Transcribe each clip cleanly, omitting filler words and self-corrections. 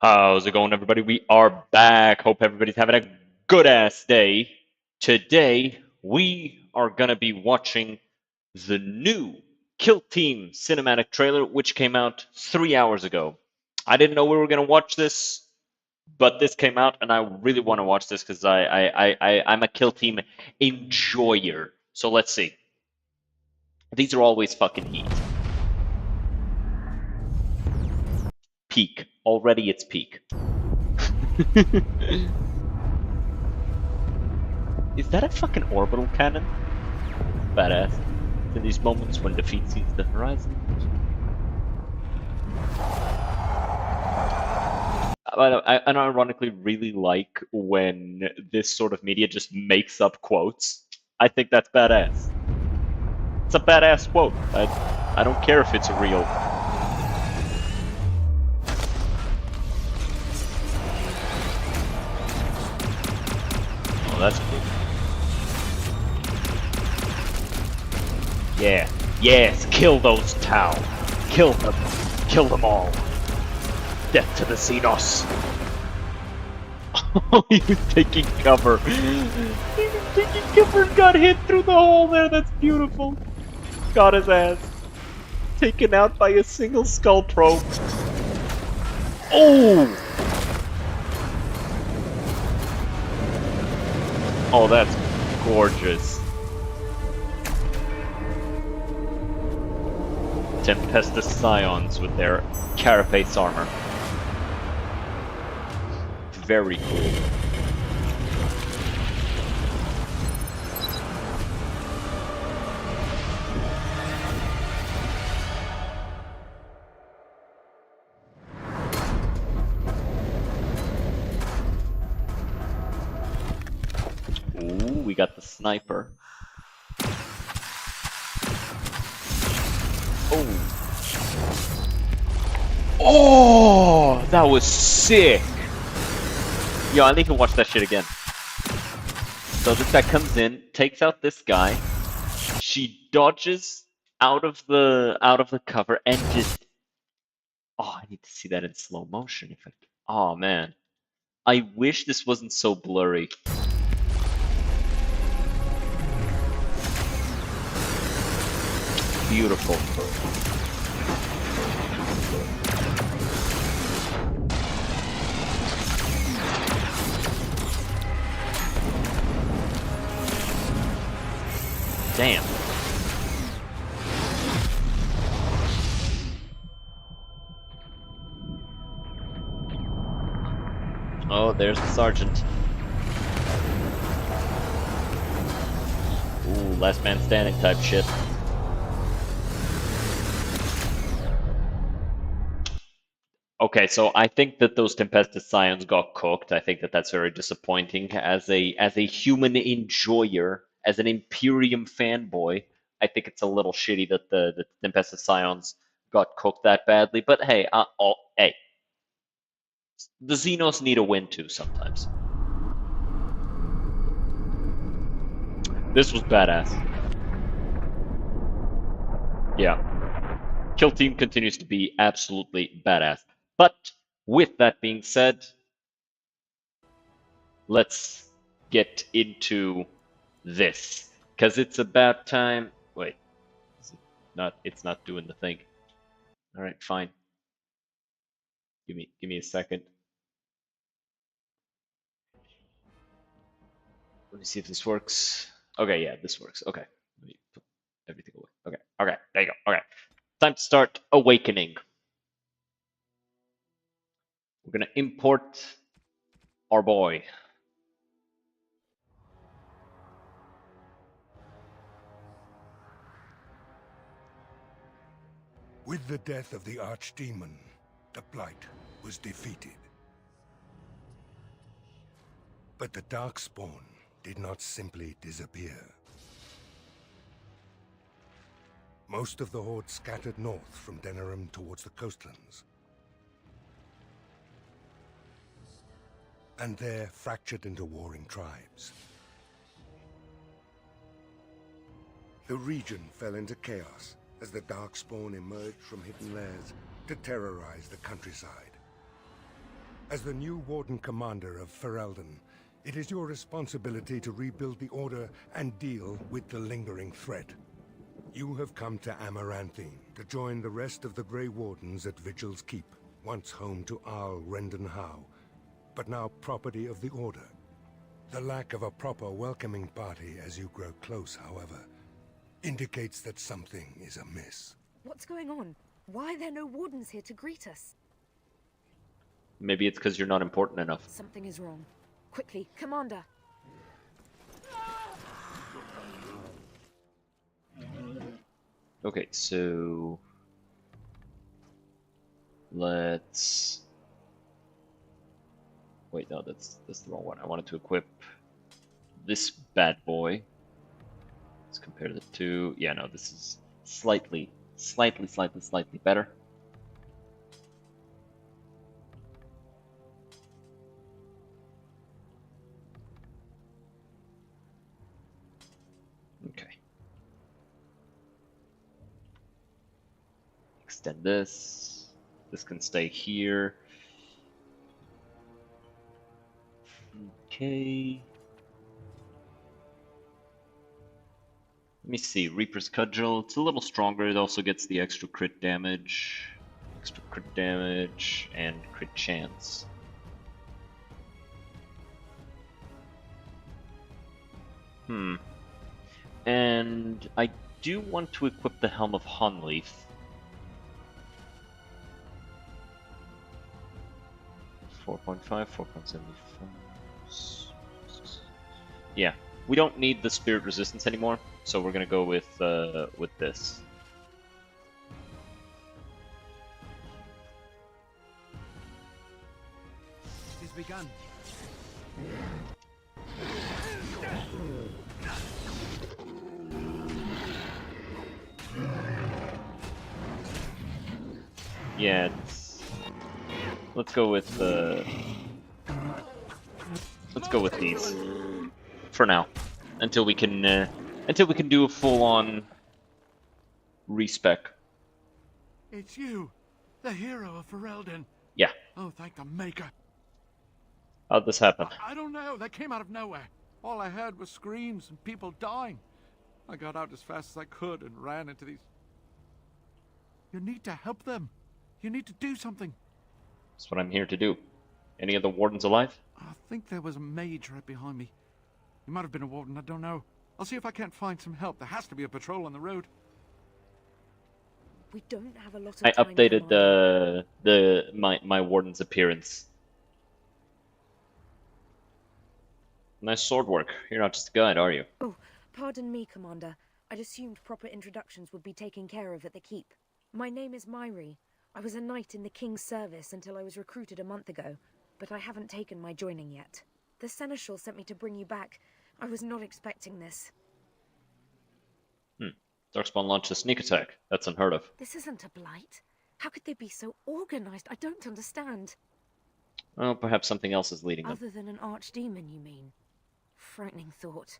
How's it going, everybody? We are back. Hope everybody's having a good ass day. Today, we are gonna be watching the new Kill Team cinematic trailer, which came out 3 hours ago. I didn't know we were gonna watch this, but this came out, and I really want to watch this because I'm a Kill Team enjoyer. So let's see. These are always fucking heat. Peak. Already, it's peak. Is that a fucking orbital cannon? Badass. In these moments when defeat sees the horizon. I ironically really like when this sort of media just makes up quotes. I think that's badass. It's a badass quote. I don't care if it's real. Oh, that's cool. Yeah. Yes, kill those Tau. Kill them. Kill them all. Death to the Xenos. Oh, he was taking cover. He was taking cover and got hit through the hole there. That's beautiful. Got his ass. Taken out by a single skull probe. Oh! Oh, that's gorgeous. Tempestus Scions with their carapace armor. Very cool. Ooh, we got the sniper. Oh. Oh, that was sick. Yo, I need to watch that shit again. So this guy comes in, takes out this guy. She dodges out of the cover and just. Oh, I need to see that in slow motion. If I. Oh man, I wish this wasn't so blurry. Beautiful. Damn. Oh, there's the sergeant. Ooh, last man standing type shit. Okay, so I think that those Tempestus Scions got cooked. I think that that's very disappointing. As a human enjoyer, as an Imperium fanboy, I think it's a little shitty that the Tempestus Scions got cooked that badly. But hey, hey, the Xenos need a win too sometimes. This was badass. Yeah. Kill Team continues to be absolutely badass. But with that being said, let's get into this. Because it's about time. Wait. It's not doing the thing. Alright, fine. Give me a second. Let me see if this works. Okay, yeah, this works. Okay. Let me put everything away. Okay, there you go. Okay. Time to start awakening. We're gonna import our boy. With the death of the Archdemon, the Blight was defeated. But the Darkspawn did not simply disappear. Most of the Horde scattered north from Denerim towards the coastlands. And there fractured into warring tribes. The region fell into chaos as the Darkspawn emerged from hidden lairs to terrorize the countryside. As the new Warden Commander of Ferelden, it is your responsibility to rebuild the Order and deal with the lingering threat. You have come to Amaranthine to join the rest of the Grey Wardens at Vigil's Keep, once home to Arl Rendenhau, but now property of the Order. The lack of a proper welcoming party as you grow close, however, indicates that something is amiss. What's going on? Why are there no wardens here to greet us? Maybe it's because you're not important enough. Something is wrong. Quickly, Commander! Okay, so let's wait. No, that's the wrong one. I wanted to equip this bad boy. Let's compare the two. Yeah, no, this is slightly better. Okay. Extend this. This can stay here. Okay. Let me see. Reaper's Cudgel. It's a little stronger. It also gets the extra crit damage. And crit chance. And I do want to equip the Helm of Honleaf. .5, 4.75. Yeah, we don't need the Spirit Resistance anymore, so we're gonna go with this. It is begun. Yeah, let's go with these for now, until we can do a full-on respec. It's you, the hero of Ferelden. Yeah. Oh, thank the Maker. How'd this happen? I don't know. They came out of nowhere. All I heard was screams and people dying. I got out as fast as I could and ran into these. You need to help them. You need to do something. That's what I'm here to do. Any of the wardens alive? I think there was a mage right behind me. He might have been a warden, I don't know. I'll see if I can't find some help. There has to be a patrol on the road. We don't have a lot of I time, updated Commander. my warden's appearance. Nice sword work. You're not just a guide, are you? Oh, pardon me, Commander. I'd assumed proper introductions would be taken care of at the keep. My name is Myri. I was a knight in the King's service until I was recruited a month ago, but I haven't taken my joining yet. The Seneschal sent me to bring you back. I was not expecting this. Darkspawn launched a sneak attack. That's unheard of. This isn't a blight. How could they be so organized? I don't understand. Well, perhaps something else is leading them. Other than an archdemon, you mean? Frightening thought.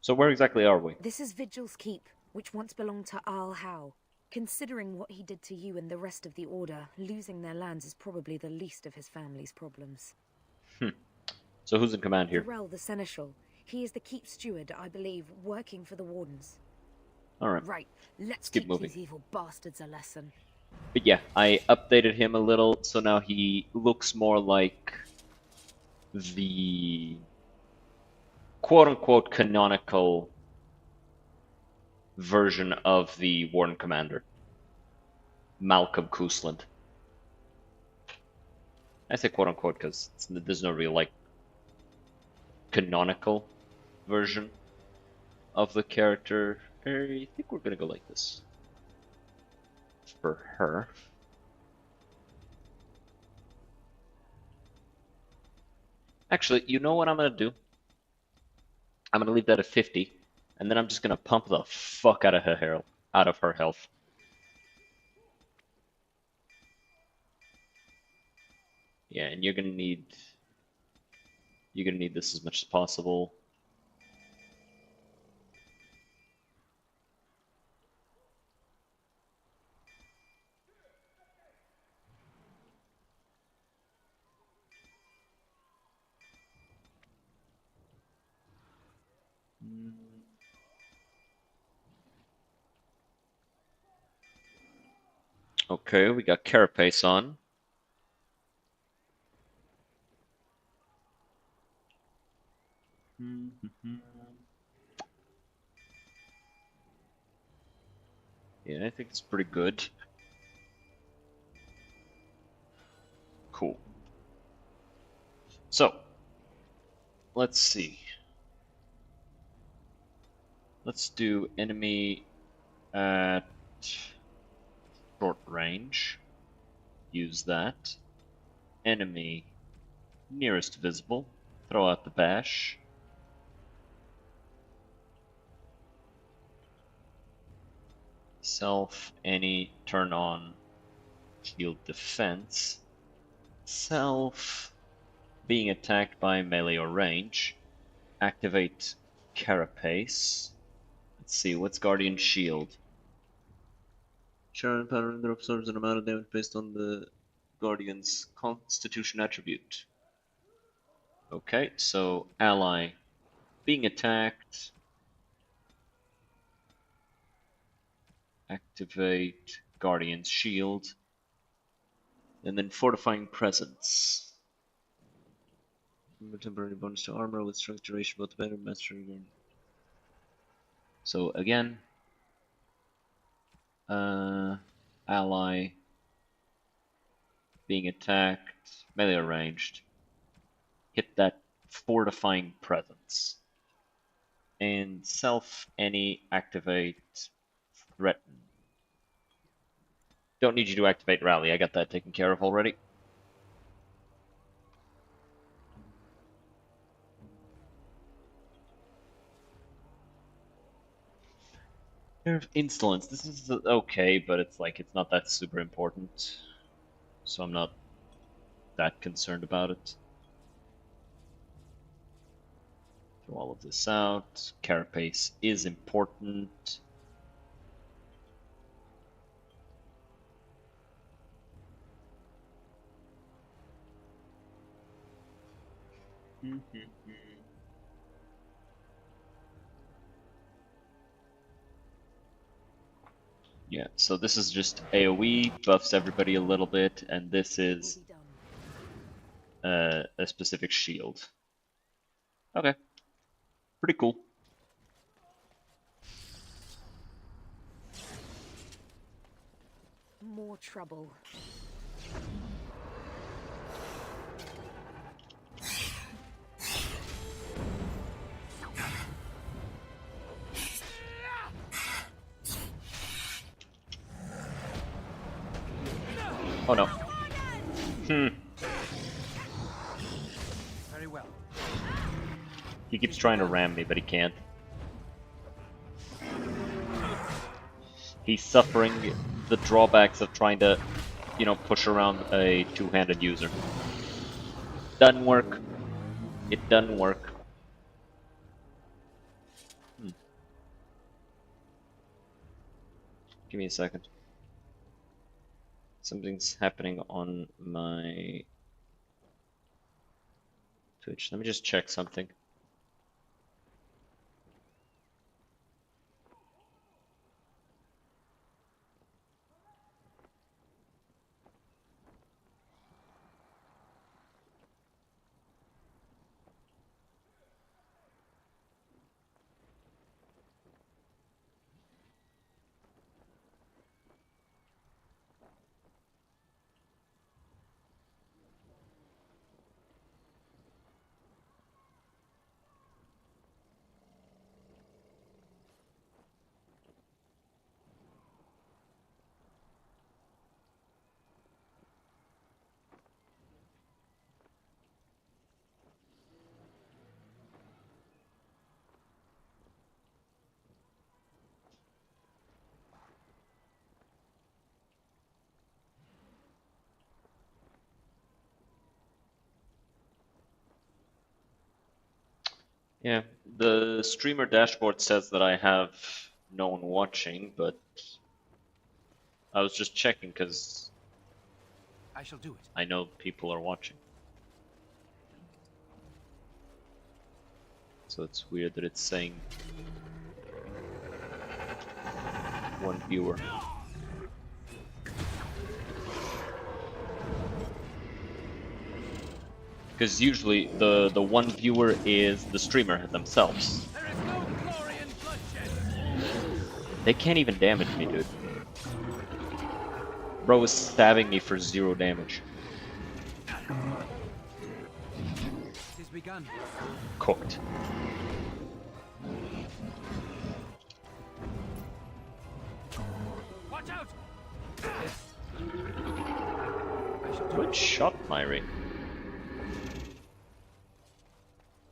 So where exactly are we? This is Vigil's Keep, which once belonged to Arl Howe. Considering what he did to you and the rest of the Order, losing their lands is probably the least of his family's problems. So who's in command here? Peril, the Seneschal. He is the keep steward, I believe, working for the Wardens. Alright. Right, let's keep teach moving. these evil bastards a lesson. But yeah, I updated him a little, so now he looks more like the quote-unquote canonical version of the Warden Commander, Malcolm Cousland. I say quote-unquote because there's no real, like, canonical version of the character. I think we're gonna go like this for her. Actually, you know what I'm gonna do? I'm gonna leave that at 50, and then I'm just gonna pump the fuck out of her health. Yeah, and you're gonna need this as much as possible. Okay, we got Carapace on. Yeah, I think it's pretty good. Cool. So, let's see. Let's do enemy at short range. Use that. Enemy nearest visible. Throw out the bash. Self any turn on shield defense. Self being attacked by melee or range. Activate Carapace. Let's see, what's Guardian Shield? Sharon Pattern absorbs an amount of damage based on the Guardian's Constitution attribute. Okay, so ally being attacked. Activate Guardian's Shield. And then Fortifying Presence. Temporary bonus to armor with strength duration both better mastery. So again, ally being attacked, melee or ranged. Hit that Fortifying Presence. And self any activate threaten. Don't need you to activate rally, I got that taken care of already. Insolence. This is okay, but it's like it's not that super important. So I'm not that concerned about it. Throw all of this out. Carapace is important. Yeah, so this is just AoE, buffs everybody a little bit, and this is a specific shield. Okay, pretty cool. More trouble. Oh no. Very well. He keeps trying to ram me, but he can't. He's suffering the drawbacks of trying to, you know, push around a two-handed user. Doesn't work. It doesn't work. Give me a second. Something's happening on my Twitch. Let me just check something. Yeah, the streamer dashboard says that I have no one watching, but I was just checking because I shall do it. I know people are watching. So it's weird that it's saying one viewer. Because usually the one viewer is the streamer themselves. There is no glory in bloodshed. They can't even damage me, dude. Bro is stabbing me for 0 damage. It is begun. Cooked. Watch out! Good shot, Myri.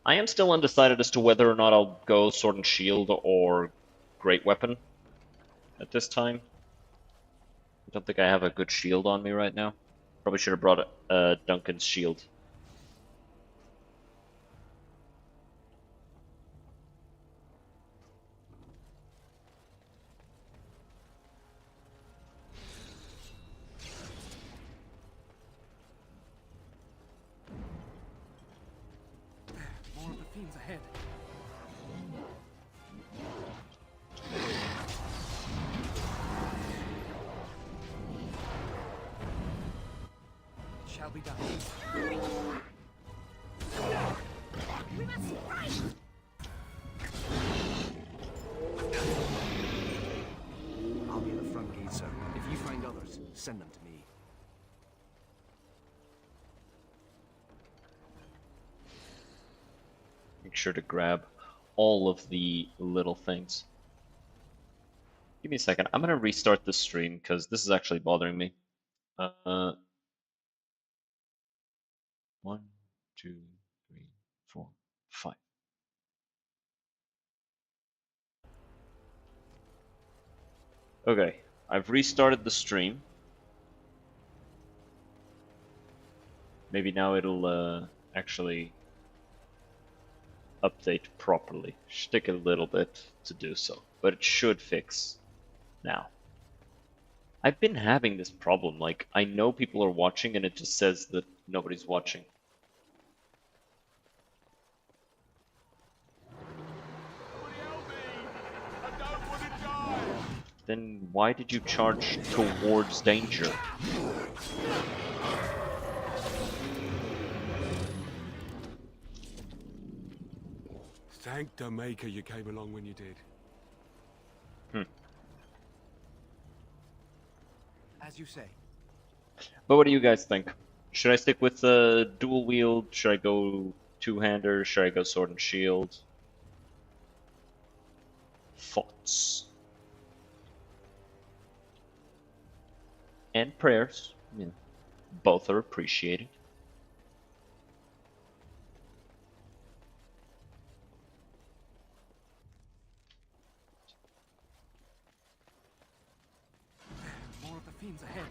I am still undecided as to whether or not I'll go Sword and Shield or Great Weapon at this time. I don't think I have a good shield on me right now. Probably should have brought Duncan's shield. More of the fiends ahead. It shall be done. We must fight! I'll be at the front gate, sir. If you find others, send them to me. Make sure to grab all of the little things. Give me a second. I'm gonna restart the stream because this is actually bothering me. 1, 2, 3, 4, 5. Okay, I've restarted the stream. Maybe now it'll actually update properly. Should take a little bit to do so, but it should fix now. I've been having this problem, like I know people are watching and it just says that nobody's watching. Then why did you charge towards danger? Thank the Maker you came along when you did. As you say. But what do you guys think? Should I stick with the dual wield? Should I go two-hander? Should I go sword and shield? Thoughts. And prayers. Yeah. Both are appreciated. More of the fiends ahead.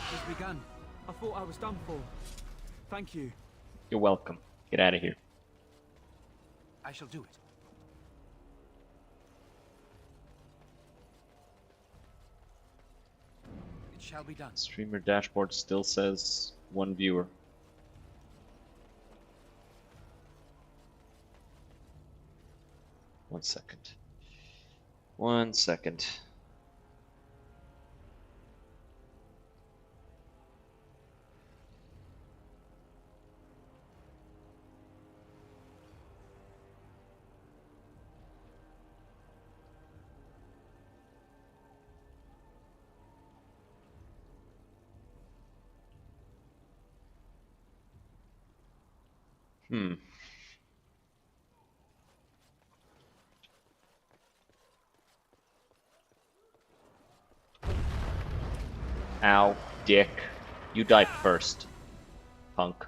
It has begun. I thought I was done for. Thank you. You're welcome. Get out of here. I shall do it. It shall be done. Streamer dashboard still says 1 viewer. One second. 1 second. Ow, dick. You die first, punk.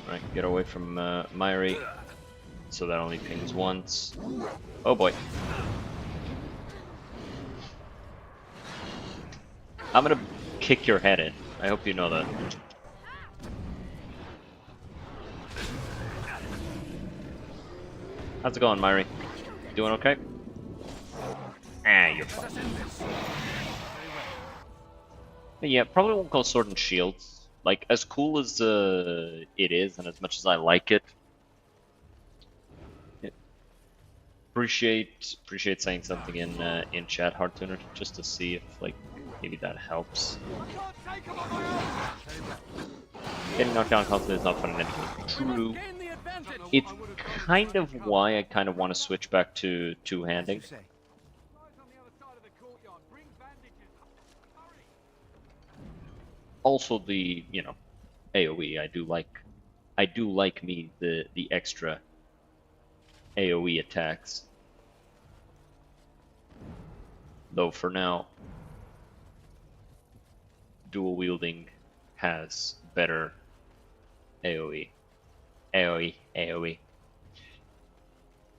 Alright, get away from Myri. So that only pings once. Oh boy. I'm gonna kick your head in. I hope you know that. How's it going, Myri? Doing okay? Ah, you're fine. But yeah, probably won't go sword and shield. Like, as cool as it is, and as much as I like it, Appreciate saying something in chat, Hardtuner, just to see if like maybe that helps. Getting knocked down constantly is not fun in any game. True. It's kind of why I kind of want to switch back to two-handing. Also the, you know, AoE. I do like me the extra AoE attacks. Though for now, dual wielding has better AoE. AoE.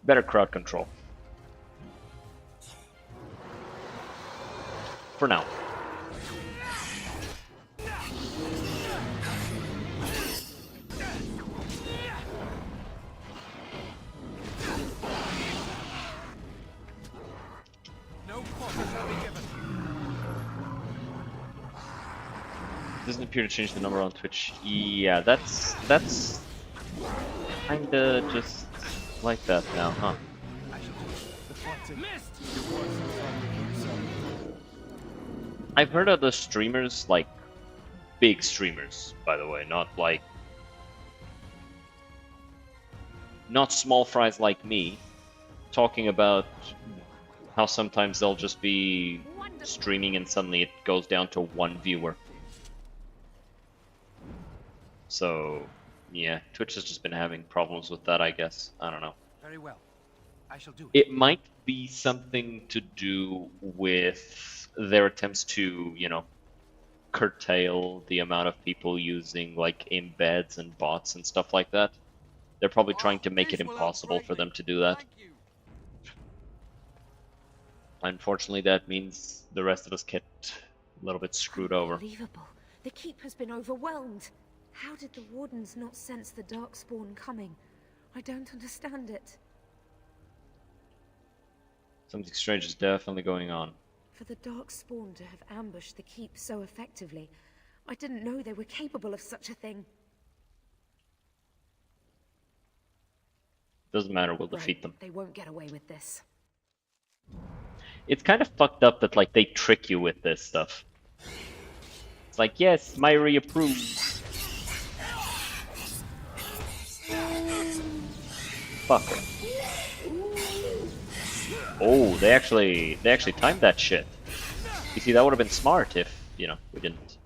Better crowd control. For now. Doesn't appear to change the number on Twitch. Yeah, that's kinda just like that now, huh? I've heard other streamers, like big streamers, by the way, not small fries like me, talking about how sometimes they'll just be streaming and suddenly it goes down to 1 viewer. So, yeah, Twitch has just been having problems with that, I guess. I don't know. Very well. I shall do it. It might be something to do with their attempts to, you know, curtail the amount of people using, like, embeds and bots and stuff like that. They're probably trying to make it impossible for them to do that. Unfortunately, that means the rest of us get a little bit screwed over. Unbelievable. The keep has been overwhelmed. How did the wardens not sense the darkspawn coming? I don't understand it. Something strange is definitely going on. For the darkspawn to have ambushed the keep so effectively, I didn't know they were capable of such a thing. Doesn't matter, we'll defeat them. They won't get away with this. It's kind of fucked up that, like, they trick you with this stuff. It's like, yes, Myri approves. Fucker. Oh, they actually timed that shit. You see, that would have been smart if, you know, we didn't.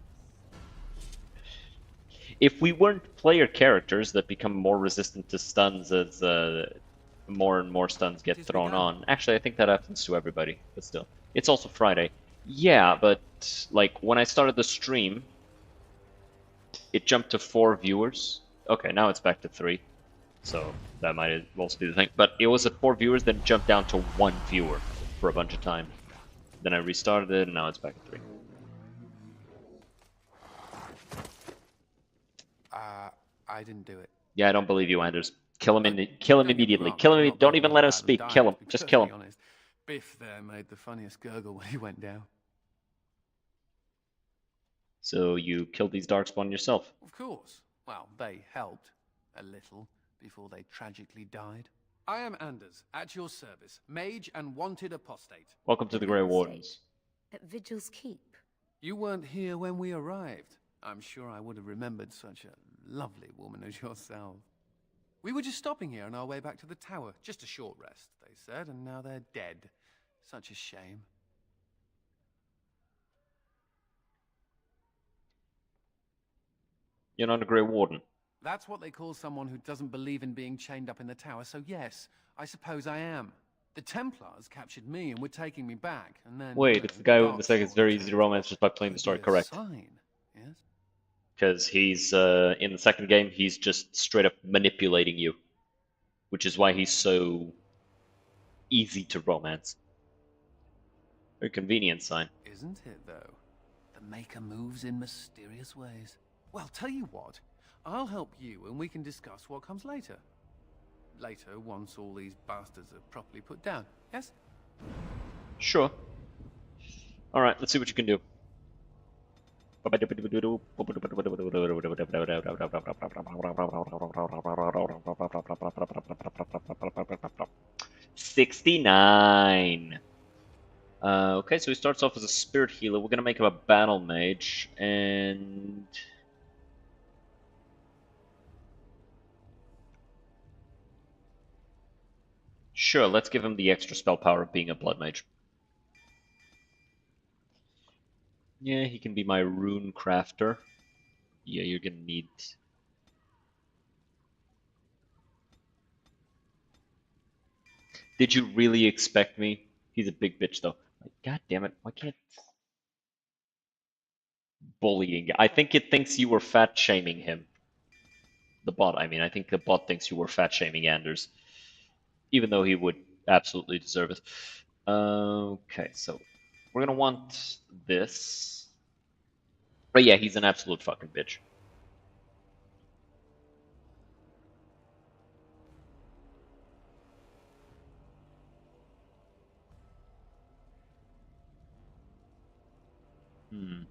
If we weren't player characters that become more resistant to stuns as more and more stuns get thrown on. Actually, I think that happens to everybody, but still. It's also Friday. Yeah, but, like, when I started the stream, it jumped to 4 viewers. Okay, now it's back to 3. So that might also be the thing. But it was at 4 viewers, then jumped down to 1 viewer for a bunch of time. Then I restarted it, and now it's back at 3. I didn't do it. Yeah, I don't believe you, Anders. Kill him immediately. Kill him. Don't even let him speak. Kill him. Just kill him. Honest, Biff there made the funniest gurgle when he went down. So you killed these darkspawn yourself? Of course. Well, they helped a little before they tragically died. I am Anders, at your service, mage and wanted apostate. Welcome to the Grey Wardens. At Vigil's Keep. You weren't here when we arrived. I'm sure I would have remembered such a lovely woman as yourself. We were just stopping here on our way back to the tower. Just a short rest, they said, and now they're dead. Such a shame. You're not a Grey Warden. That's what they call someone who doesn't believe in being chained up in the tower, so yes, I suppose I am. The Templars captured me and were taking me back, and then... Wait, it's the guy who said it's very easy to romance just by playing the story correct. Sign, yes? Because he's, in the second game, he's just straight up manipulating you. Which is why he's so easy to romance. Very convenient sign. Isn't it, though? The Maker moves in mysterious ways. Well, tell you what, I'll help you and we can discuss what comes later. Later, once all these bastards are properly put down, yes? Sure. Alright, let's see what you can do. 69. Okay, so he starts off as a spirit healer. We're gonna make him a battle mage, and sure, let's give him the extra spell power of being a blood mage. Yeah, he can be my rune crafter. Yeah, you're gonna need. Did you really expect me? He's a big bitch though. Like, God damn it, why can't bullying? I think it thinks you were fat shaming him. The bot, I mean, I think the bot thinks you were fat shaming Anders, even though he would absolutely deserve it. Okay, so we're gonna want this. But yeah, he's an absolute fucking bitch. Hmm.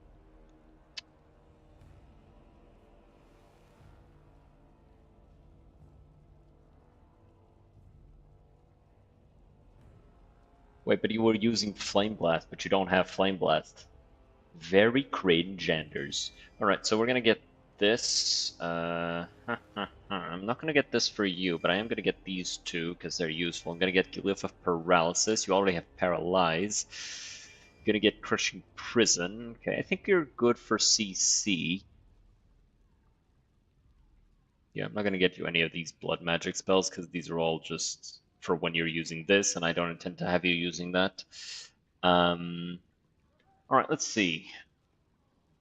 Wait, but you were using Flame Blast, but you don't have Flame Blast. Very cringe, Anders. Alright, so we're gonna get this. I'm not gonna get this for you, but I am gonna get these two because they're useful. I'm gonna get Glyph of Paralysis. You already have Paralyze. Gonna get Crushing Prison. Okay, I think you're good for CC. Yeah, I'm not gonna get you any of these blood magic spells because these are all just for when you're using this, and I don't intend to have you using that. Alright, let's see.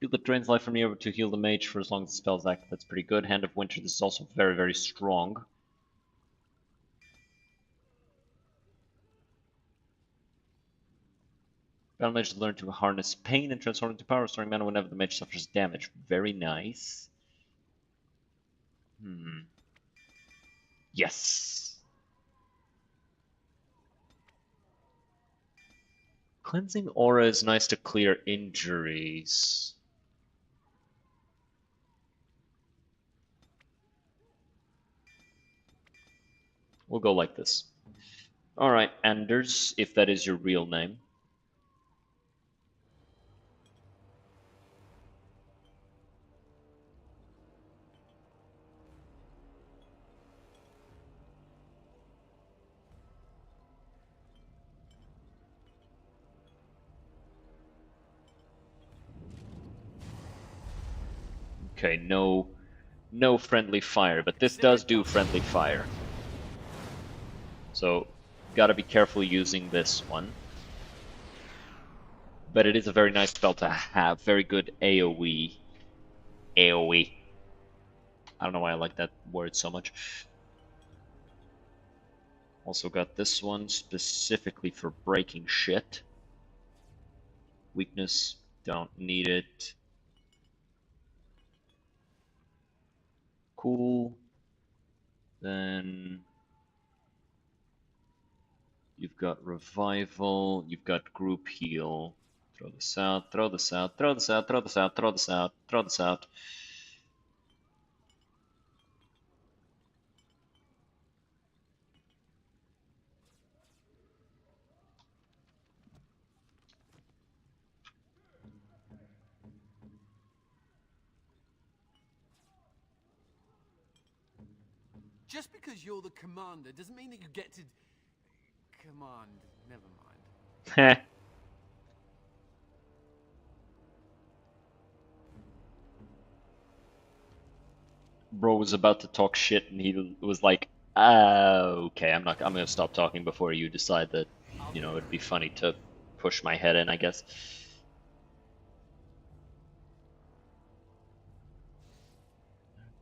Heal that drains life from me over to heal the mage for as long as the spell's active. That's pretty good. Hand of Winter, this is also very, very strong. Battle mage learn to harness pain and transform into power, restoring mana whenever the mage suffers damage. Very nice. Yes. Cleansing Aura is nice to clear injuries. We'll go like this. Alright, Anders, if that is your real name. Okay, no friendly fire, but this does do friendly fire. So, gotta be careful using this one. But it is a very nice spell to have. Very good AoE. AoE. I don't know why I like that word so much. Also got this one specifically for breaking shit. Weakness, don't need it. Cool. Then you've got revival, you've got group heal. Throw this out, throw this out, throw this out, throw this out, throw this out, throw this out. Just because you're the commander doesn't mean that you get to command. Never mind. Heh. Bro was about to talk shit and he was like, okay, I'm gonna stop talking before you decide that, it'd be funny to push my head in, I guess.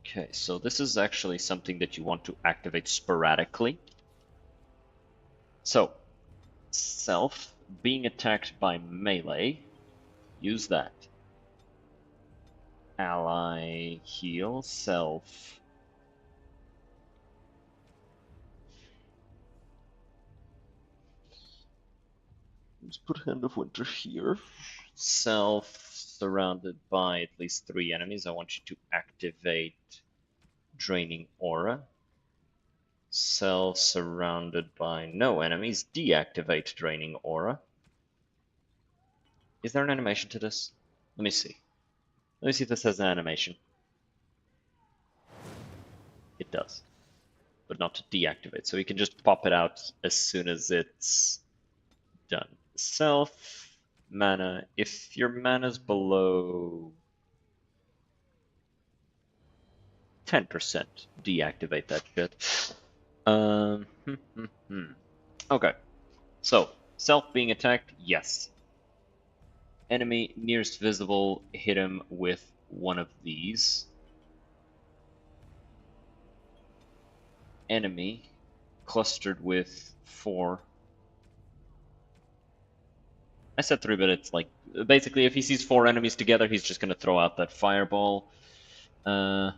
Okay, so this is actually something that you want to activate sporadically. So, self, being attacked by melee, use that. Ally, heal, self. Let's put Hand of Winter here. Self, surrounded by at least 3 enemies. I want you to activate Draining Aura. Cell surrounded by no enemies. Deactivate draining aura. Is there an animation to this? Let me see. Let me see if this has an animation. It does. But not to deactivate. So we can just pop it out as soon as it's done. Self, mana. If your mana's below 10%, deactivate that shit. Okay. So, self being attacked, yes. Enemy nearest visible, hit him with one of these. Enemy clustered with 4. I said 3, but it's like basically if he sees 4 enemies together, he's just gonna throw out that fireball. Do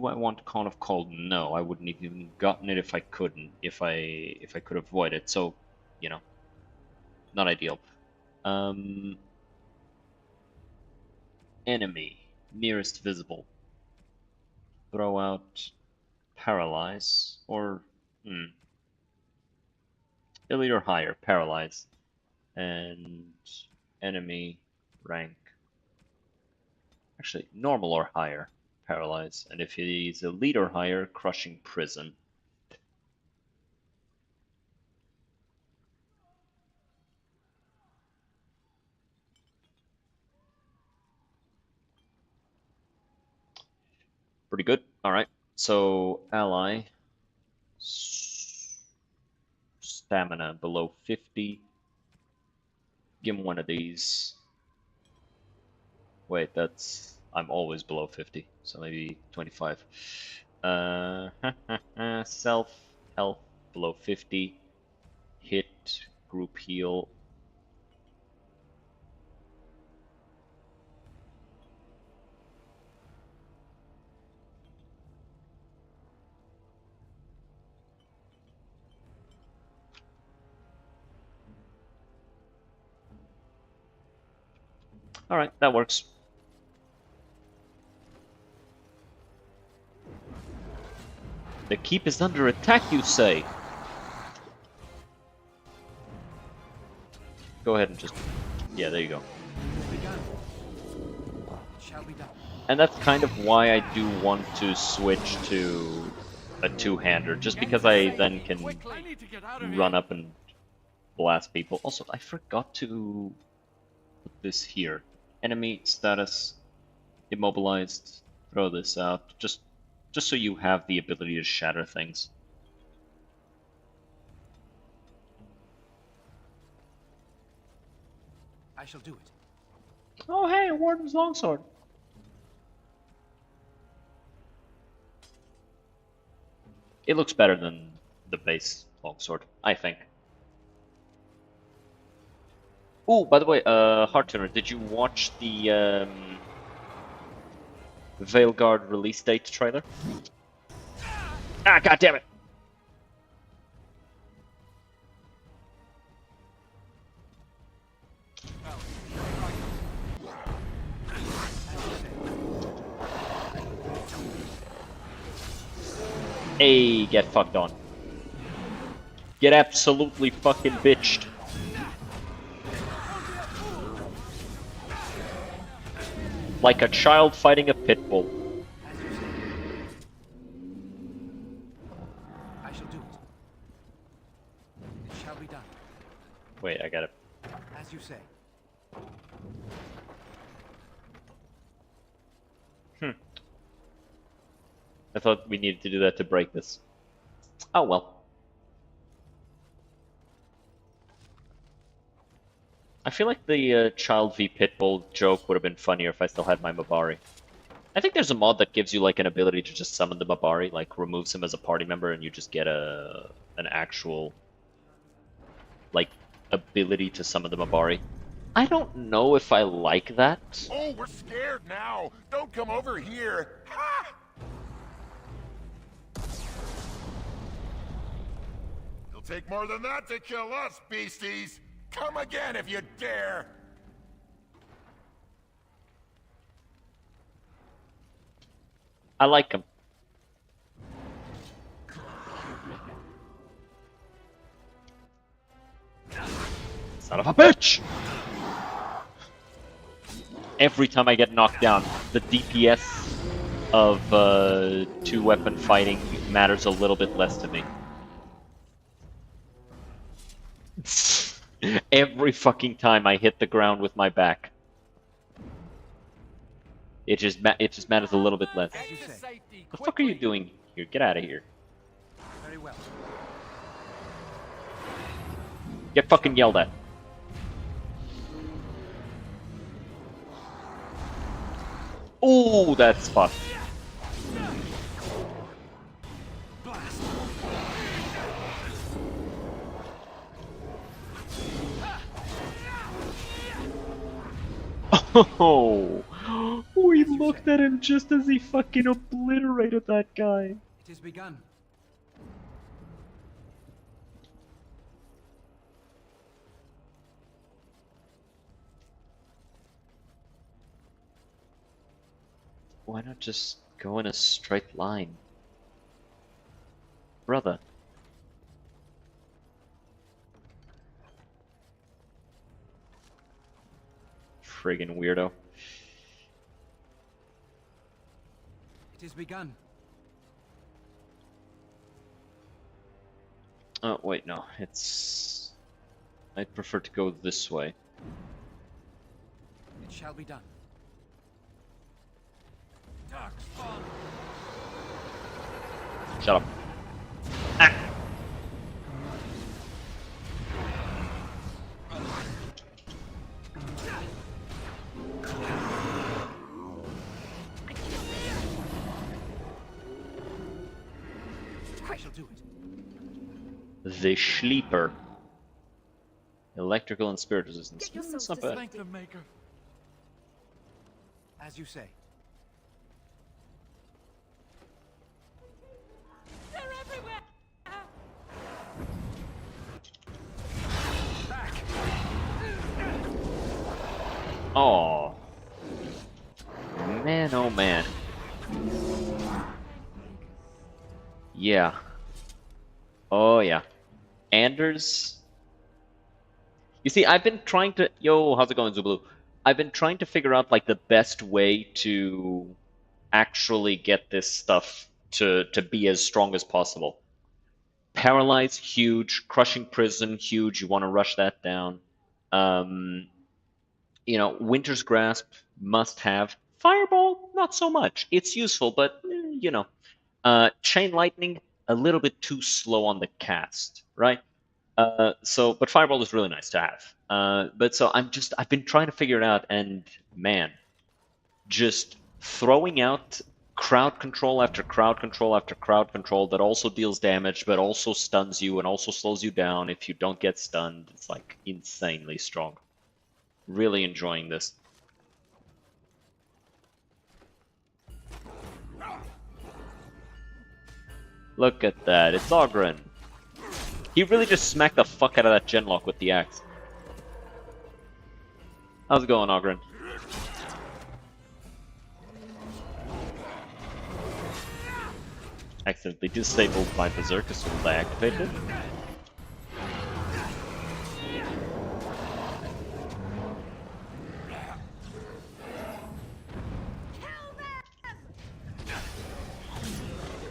I want Cone of Cold? No, I wouldn't even gotten it if I couldn't, if I could avoid it. So, you know, not ideal. Enemy nearest visible. Throw out Paralyze or elite or higher, Paralyze, and enemy rank. Actually, normal or higher, Paralyze, and if he's elite or higher, Crushing Prison. Pretty good. All right. So ally stamina below 50. Give him one of these. Wait, that's I'm always below 50, so maybe 25. Self health below 50. Hit group heal. All right, that works. The keep is under attack, you say? Go ahead and just... Yeah, there you go. And that's kind of why I do want to switch to a two-hander, just because I then can run up and blast people. Also, I forgot to put this here. Enemy status immobilized. Throw this out, just so you have the ability to shatter things. I shall do it. Oh hey, a Warden's Longsword. It looks better than the base Longsword, I think. Oh, by the way, Hearttuner, did you watch the Veilguard release date trailer? Ah, god damn it! Hey, get fucked on. Get absolutely fucking bitched. Like a child fighting a pit bull. I shall do it. It shall be done. Wait, I got it. As you say. I thought we needed to do that to break this. Oh well. I feel like the child v Pitbull joke would have been funnier if I still had my Mabari. I think there's a mod that gives you like an ability to just summon the Mabari, like removes him as a party member, and you just get an actual like ability to summon the Mabari. I don't know if I like that. Oh, we're scared now. Don't come over here. Ha! It'll take more than that to kill us, beasties. Come again if you dare. I like him. Son of a bitch! Every time I get knocked down, the DPS of two-weapon fighting matters a little bit less to me. Every fucking time I hit the ground with my back, it just matters a little bit less. As you say. The fuck are you doing here? Get out of here. Very well. Get fucking yelled at. Ooh, that's fucked. Oh, we looked at him just as he fucking obliterated that guy. It has begun. Why not just go in a straight line? Brother. Friggin' weirdo. It has begun. Oh, wait, no. It's... I'd prefer to go this way. It shall be done. Dark spawn. Shut up. Ah! I shall do it. The Sleeper. Electrical and spirit resistance. Get yourself It's not to bad. Thank the Maker. As you say. They're everywhere! Back. Oh. Man, oh man. Yeah. Oh yeah. Anders. You see, I've been trying to... Yo, how's it going, Zublu? I've been trying to figure out, like, the best way to actually get this stuff to be as strong as possible. Paralyze, huge. Crushing Prison, huge. You want to rush that down. You know, Winter's Grasp, must have. Fireball, not so much. It's useful, but, you know. Chain Lightning, a little bit too slow on the cast, right? But Fireball is really nice to have. But so I've been trying to figure it out, and man, just throwing out crowd control after crowd control after crowd control that also deals damage, but also stuns you and also slows you down if you don't get stunned. It's like insanely strong. Really enjoying this. Look at that, it's Ogren. He really just smacked the fuck out of that Genlock with the axe. How's it going, Ogren? Accidentally disabled my Berserk as soon as I activated it.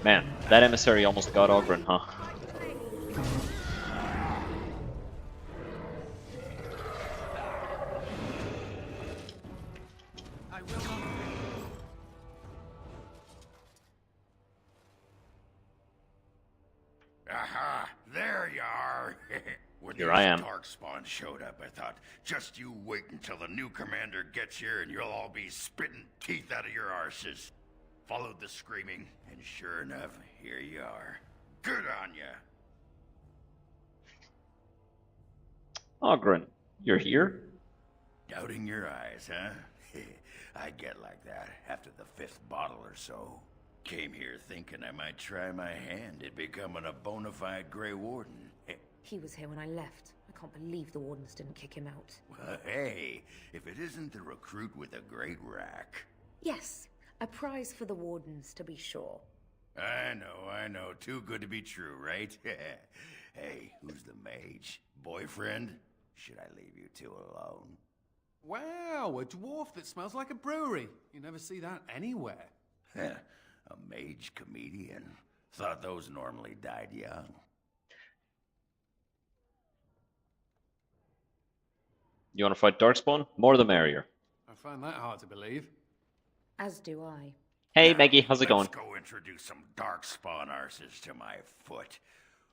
Man, that emissary almost got Ogren, huh? I will not. Aha! There you are! When Here these I am. Darkspawn showed up, I thought, just you wait until the new commander gets here and you'll all be spitting teeth out of your arses. Followed the screaming, and sure enough, here you are. Good on ya! Ogren, you're here? Doubting your eyes, huh? I get like that after the 5th bottle or so. Came here thinking I might try my hand at becoming a bona fide Grey Warden. He was here when I left. I can't believe the Wardens didn't kick him out. Well, hey, if it isn't the recruit with a great rack. Yes, a prize for the Wardens, to be sure. I know. Too good to be true, right? Hey, who's the mage? Boyfriend? Should I leave you two alone? Wow, a dwarf that smells like a brewery. You never see that anywhere. A mage comedian. Thought those normally died young. You want to fight Darkspawn? More the merrier. I find that hard to believe. As do I. Hey, Now, Maggie, how's it let's going? go introduce some darkspawn arses to my foot.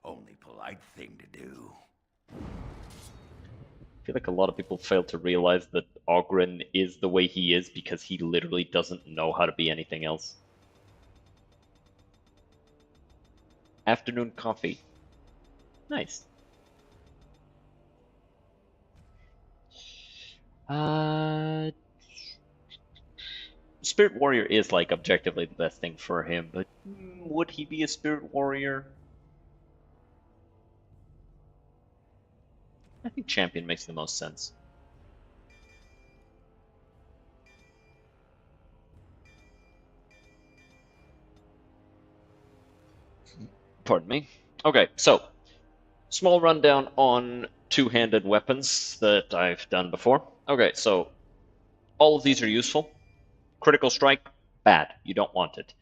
Only polite thing to do. I feel like a lot of people fail to realize that Ogren is the way he is because he literally doesn't know how to be anything else. Afternoon coffee. Nice. Spirit Warrior is like objectively the best thing for him, but would he be a Spirit Warrior? I think Champion makes the most sense. Pardon me. Okay, so small rundown on two-handed weapons that I've done before. Okay, so all of these are useful. Critical strike, bad. You don't want it.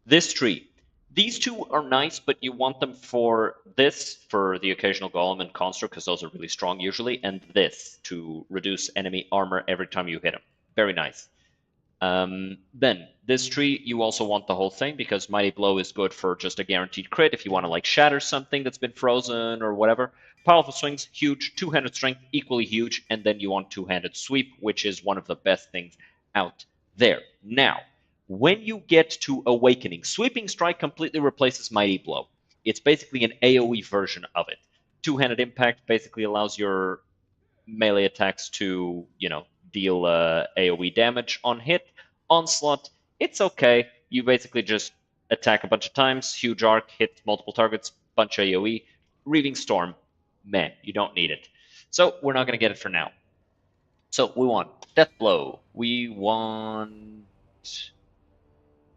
This tree. These two are nice, but you want them for this, for the occasional golem and construct, because those are really strong usually, and this to reduce enemy armor every time you hit them. Very nice. Then this tree, you also want the whole thing because Mighty Blow is good for just a guaranteed crit if you want to like shatter something that's been frozen or whatever. Powerful swings, huge. Two-handed strength, equally huge. And then you want two-handed sweep, which is one of the best things out there. Now, when you get to Awakening, Sweeping Strike completely replaces Mighty Blow. It's basically an AoE version of it. Two-handed impact basically allows your melee attacks to, deal AoE damage on hit. Onslaught, it's okay. You basically just attack a bunch of times, huge arc, hit multiple targets, bunch of AoE. Reaving Storm, meh, you don't need it. So we're not going to get it for now. So we want Death Blow. We want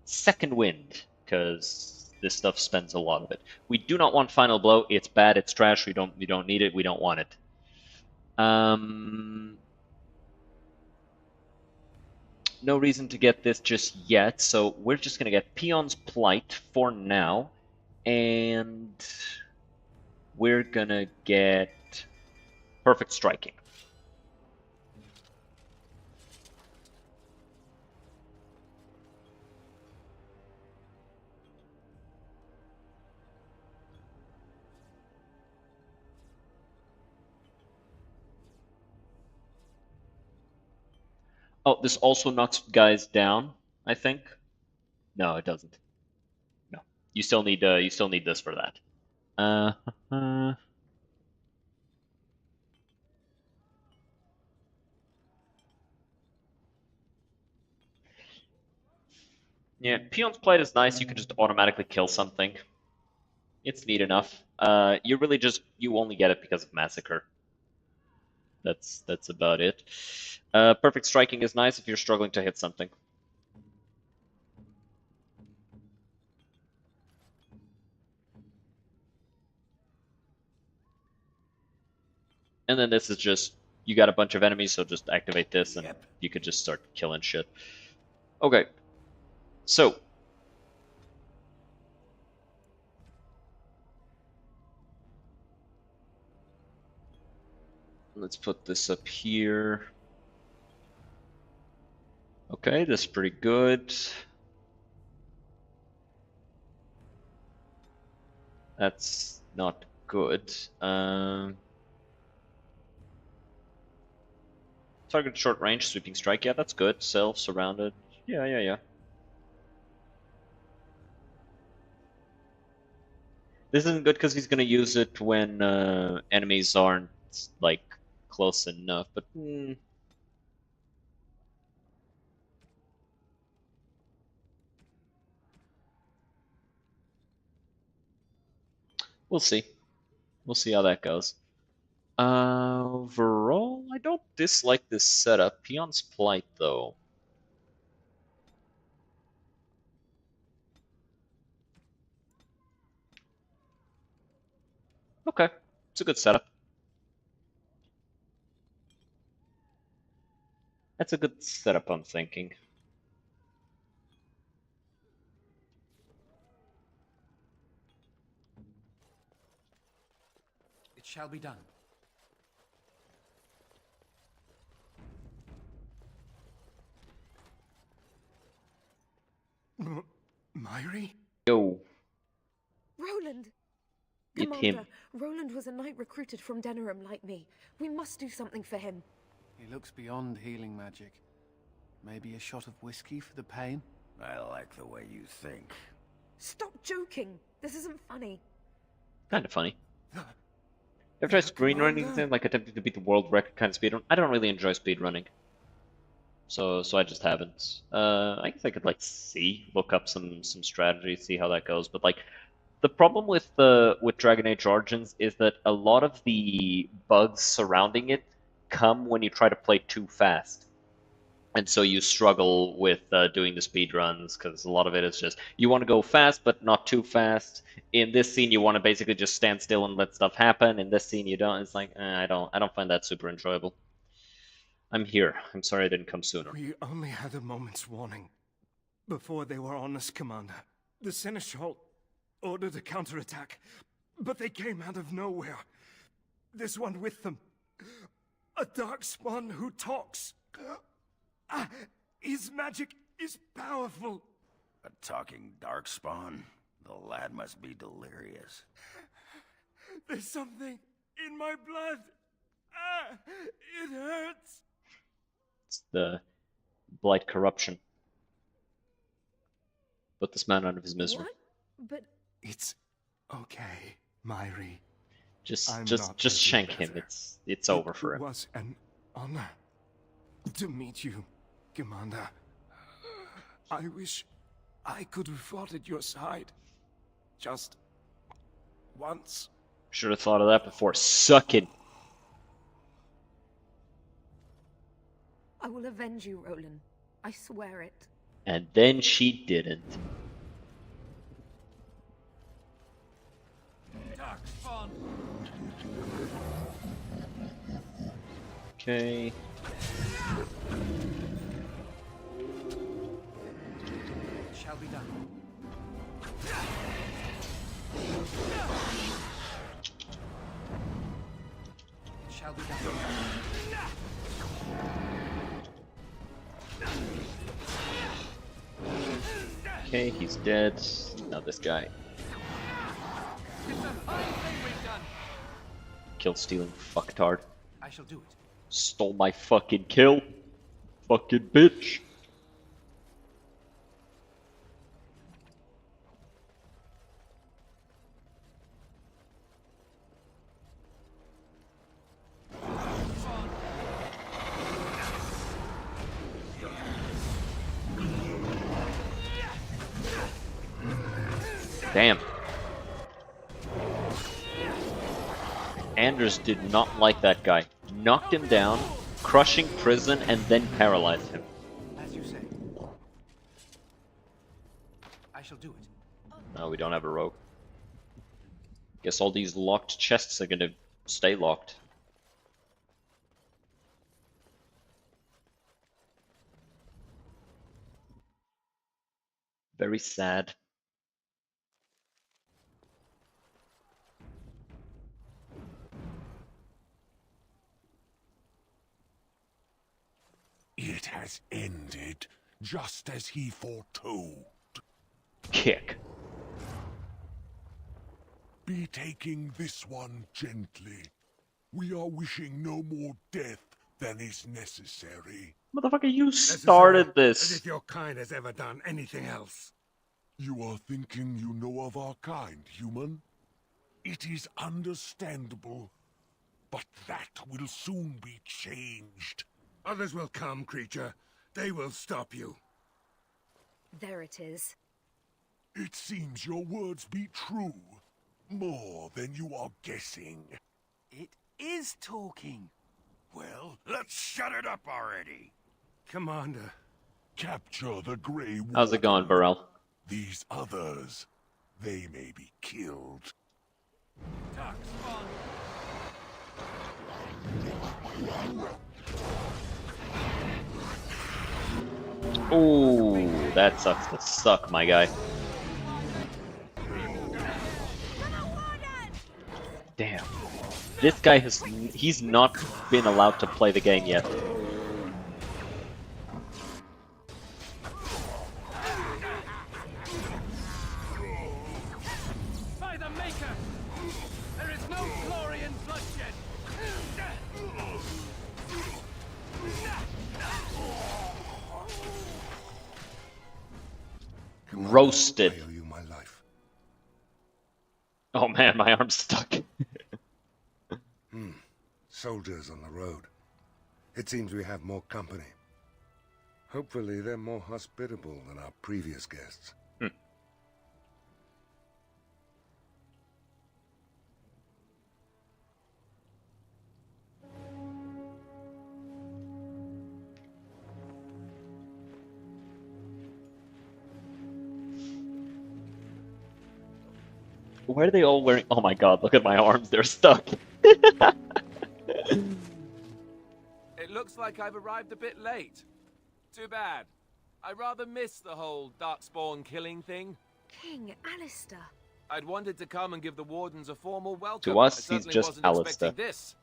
Second Wind, because this stuff spends a lot of it. We do not want Final Blow. It's bad. It's trash. We don't need it. We don't want it. No reason to get this just yet, so we're just going to get Peon's Plight for now, and we're going to get Perfect Striking. Oh, this also knocks guys down, I think. No, it doesn't. No, you still need this for that. Yeah, Peon's Plight is nice. You can just automatically kill something. It's neat enough. You only get it because of Massacre. That's about it. Perfect Striking is nice if you're struggling to hit something. And then this is just, you got a bunch of enemies, so just activate this and you could just start killing shit. Okay. So. Let's put this up here. Okay, this is pretty good. That's not good. Target short range, sweeping strike. Yeah, that's good. Self, surrounded. Yeah. This isn't good because he's going to use it when enemies aren't, like, close enough, but... We'll see. We'll see how that goes. Overall, I don't dislike this setup. Peon's Plight, though. Okay, it's a good setup. That's a good setup, I'm thinking. It shall be done. Myri? Yo, Roland! it's him. Commander, Roland was a knight recruited from Denerim like me. We must do something for him. He looks beyond healing magic. Maybe a shot of whiskey for the pain? I like the way you think. Stop joking! This isn't funny. Kind of funny. The- Ever try the screenrunning commander? thing, like attempting to beat the world record kind of speedrun? I don't really enjoy speedrunning. So I just haven't. I guess I could like look up some strategy, see how that goes. But like, the problem with Dragon Age Origins is that a lot of the bugs surrounding it come when you try to play too fast. And so you struggle with doing the speed runs because a lot of it is just you want to go fast but not too fast. In this scene, you want to basically just stand still and let stuff happen. In this scene, you don't. It's like I don't find that super enjoyable. I'm here. I'm sorry I didn't come sooner. We only had a moment's warning before they were on us, Commander. The Seneschal ordered a counterattack, but they came out of nowhere. There's one with them. A darkspawn who talks. His magic is powerful. A talking darkspawn? The lad must be delirious. There's something in my blood. It hurts. It's the blight corruption. Put this man out of his misery. What? But It's okay, Myri. Just I'm just not just getting shank him. better. It's over for It him. was an honor to meet you, Commander. I wish I could have fought at your side. Just once. Should have thought of that before sucking. I will avenge you, Roland. I swear it. And then she didn't. Darkspawn! Okay. It shall be done. It shall be done. Okay, he's dead. Now this guy. It's a fine thing we've done. Kill stealing fucktard. I shall do it. Stole my fucking kill. Fucking bitch. Damn. Anders did not like that guy. Knocked him down, crushing prison, and then paralyzed him. As you say. I shall do it. No, we don't have a rogue. Guess all these locked chests are gonna stay locked. Very sad. It has ended, just as he foretold. Kick. Be taking this one gently. We are wishing no more death than is necessary. Motherfucker, you As started As this. if your kind has ever done anything else. You are thinking you know of our kind, human? It is understandable, but that will soon be changed. Others will come, creature. They will stop you. There it is. It seems your words be true. More than you are guessing. It is talking. Well, let's shut it up already. Commander. Capture the Grey Warden. How's it going, Burrell? These others, they may be killed. Darkspawn! Ooh, that sucks to suck, my guy. Damn. This guy he's not been allowed to play the game yet. By the Maker! There is no glory in bloodshed! Roasted. I owe you my life. Oh man, my arm's stuck. Soldiers on the road. It seems we have more company. Hopefully they're more hospitable than our previous guests. Why are they all wearing... Oh my god, look at my arms, they're stuck. It looks like I've arrived a bit late. Too bad. I rather miss the whole Darkspawn killing thing. King Alistair. I'd wanted to come and give the Wardens a formal welcome. To us, I he's certainly just wasn't Alistair. expecting this.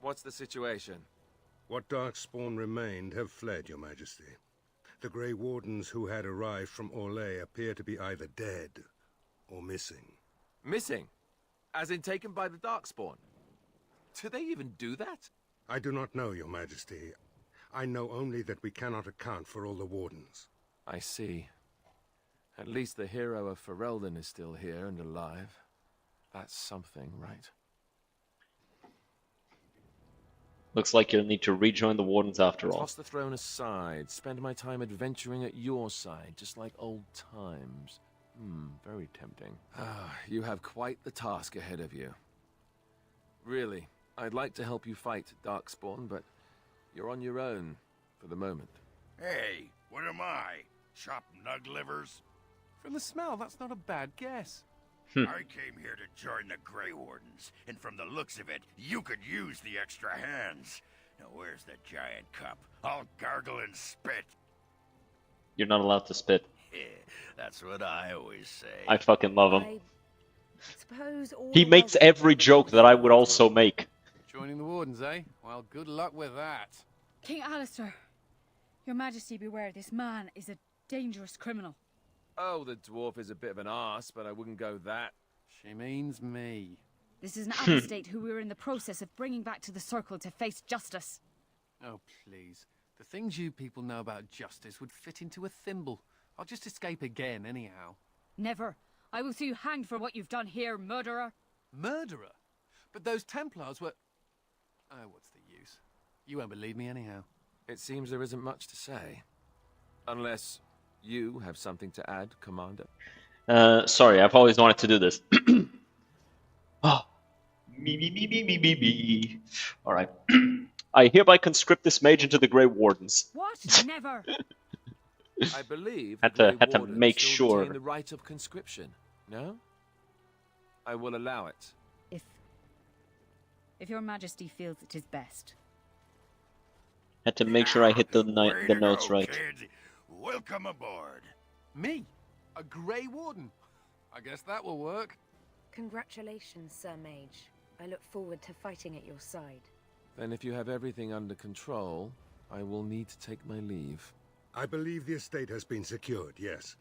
What's the situation? What Darkspawn remained have fled, Your Majesty. The Grey Wardens who had arrived from Orlais appear to be either dead or missing. Missing? As in taken by the Darkspawn? Do they even do that? I do not know, Your Majesty. I know only that we cannot account for all the Wardens. I see. At least the hero of Ferelden is still here and alive. That's something, right? Looks like you'll need to rejoin the Wardens after all. Toss the throne aside. Spend my time adventuring at your side, just like old times. Very tempting. You have quite the task ahead of you. Really, I'd like to help you fight Darkspawn, but you're on your own for the moment. Hey, what am I? Chopped nug livers? From the smell, that's not a bad guess. I came here to join the Grey Wardens, and from the looks of it, you could use the extra hands. Now where's the giant cup? I'll gargle and spit. You're not allowed to spit. That's what I always say. I fucking love him. I suppose all He the makes welcome every joke that I would also make. Joining the Wardens, eh? Well, good luck with that. King Alistair, Your Majesty beware, this man is a dangerous criminal. Oh, the dwarf is a bit of an arse, but I wouldn't go that. She means me. This is an apostate who we're in the process of bringing back to the Circle to face justice. Oh, please. The things you people know about justice would fit into a thimble. I'll just escape again, anyhow. Never. I will see you hanged for what you've done here, murderer. Murderer? But those Templars were... Oh, what's the use? You won't believe me anyhow. It seems there isn't much to say. Unless you have something to add, Commander. Sorry, I've always wanted to do this. Oh, me. Alright. I hereby conscript this mage into the Grey Wardens. What? Never. I believe Had the to Grey Wardens make still sure. retain the right of conscription. No? I will allow it. If Your Majesty feels it is best. Had to make sure I hit the Way to notes go, right. kid. Welcome aboard. Me? A Grey Warden? I guess that will work. Congratulations, Sir Mage. I look forward to fighting at your side. Then if you have everything under control, I will need to take my leave. I believe the estate has been secured, yes.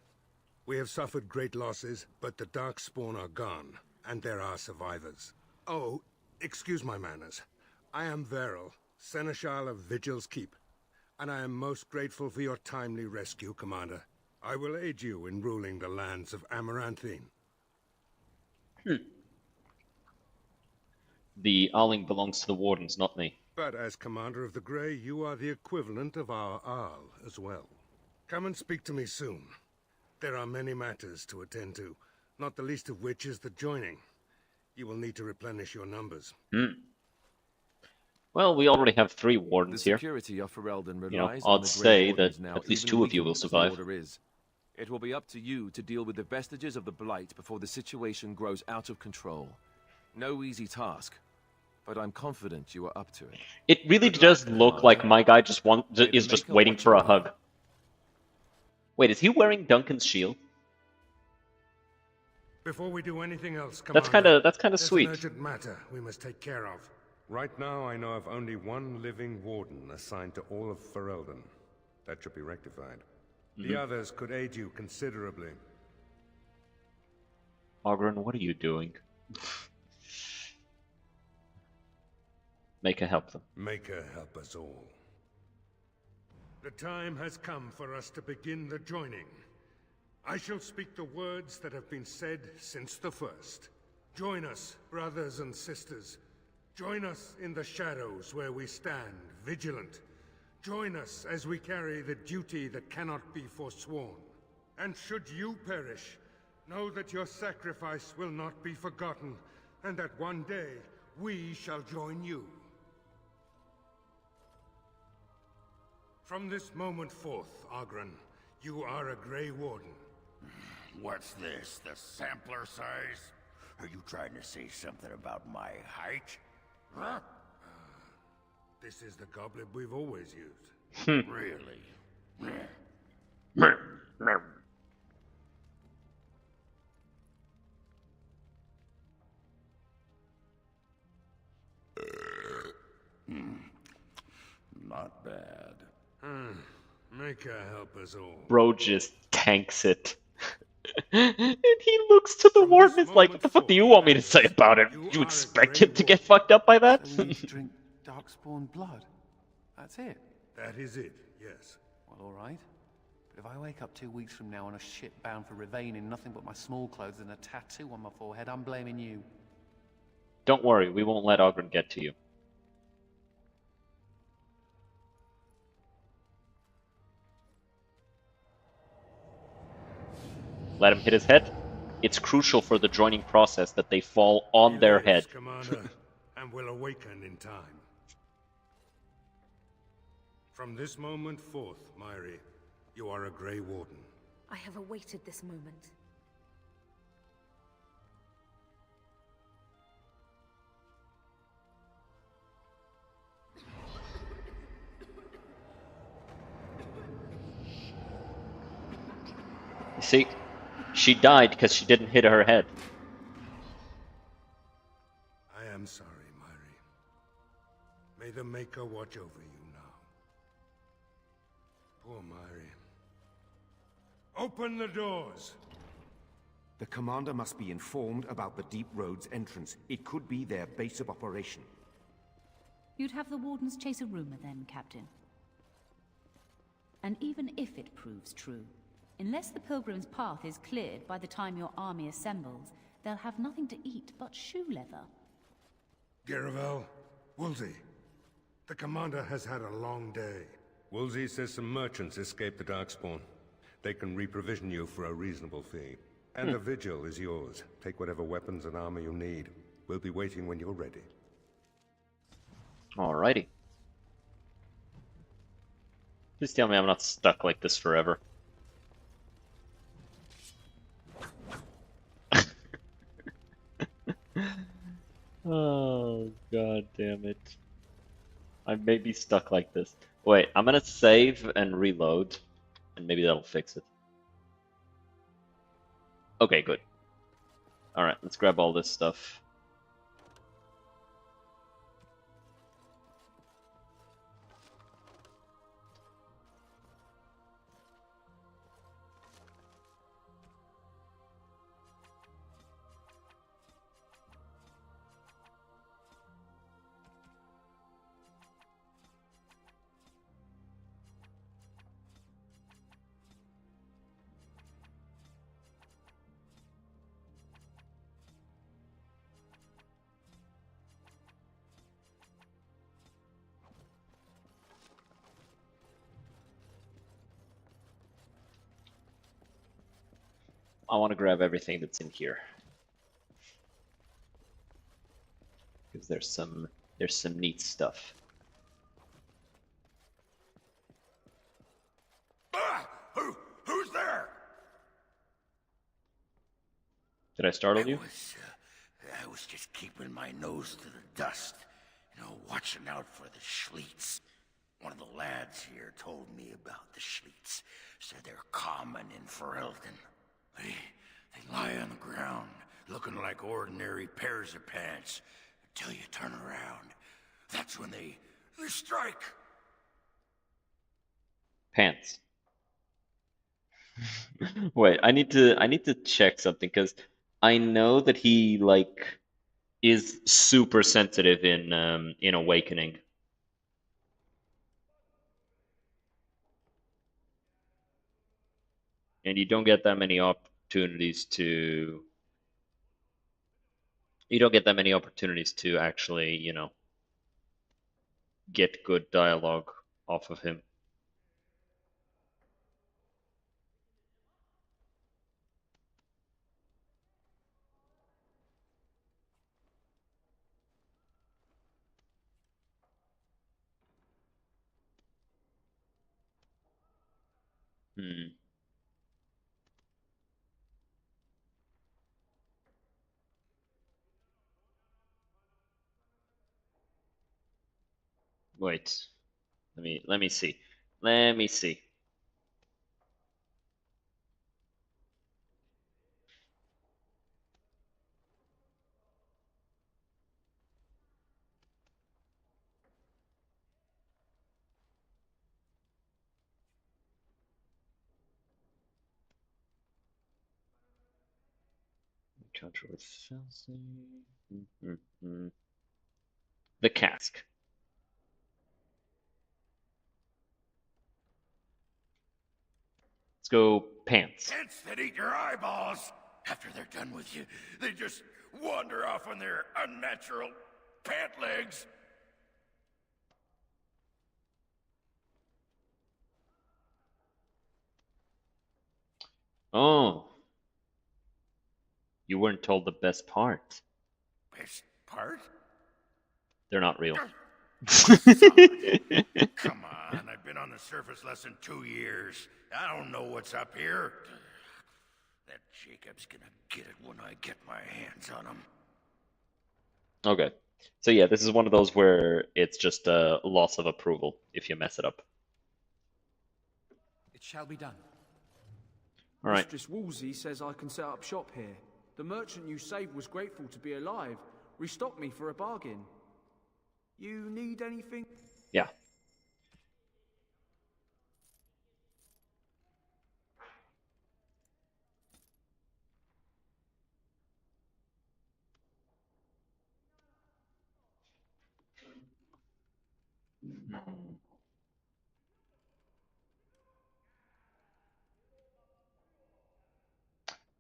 We have suffered great losses, but the Darkspawn are gone, and there are survivors. Oh, excuse my manners. I am Veril, Seneschal of Vigil's Keep, and I am most grateful for your timely rescue, Commander. I will aid you in ruling the lands of Amaranthine. The Arling belongs to the Wardens, not me. But as Commander of the Grey, you are the equivalent of our Arl as well. Come and speak to me soon. There are many matters to attend to, not the least of which is the joining. You will need to replenish your numbers. Well, we already have 3 The Wardens here. security of Ferelden relies You know, on odds the Grey say Wardens that now, at least even 2 of you will weakened as the survive. order is. It will be up to you to deal with the vestiges of the Blight before the situation grows out of control. No easy task, but I'm confident you are up to it. It really does look like my guy just May the is just Maker waiting watch for a over hug. Wait, is he wearing Duncan's shield? Before we do anything else, That's Commander, kind of there's sweet. an urgent matter we must take care of. Right now, I know of only one living warden assigned to all of Ferelden. That should be rectified. The others could aid you considerably. Ogren, what are you doing? Make her help them. Make her help us all. The time has come for us to begin the joining. I shall speak the words that have been said since the first. Join us, brothers and sisters. Join us in the shadows where we stand, vigilant. Join us as we carry the duty that cannot be forsworn. And should you perish, know that your sacrifice will not be forgotten, and that one day we shall join you. From this moment forth, Ogren, you are a Grey Warden. What's this, the sampler size? Are you trying to say something about my height? Huh? This is the goblet we've always used. Really? Not bad. Make her help us all. Bro just tanks it. And he looks to the warden and is like, what the fuck do you want me to say about it? You expect him to get fucked up by that? So we need to drink darkspawn blood. That's it. That is it, yes. Well, all right. But if I wake up 2 weeks from now on a ship bound for Rivain in nothing but my small clothes and a tattoo on my forehead, I'm blaming you. Don't worry, we won't let Ogren get to you. Let him hit his head. It's crucial for the joining process that they fall on their head. Commander, and will awaken in time. From this moment forth, Myri, you are a Grey Warden. I have awaited this moment. You see, she died because she didn't hit her head. I am sorry, Myri. May the Maker watch over you now. Poor Myri. Open the doors! The commander must be informed about the Deep Road's entrance. It could be their base of operation. You'd have the Wardens chase a rumor then, Captain. And even if it proves true, unless the Pilgrim's path is cleared by the time your army assembles, they'll have nothing to eat but shoe leather. Garavel, Woolsey, the commander has had a long day. Woolsey says some merchants escaped the Darkspawn. They can reprovision you for a reasonable fee. And the vigil is yours. Take whatever weapons and armor you need. We'll be waiting when you're ready. Alrighty. Please tell me I'm not stuck like this forever. Oh, god damn it. I may be stuck like this. Wait, I'm gonna save and reload, and maybe that'll fix it. Okay, good. Alright, let's grab all this stuff. I want to grab everything that's in here. Because there's some neat stuff. Ah! Who's there? Did I startle you? I was just keeping my nose to the dust. Watching out for the Schliets. One of the lads here told me about the Schliets. said they're common in Ferelden. They lie on the ground, looking like ordinary pairs of pants, until you turn around. That's when they strike. Pants. Wait, I need to check something because I know that he like is super sensitive in Awakening. And you don't get that many opportunities to actually, get good dialogue off of him. Hmm. Wait. Let me see. Let me see. Encounter with Felsi. The cask. Let's go pants. Pants that eat your eyeballs. After they're done with you, they just wander off on their unnatural pant legs. Oh, you weren't told the best part. Best part? They're not real. Come on, I've been on the surface less than 2 years. I don't know what's up here. That Jacob's gonna get it when I get my hands on him. Okay. So yeah, this is one of those where it's just a loss of approval if you mess it up. It shall be done. All right. Mistress Wolsey says I can set up shop here. The merchant you saved was grateful to be alive. Restocked me for a bargain. You need anything? Yeah.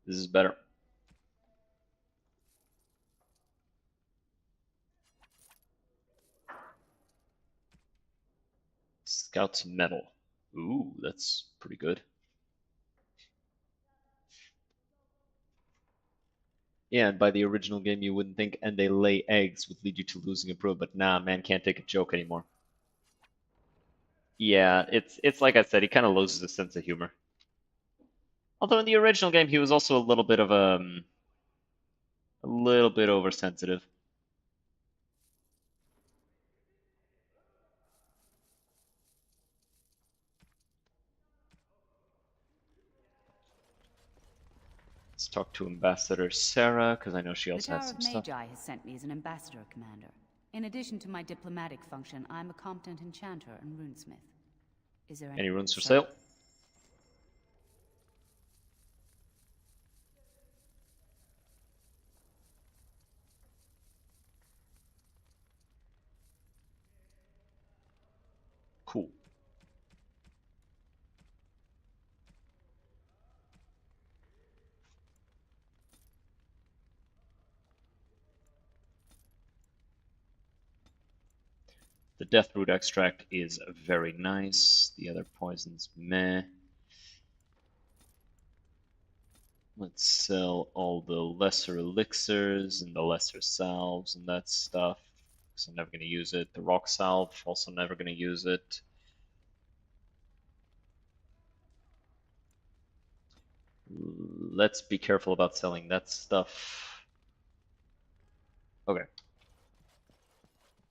This is better. Scout's medal. Ooh, that's pretty good. Yeah, and by the original game you wouldn't think and they lay eggs would lead you to losing approval, but nah, man can't take a joke anymore. Yeah, it's like I said, he kind of loses his sense of humor. Although in the original game he was also a little bit of a little bit oversensitive. Let's talk to Ambassador Sarah, because I know she The also has Tower some of stuff. Magi has sent me as an ambassador, Commander. In addition to my diplomatic function, I'm a competent enchanter and runesmith. Is there Any runes for Sir? sale? Cool. The Deathroot extract is very nice. The other poisons, meh. Let's sell all the lesser elixirs and the lesser salves and that stuff. Because I'm never going to use it. The rock salve, also never going to use it. Let's be careful about selling that stuff. Okay.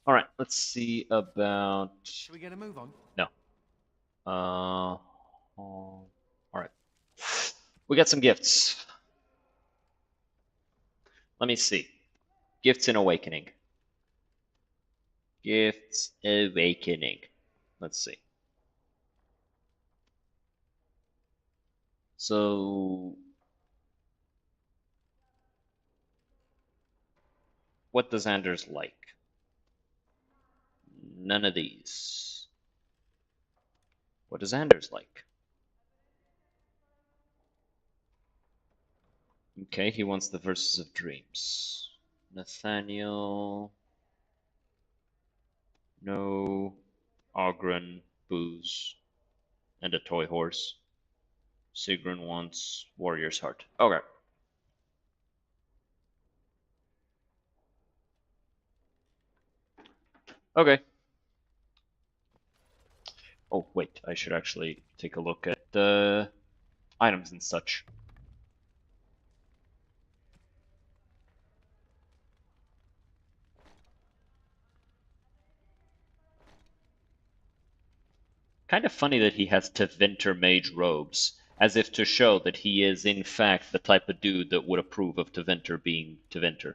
All right, let's see about... Should we get a move on? No. We got some gifts. Let me see. Gifts in Awakening. Gifts Awakening. Let's see. So, what does Anders like? None of these. What does Anders like? Okay, he wants the Verses of Dreams. Nathaniel. No. Ogren, booze, and a toy horse. Sigrun wants Warrior's Heart. Okay. Okay. Oh, wait, I should actually take a look at the items and such. Kind of funny that he has Tevinter mage robes, as if to show that he is in fact the type of dude that would approve of Tevinter being Tevinter.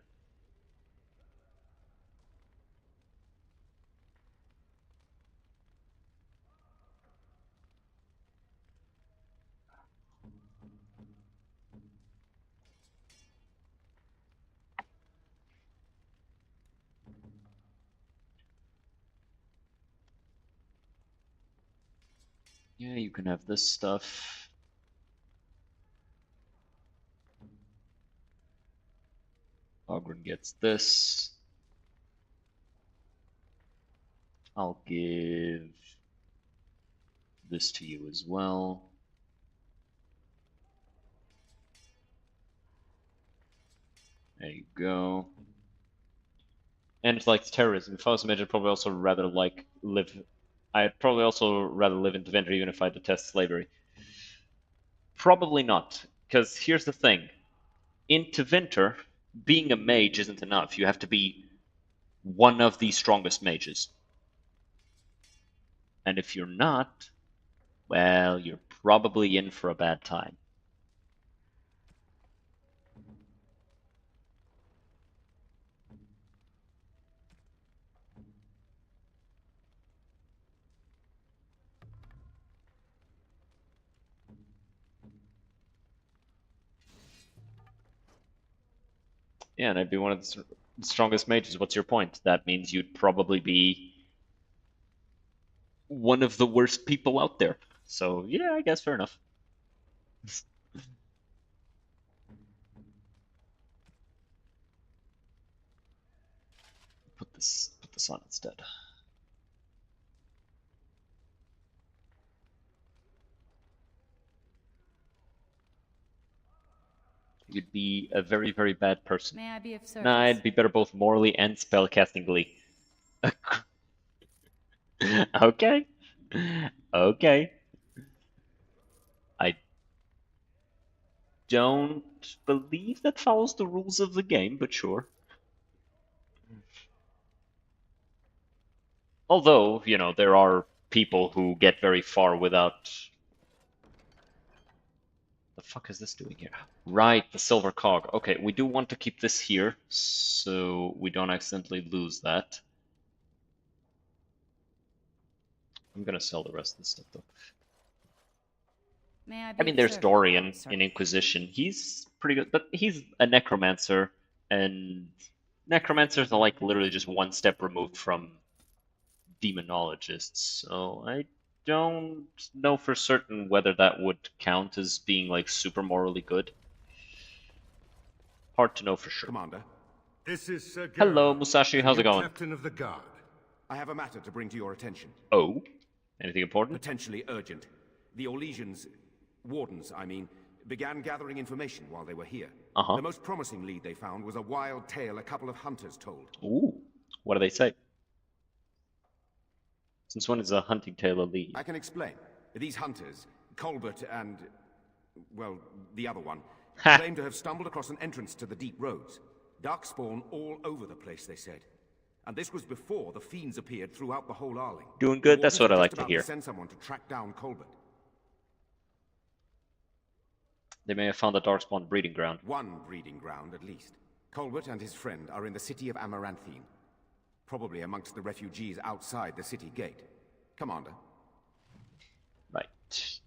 Yeah, you can have this stuff. Ogren gets this. I'll give this to you as well. There you go. And it's like terrorism. If I was a mage, I'd probably also rather like live. I'd probably also rather live in Tevinter even if I detest slavery. Probably not, because here's the thing. In Tevinter, being a mage isn't enough. You have to be one of the strongest mages. And if you're not, well, you're probably in for a bad time. Yeah, and I'd be one of the strongest mages. What's your point? That means you'd probably be one of the worst people out there. So, yeah, I guess fair enough. Put this on instead. You'd be a very, very bad person. May I be of service? Nah, I'd be better both morally and spellcastingly. Okay. Okay. I don't believe that follows the rules of the game, but sure. Although, you know, there are people who get very far without... The fuck is this doing here? Right, the silver cog. Okay, we do want to keep this here, so we don't accidentally lose that. I'm gonna sell the rest of this stuff, though. May I be I mean, of there's service? Dorian Sir. in Inquisition. He's pretty good, but he's a necromancer, and necromancers are like literally just one step removed from demonologists. So I don't know for certain whether that would count as being like super morally good. Hard to know for sure. Commander, This is Sir Hello, Gerard, Musashi. the How's it new going? Captain of the Guard. I have a matter to bring to your attention. Oh, anything important? Potentially urgent. The Orlesians, wardens, I mean, began gathering information while they were here. Uh-huh. The most promising lead they found was a wild tale a couple of hunters told. Ooh, what do they say? Since when is a hunting tale a lead? I can explain. These hunters, Colbert and, well, the other one, claim to have stumbled across an entrance to the deep roads. Darkspawn all over the place, they said. And this was before the fiends appeared throughout the whole Arling. Doing good? The That's what I wardens were like just to about hear. Send someone to track down Colbert. They may have found a Darkspawn breeding ground. One breeding ground, at least. Colbert and his friend are in the city of Amaranthine. Probably amongst the refugees outside the city gate. Commander. Right.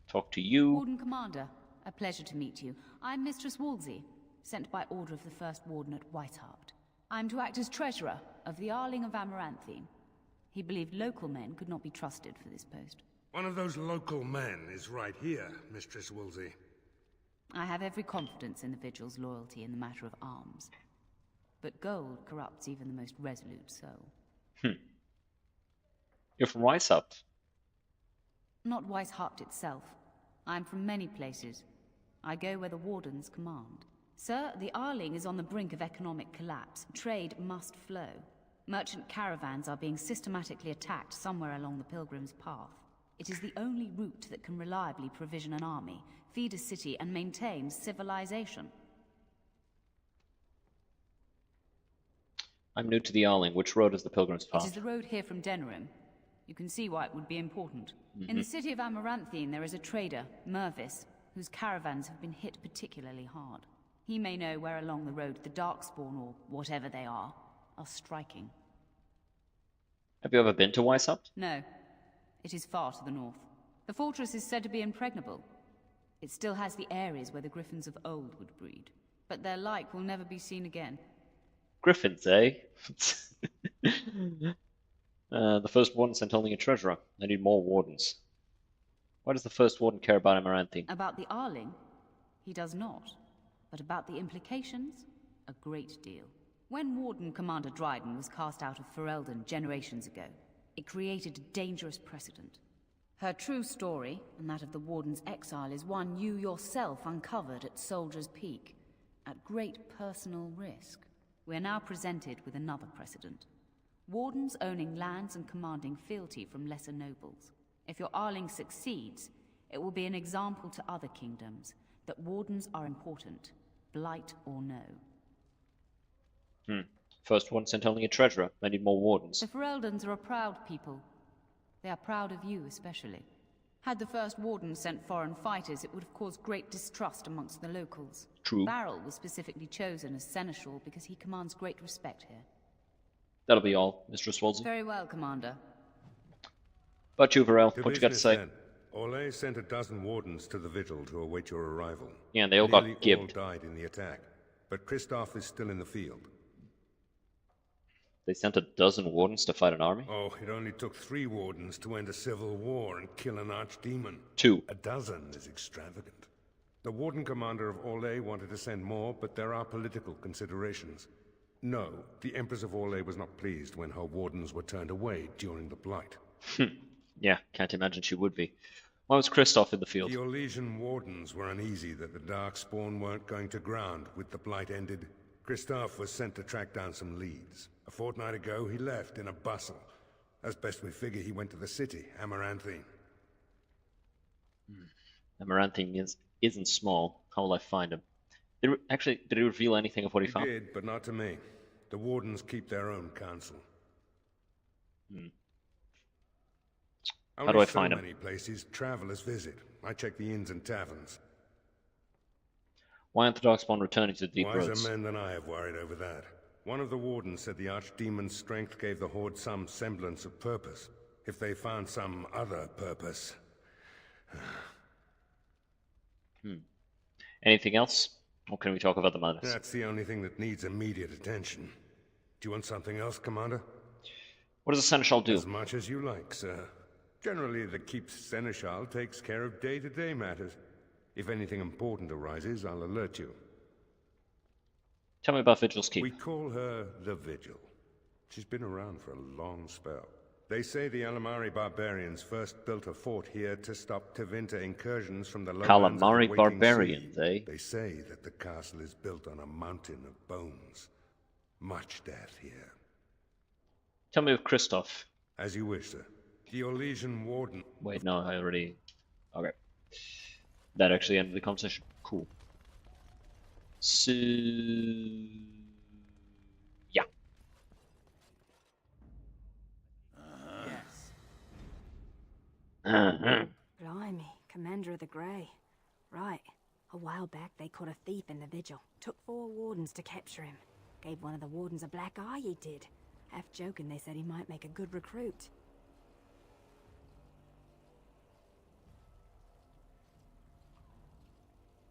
Talk to you. Warden Commander, a pleasure to meet you. I'm Mistress Wolsey, sent by order of the First Warden at Whitehart. I'm to act as treasurer of the Arling of Amaranthine. He believed local men could not be trusted for this post. One of those local men is right here, Mistress Wolsey. I have every confidence in the Vigil's loyalty in the matter of arms. But gold corrupts even the most resolute soul. You're from Weishaupt. Not Weishaupt itself. I'm from many places. I go where the Wardens command. Sir, the Arling is on the brink of economic collapse. Trade must flow. Merchant caravans are being systematically attacked somewhere along the Pilgrim's Path. It is the only route that can reliably provision an army, feed a city, and maintain civilization. I'm new to the Arling. Which road is the Pilgrim's Path? It is the road here from Denerim. You can see why it would be important. In the city of Amaranthine, there is a trader, Mervis, whose caravans have been hit particularly hard. He may know where along the road the Darkspawn, or whatever they are striking. Have you ever been to Weishaupt? No. It is far to the north. The fortress is said to be impregnable. It still has the areas where the griffins of old would breed. But their like will never be seen again. Griffins, eh? The First Warden sent only a treasurer. I need more wardens. Why does the First Warden care about Amaranthine? About the Arling? He does not. But about the implications? A great deal. When Warden Commander Dryden was cast out of Ferelden generations ago, it created a dangerous precedent. Her true story, and that of the Warden's exile, is one you yourself uncovered at Soldier's Peak, at great personal risk. We are now presented with another precedent. Wardens owning lands and commanding fealty from lesser nobles. If your Arling succeeds, it will be an example to other kingdoms that wardens are important, blight or no. First Warden sent only a treasurer. I need more wardens. The Fereldans are a proud people. They are proud of you especially. Had the First Warden sent foreign fighters, it would have caused great distrust amongst the locals. True. Barrel was specifically chosen as seneschal because he commands great respect here. That'll be all, Mistress Wolsey. Very well, Commander. But you, Varel, what you got to say? Then. Orlais sent a dozen wardens to the Vigil to await your arrival. Yeah, and they all Nearly got gibbed. all died in the attack, but Kristoff is still in the field. They sent a dozen wardens to fight an army? Oh, it only took 3 wardens to end a civil war and kill an archdemon. 2. A dozen is extravagant. The warden commander of Orlais wanted to send more, but there are political considerations. No, the Empress of Orlais was not pleased when her wardens were turned away during the Blight. Yeah, can't imagine she would be. Why was Kristoff in the field? The Orlesian wardens were uneasy that the Darkspawn weren't going to ground with the Blight ended. Kristoff was sent to track down some leads. A fortnight ago, he left in a bustle. As best we figure, he went to the city, Amaranthine. Amaranthine isn't small. How will I find him? Did he reveal anything of what he found? He did, but not to me. The wardens keep their own counsel. How do I find him? Only so many places travelers visit. I check the inns and taverns. Why aren't the Darkspawn returning to the deep roads? Wiser men than I have worried over that. One of the wardens said the archdemon's strength gave the Horde some semblance of purpose. If they found some other purpose... Anything else? Or can we talk about the madness? That's the only thing that needs immediate attention. Do you want something else, Commander? What does the Seneschal do? As much as you like, sir. Generally, the Keep's Seneschal takes care of day-to-day matters. If anything important arises, I'll alert you. Tell me about Vigil's Keep. We call her the Vigil. She's been around for a long spell. They say the Alamari barbarians first built a fort here to stop Tevinter incursions from the lowlands of the Calamari Waiting barbarians, Sea. eh? They say that the castle is built on a mountain of bones. Much death here. Tell me of Kristoff. As you wish, sir. The Orlesian warden... Wait, no, I already... Okay. That actually ended the conversation. Cool. So... yeah. Blimey, Commander of the Grey. Right. A while back, they caught a thief in the vigil. Took 4 wardens to capture him. Gave one of the wardens a black eye, he did. Half joking, they said he might make a good recruit.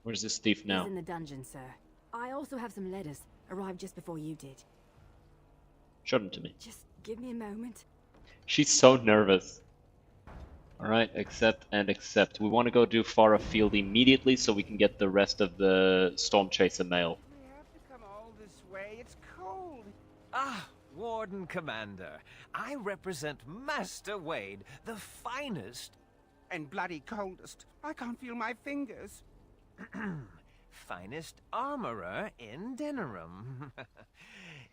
Where's this thief now? He's in the dungeon, sir. I also have some letters. Arrived just before you did. Show them to me. Just give me a moment. She's so nervous. Alright, accept and accept. We want to go do far afield immediately so we can get the rest of the Storm Chaser mail. We have to come all this way. It's cold. Ah, Warden Commander. I represent Master Wade, the finest... And bloody coldest. I can't feel my fingers. finest armorer in Denerim.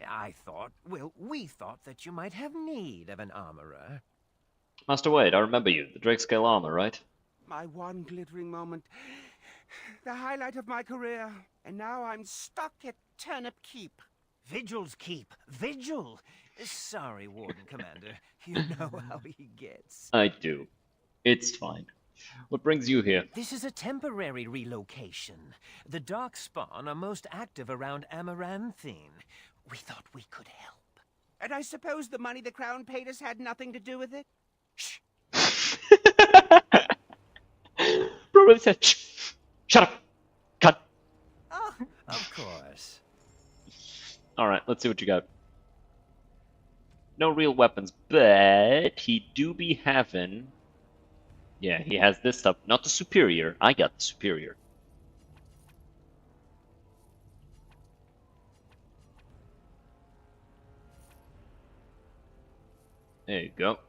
I thought, well, we thought that you might have need of an armorer. Master Wade, I remember you. The Drake Scale armor, right? My one glittering moment. The highlight of my career. And now I'm stuck at Turnip Keep. Vigil's Keep. Vigil! Sorry, Warden Commander. You know how he gets. I do. It's fine. What brings you here? This is a temporary relocation. The Darkspawn are most active around Amaranthine. We thought we could help. And I suppose the money the Crown paid us had nothing to do with it? Shh. Bro really said, shh. Shut up. Cut. Oh, of course. Alright, let's see what you got. No real weapons, but he do be having... Yeah, he has this stuff. Not the superior. I got the superior. There you go.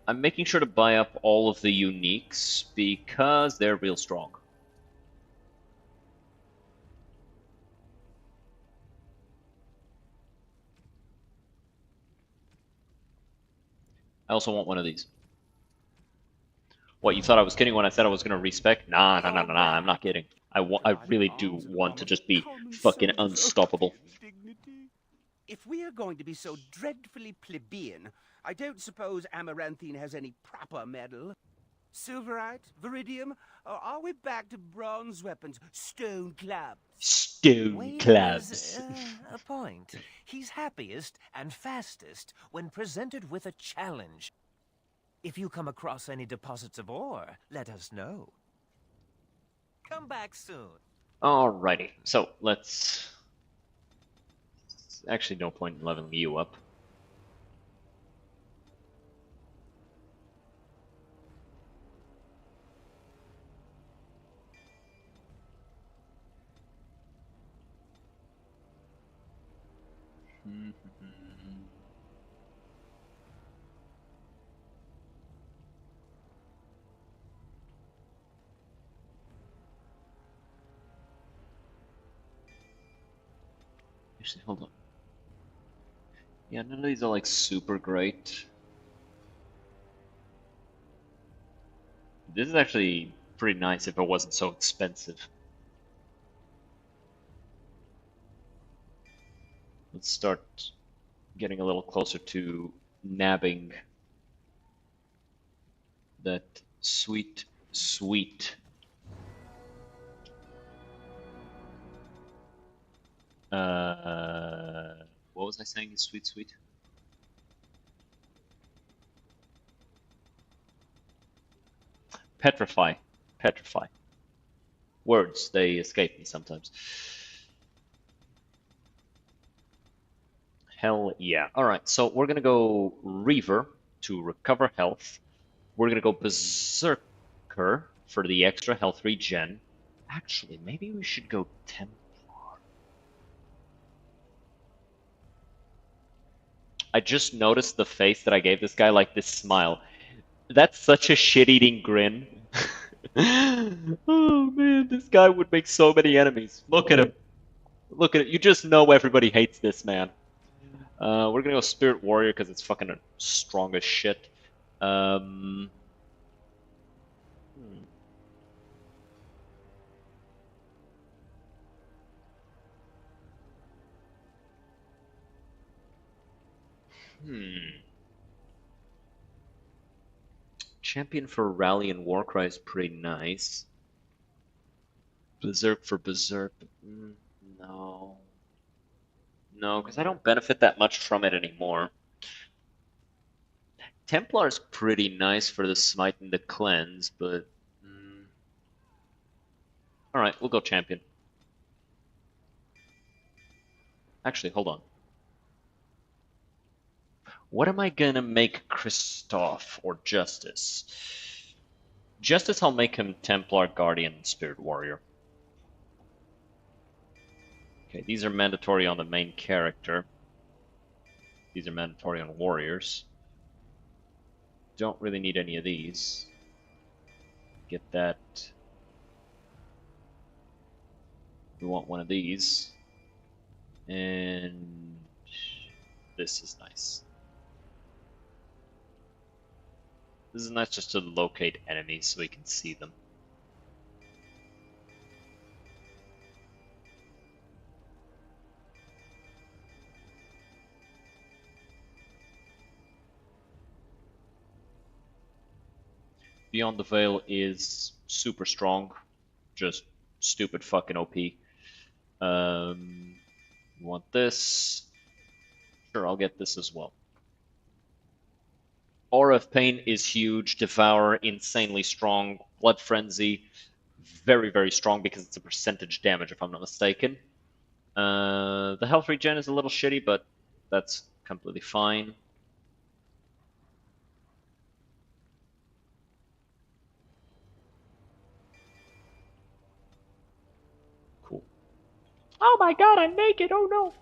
I'm making sure to buy up all of the uniques because they're real strong. I also want one of these. What, you thought I was kidding when I said I was going to respec? Nah, I'm not kidding. I really do want to just be fucking unstoppable. If we are going to be so dreadfully plebeian, I don't suppose Amaranthine has any proper metal. Silverite? Viridium? Or are we back to bronze weapons? Stone clubs? Stone Wade clubs. has, a point. He's happiest and fastest when presented with a challenge. If you come across any deposits of ore, let us know. Come back soon. Alrighty, so let's... Actually, no point in leveling you up. Actually, hold on. Yeah, none of these are like super great. This is actually pretty nice if it wasn't so expensive. Let's start getting a little closer to nabbing that sweet, sweet what was I saying? Sweet, sweet. Petrify, petrify. Words, they escape me sometimes. Hell yeah. Alright, so we're gonna go Reaver to recover health. We're gonna go Berserker for the extra health regen. Actually, maybe we should go Templar. I just noticed the face that I gave this guy, like this smile. That's such a shit-eating grin. Oh man, this guy would make so many enemies. Look at him. Look at it. You just know everybody hates this man. We're gonna go Spirit Warrior because it's fucking strong as shit. Hmm. Champion for Rally and Warcry is pretty nice. Berserk for Berserk. No. No, because I don't benefit that much from it anymore. Templar is pretty nice for the Smite and the Cleanse, but... Alright, we'll go Champion. Actually, hold on. What am I gonna make Christoph or Justice? Justice, I'll make him Templar, Guardian, and Spirit Warrior. Okay, these are mandatory on the main character. These are mandatory on warriors. Don't really need any of these. Get that. We want one of these. And this is nice. This is nice just to locate enemies so we can see them. Beyond the Veil is super strong, just stupid fucking OP. You want this? Sure, I'll get this as well. Aura of Pain is huge. Devour, insanely strong. Blood Frenzy, very, very strong because it's a percentage damage, if I'm not mistaken. The health regen is a little shitty, but that's completely fine. Cool. Oh my god, I'm naked! Oh no!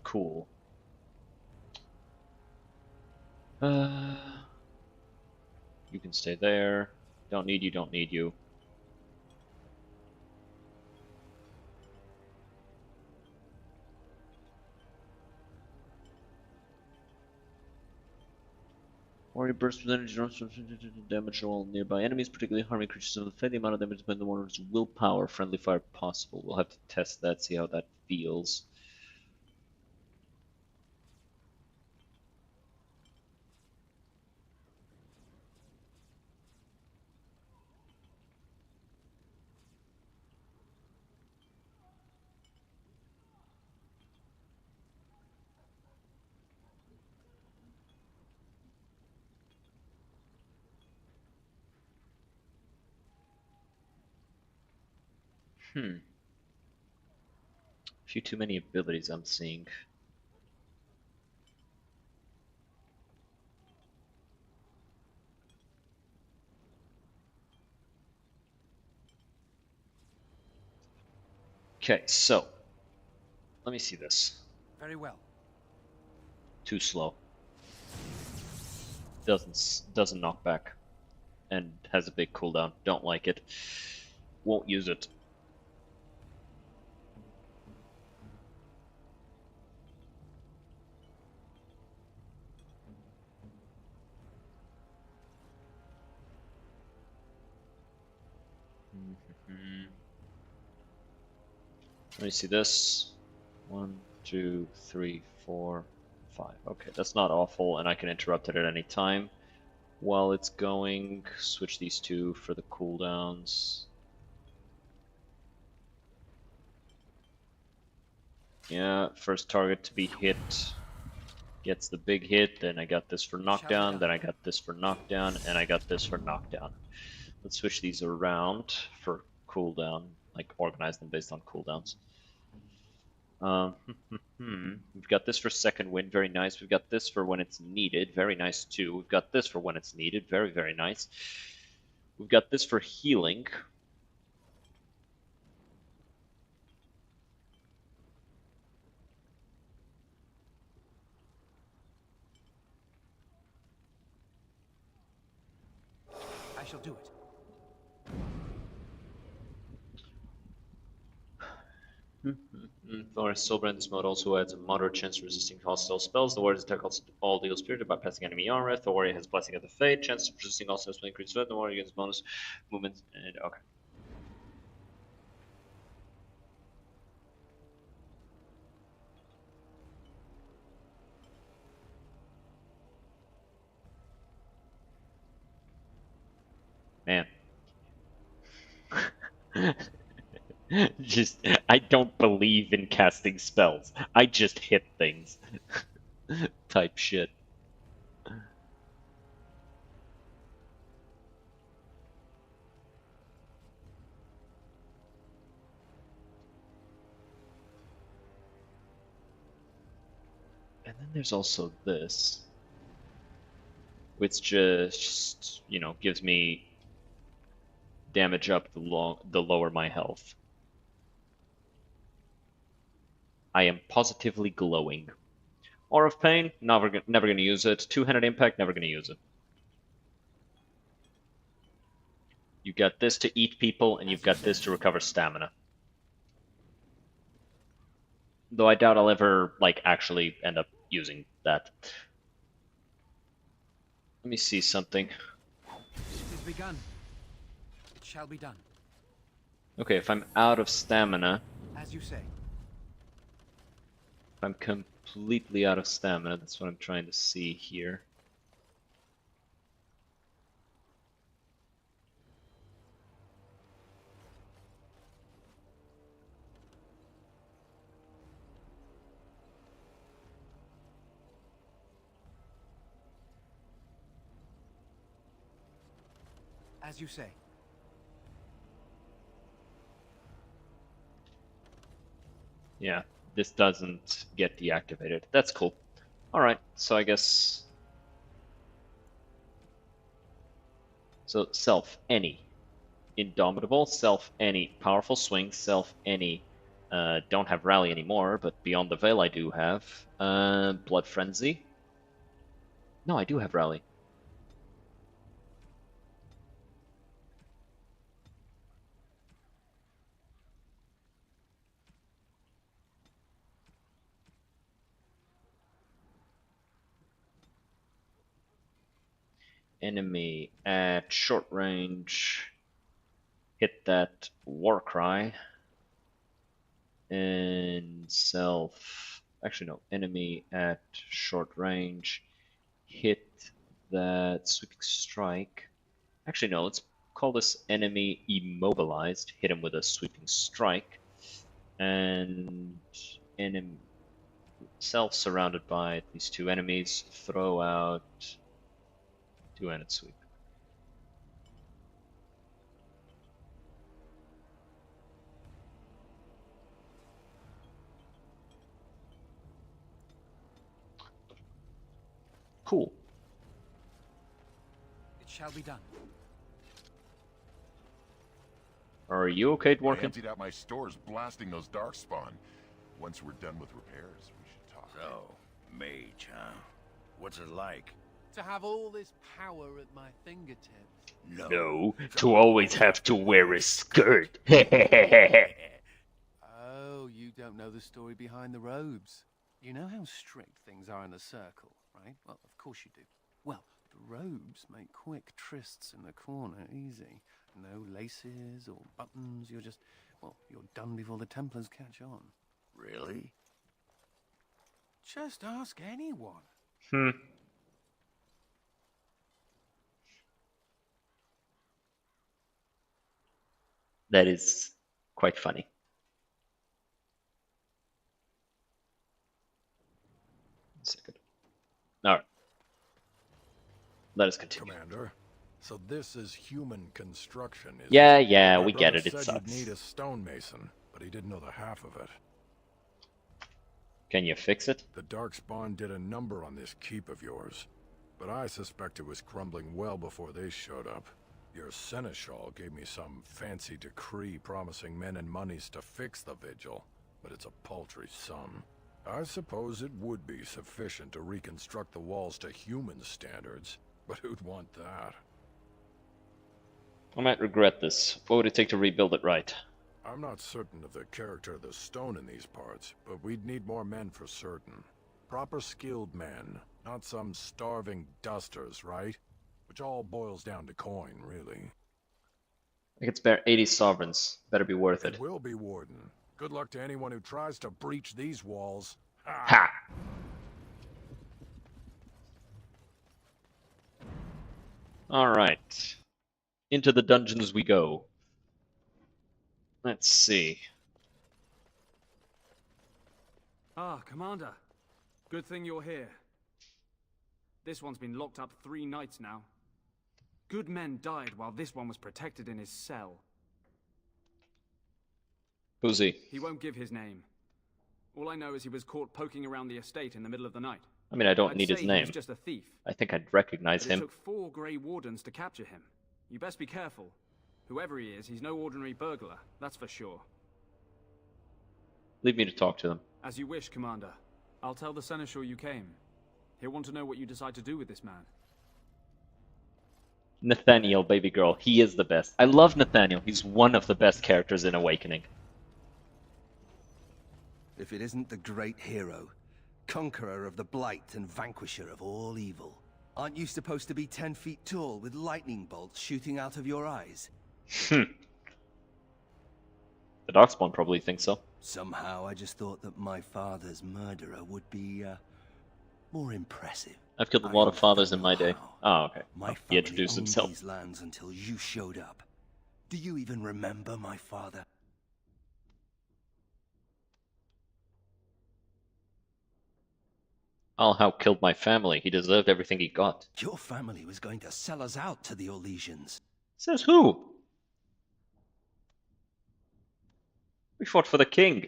Cool. You can stay there. Don't need you, don't need you. Warrior burst with energy damage all nearby enemies, particularly harming creatures of the fey. The amount of damage depends on the warrior's willpower. Friendly fire possible. We'll have to test that, see how that feels. A few too many abilities I'm seeing. Okay, so let me see this. Very well. Too slow. Doesn't knock back, and has a big cooldown. Don't like it. Won't use it. Let me see this. 1, 2, 3, 4, 5. Okay, that's not awful, and I can interrupt it at any time. While it's going, switch these two for the cooldowns. Yeah, first target to be hit gets the big hit, then I got this for knockdown, then I got this for knockdown, and I got this for knockdown. Let's switch these around for cooldown, like organize them based on cooldowns. We've got this for second wind, very nice. We've got this for when it's needed, very nice too. We've got this for when it's needed, very, very nice. We've got this for healing. I shall do it. Forest Sober in this mode also adds a moderate chance of resisting hostile spells. The warrior's attack all deals spirit by passing enemy armor. The warrior has Blessing of the Fate. Chance of resisting all spells will increase. The warrior gets bonus movement. And okay. Man. Just, I don't believe in casting spells. I just hit things. Type shit. And then there's also this, which just, you know, gives me damage up the lower my health. I am positively glowing. Aura of Pain, never going to use it. Two-handed Impact, never going to use it. You got this to eat people, and you've got this to recover stamina. Though I doubt I'll ever, like, actually end up using that. Let me see something. It is begun. It shall be done. Okay, if I'm out of stamina... As you say. If I'm completely out of stamina, that's what I'm trying to see here. As you say. Yeah, this doesn't get deactivated. That's cool. Alright, so I guess... So, self, any. Indomitable, self, any. Powerful swing, self, any. Don't have rally anymore, but Beyond the Veil I do have. Blood Frenzy. No, I do have rally. Enemy at short range. Hit that war cry. And self. Actually, no. Enemy at short range. Hit that sweeping strike. Actually, no. Let's call this enemy immobilized. Hit him with a sweeping strike. And enemy self surrounded by these two enemies. Throw out two-handed sweep. Cool. It shall be done. Are you okay, I Dworkin? emptied out my stores blasting those darkspawn. Once we're done with repairs, we should talk. So, mage, huh? What's it like? To have all this power at my fingertips. No, to always have to wear a skirt. Oh, you don't know the story behind the robes. You know how strict things are in the circle, right? Well, of course you do. Well, the robes make quick trysts in the corner easy. No laces or buttons. You're just, well, you're done before the Templars catch on. Really? Just ask anyone. That is quite funny. One second. Alright. Let us continue. Commander, so this is human construction, is Yeah, it? yeah, My we get brother it. It said sucks. you'd need a stonemason, but he didn't know the half of it. Can you fix it? The Darkspawn did a number on this keep of yours, but I suspect it was crumbling well before they showed up. Your seneschal gave me some fancy decree promising men and monies to fix the vigil, but it's a paltry sum. I suppose it would be sufficient to reconstruct the walls to human standards, but who'd want that? I might regret this. What would it take to rebuild it right? I'm not certain of the character of the stone in these parts, but we'd need more men for certain. Proper skilled men, not some starving dusters, right? Which all boils down to coin, really. I think it's better 80 sovereigns. Better be worth it. It will be, Warden. Good luck to anyone who tries to breach these walls. Ha! Alright. Into the dungeons we go. Let's see. Ah, Commander. Good thing you're here. This one's been locked up 3 nights now. Good men died while this one was protected in his cell. Who's he? He won't give his name. All I know is he was caught poking around the estate in the middle of the night. I mean, I don't I'd need his say he name. was just a thief. I think I'd recognize But him. It took 4 Grey Wardens to capture him. You best be careful. Whoever he is, he's no ordinary burglar, that's for sure. Leave me to talk to them. As you wish, Commander. I'll tell the Seneschal you came. He'll want to know what you decide to do with this man. Nathaniel, baby girl. He is the best. I love Nathaniel. He's one of the best characters in Awakening. If it isn't the great hero, conqueror of the Blight and vanquisher of all evil. Aren't you supposed to be 10 feet tall with lightning bolts shooting out of your eyes? The Darkspawn probably thinks so. Somehow I just thought that my father's murderer would be, more impressive. I've killed a lot of fathers in my day. Oh, okay. My He introduced family owned himself. these lands until you showed up. Do you even remember my father? Al-How killed my family. He deserved everything he got. Your family was going to sell us out to the Orlesians. Says who? We fought for the king.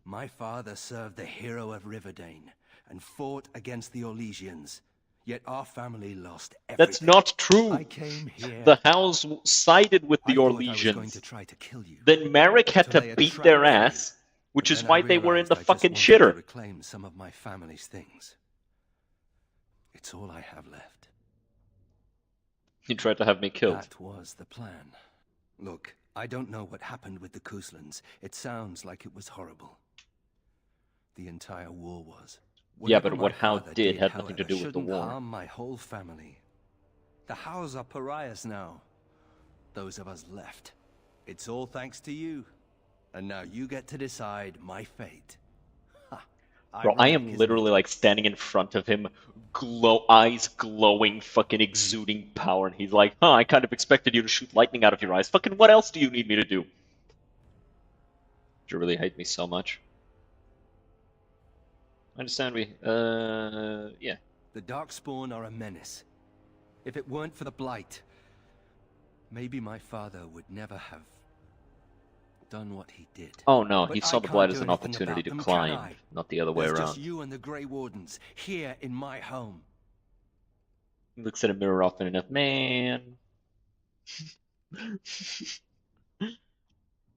My father served the hero of Riverdane and fought against the Orlesians. Yet our family lost everything. That's not true. I came here. The House sided with the I thought I was going Orlesians. to try to kill you. Then Merrick had To to lay a beat trap their for you. ass, which But is then why I they were in realized the I just fucking wanted to shitter. reclaim some of my family's things. It's all I have left. He tried to have me killed. That was the plan. Look, I don't know what happened with the Kuslans. It sounds like it was horrible. The entire war was. Yeah, Whatever but my what Hal father did had nothing to however, do with the shouldn't war. harm my whole family. The Hows are pariahs now. Those of us left. It's all thanks to you. And now you get to decide my fate. Ha, Bro, I ironic, am isn't literally like standing in front of him, eyes glowing, fucking exuding power, and he's like, huh, I kind of expected you to shoot lightning out of your eyes. Fucking what else do you need me to do? Do you really hate me so much? I understand we, yeah. The Darkspawn are a menace. If it weren't for the Blight, maybe my father would never have done what he did. Oh no, But he I saw the can't Blight do as an anything opportunity about to them, can climb, I? not the other way There's around. just you and the Grey Wardens here in my home. He looks at a mirror often enough. Man.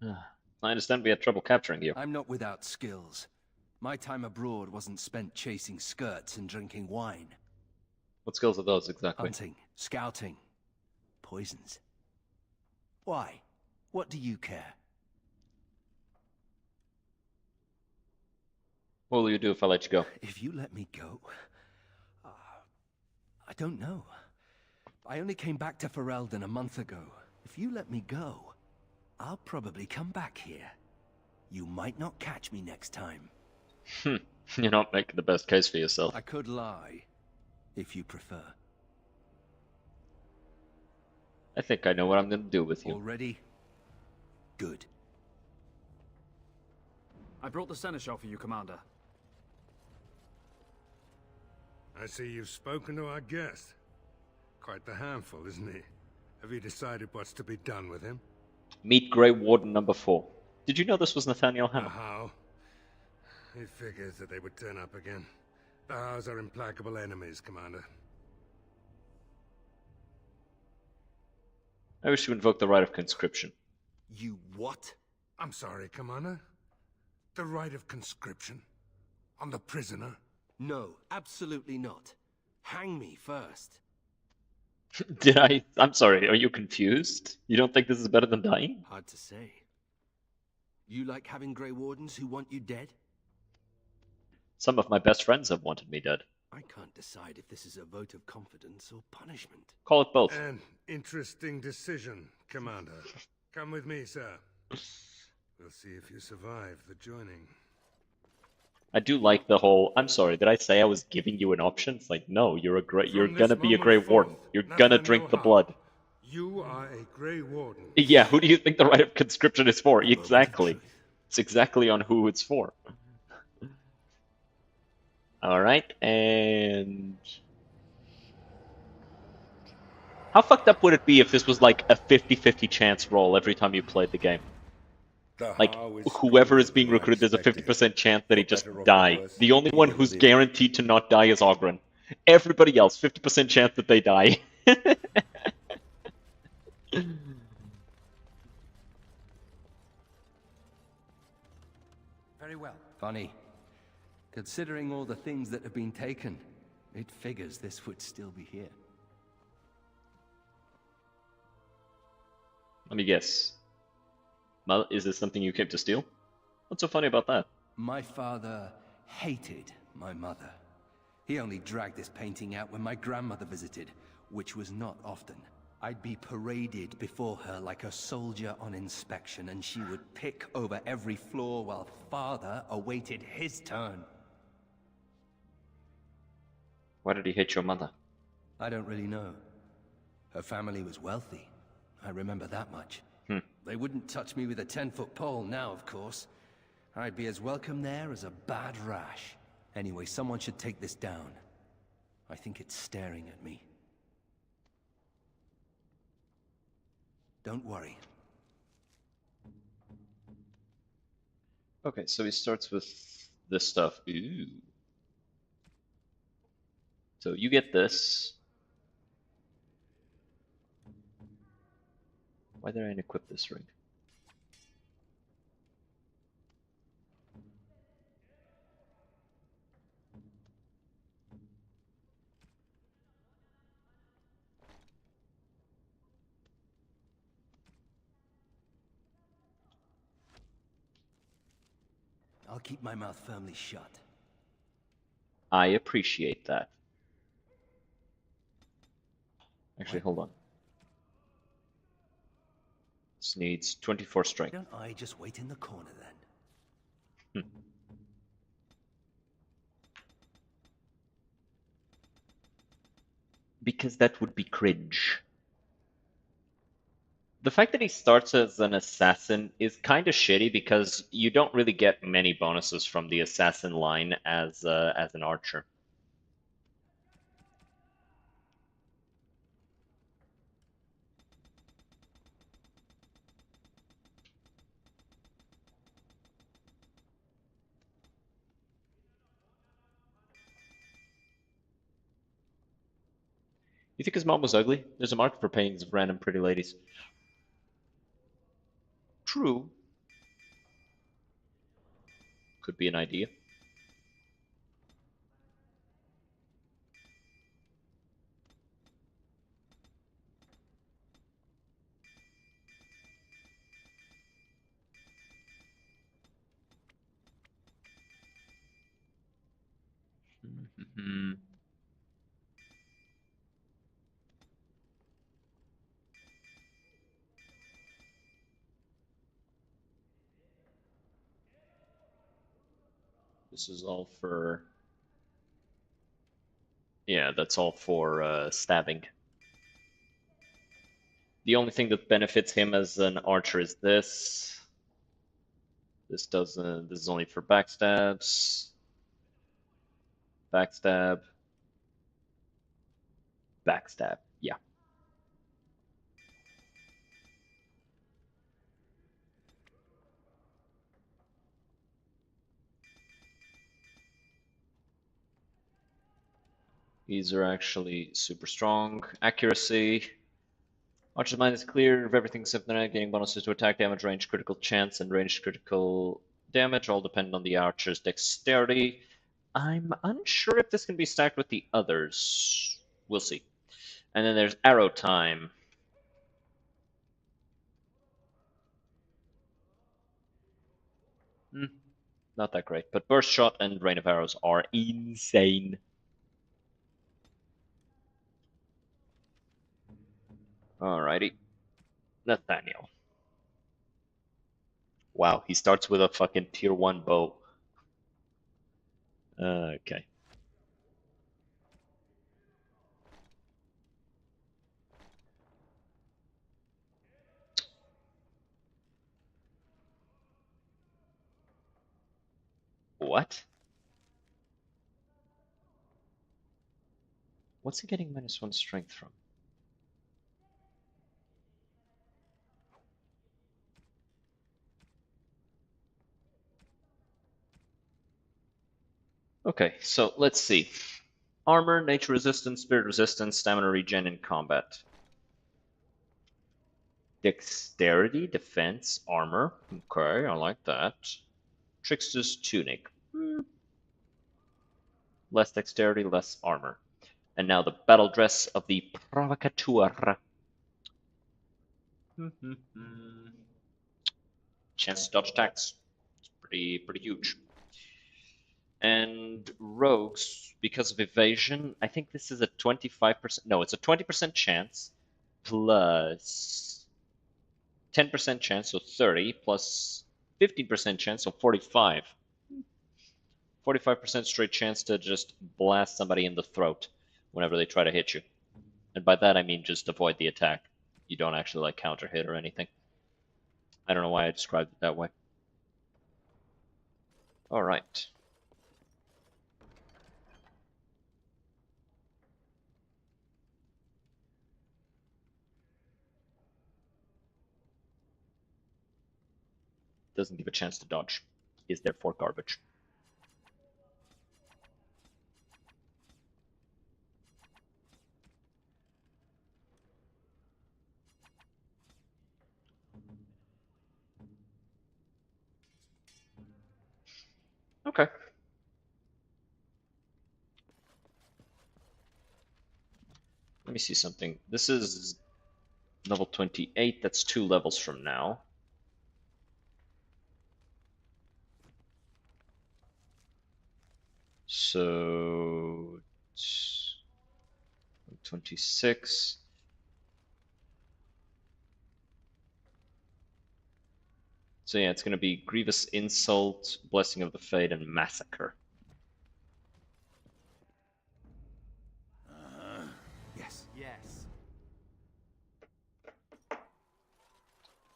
I understand we had trouble capturing you. I'm not without skills. My time abroad wasn't spent chasing skirts and drinking wine. What skills are those exactly? Hunting, scouting, poisons. Why? What do you care? What will you do if I let you go? If you let me go... I don't know. I only came back to Ferelden a month ago. If you let me go, I'll probably come back here. You might not catch me next time. You're not making the best case for yourself. I could lie, if you prefer. I think I know what I'm going to do with you. Already? Good. I brought the Seneschal for you, Commander. I see you've spoken to our guest. Quite the handful, isn't he? Have you decided what's to be done with him? Meet Grey Warden number 4. Did you know this was Nathaniel Hannah? How? It figures that they would turn up again. The Hows are implacable enemies, Commander. I wish to invoke the right of conscription. You what? I'm sorry, Commander. The right of conscription? On the prisoner? No, absolutely not. Hang me first. Did I? I'm sorry, are you confused? You don't think this is better than dying? Hard to say. You like having Grey Wardens who want you dead? Some of my best friends have wanted me dead. I can't decide if this is a vote of confidence or punishment. Call it both. An interesting decision, Commander. Come with me, sir. We'll see if you survive the joining. I do like the whole, I'm sorry, did I say I was giving you an option? It's like, no, you're gonna be a Grey Warden. You're gonna drink the blood. You are a Grey Warden. Yeah, who do you think the right of conscription is for? Exactly. It's exactly on who it's for. Alright, and... How fucked up would it be if this was like a 50-50 chance roll every time you played the game? Like, whoever is being recruited, there's a 50% chance that he just die. The only one who's guaranteed to not die is Ogren. Everybody else, 50% chance that they die. Very well. Funny. Considering all the things that have been taken, it figures this would still be here. Let me guess. Is this something you came to steal? What's so funny about that? My father hated my mother. He only dragged this painting out when my grandmother visited, which was not often. I'd be paraded before her like a soldier on inspection, and she would pick over every flaw while father awaited his turn. Why did he hate your mother? I don't really know. Her family was wealthy. I remember that much. They wouldn't touch me with a 10-foot pole now, of course. I'd be as welcome there as a bad rash. Anyway, someone should take this down. I think it's staring at me. Don't worry. Okay, so he starts with this stuff. Ooh. So you get this. Why did I unequip this ring? I'll keep my mouth firmly shut. I appreciate that. Actually, hold on. This needs 24 strength. Don't I just wait in the corner then? Because that would be cringe. The fact that he starts as an assassin is kind of shitty because you don't really get many bonuses from the assassin line as an archer. You think his mom was ugly? There's a market for paintings of random pretty ladies. True. Could be an idea. This is all for... Yeah, that's all for stabbing. The only thing that benefits him as an archer is this. This doesn't... This is only for backstabs. Backstab. Backstab. Yeah. These are actually super strong. Accuracy. Archer's mind is clear of everything except that getting bonuses to attack, damage, range, critical chance, and ranged critical damage all depend on the archer's dexterity. I'm unsure if this can be stacked with the others. We'll see. And then there's arrow time. Not that great, but burst shot and rain of arrows are insane. Alrighty. Nathaniel. Wow, he starts with a fucking tier 1 bow. Okay. What? What's he getting -1 strength from? Okay, so let's see. Armor, nature resistance, spirit resistance, stamina regen in combat. Dexterity, defense, armor. Okay, I like that. Trickster's tunic. Less dexterity, less armor. And now the battle dress of the Provocateur. Chance to dodge attacks. It's pretty huge. And rogues, because of evasion, I think this is a 25%. No, it's a 20% chance plus 10% chance, so 30, plus 15% chance, so 45. 45% straight chance to just blast somebody in the throat whenever they try to hit you. And by that I mean just avoid the attack. You don't actually like counter hit or anything. I don't know why I described it that way. Alright. Doesn't give a chance to dodge. Is therefore garbage. Okay. Let me see something. This is level 28. That's 2 levels from now. So 26. So yeah, it's going to be Grievous Insult, Blessing of the Fate, and Massacre. Yes. Yes.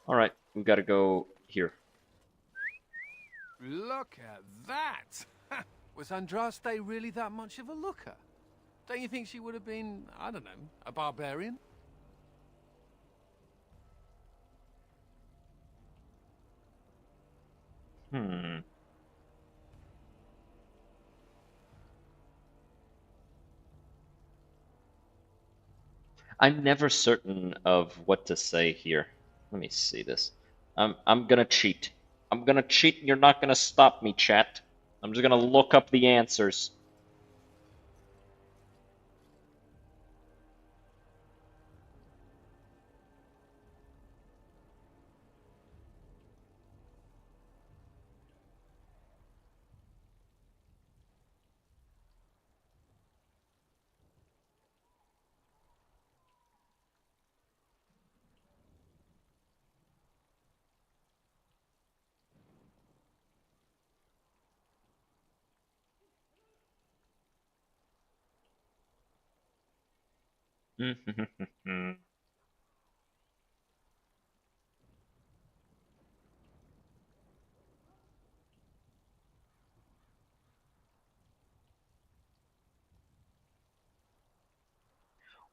Alright, we've got to go here. Look at that! Was Andraste really that much of a looker? Don't you think she would have been, I don't know, a barbarian? I'm never certain of what to say here. Let me see this. I'm gonna cheat. I'm gonna cheat and you're not gonna stop me, chat. I'm just gonna look up the answers.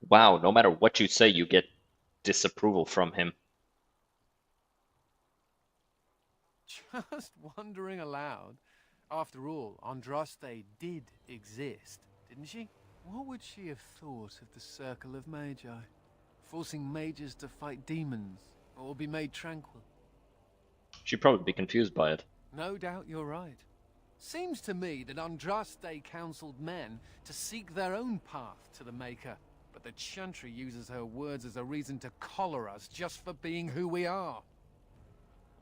Wow, no matter what you say, you get disapproval from him. Just wondering aloud. After all, Andraste did exist, didn't she? What would she have thought of the Circle of Magi? Forcing mages to fight demons, or be made tranquil? She'd probably be confused by it. No doubt you're right. Seems to me that Andraste counseled men to seek their own path to the Maker, but the Chantry uses her words as a reason to collar us just for being who we are.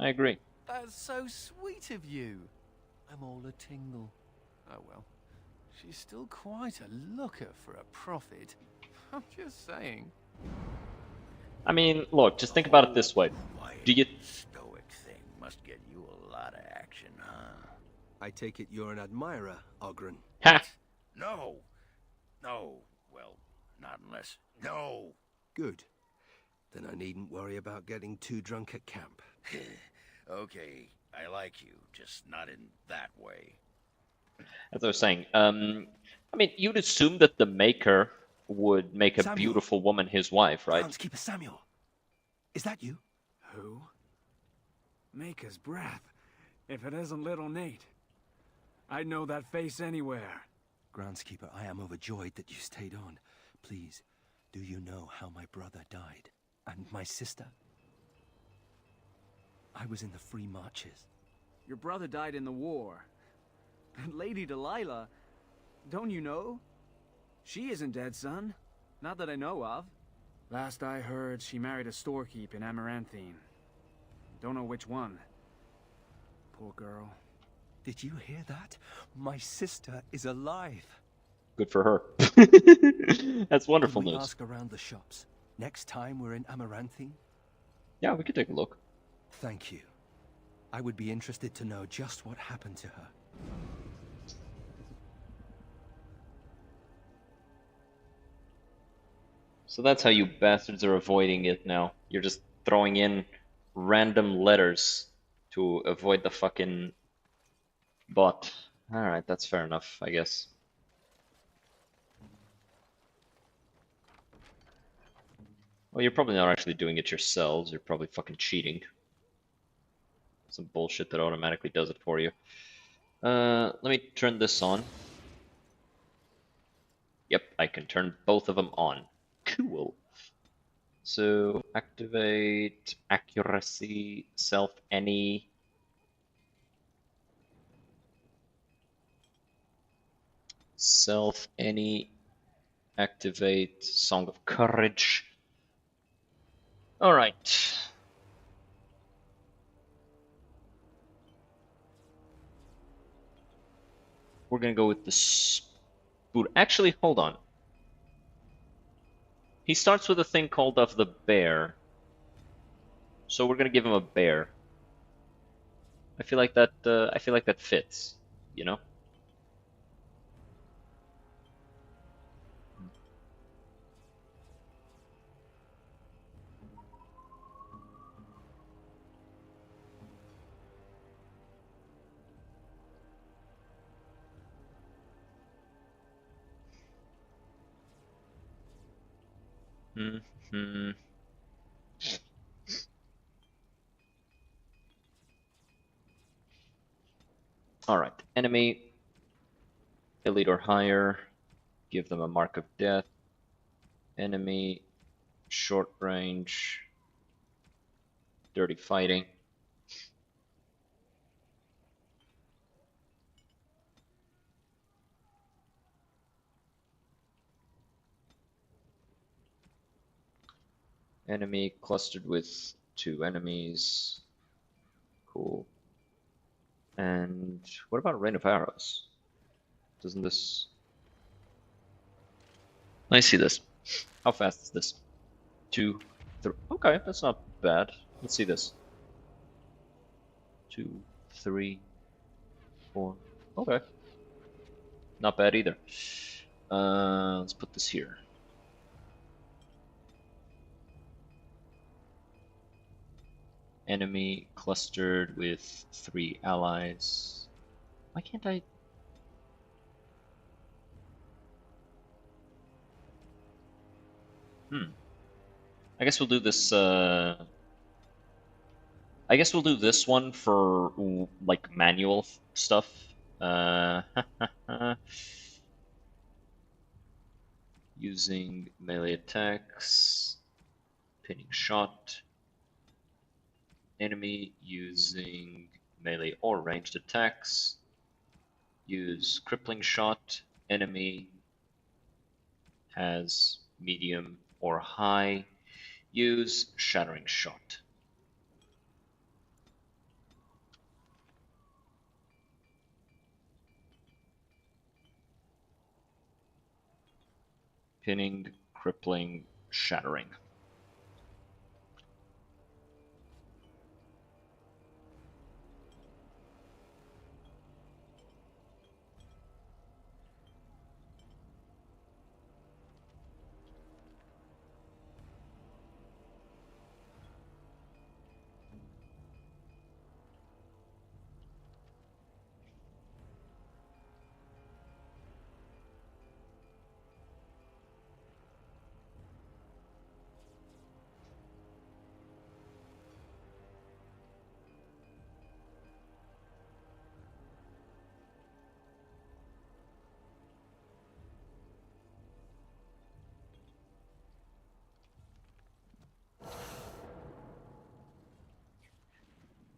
I agree. That's so sweet of you. I'm all a tingle. Oh well. She's still quite a looker for a prophet. I'm just saying. I mean, look, just think about it this way. Do you... Stoic thing must get you a lot of action, huh? I take it you're an admirer, Ogren. What? No. No. Well, not unless... No. Good. Then I needn't worry about getting too drunk at camp. Okay, I like you, just not in that way. As I was saying, I mean, you'd assume that the Maker would make a Samuel. beautiful woman his wife, right? Groundskeeper Samuel. Is that you? Who? Maker's breath. If it isn't little Nate. I'd know that face anywhere. Groundskeeper, I am overjoyed that you stayed on. Please, do you know how my brother died? And my sister? I was in the Free Marches. Your brother died in the war. And Lady Delilah, don't you know? She isn't dead, son. Not that I know of. Last I heard, she married a storekeep in Amaranthine. Don't know which one. Poor girl. Did you hear that? My sister is alive. Good for her. That's wonderful Can we news. ask around the shops next time we're in Amaranthine? Yeah, we could take a look. Thank you. I would be interested to know just what happened to her. So that's how you bastards are avoiding it now. You're just throwing in random letters to avoid the fucking bot. Alright, that's fair enough, I guess. Well, you're probably not actually doing it yourselves. You're probably fucking cheating. Some bullshit that automatically does it for you. Let me turn this on. Yep, I can turn both of them on. Cool. So activate accuracy, self any. Self any. Activate Song of Courage. Alright. We're gonna go with the spoon. Actually, hold on. He starts with a thing called of the bear. So we're gonna give him a bear. I feel like that fits, you know? Mm-hmm. Alright, enemy, elite or higher, give them a mark of death. Enemy, short range, dirty fighting. Enemy clustered with 2 enemies. Cool. And what about rain of arrows? Doesn't this... Let me see this. How fast is this? 2, 3. Okay, that's not bad. Let's see this. 2, 3, 4. Okay. Not bad either. Let's put this here. Enemy clustered with 3 allies. Why can't I... I guess we'll do this, I guess we'll do this one for, like, manual stuff. Using melee attacks. Pinning shot. Enemy using melee or ranged attacks. Use crippling shot. Enemy has medium or high. Use shattering shot. 'Cause Pinning, crippling, shattering.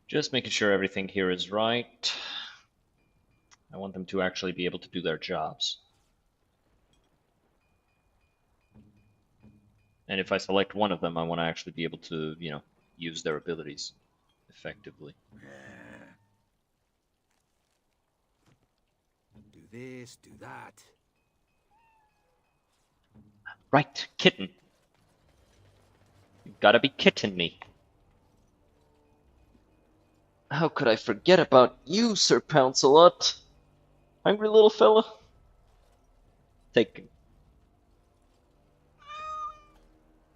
Just making sure everything here is right. I want them to actually be able to do their jobs. And if I select one of them, I want to actually be able to, you know, use their abilities effectively. Do this, do that. Right, kitten. You gotta be kitten me. How could I forget about you, Sir Pouncelot? Hungry little fella? Take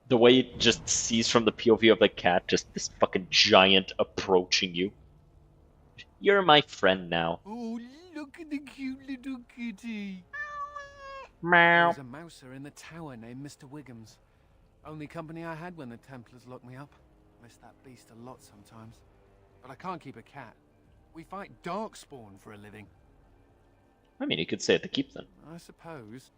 the way it just sees from the POV of the cat, just this fucking giant approaching you. You're my friend now. Oh, look at the cute little kitty. Meow. There's a mouser in the tower named Mr. Wiggums. Only company I had when the Templars locked me up. Miss that beast a lot sometimes. But I can't keep a cat. We fight darkspawn for a living. I mean, you could say it to keep them. I suppose.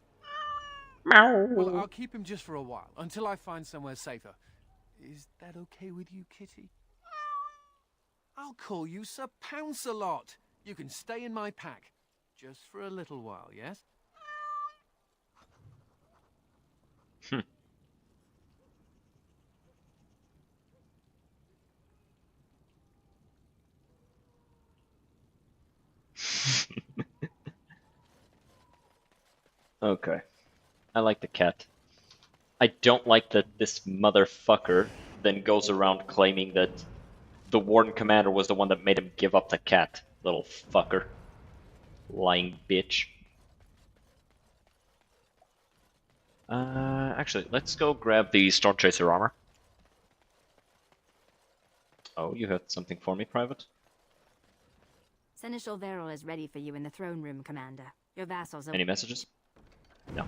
Meow. Well, I'll keep him just for a while, until I find somewhere safer. Is that okay with you, kitty? I'll call you Sir Pouncelot. You can stay in my pack. Just for a little while, yes? Okay. I like the cat. I don't like that this motherfucker then goes around claiming that the Warden Commander was the one that made him give up the cat. Little fucker. Lying bitch. Actually, let's go grab the Stormchaser armor. Oh, you had something for me, Private? Seneschal Verrill is ready for you in the throne room, Commander. Your vassals are... Any messages? No.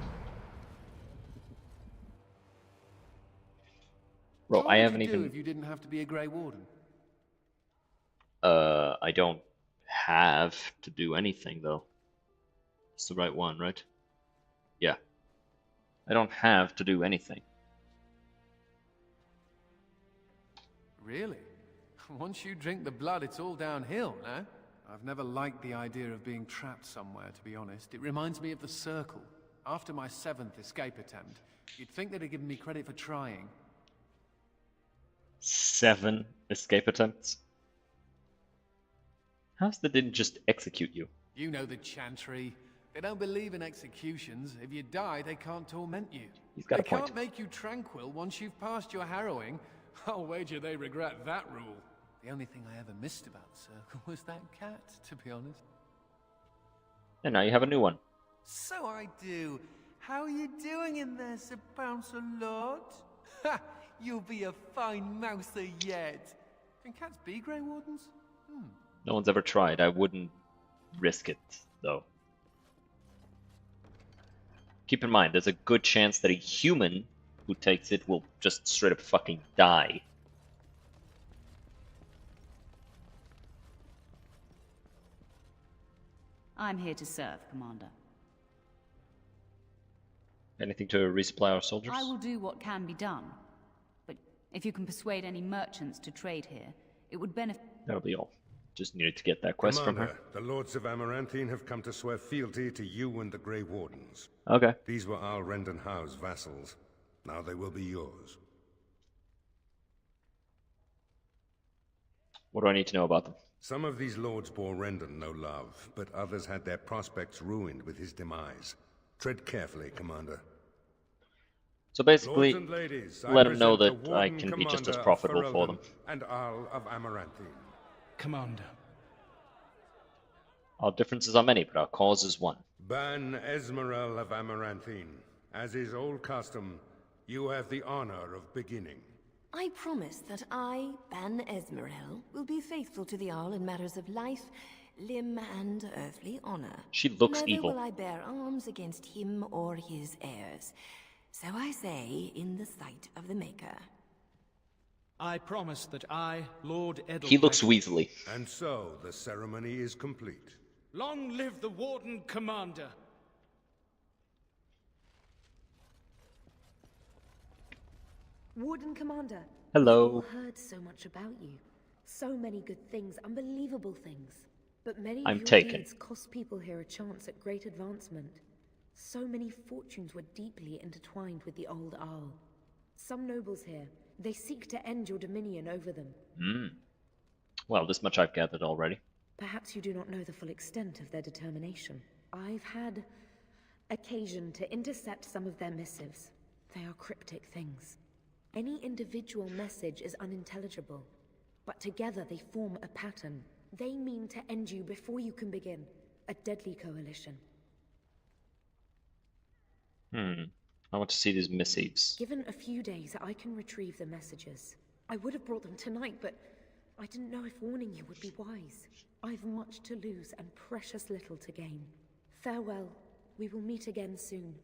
Bro, I haven't even... What would you do if you didn't have to be a Grey Warden? I don't have to do anything, though. It's the right one, right? Yeah. I don't have to do anything. Really? Once you drink the blood, it's all downhill, no? I've never liked the idea of being trapped somewhere, to be honest. It reminds me of the Circle. After my 7th escape attempt, you'd think they'd have given me credit for trying. 7 escape attempts? How's they didn't just execute you? You know the Chantry. They don't believe in executions. If you die, they can't torment you. He's got a They point. can't make you tranquil once you've passed your harrowing. I'll wager they regret that rule. The only thing I ever missed about the Circle was that cat, to be honest. And now you have a new one. So I do. How are you doing in there, Sir Pouncelot? Ha! You'll be a fine mouser yet. Can cats be Grey Wardens? No one's ever tried. I wouldn't risk it, though. Keep in mind, there's a good chance that a human who takes it will just straight up fucking die. I'm here to serve, Commander. Anything to resupply our soldiers? I will do what can be done. But if you can persuade any merchants to trade here, it would benefit... That'll be all. Just needed to get that quest Commander, from her. The Lords of Amaranthine have come to swear fealty to you and the Grey Wardens. Okay. These were Al Rendenhau's vassals. Now they will be yours. What do I need to know about them? Some of these lords bore Rendon no love, but others had their prospects ruined with his demise. Tread carefully, Commander. So basically, Lords and ladies, let I them know present that the I Warden can be just as Commander of profitable for them. Ferelden and Arl of Amaranthine. Commander. Our differences are many, but our cause is one. Ban Esmeralda of Amaranthine, as is old custom, you have the honor of beginning. I promise that I, Ban Esmeralda, will be faithful to the Arl in matters of life, limb, and earthly honor. She looks Never evil. will I bear arms against him or his heirs. So I say, in the sight of the Maker. I promise that I, Lord Edelbrecht... He looks weaselly. And so, the ceremony is complete. Long live the Warden Commander! Warden Commander. Hello. We've all heard so much about you. So many good things, unbelievable things. But many I'm of your taken. deeds cost people here a chance at great advancement. So many fortunes were deeply intertwined with the old Arl. Some nobles here, they seek to end your dominion over them. Well, this much I've gathered already. Perhaps you do not know the full extent of their determination. I've had occasion to intercept some of their missives. They are cryptic things. Any individual message is unintelligible, but together they form a pattern. They mean to end you before you can begin. A deadly coalition. I want to see these missives. Given a few days, I can retrieve the messages. I would have brought them tonight, but I didn't know if warning you would be wise. I've much to lose and precious little to gain. Farewell. We will meet again soon.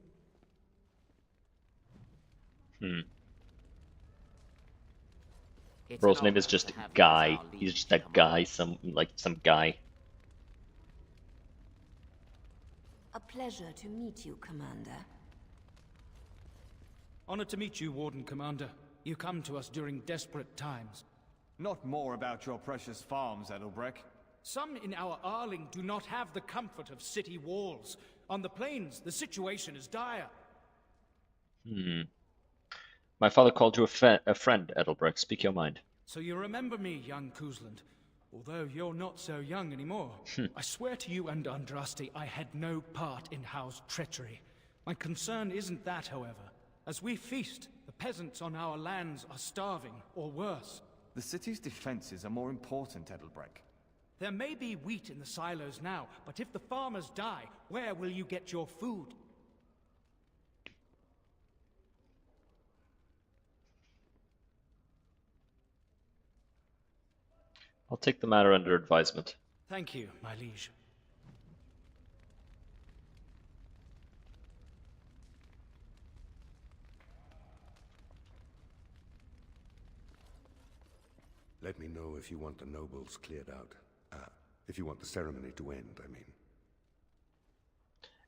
Bro's name is just Guy. He's just a guy, some guy. A pleasure to meet you, Commander. Honored to meet you, Warden Commander. You come to us during desperate times. Not more about your precious farms, Edelbrecht. Some in our Arling do not have the comfort of city walls. On the plains, the situation is dire. My father called you a friend, Edelbrecht. Speak your mind. So you remember me, young Kuzland. Although you're not so young anymore. I swear to you and Andraste I had no part in Howe's treachery. My concern isn't that, however. As we feast, the peasants on our lands are starving, or worse. The city's defenses are more important, Edelbrecht. There may be wheat in the silos now, but if the farmers die, where will you get your food? I'll take the matter under advisement. Thank you, my liege. Let me know if you want the nobles cleared out. If you want the ceremony to end, I mean.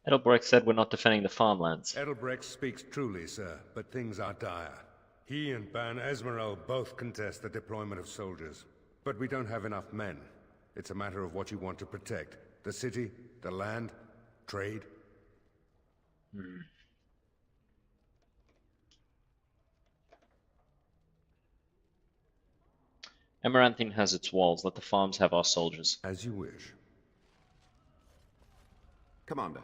Edelbrecht said we're not defending the farmlands. Edelbrecht speaks truly, sir, but things are dire. He and Ban Esmeralda both contest the deployment of soldiers. But we don't have enough men. It's a matter of what you want to protect. The city, the land, trade. Amaranthine has its walls. Let the farms have our soldiers. As you wish. Commander.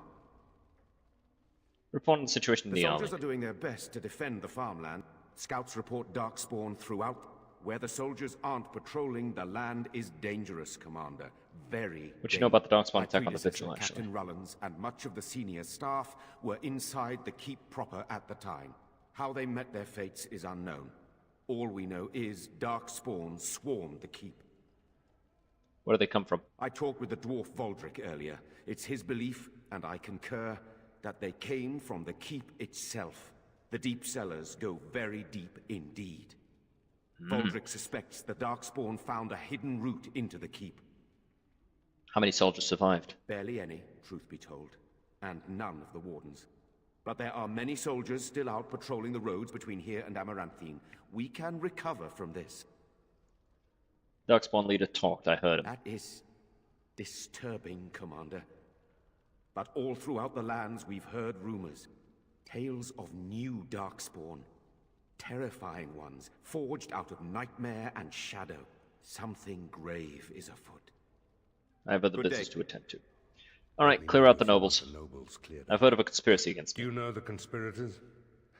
Report on the situation in The the soldiers army. are doing their best to defend the farmland. Scouts report darkspawn throughout. Where the soldiers aren't patrolling, the land is dangerous, Commander. Very What you know about the darkspawn My attack on the predecessor, vigil, actually? Captain Rullins and much of the senior staff were inside the keep proper at the time. How they met their fates is unknown. All we know is darkspawn swarmed the keep. Where do they come from? I talked with the dwarf Voldrick earlier. It's his belief, and I concur, that they came from the keep itself. The deep cellars go very deep indeed. Voldrick suspects the darkspawn found a hidden route into the keep. How many soldiers survived? Barely any, truth be told, and none of the wardens. But there are many soldiers still out patrolling the roads between here and Amaranthine. We can recover from this. Darkspawn leader talked, I heard him. That is disturbing, Commander. But all throughout the lands we've heard rumors. Tales of new darkspawn. Terrifying ones, forged out of nightmare and shadow. Something grave is afoot. I have other Good business day. to attend to. Alright, clear out the nobles. I've heard of a conspiracy against me. Do you know the conspirators?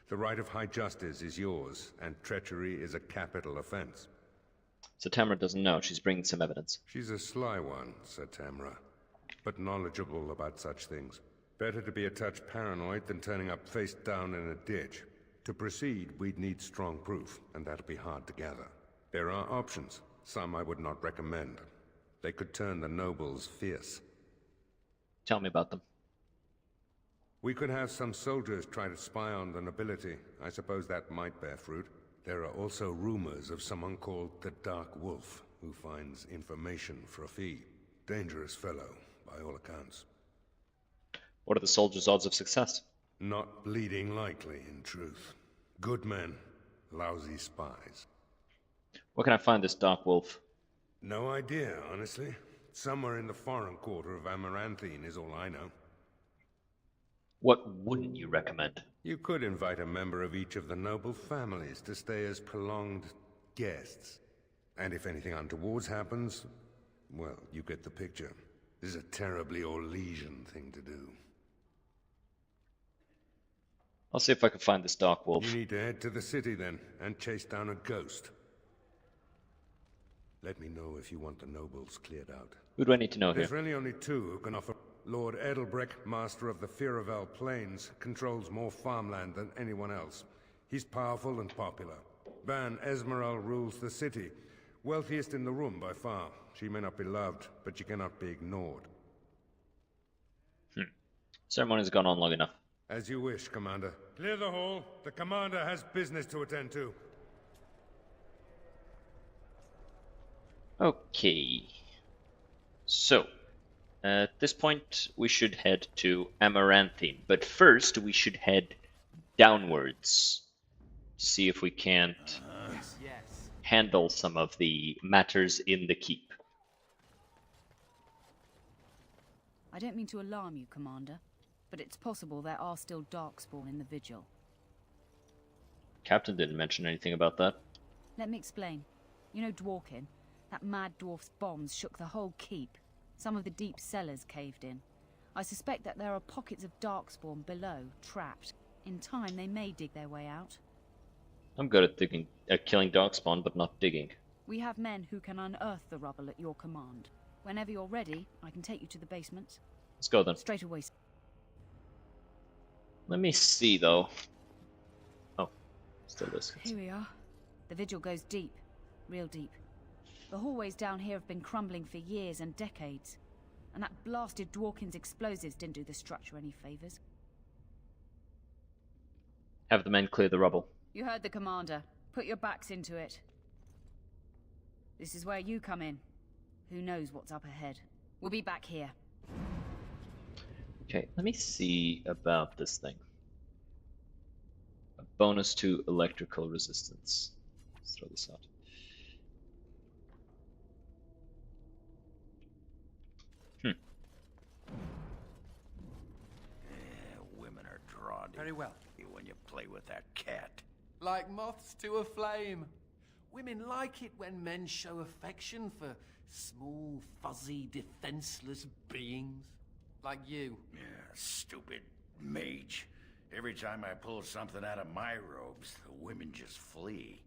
The right of high justice is yours, and treachery is a capital offense. So Tamara doesn't know. She's bringing some evidence. She's a sly one, said Tamara, but knowledgeable about such things. Better to be a touch paranoid than turning up face down in a ditch. To proceed, we'd need strong proof, and that'll be hard to gather. There are options, some I would not recommend. They could turn the nobles fierce. Tell me about them. We could have some soldiers try to spy on the nobility. I suppose that might bear fruit. There are also rumors of someone called the Dark Wolf, who finds information for a fee. Dangerous fellow, by all accounts. What are the soldiers' odds of success? Not bleeding likely, in truth. Good men, lousy spies. Where can I find this Dark Wolf? No idea, honestly. Somewhere in the foreign quarter of Amaranthine is all I know. What wouldn't you recommend? You could invite a member of each of the noble families to stay as prolonged guests. And if anything untoward happens, well, you get the picture. This is a terribly Orlesian thing to do. I'll see if I can find this Dark Wolf. You need to head to the city then, and chase down a ghost. Let me know if you want the nobles cleared out. Who do I need to know here? There's really only two who can offer. Lord Edelbreck, master of the Firavel Plains, controls more farmland than anyone else. He's powerful and popular. Ban Esmeralda rules the city. Wealthiest in the room by far. She may not be loved, but she cannot be ignored. Ceremony's gone on long enough. As you wish, Commander. Clear the hall. The Commander has business to attend to. Okay. So, at this point, we should head to Amaranthine. But first, we should head downwards. See if we can't handle some of the matters in the keep. I don't mean to alarm you, Commander, but it's possible there are still Darkspawn in the Vigil. Captain didn't mention anything about that. Let me explain. You know Dworkin? That mad dwarf's bombs shook the whole keep. Some of the deep cellars caved in. I suspect that there are pockets of Darkspawn below, trapped. In time, they may dig their way out. I'm good at killing Darkspawn, but not digging. We have men who can unearth the rubble at your command. Whenever you're ready, I can take you to the basement. Let's go then. Straight away. Let me see, though. Oh, still this. Here we are. The Vigil goes deep. Real deep. The hallways down here have been crumbling for years and decades. And that blasted Dworkin's explosives didn't do the structure any favors. Have the men clear the rubble. You heard the commander. Put your backs into it. This is where you come in. Who knows what's up ahead? We'll be back here. Okay, let me see about this thing. A bonus to electrical resistance. Let's throw this out. Women are drawn to Very well. you when you play with that cat. Like moths to a flame. Women like it when men show affection for small, fuzzy, defenseless beings. Like you. Yeah, stupid mage. Every time I pull something out of my robes, the women just flee.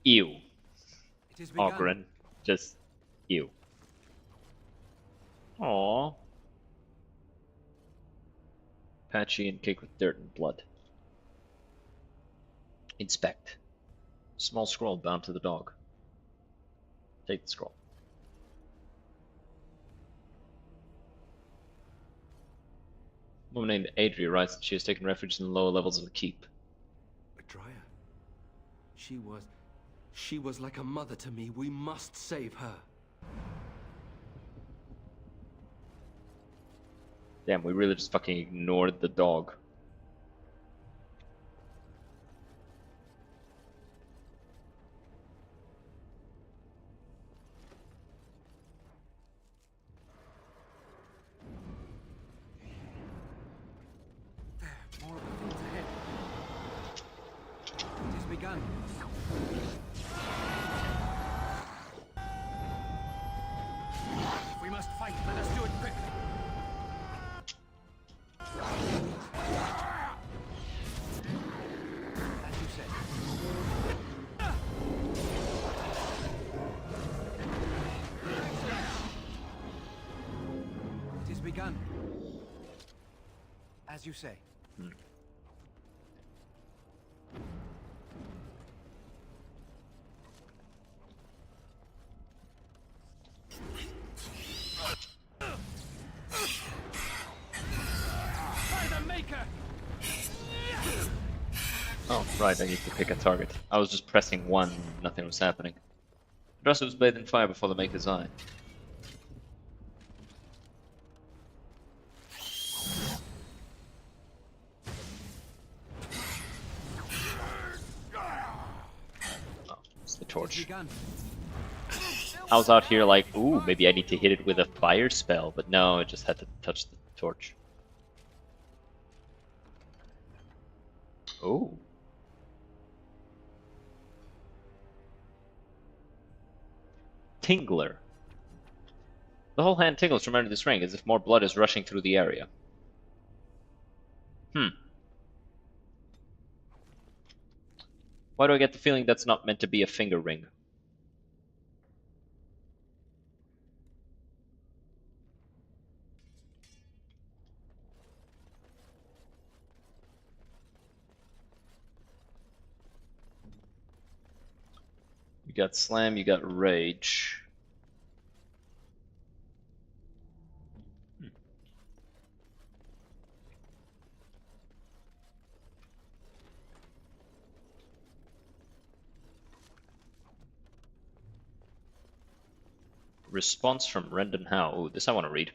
Ew. It has begun. Ogren. Just ew. Aww. Patchy and caked with dirt and blood. Inspect. Small scroll bound to the dog. Take the scroll. A woman named Adria writes that she has taken refuge in the lower levels of the keep. Adria. She was like a mother to me. We must save her. Damn, we really just fucking ignored the dog. More of the things ahead. It has begun. If we must fight, let us do it quickly. As you say. By the Maker! Oh, right, I need to pick a target. I was just pressing 1, nothing was happening. Dresser was bathed in fire before the Maker's eye. Oh, it's the torch. I was out here like, ooh, maybe I need to hit it with a fire spell, but no, I just had to touch the torch. Oh. Tingler. The whole hand tingles from under this ring, as if more blood is rushing through the area. Why do I get the feeling that's not meant to be a finger ring? You got Slam, you got Rage. Response from Rendon Howe. Ooh, this I want to read.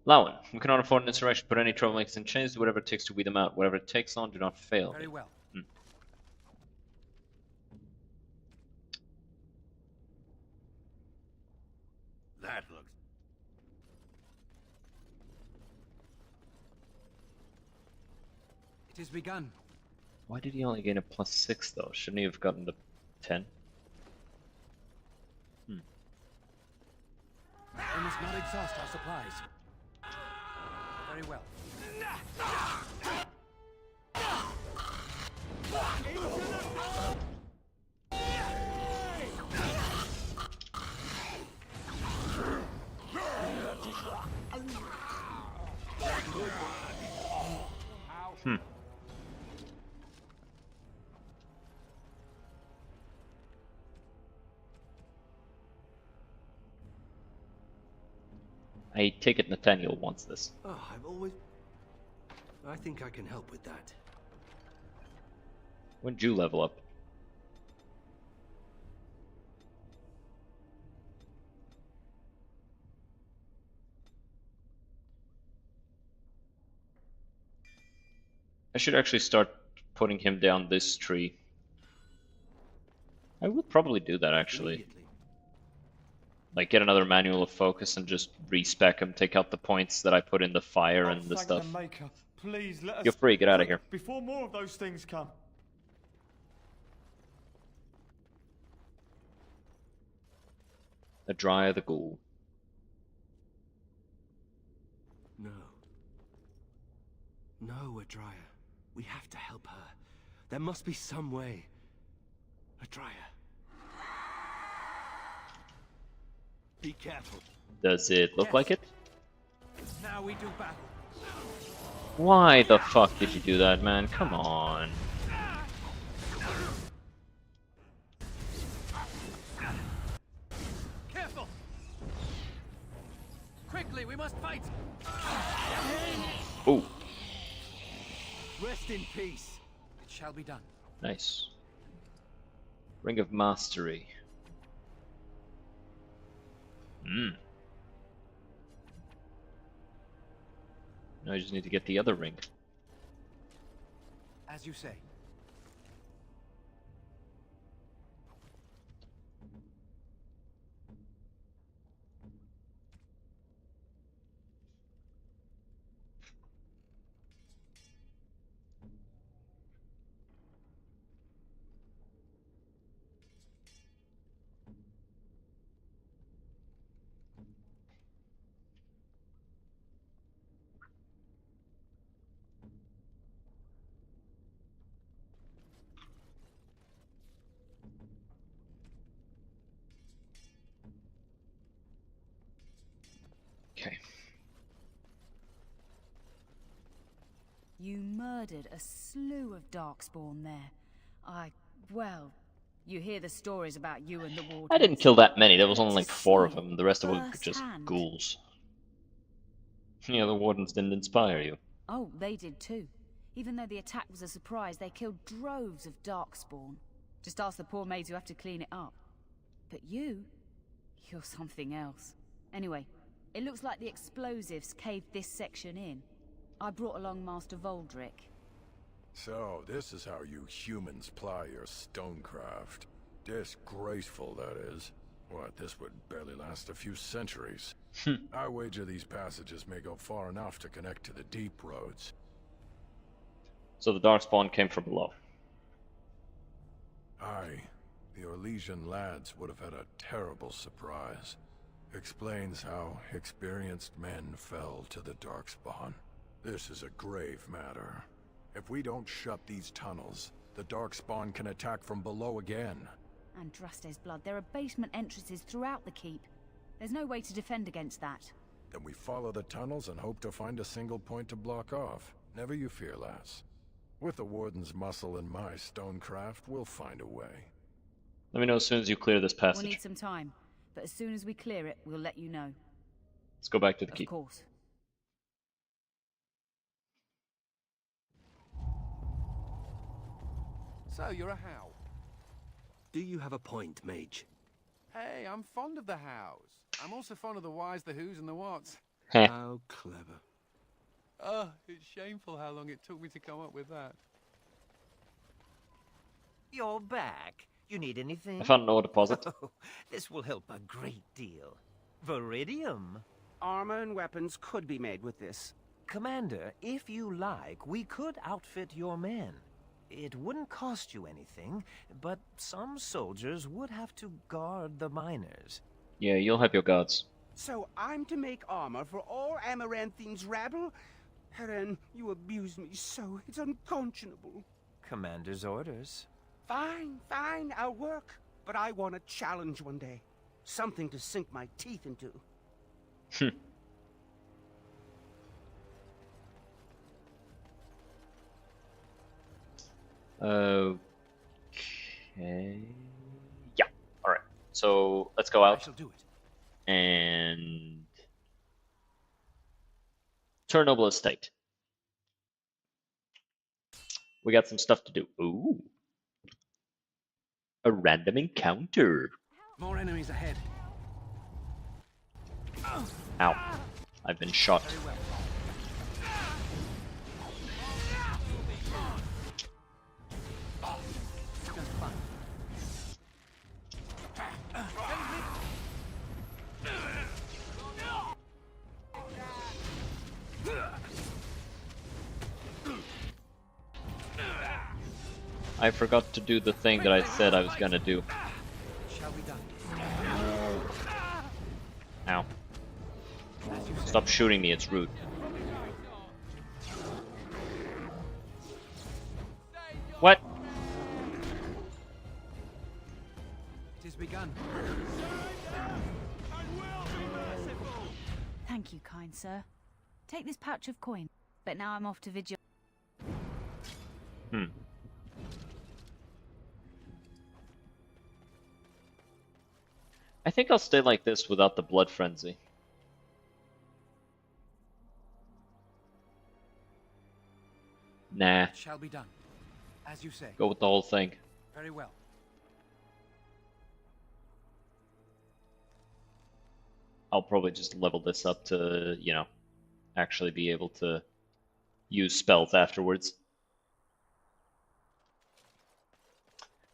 Lowen, we cannot afford an insurrection. Put any troublemakers in chains. Do whatever it takes to weed them out. Whatever it takes on, do not fail. Very well. That looks... It has begun. Why did he only gain a +6 though? Shouldn't he have gotten the 10? We must not exhaust our supplies. Very well. I take it Nathaniel wants this. Oh, I think I can help with that. When did you level up? I should actually start putting him down this tree. I will probably do that actually. Like get another manual of focus and just respec him, take out the points that I put in the fire and the stuff. The Maker. Please let us... You're free, get out of here. Before more of those things come. Adria the Ghoul. No. No, Adria. We have to help her. There must be some way. Adria. Be careful. Does it look like it? Now we do battle. Why the fuck did you do that, man? Come on. Careful! Quickly, we must fight! Ooh. Rest in peace. It shall be done. Nice. Ring of Mastery. Now I just need to get the other ring. As you say. Okay. You murdered a slew of Darkspawn there. Well, you hear the stories about you and the Wardens. I didn't kill that many. There was only To like 4 of see them. The rest of them were just firsthand. ghouls. Yeah, the Wardens didn't inspire you. Oh, they did too. Even though the attack was a surprise, they killed droves of Darkspawn. Just ask the poor maids who have to clean it up. But you're something else. Anyway, it looks like the explosives caved this section in. I brought along Master Voldrick. So, this is how you humans ply your stonecraft. Disgraceful, that is. What, this would barely last a few centuries. I wager these passages may go far enough to connect to the deep roads. So the Darkspawn came from below. Aye, the Orlesian lads would have had a terrible surprise. Explains how experienced men fell to the Darkspawn. This is a grave matter. If we don't shut these tunnels, the Darkspawn can attack from below again. And Drast's blood, there are basement entrances throughout the keep. There's no way to defend against that. Then we follow the tunnels and hope to find a single point to block off. Never you fear, lass. With the Warden's muscle and my stonecraft, we'll find a way. Let me know as soon as you clear this passage. We'll need some time, but as soon as we clear it, we'll let you know. Let's go back to the keep. Of course. So, you're a How. Do you have a point, Mage? Hey, I'm fond of the Hows. I'm also fond of the whys, the whos, and the whats. How clever. Oh, it's shameful how long it took me to come up with that. You're back. You need anything? I found an ore deposit. Oh, this will help a great deal. Viridium. Armor and weapons could be made with this. Commander, if you like, we could outfit your men. It wouldn't cost you anything, but some soldiers would have to guard the miners. Yeah, you'll have your guards. So I'm to make armor for all Amaranthine's rabble? Heren, you abuse me so. It's unconscionable. Commander's orders. Fine, fine, I'll work. But I want a challenge one day. Something to sink my teeth into. Okay. Yeah. All right. So let's go out. I shall do it. And Chernobyl Estate. We got some stuff to do. Ooh. A random encounter. More enemies ahead. Ow. I've been shot. Very well. I forgot to do the thing that I said I was gonna do. Shall be done. Ow. Stop shooting me, it's rude. What? It is begun. Thank you, kind sir. Take this pouch of coin. But now I'm off to vigil. I think I'll stay like this without the blood frenzy. Nah. Shall be done. As you say. Go with the whole thing. Very well. I'll probably just level this up to, you know, actually be able to use spells afterwards.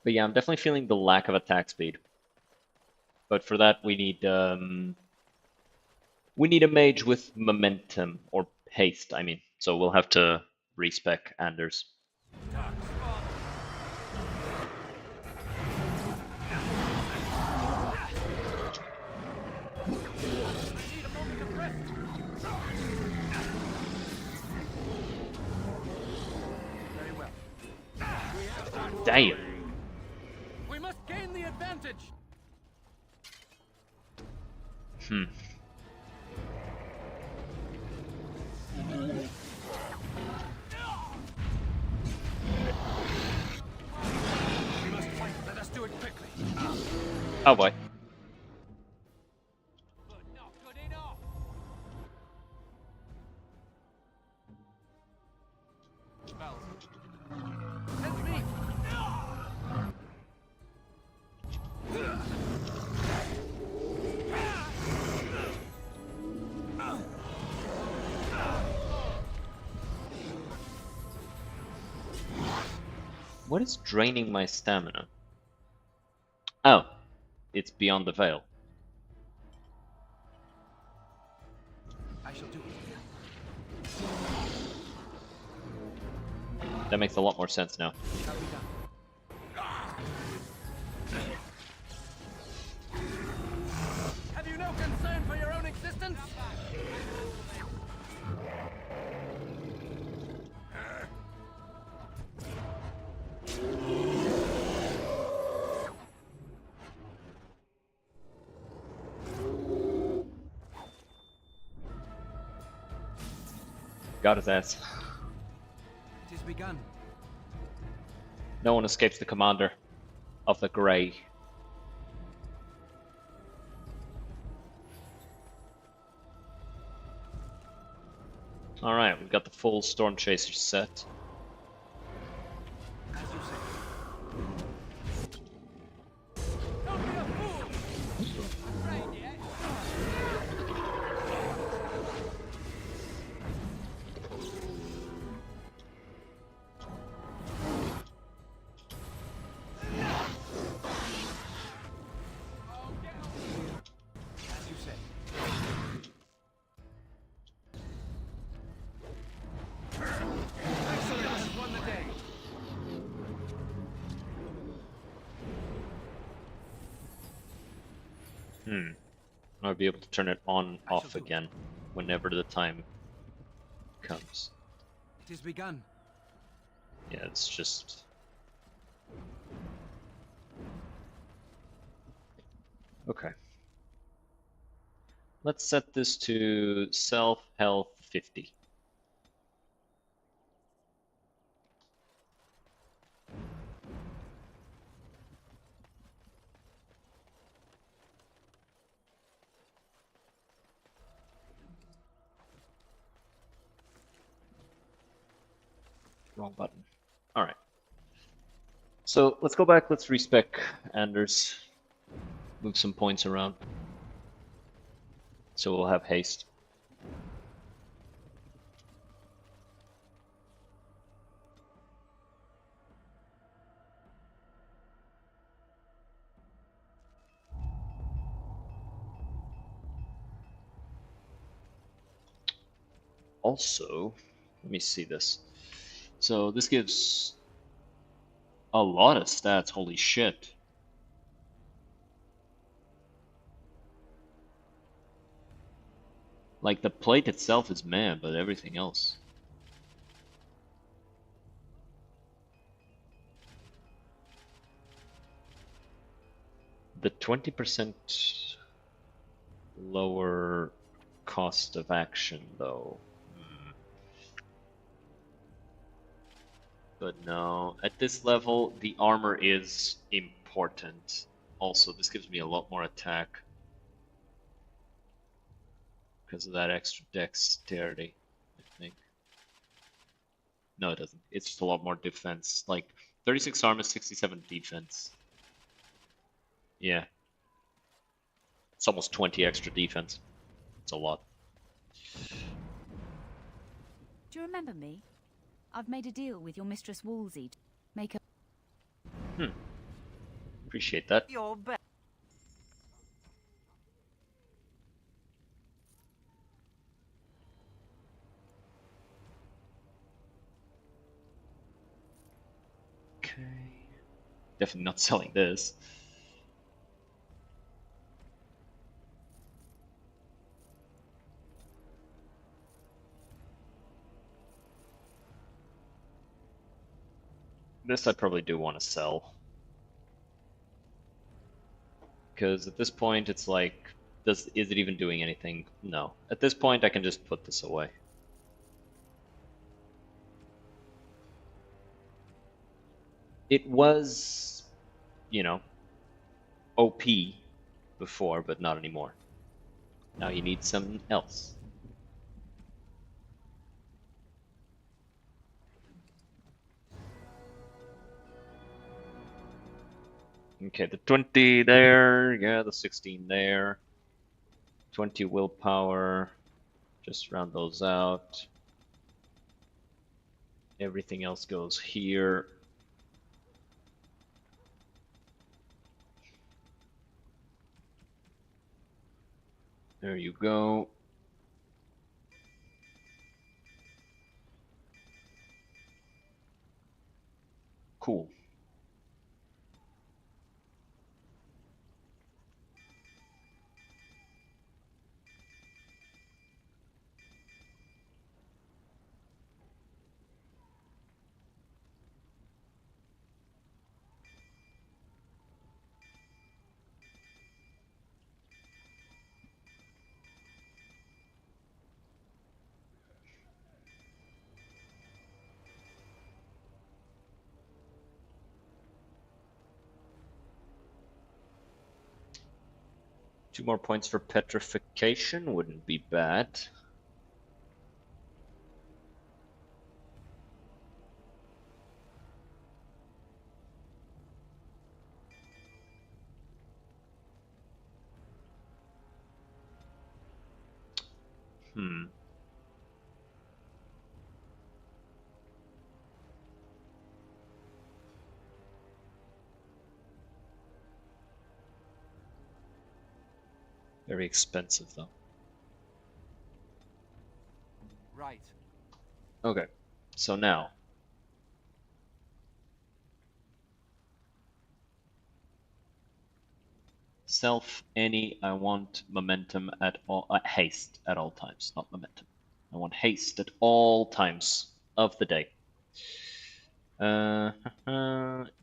But yeah, I'm definitely feeling the lack of attack speed. But for that, we need a mage with momentum, or haste, I mean. So we'll have to respec Anders. Very well. Damn. We must gain the advantage. Oh boy. What is draining my stamina? Oh, it's beyond the veil. I shall do it. That makes a lot more sense now. Shall be done. Have you no concern for your own existence? Got his ass. It is begun. No one escapes the commander of the Grey. Alright, we've got the full Storm Chaser set. As you say. As you say. Excellent has won the day. I'll be able to turn it on off again whenever the time comes. It is begun. Yeah, it's just... Okay. Let's set this to self-health 50. Wrong button. Alright. So let's go back, let's respec Anders. Move some points around. So we'll have haste. Also, let me see this. So this gives a lot of stats, holy shit. Like the plate itself is meh, but everything else. The 20% lower cost of action though. But no, at this level, the armor is important. Also, this gives me a lot more attack. Because of that extra dexterity, I think. No, it doesn't. It's just a lot more defense. Like, 36 armor, 67 defense. Yeah. It's almost 20 extra defense. It's a lot. Do you remember me? I've made a deal with your Mistress Wolsey to make a... Appreciate that. You're back. Okay. Definitely not selling this. This I probably do want to sell. Because at this point it's like, is it even doing anything? No. At this point I can just put this away. It was, you know, OP before, but not anymore. Now he needs something else. Okay, the 20 there, yeah, the 16 there. 20 willpower, just round those out. Everything else goes here. There you go. Cool. Two more points for petrification wouldn't be bad. Very expensive though. Right. Okay, so now. Self any, I want momentum at all, haste at all times, not momentum. I want haste at all times of the day.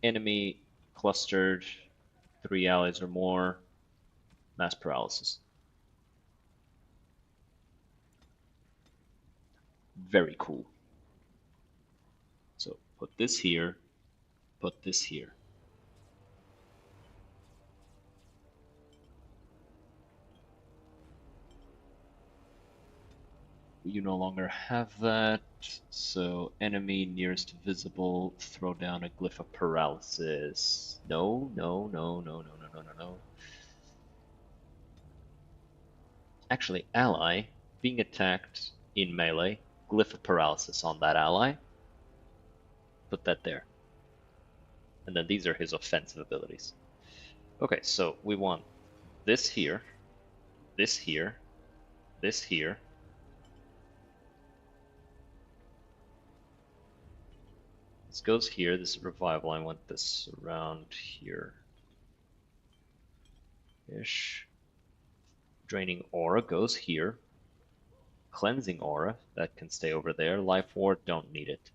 Enemy clustered, 3 allies or more, mass paralysis. Very cool. So put this here, put this here. You no longer have that, so enemy nearest visible, throw down a glyph of paralysis. No, no, no, no, no, no, no, no, no. Actually, ally, being attacked in melee, glyph of paralysis on that ally. Put that there. And then these are his offensive abilities. Okay, so we want this here, this here, this here. This goes here, this is revival, I want this around here. Ish. Draining aura goes here. Cleansing aura, that can stay over there. Life ward, don't need it.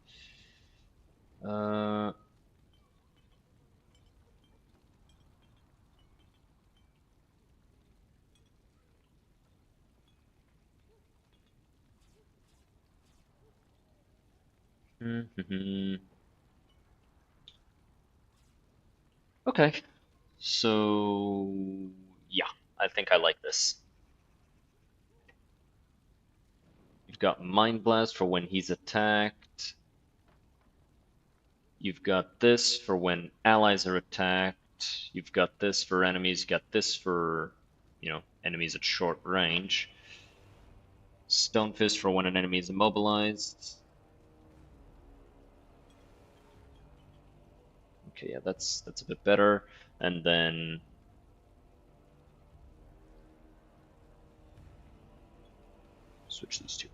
Okay, so yeah, I think I like this. You've got Mind Blast for when he's attacked. You've got this for when allies are attacked. You've got this for enemies. You've got this for, enemies at short range. Stone Fist for when an enemy is immobilized. Okay, yeah, that's a bit better. And then switch these two.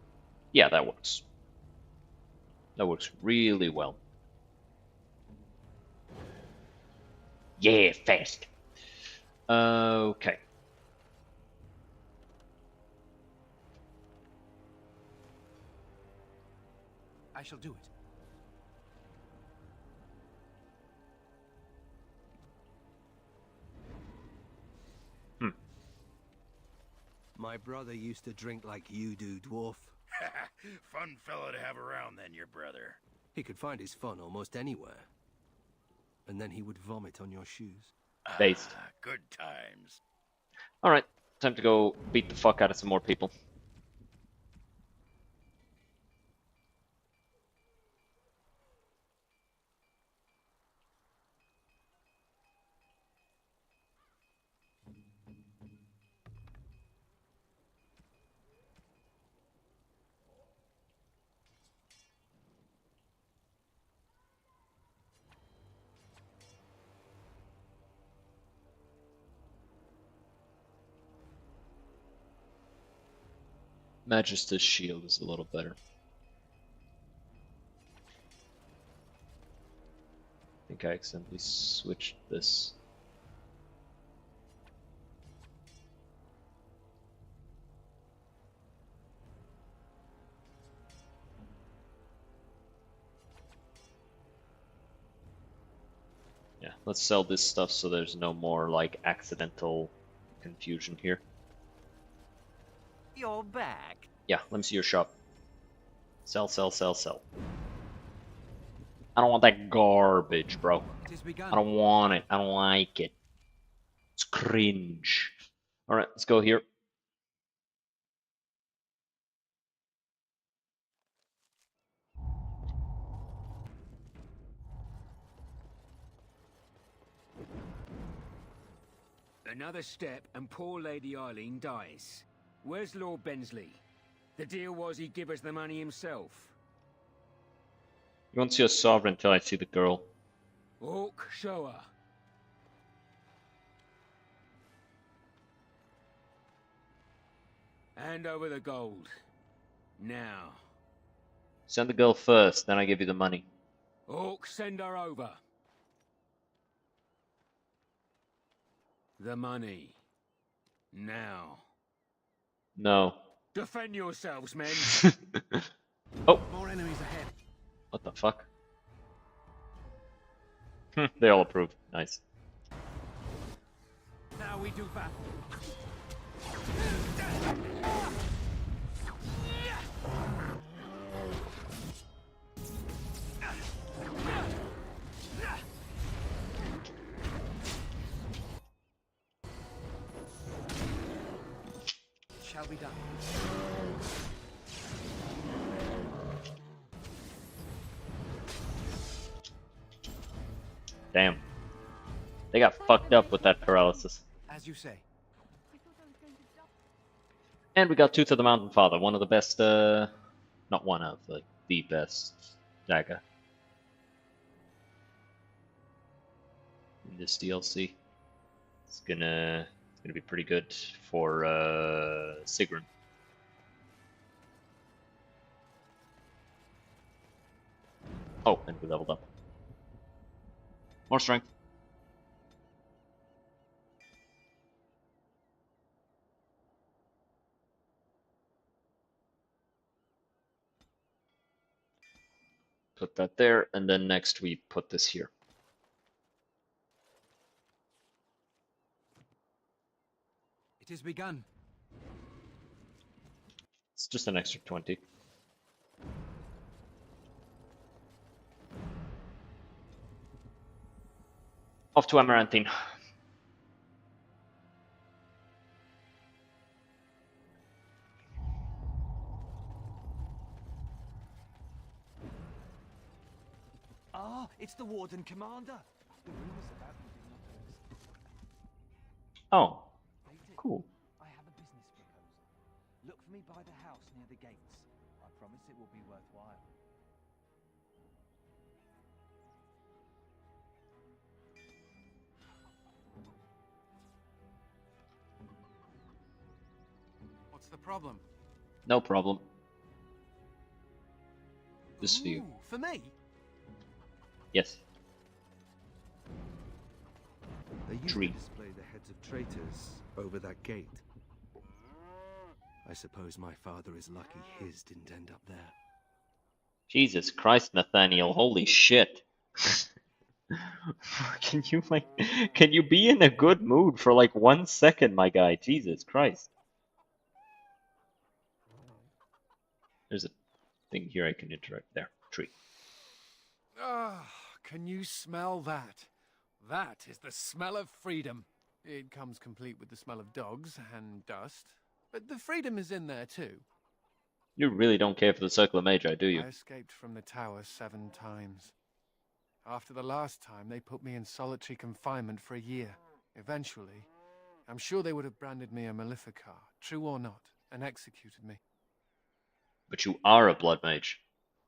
Yeah, that works. That works really well. Yeah, fast. Okay. I shall do it. My brother used to drink like you do, dwarf. Fun fellow to have around then, your brother. He could find his fun almost anywhere. And then he would vomit on your shoes. Based. Good times. Alright, time to go beat the fuck out of some more people. Magister's shield is a little better. I think I accidentally switched this. Yeah, let's sell this stuff so there's no more like accidental confusion here. You're back. Yeah, let me see your shop. Sell, sell, sell, sell. I don't want that garbage, bro. I don't want it. I don't like it. It's cringe. Alright, let's go here. Another step and poor Lady Eileen dies. Where's Lord Bensley? The deal was he'd give us the money himself. You won't see a sovereign until I see the girl. Orc, show her. Hand over the gold. Now. Send the girl first, then I give you the money. Orc, send her over. The money. Now. No. Defend yourselves, men. Oh. More enemies ahead. What the fuck? They all approve. Nice. Now we do battle. Shall be done. Damn. They got fucked up with that paralysis. As you say. And we got Tooth of the Mountain Father, one of the best, not one of, like, the best dagger in this DLC. It's gonna be pretty good for Sigrun. Oh, and we leveled up. More strength. Put that there, and then next we put this here. It has begun. It's just an extra 20. Off to Amaranthine. Ah, it's the Warden Commander. The rumors about him do not Oh, cool. I have a business proposal. Look for me by the house near the gates. I promise it will be worthwhile. What's the problem? No problem. This for you. Ooh, for me? Yes. They used Tree. to display the heads of traitors over that gate. I suppose my father is lucky his didn't end up there. Jesus Christ, Nathaniel, holy shit. Can you be in a good mood for like 1 second, my guy? Jesus Christ. There's a thing here I can interact. There, tree. Ah, can you smell that? That is the smell of freedom. It comes complete with the smell of dogs and dust, but the freedom is in there too. You really don't care for the Circle of Magi, do you? I escaped from the tower 7 times. After the last time, they put me in solitary confinement for a year. Eventually, I'm sure they would have branded me a Maleficar, true or not, and executed me. But you are a blood mage.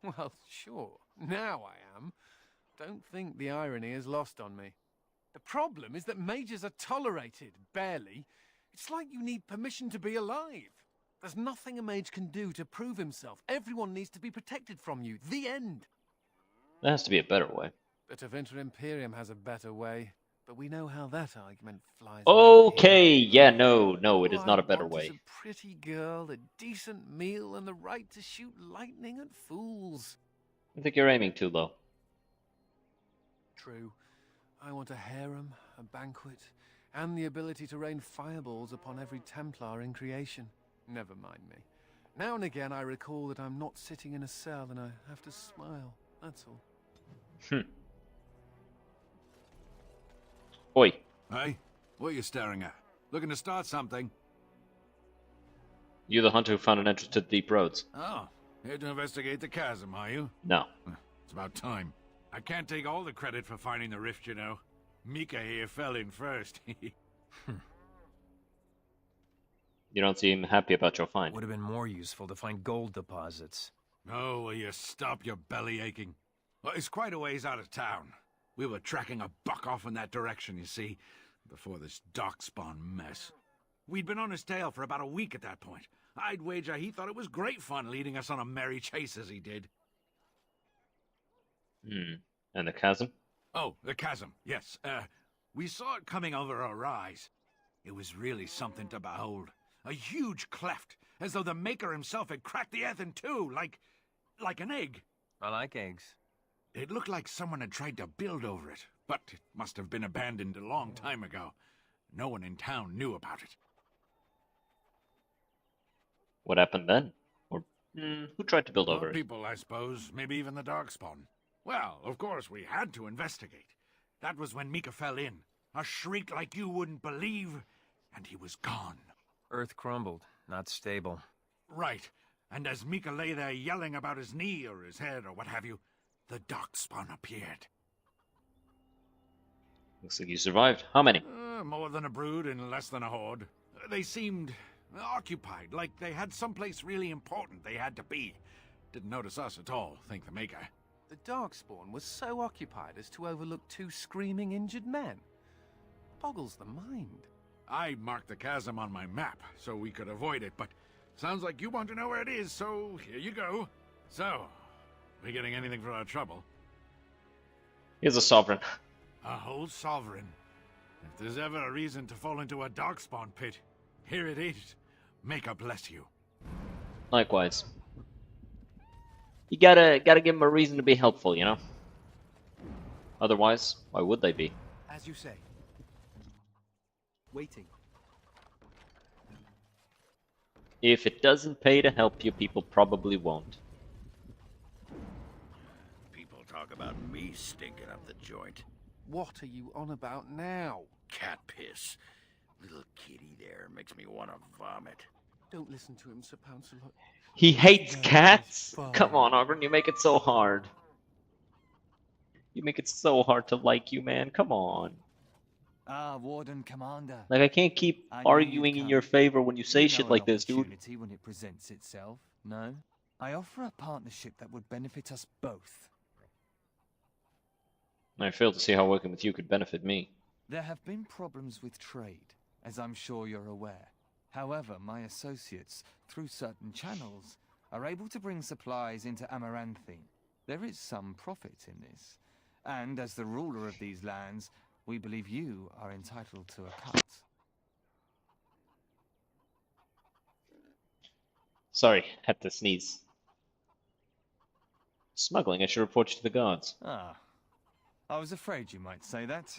Well, sure. Now I am. Don't think the irony is lost on me. The problem is that mages are tolerated, barely. It's like you need permission to be alive. There's nothing a mage can do to prove himself. Everyone needs to be protected from you. The end. There has to be a better way. But Avinter Imperium has a better way. But we know how that argument flies. Okay, yeah, no, it is not a better All I want is way. a pretty girl, a decent meal, and the right to shoot lightning at fools. I think you're aiming too low. True. I want a harem, a banquet, and the ability to rain fireballs upon every Templar in creation. Never mind me. Now and again I recall that I'm not sitting in a cell and I have to smile. That's all. Oi. Hey, what are you staring at? Looking to start something? You the hunter who found an entrance to the deep roads. Oh, here to investigate the chasm, are you? No. It's about time. I can't take all the credit for finding the rift, you know. Mika here fell in first. You don't seem happy about your find. Would have been more useful to find gold deposits. Oh, will you stop your belly aching? Well, it's quite a ways out of town. We were tracking a buck off in that direction, you see, before this darkspawn mess. We'd been on his tail for about a week at that point. I'd wager he thought it was great fun leading us on a merry chase as he did. And the chasm? Oh, the chasm, yes. We saw it coming over a rise. It was really something to behold. A huge cleft, as though the Maker himself had cracked the earth in two, like an egg. I like eggs. It looked like someone had tried to build over it, but it must have been abandoned a long time ago. No one in town knew about it. What happened then? Or who tried to build over it? People, I suppose. Maybe even the Darkspawn. Well, of course, we had to investigate. That was when Mika fell in. A shriek like you wouldn't believe, and he was gone. Earth crumbled, not stable. Right. And as Mika lay there yelling about his knee or his head or what have you, the Darkspawn appeared. Looks like you survived. How many? More than a brood and less than a horde. They seemed occupied, like they had someplace really important they had to be. Didn't notice us at all, thank the Maker. The Darkspawn was so occupied as to overlook 2 screaming injured men. Boggles the mind. I marked the chasm on my map so we could avoid it, but sounds like you want to know where it is, so here you go. So, we getting anything for our trouble? Here's a sovereign. A whole sovereign. If there's ever a reason to fall into a Darkspawn pit, here it is. Maker bless you. Likewise. You gotta give them a reason to be helpful, you know? Otherwise, why would they be? As you say. Waiting. If it doesn't pay to help you, people probably won't. People talk about me stinking up the joint. What are you on about now? Cat piss. Little kitty there makes me want to vomit. Don't listen to him, Sir Pouncelot. He hates cats? Come on, Ogren, you make it so hard. You make it so hard to like you, man. Come on. Ah, Warden Commander. Like, I can't keep arguing in your favor when you say shit like this, dude. When it presents itself, no? I offer a partnership that would benefit us both. I fail to see how working with you could benefit me. There have been problems with trade, as I'm sure you're aware. However, my associates, through certain channels, are able to bring supplies into Amaranthine. There is some profit in this. And as the ruler of these lands, we believe you are entitled to a cut. Sorry, had to sneeze. Smuggling, I should report you to the guards. Ah, I was afraid you might say that.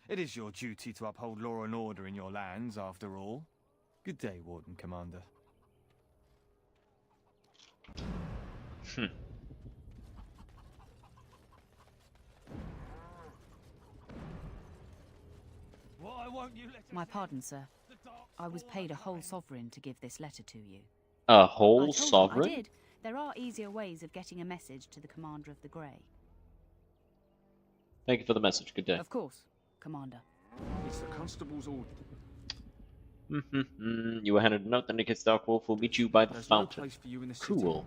It is your duty to uphold law and order in your lands, after all. Good day, Warden Commander. My pardon, sir. I was paid a whole sovereign to give this letter to you. A whole I told sovereign? you I did. There are easier ways of getting a message to the Commander of the Grey. Thank you for the message. Good day. Of course, Commander. It's the constable's order. You were handed a note that indicates Dark Wolf will meet you by the There's no fountain. place for you in the city. Cool.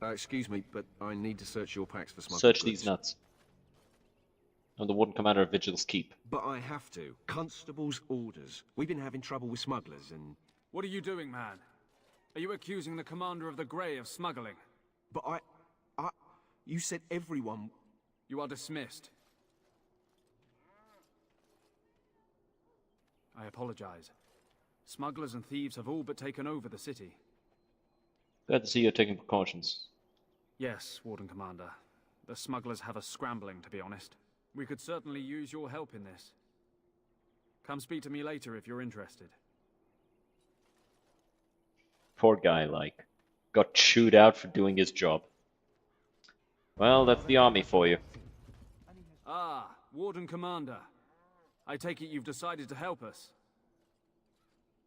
Excuse me, but I need to search your packs for smuggled Search goods. these nuts. I'm the Warden Commander of Vigil's Keep. But I have to. Constable's orders. We've been having trouble with smugglers and... What are you doing, man? Are you accusing the Commander of the Grey of smuggling? But you said everyone... You are dismissed. I apologize. Smugglers and thieves have all but taken over the city. Glad to see you're taking precautions. Yes, Warden Commander. The smugglers have us scrambling, to be honest. We could certainly use your help in this. Come speak to me later if you're interested. Poor guy, like, got chewed out for doing his job. Well, that's the army for you. Ah, Warden Commander. I take it you've decided to help us.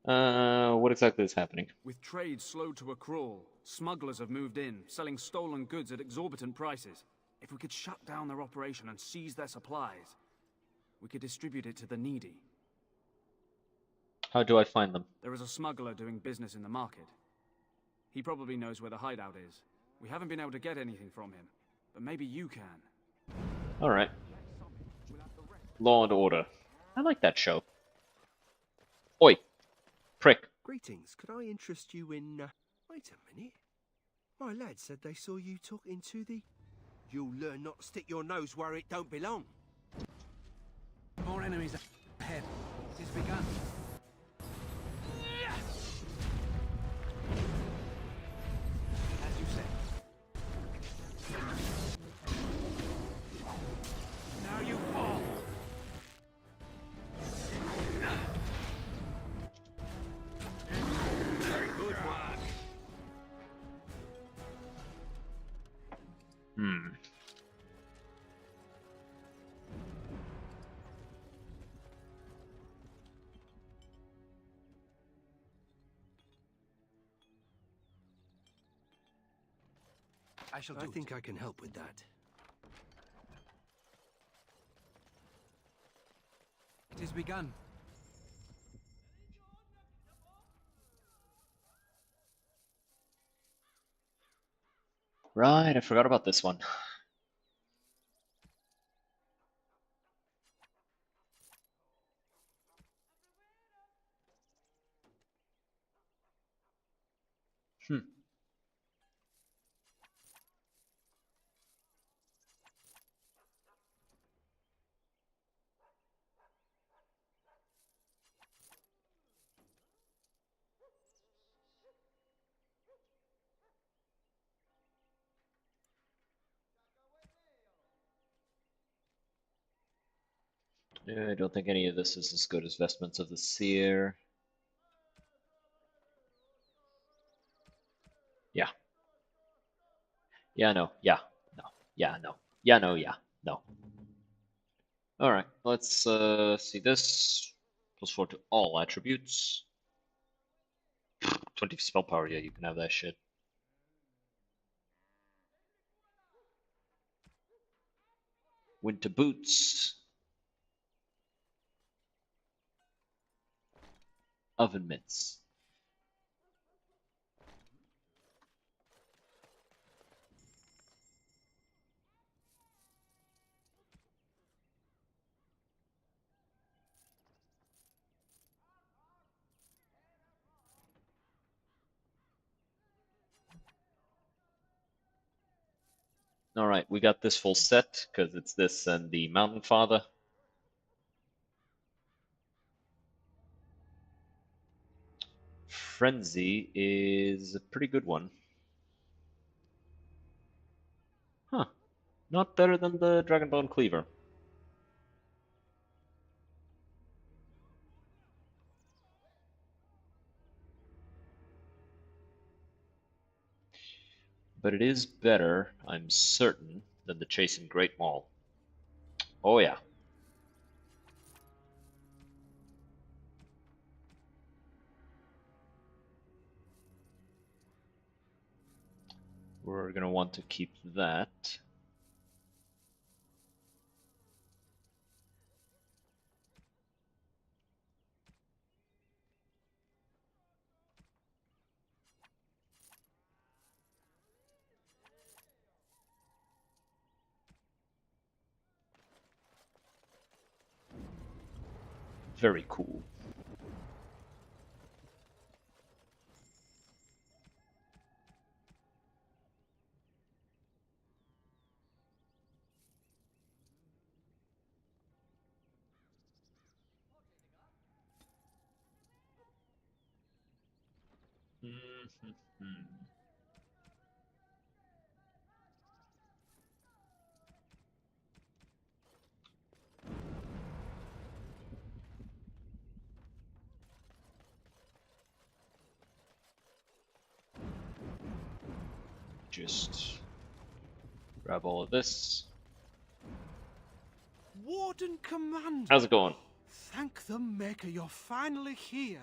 What exactly is happening? With trade slowed to a crawl, smugglers have moved in, selling stolen goods at exorbitant prices. If we could shut down their operation and seize their supplies, we could distribute it to the needy. How do I find them? There is a smuggler doing business in the market. He probably knows where the hideout is. We haven't been able to get anything from him, but maybe you can. Alright. Law and Order. I like that show. Oi! Prick. Greetings. Could I interest you in... Wait a minute. My lad said they saw you talking to the... You'll learn not to stick your nose where it don't belong. More enemies ahead. It's begun. As you said. Now you fall. Good work. I think I can help with that. It has begun. Right, I forgot about this one. I don't think any of this is as good as Vestments of the Seer. Yeah. Yeah, no. Yeah. No. Yeah, no. Yeah, no, yeah. No. Alright, let's see this. +4 to all attributes. 20 spell power, yeah, you can have that shit. Winter boots. Oven mitts. Alright, we got this full set, because it's this and the Mountain Father. Frenzy is a pretty good one. Huh. Not better than the Dragonbone Cleaver. But it is better, I'm certain, than the Chastened Great Maul. Oh yeah. We're gonna want to keep that. Very cool. Just grab all of this. Warden Commander! How's it going? Thank the Maker you're finally here.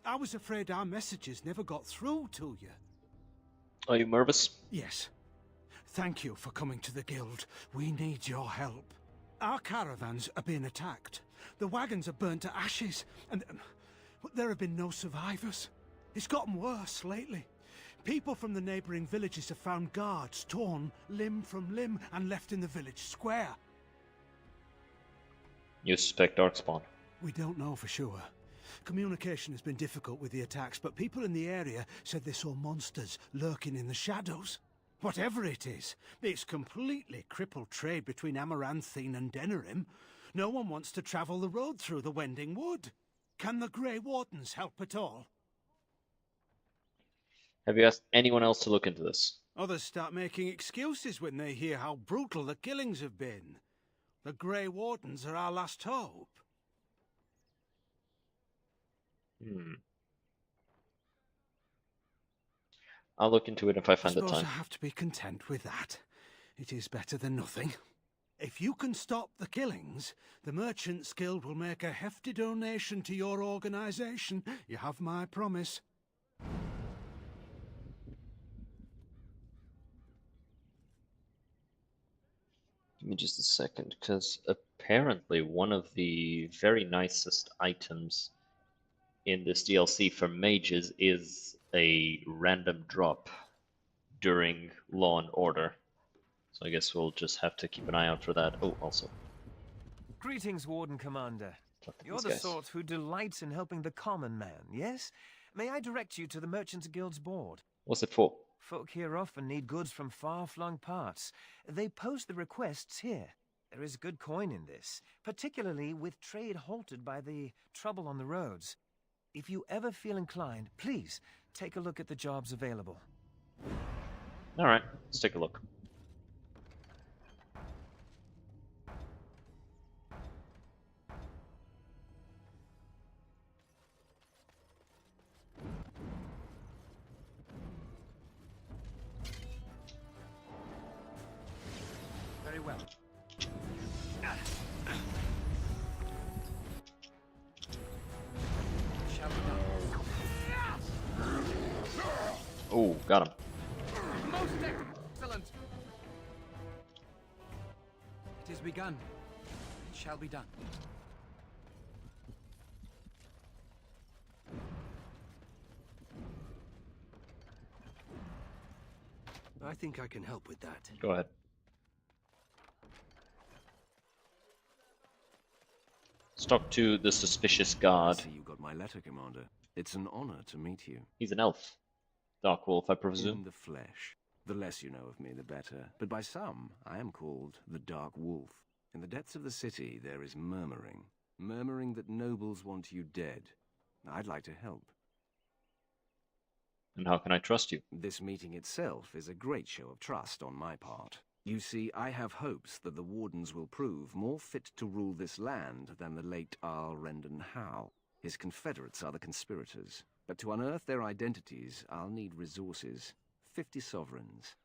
I was afraid our messages never got through to you. Are you nervous? Yes. Thank you for coming to the Guild. We need your help. Our caravans are being attacked. The wagons are burnt to ashes, and there have been no survivors. It's gotten worse lately. People from the neighboring villages have found guards torn limb from limb and left in the village square. You suspect Darkspawn? We don't know for sure. Communication has been difficult with the attacks, but people in the area said they saw monsters lurking in the shadows. Whatever it is, it's completely crippled trade between Amaranthine and Denerim. No one wants to travel the road through the Wending Wood. Can the Grey Wardens help at all? Have you asked anyone else to look into this? Others start making excuses when they hear how brutal the killings have been. The Grey Wardens are our last hope. I'll look into it if I find the I suppose time. I have to be content with that. It is better than nothing. If you can stop the killings, the Merchants Guild will make a hefty donation to your organization. You have my promise. Give me just a second, because apparently one of the very nicest items in this DLC for mages is a random drop during Law and Order. So I guess we'll just have to keep an eye out for that. Oh, also. Greetings, Warden Commander. You're these the guys. sort who delights in helping the common man, yes? May I direct you to the Merchants Guild's board? What's it for? Folk here often need goods from far-flung parts. They post the requests here. There is good coin in this, particularly with trade halted by the trouble on the roads. If you ever feel inclined, please take a look at the jobs available. Alright, let's take a look. Very well. Shall we done? Oh, got him. Most excellent. It is begun. It shall be done. I think I can help with that. Go ahead. Talk to the suspicious guard. I see you got my letter, Commander. It's an honor to meet you. He's an elf. Dark Wolf, I presume. In the flesh. The less you know of me, the better. But by some, I am called the Dark Wolf. In the depths of the city, there is murmuring. Murmuring that nobles want you dead. I'd like to help. And how can I trust you? This meeting itself is a great show of trust on my part. You see, I have hopes that the Wardens will prove more fit to rule this land than the late Arl Rendon Howe. His confederates are the conspirators. But to unearth their identities, I'll need resources. 50 sovereigns.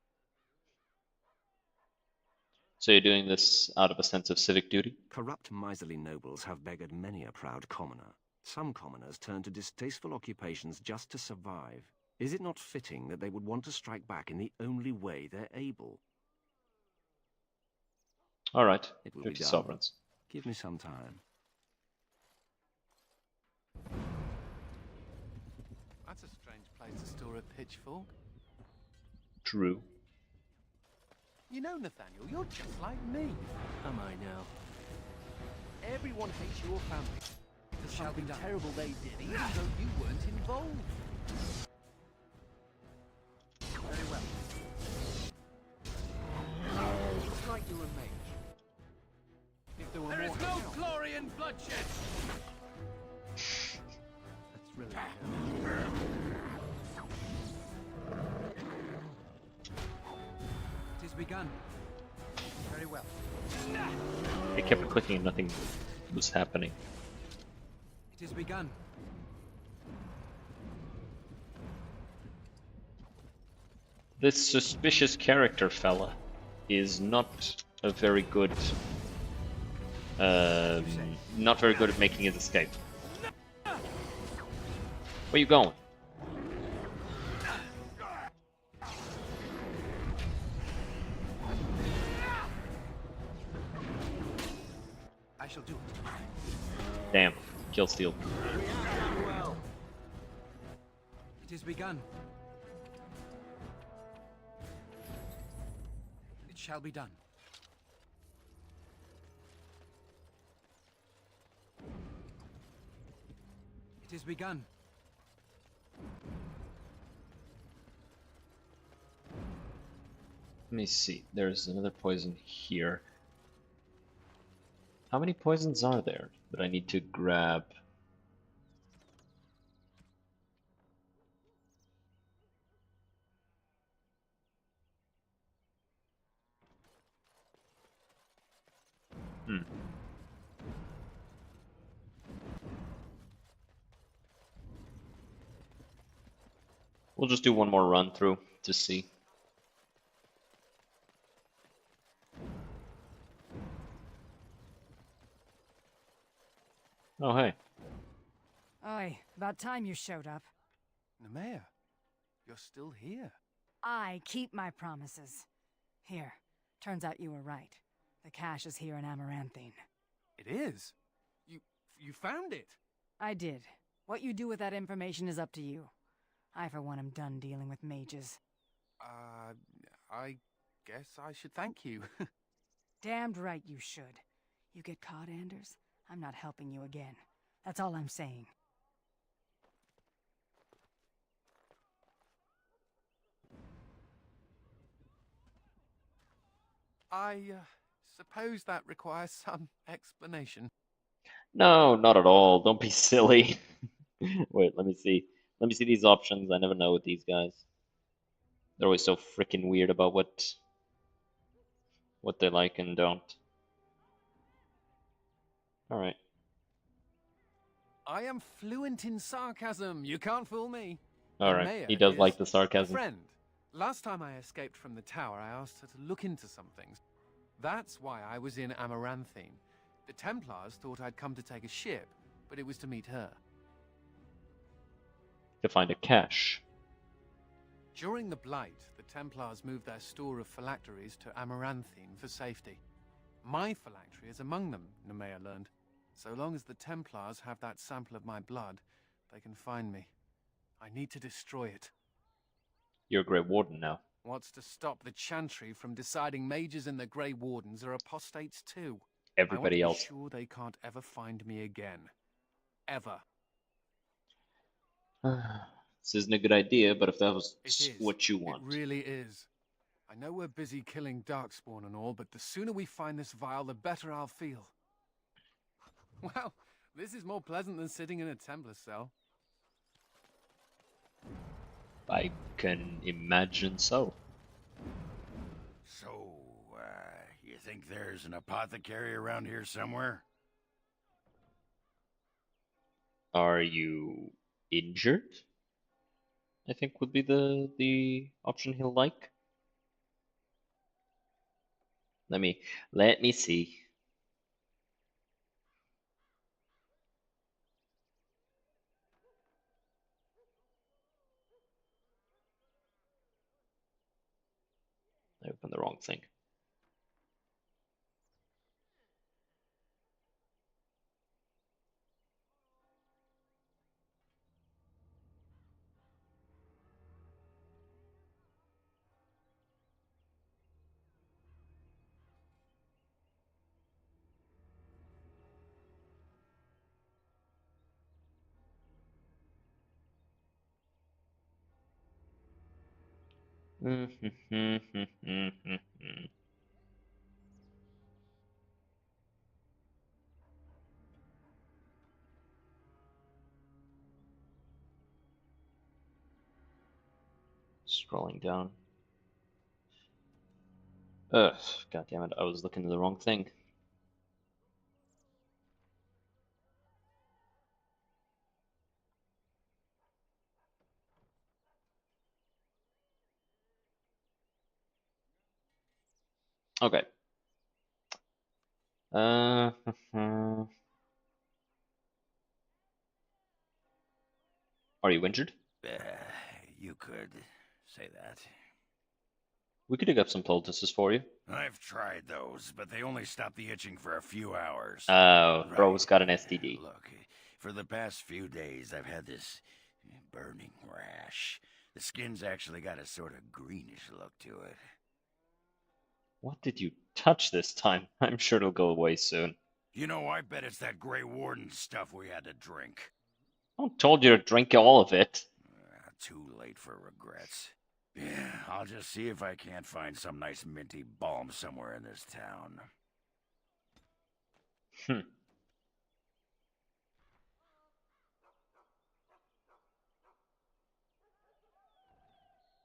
So you're doing this out of a sense of civic duty? Corrupt, miserly nobles have beggared many a proud commoner. Some commoners turn to distasteful occupations just to survive. Is it not fitting that they would want to strike back in the only way they're able? All right, It will 50 be done. sovereigns. Give me some time. That's a strange place to store a pitchfork. True. You know, Nathaniel, you're just like me. Am I now? Everyone hates your family. There's something done. terrible they did, even though you weren't involved. Very well. Looks like you're a mage. If there were There more is no help- glory in bloodshed! That's really It is begun. Very well. I kept clicking and nothing was happening. It is begun. This suspicious character fella is not a very good, not very good at making his escape. Where you going? I shall do it. Damn, kill steal. Well. It is begun. It shall be done. It is begun. Let me see. There's another poison here. How many poisons are there that I need to grab? Hmm. We'll just do one more run through to see. Oh, hey. Oi, about time you showed up. Nemea, you're still here. I keep my promises. Here, turns out you were right. The cache is here in Amaranthine. It is? You found it? I did. What you do with that information is up to you. I, for one, am done dealing with mages. I guess I should thank you. Damned right you should. You get caught, Anders, I'm not helping you again. That's all I'm saying. I suppose that requires some explanation. No, not at all. Don't be silly. Wait, let me see. Let me see these options. I never know with these guys. They're always so freaking weird about what they like and don't. All right. I am fluent in sarcasm. You can't fool me. All right. Nemea He does is like the a sarcasm. friend. Last time I escaped from the tower, I asked her to look into some things. That's why I was in Amaranthine. The Templars thought I'd come to take a ship, but it was to meet her. To find a cache. During the Blight, the Templars moved their store of phylacteries to Amaranthine for safety. My phylactery is among them, Nemea learned. So long as the Templars have that sample of my blood, they can find me. I need to destroy it. You're a Grey Warden now. What's to stop the Chantry from deciding mages and the Grey Wardens are apostates too? Everybody I want else. to be sure they can't ever find me again. Ever. This isn't a good idea, but if that was It is. what you want. It really is. I know we're busy killing Darkspawn and all, but the sooner we find this vial, the better I'll feel. Well, this is more pleasant than sitting in a Templar cell. I can imagine so. So, you think there's an apothecary around here somewhere? Are you injured? I think would be the option he'll like. Let me see. on the wrong thing. Scrolling down. Ugh, god damn it, I was looking at the wrong thing. Okay. Are you injured? You could say that. We could dig up some poultices for you. I've tried those, but they only stop the itching for a few hours. Oh, bro's got an STD. Look, for the past few days, I've had this burning rash. The skin's actually got a sort of greenish look to it. What did you touch this time? I'm sure it'll go away soon. You know, I bet it's that Grey Warden stuff we had to drink. I told you to drink all of it. Too late for regrets. Yeah, I'll just see if I can't find some nice minty balm somewhere in this town.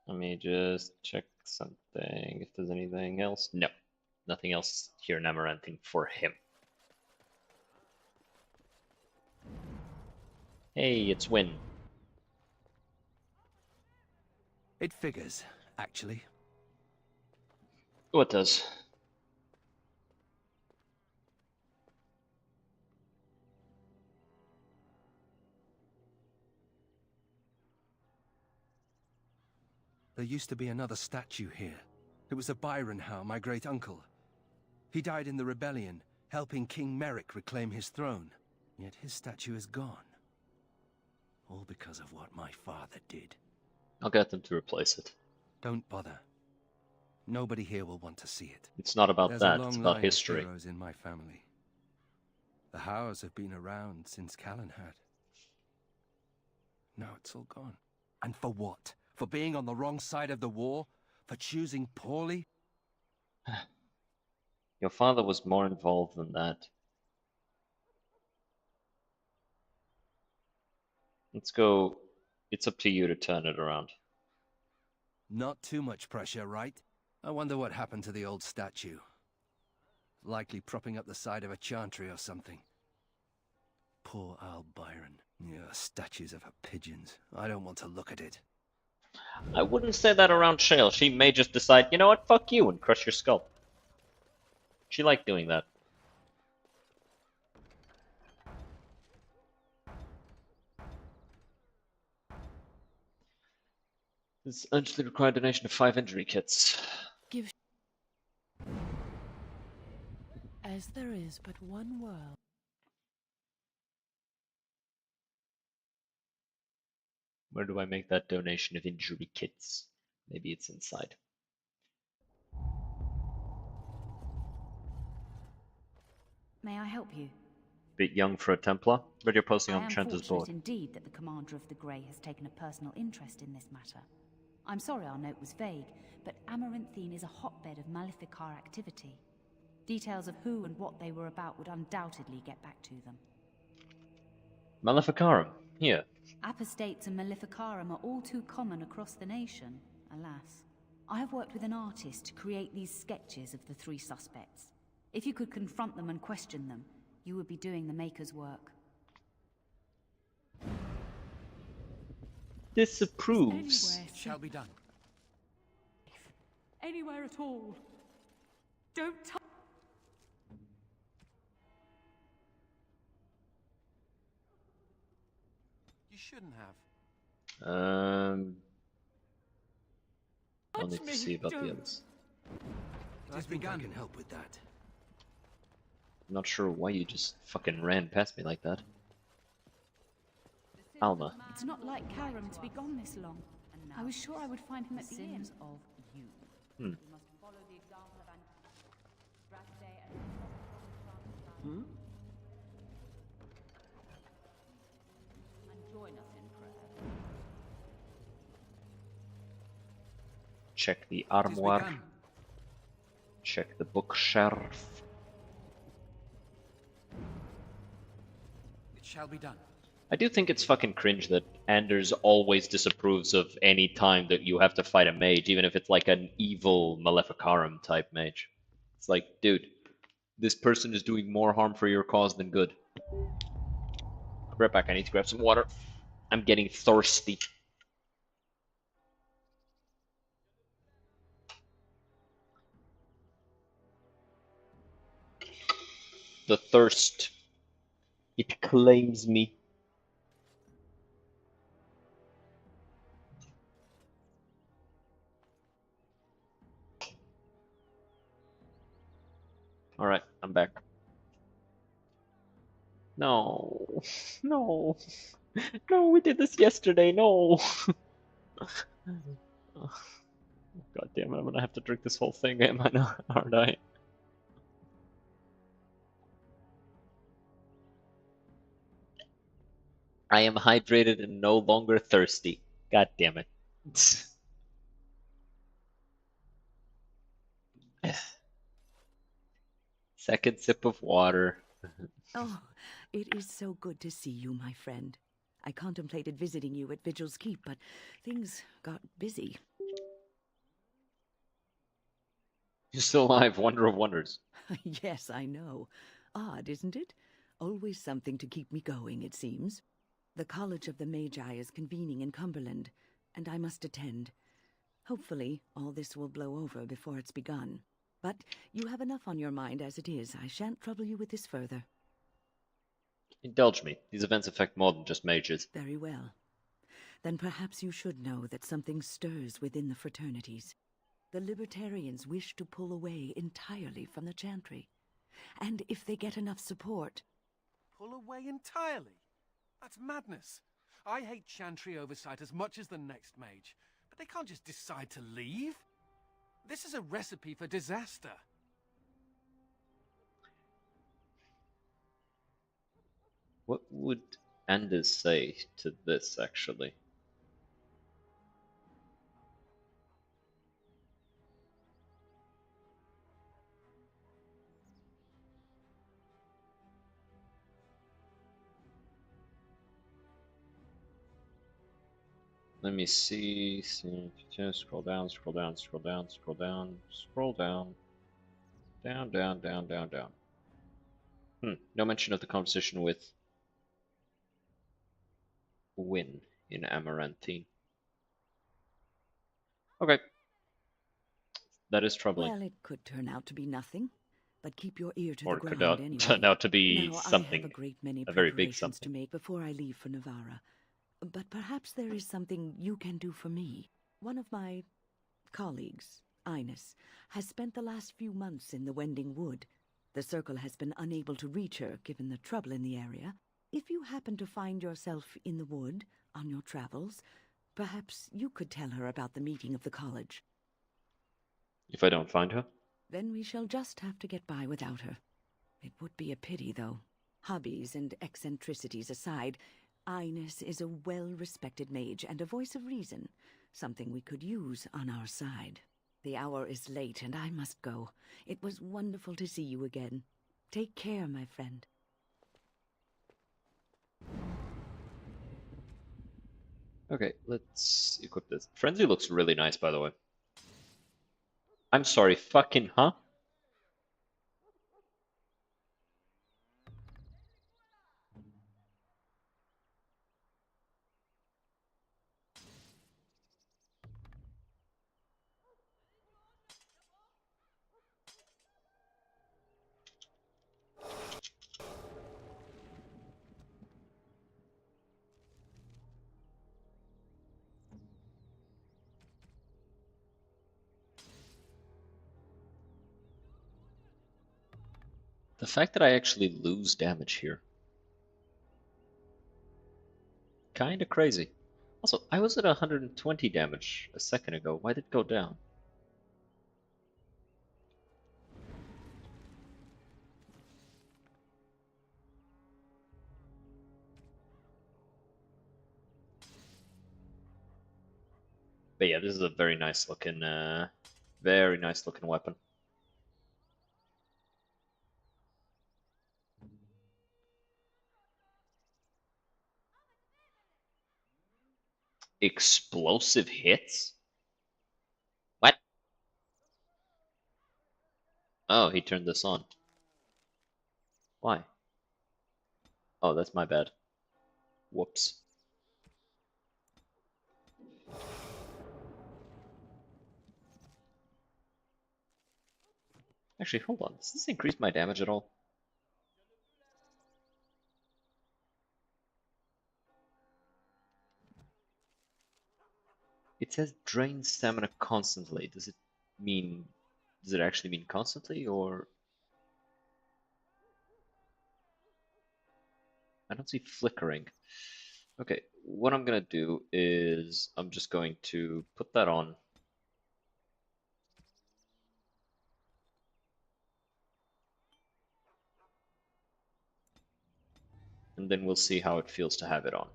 Let me just check something, if there's anything else. No, nothing else here in Amaranthine for him. Hey, it's Win. It figures, actually. Oh, it does. There used to be another statue here. It was of Byron Howe, my great-uncle. He died in the rebellion, helping King Merrick reclaim his throne. Yet his statue is gone. All because of what my father did. I'll get them to replace it. Don't bother. Nobody here will want to see it. It's not about There's that, a long it's about line history. Of heroes in my family. The Howes have been around since Callan had. Now it's all gone. And for what? For being on the wrong side of the war? For choosing poorly? Your father was more involved than that. Let's go. It's up to you to turn it around. Not too much pressure, right? I wonder what happened to the old statue. Likely propping up the side of a chantry or something. Poor Al Byron. Yeah, statues of her pigeons. I don't want to look at it. I wouldn't say that around Shale. She may just decide, you know what, fuck you, and crush your skull. She liked doing that. This urgently required donation of 5 injury kits. Give as there is but one world. Where do I make that donation of injury kits? Maybe it's inside. May I help you? Bit young for a Templar, but you're posting I on am Trenter's fortunate board. indeed that the commander of the Grey has taken a personal interest in this matter. I'm sorry our note was vague, but Amaranthine is a hotbed of Maleficar activity. Details of who and what they were about would undoubtedly get back to them. Maleficarum, here. Apostates and Maleficarum are all too common across the nation, alas. I have worked with an artist to create these sketches of the 3 suspects. If you could confront them and question them, you would be doing the Maker's work. Disapproves. Anywhere shall be done. Anywhere at all. Don't touch. You shouldn't have. I'll need to see about the others. I think I can help with that. I'm not sure why you just fucking ran past me like that. Alma. It's not like Karam to be gone this long. I was sure I would find him at the inn. Of you. Hmm. We must follow the example of and join us in prayer. Check the armoire. Check the bookshelf. It shall be done. I do think it's fucking cringe that Anders always disapproves of any time that you have to fight a mage, even if it's like an evil Maleficarum type mage. It's like, dude, this person is doing more harm for your cause than good. I'll be right back, I need to grab some water. I'm getting thirsty. The thirst. It claims me. Alright, I'm back. No. No. No, we did this yesterday, no. God damn it, I'm gonna have to drink this whole thing, am I not? Aren't I? I am hydrated and no longer thirsty. God damn it. Second sip of water. Oh, it is so good to see you, my friend. I contemplated visiting you at Vigil's Keep, but things got busy. You're still alive, wonder of wonders. Yes, I know. Odd, isn't it? Always something to keep me going, it seems. The College of the Magi is convening in Cumberland, and I must attend. Hopefully, all this will blow over before it's begun. But you have enough on your mind as it is. I shan't trouble you with this further. Indulge me. These events affect more than just mages. Very well. Then perhaps you should know that something stirs within the fraternities. The Libertarians wish to pull away entirely from the Chantry. And if they get enough support... Pull away entirely? That's madness. I hate Chantry oversight as much as the next mage, but they can't just decide to leave. This is a recipe for disaster. What would Anders say to this, actually? Let me see. Scroll down, scroll down, scroll down, scroll down, scroll down. Down, down, down, down, down. No mention of the conversation with Win in Amaranthine. Okay. That is troubling. Well, it could turn out to be nothing. But keep your ear to Or the it could ground anyway. turn out to be now, something. I have a great many a very big preparations something. to make before I leave for Navarra. But perhaps there is something you can do for me. One of my colleagues, Ines, has spent the last few months in the Wending Wood. The Circle has been unable to reach her, given the trouble in the area. If you happen to find yourself in the wood on your travels, perhaps you could tell her about the meeting of the college. If I don't find her? Then we shall just have to get by without her. It would be a pity, though. Hobbies and eccentricities aside, Ines is a well-respected mage and a voice of reason, something we could use on our side. The hour is late and I must go. It was wonderful to see you again. Take care, my friend. Okay, let's equip this. Frenzy looks really nice, by the way. I'm sorry, fucking huh? The fact that I actually lose damage here. Kinda crazy. Also, I was at 120 damage a second ago. Why did it go down? But yeah, this is a very nice looking weapon. Explosive hits? What? Oh, he turned this on. Why? Oh, that's my bad. Whoops. Actually, hold on. Does this increase my damage at all? It says drain stamina constantly. Does it actually mean constantly, or? I don't see flickering. Okay, what I'm gonna do is I'm just going to put that on. And then we'll see how it feels to have it on.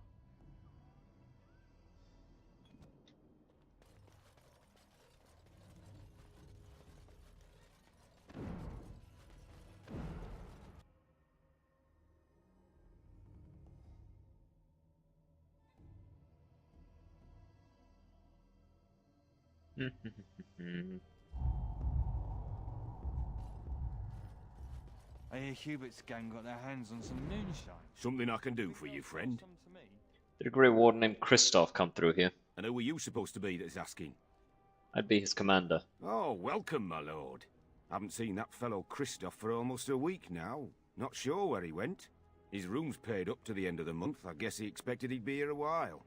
I hear Hubert's gang got their hands on some moonshine. Something I can do for you, friend? Did a Grey Warden named Christoph come through here? And who were you supposed to be that's asking? I'd be his commander. Oh, welcome, my lord. Haven't seen that fellow Christoph for almost a week now. Not sure where he went. His room's paid up to the end of the month. I guess he expected he'd be here a while.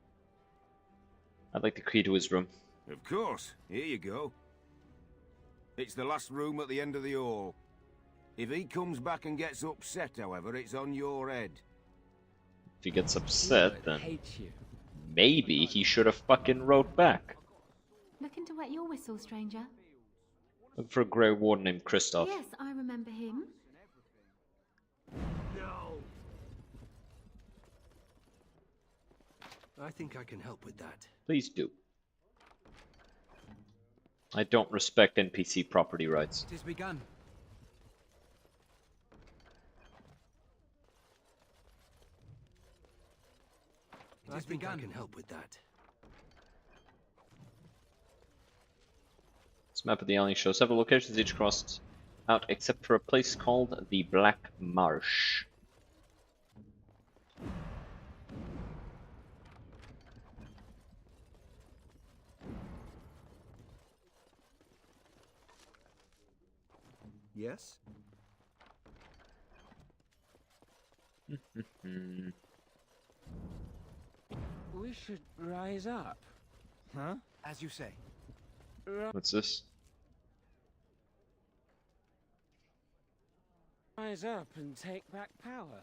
I'd like the key to his room. Of course. Here you go. It's the last room at the end of the hall. If he comes back and gets upset, however, it's on your head. If he gets upset, then maybe he should have fucking wrote back. Looking to wet your whistle, stranger? Look for a Grey Warden named Christoph. Yes, I remember him. No. I think I can help with that. Please do. I don't respect NPC property rights. It has begun. I think I can help with that. This map of the island shows several locations each crossed out except for a place called the Black Marsh. Yes? We should rise up. Huh? As you say. What's this? Rise up and take back power.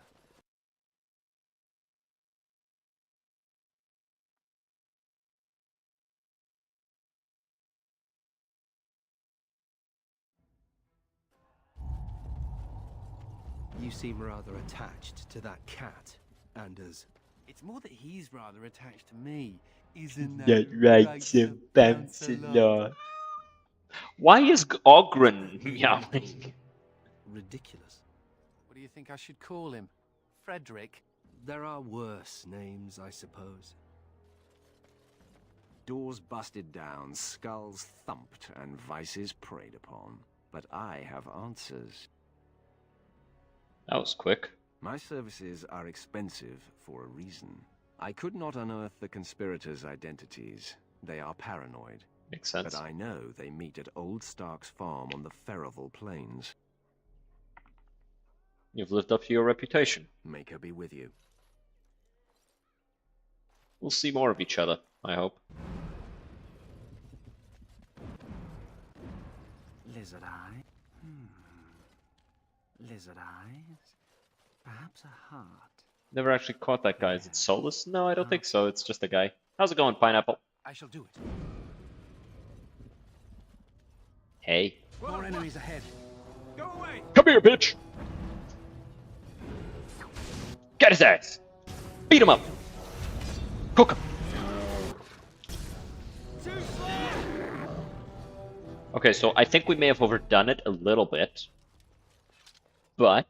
You seem rather attached to that cat, Anders. It's more that he's rather attached to me. Isn't that right, Sir Bouncelor? Why is Ogren meowing? Ridiculous. What do you think I should call him? Frederick? There are worse names, I suppose. Doors busted down, skulls thumped, and vices preyed upon. But I have answers. That was quick. My services are expensive for a reason. I could not unearth the conspirators' identities. They are paranoid. Makes sense. But I know they meet at Old Stark's farm on the Ferroval Plains. You've lived up to your reputation. Make her be with you. We'll see more of each other, I hope. Lizard eye. Lizard eyes. Perhaps a heart. Never actually caught that guy. Is it Solus? No, I don't think so. It's just a guy. How's it going, Pineapple? I shall do it. Hey. More enemies ahead. Go away! Come here, bitch! Get his ass! Beat him up! Cook him! Okay, so I think we may have overdone it a little bit. But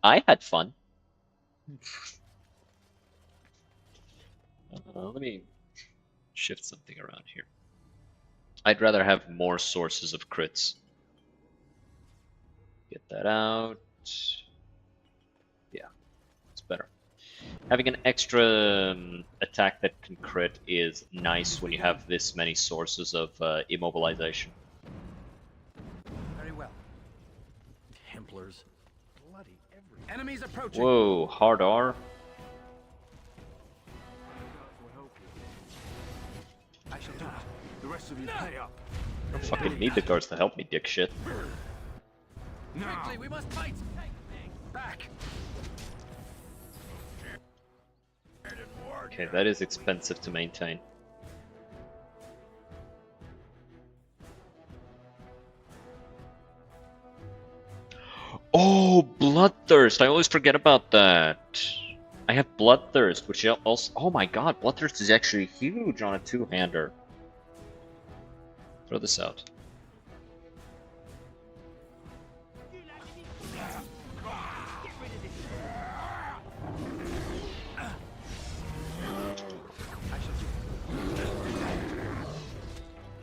I had fun. Let me shift something around here. I'd rather have more sources of crits. Get that out. Yeah, it's better. Having an extra attack that can crit is nice when you have this many sources of immobilization. Very well. Templars. Bloody everywhere. Enemies approaching. Whoa, hard R. I shall do it. The rest of you pay up. I don't fucking need the guards to help me, dick shit. Quickly, we must fight. Back. Okay, that is expensive to maintain. Oh, Bloodthirst! I always forget about that. I have Bloodthirst, which also... Oh my god, Bloodthirst is actually huge on a two-hander. Throw this out.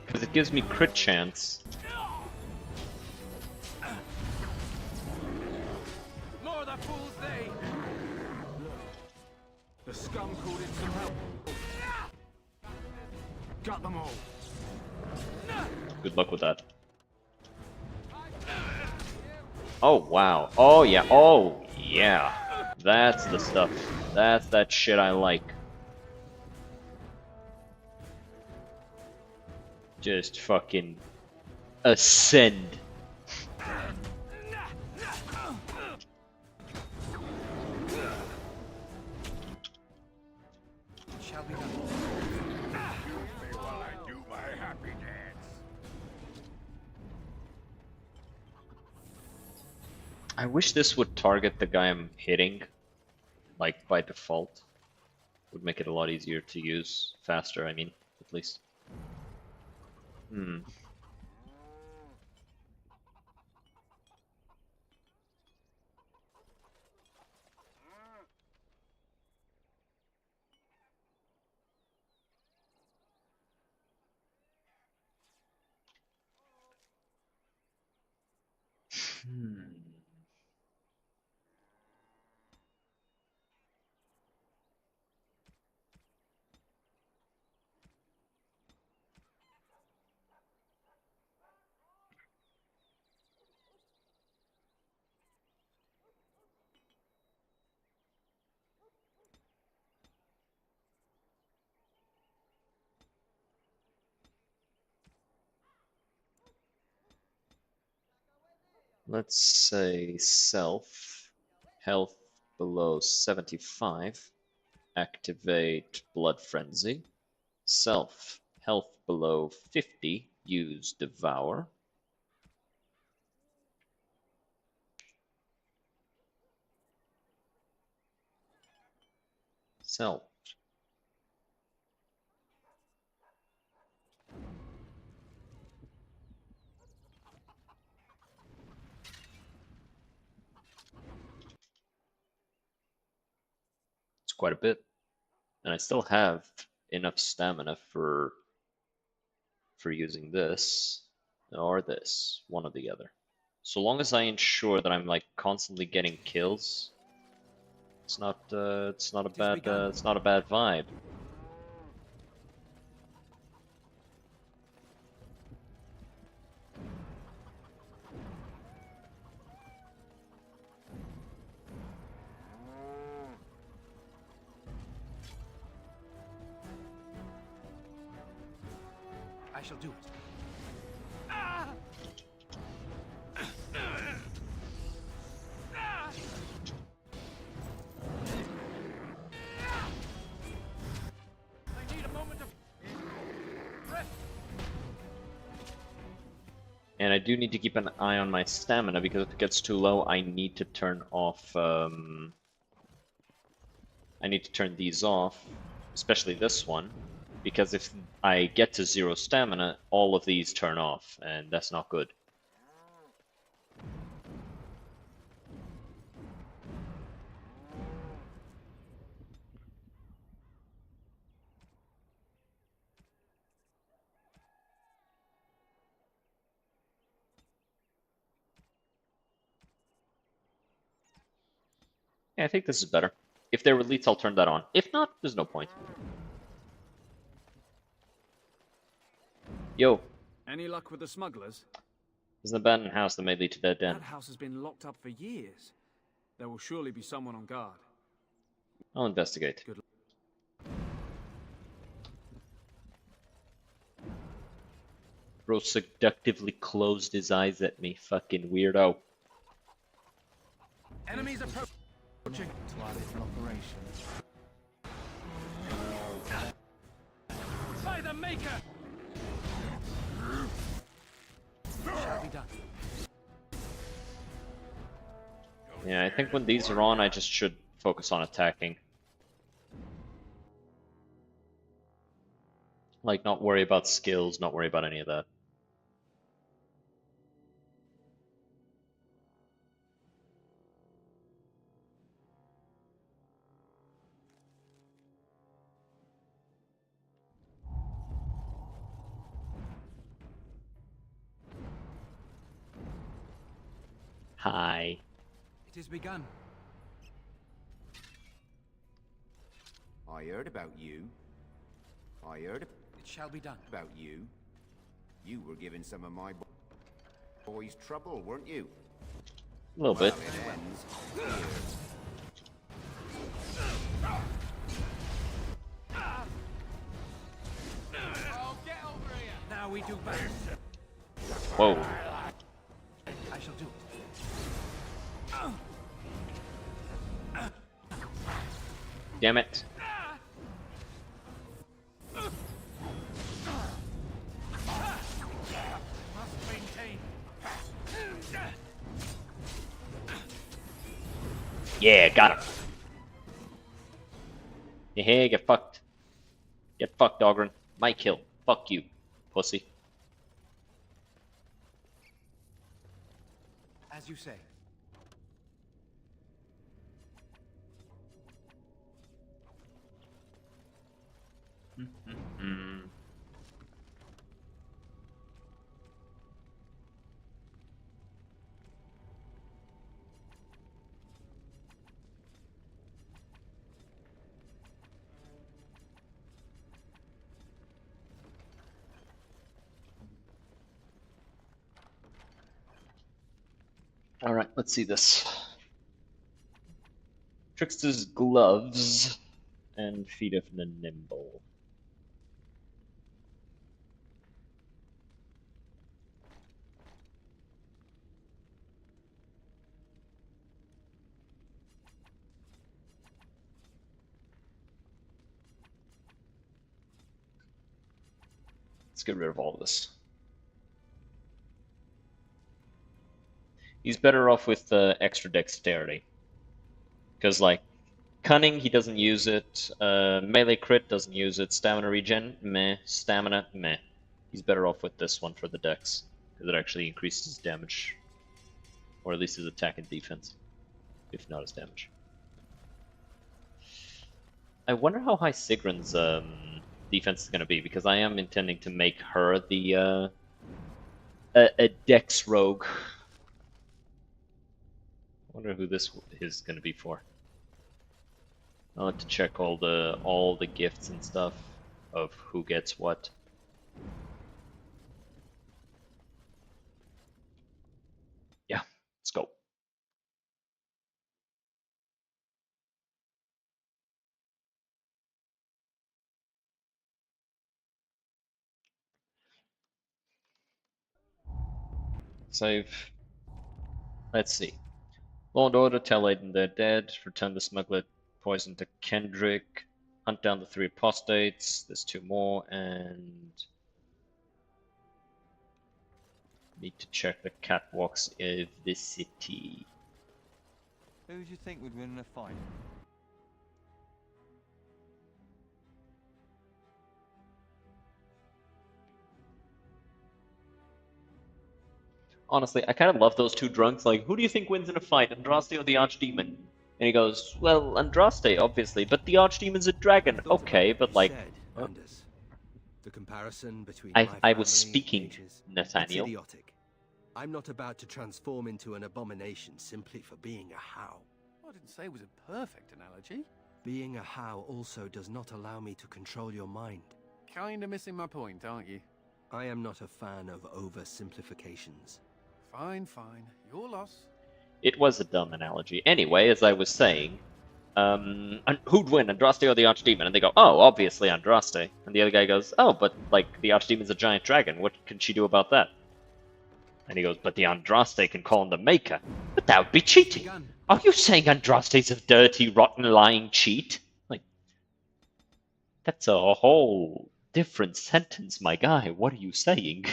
Because it gives me crit chance. More the fools they. The scum called in some help. Got them all. Good luck with that. Oh wow. Oh yeah. Oh yeah. That's the stuff. That's that shit I like. Just fucking ascend. Shall be done. While I do my happy dance. I wish this would target the guy I'm hitting, like by default. Would make it a lot easier to use, faster, I mean, at least. Hmm. Let's say self, health below 75, activate Blood Frenzy. Self, health below 50, use Devour. Self. It's quite a bit. And I still have enough stamina for using this or this, one or the other. So long as I ensure that I'm like constantly getting kills, it's not a bad vibe. I shall do it. And I do need to keep an eye on my stamina, because if it gets too low, I need to turn off, I need to turn these off, especially this one, because if I get to 0 stamina, all of these turn off, and that's not good. Yeah, I think this is better. If they're elites, I'll turn that on. If not, there's no point. Yo. Any luck with the smugglers? There's an abandoned house that may lead to their den. That house has been locked up for years. There will surely be someone on guard. I'll investigate. Good. Bro seductively closed his eyes at me, fucking weirdo. Enemies approaching. Twilight operation. By the Maker! Shall be done. Yeah, I think when these are on, I just should focus on attacking. Like, not worry about skills, not worry about any of that. Hi. It has begun. I heard about you. I heard It shall be done. about you. You were giving some of my boys trouble, weren't you? A little bit. Well, it ends here. Oh, get over here! Now we do battle. Whoa. I shall do it. Damn it. Must maintain. Yeah, got him. Yeah, get fucked. Get fucked, Dogren. My kill. Fuck you, pussy. As you say. Mm. Alright, let's see this. Trickster's gloves and feet of the nimble. Let's get rid of all of this. He's better off with extra dexterity. Because, like, cunning, he doesn't use it. Melee crit doesn't use it. Stamina regen, meh. Stamina, meh. He's better off with this one for the dex. Because it actually increases his damage. Or at least his attack and defense. If not his damage. I wonder how high Sigrun's defense is going to be. Because I am intending to make her the a dex rogue. I wonder who this is going to be for. I'll have to check all the gifts and stuff of who gets what. Yeah, let's go. Save. Let's see. Law and Order, tell Aiden they're dead. Return the smuggler poison to Kendrick. Hunt down the 3 apostates. There's 2 more, and Need to check the catwalks of the city. Who do you think would win in a fight? Honestly, I kind of love those two drunks. Like, who do you think wins in a fight, Andraste or the Archdemon? And he goes, well, Andraste, obviously, but the Archdemon's a dragon. Okay, but like... Said, Anders. The comparison between I my was family speaking, and H's, it's Nathaniel. idiotic. I'm not about to transform into an abomination simply for being a How. I didn't say it was a perfect analogy. Being a How also does not allow me to control your mind. Kinda missing my point, aren't you? I am not a fan of oversimplifications. Fine, fine. Your loss. It was a dumb analogy. Anyway, as I was saying, who'd win, Andraste or the Archdemon? And they go, oh, obviously Andraste. And the other guy goes, oh, but like the Archdemon's a giant dragon. What can she do about that? And he goes, but the Andraste can call on the Maker. But that would be cheating. Are you saying Andraste's a dirty, rotten, lying cheat? Like, that's a whole different sentence, my guy. What are you saying?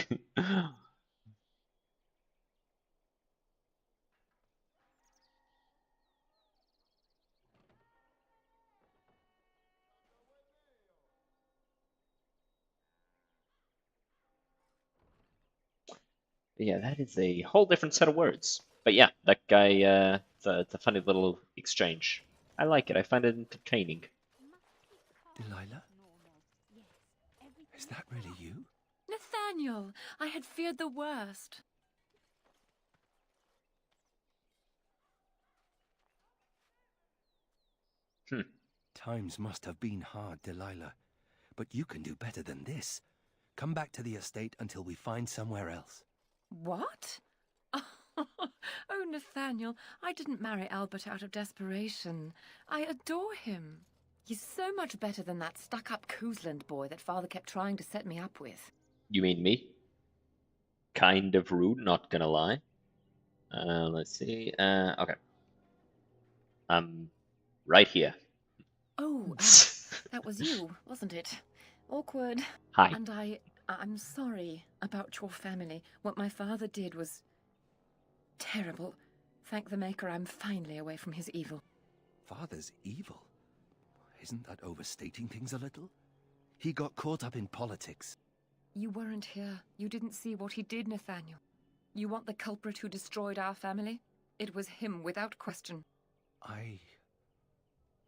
Yeah, that is a whole different set of words. But yeah, that guy, it's a funny little exchange. I like it. I find it entertaining. Delilah? Is that really you? Nathaniel, I had feared the worst. Times must have been hard, Delilah. But you can do better than this. Come back to the estate until we find somewhere else. What? Oh, Nathaniel, I didn't marry Albert out of desperation. I adore him. He's so much better than that stuck-up Cousland boy that Father kept trying to set me up with. You mean me? Kind of rude, not gonna lie. Let's see. Okay. Right here. Oh, that was you, wasn't it? Awkward. Hi. And I'm sorry about your family. What my father did was terrible. Thank the Maker I'm finally away from his evil. Father's evil? Isn't that overstating things a little? He got caught up in politics. You weren't here. You didn't see what he did, Nathaniel. You want the culprit who destroyed our family? It was him, without question. I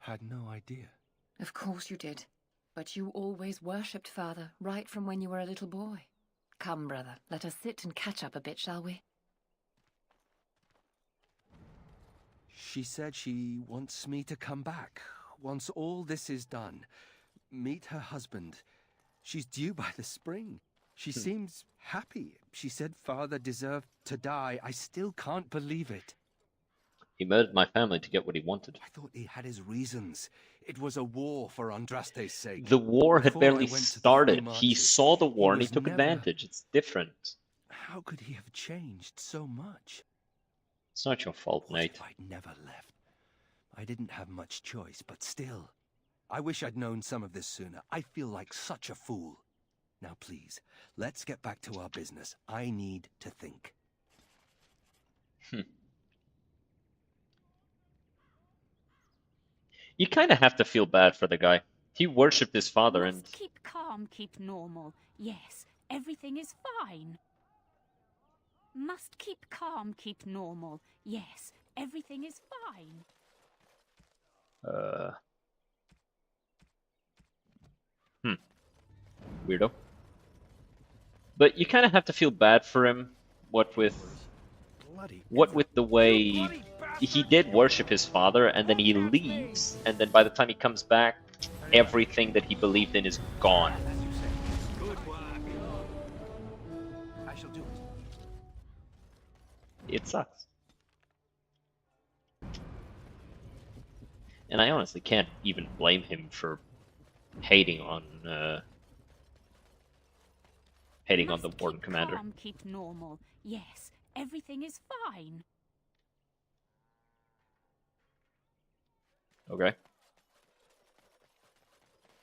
had no idea. Of course you did. But you always worshipped Father, right from when you were a little boy. Come, brother, let us sit and catch up a bit, shall we? She said she wants me to come back. Once all this is done, meet her husband. She's due by the spring. She seems happy. She said Father deserved to die. I still can't believe it. He murdered my family to get what he wanted. I thought he had his reasons. It was a war for Andraste's sake. The war had Before barely I went to the started. few He marches, saw the war and he was took never- advantage. It's different. How could he have changed so much? It's not your fault, What Nate. if I'd never left? I didn't have much choice, but still. I wish I'd known some of this sooner. I feel like such a fool. Now please, let's get back to our business. I need to think. You kind of have to feel bad for the guy. He worshipped his father and... Keep calm, keep normal. Yes, everything is fine. Must keep calm, keep normal. Yes, everything is fine. Weirdo. But you kind of have to feel bad for him. What with the way he did worship his father, and then he leaves, and then by the time he comes back, everything that he believed in is gone. Good work. I shall do it. It sucks. And I honestly can't even blame him for hating on the Warden Commander. Calm, keep normal. Yes, everything is fine. Okay.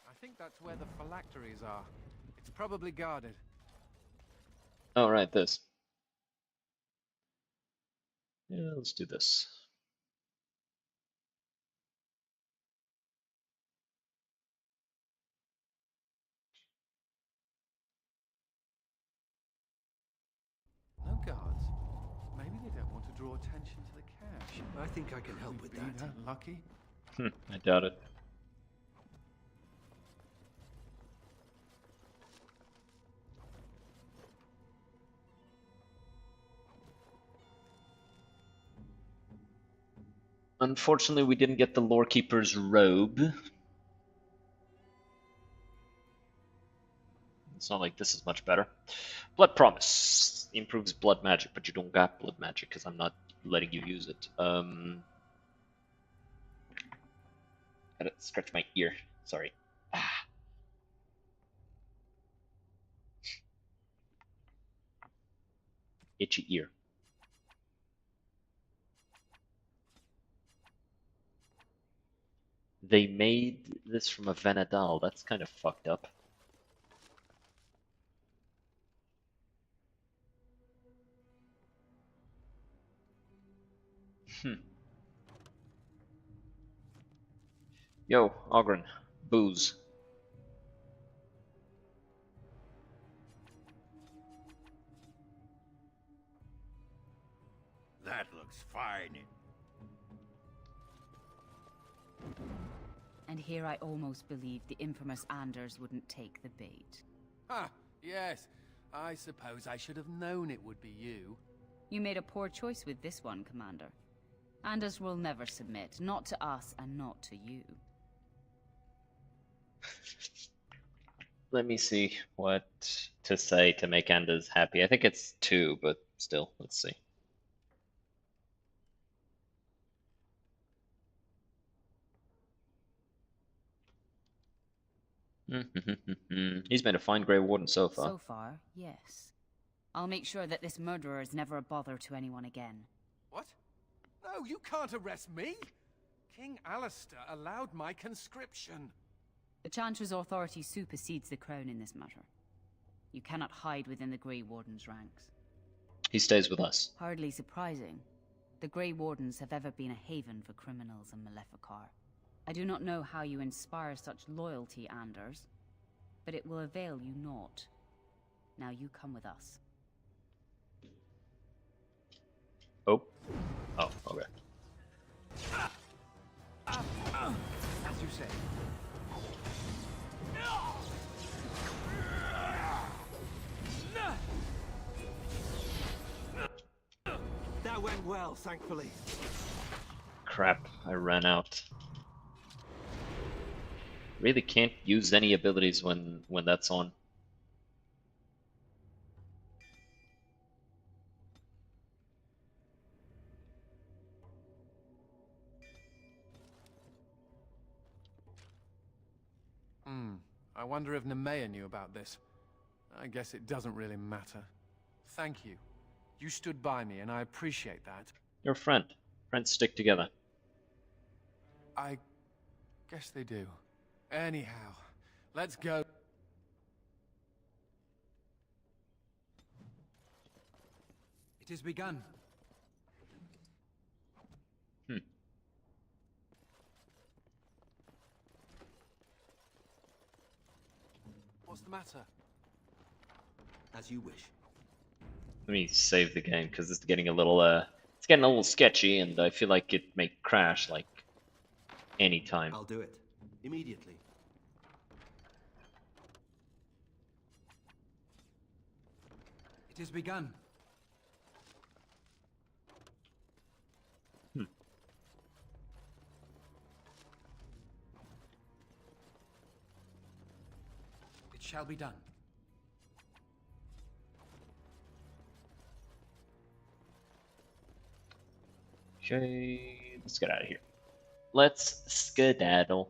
I think that's where the phylacteries are. It's probably guarded. Oh, right, this. Yeah, let's do this. No guards? Maybe they don't want to draw attention to the cache. I think I can help with that. That lucky? I doubt it. Unfortunately, we didn't get the Lore Keeper's robe. It's not like this is much better. Blood Promise improves blood magic, but you don't got blood magic because I'm not letting you use it. Gotta scratch my ear. Sorry. Itchy ear. They made this from a Vanadal. That's kind of fucked up. Yo, Ogren. Booze. That looks fine. And here I almost believed the infamous Anders wouldn't take the bait. Ah, yes. I suppose I should have known it would be you. You made a poor choice with this one, Commander. Anders will never submit, not to us and not to you. Let me see what to say to make Anders happy. I think it's 2, but still, let's see. He's made a fine Grey Warden so far. So far, yes. I'll make sure that this murderer is never a bother to anyone again. What? No, you can't arrest me! King Alistair allowed my conscription. The Chantry's authority supersedes the crown in this matter. You cannot hide within the Grey Warden's ranks. He stays with us. Hardly surprising. The Grey Wardens have ever been a haven for criminals and Maleficar. I do not know how you inspire such loyalty, Anders, but it will avail you naught. Now you come with us. Oh. Oh, okay. As you say. That went well, thankfully. Crap, I ran out. Really can't use any abilities when that's on. I wonder if Nemea knew about this. I guess it doesn't really matter. Thank you. You stood by me, and I appreciate that. You're a friend. Friends stick together. I guess they do. Anyhow, let's go. It has begun. What's the matter? As you wish. Let me save the game because it's getting a little sketchy, and I feel like it may crash like any time. I'll do it immediately. It has begun. It shall be done. Okay, let's get out of here. Let's skedaddle.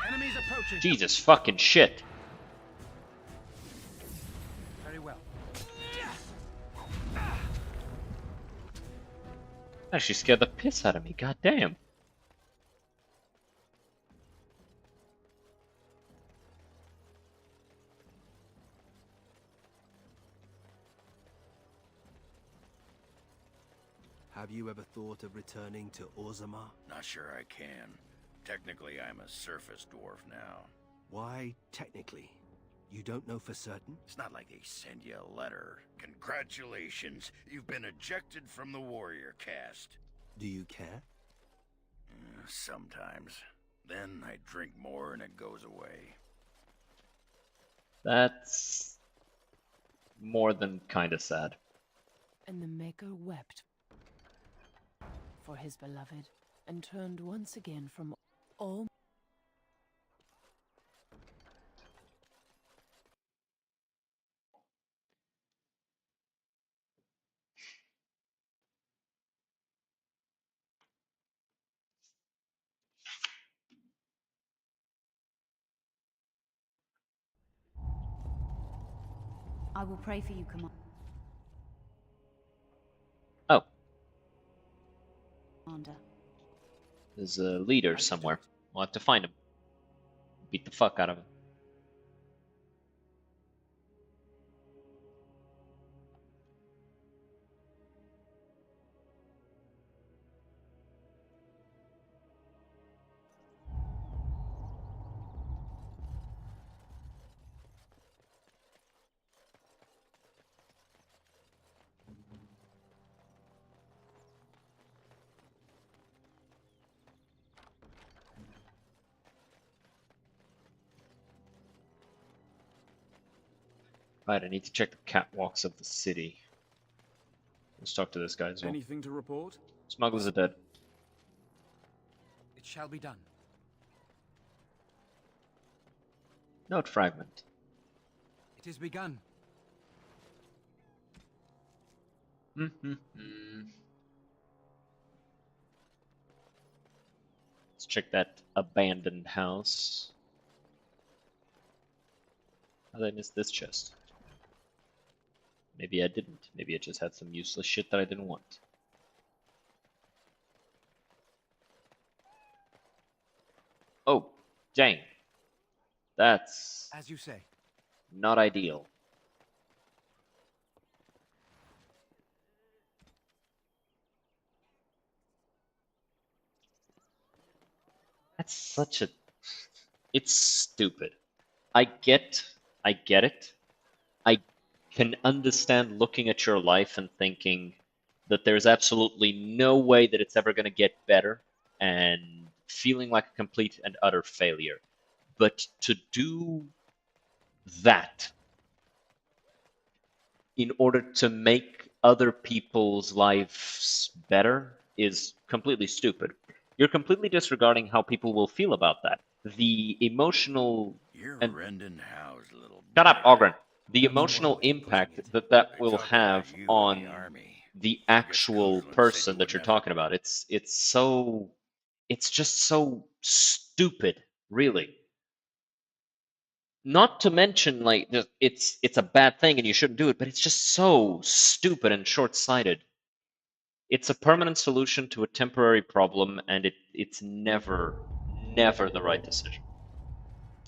Enemies approaching. Jesus fucking shit. Very well. Actually scared the piss out of me, god damn. Have you ever thought of returning to Orzammar? Not sure I can. Technically, I'm a surface dwarf now. Why technically? You don't know for certain? It's not like they send you a letter. Congratulations, you've been ejected from the warrior caste. Do you care? Sometimes. Then I drink more and it goes away. That's more than kinda sad. And the Maker wept for his beloved, and turned once again from all. I will pray for you, Oh. Commander. There's a leader somewhere. We'll have to find him. Beat the fuck out of him. Right, I need to check the catwalks of the city. Let's talk to this guy as well. Anything to report? Smugglers are dead. It shall be done. Note fragment. It is begun. Let's check that abandoned house. How did I miss this chest? Maybe I didn't. Maybe it just had some useless shit that I didn't want. Oh, dang. That's as you say. Not ideal. That's such a... It's stupid. I get it. I can understand looking at your life and thinking that there's absolutely no way that it's ever going to get better and feeling like a complete and utter failure. But to do that in order to make other people's lives better is completely stupid. You're completely disregarding how people will feel about that. The emotional... You're and rending house, little... Shut up, Ogren. The emotional impact that that will have on the actual person that you're talking about. It's just so stupid, really. Not to mention, like, it's a bad thing and you shouldn't do it, but it's just so stupid and short-sighted. It's a permanent solution to a temporary problem, and it's never the right decision.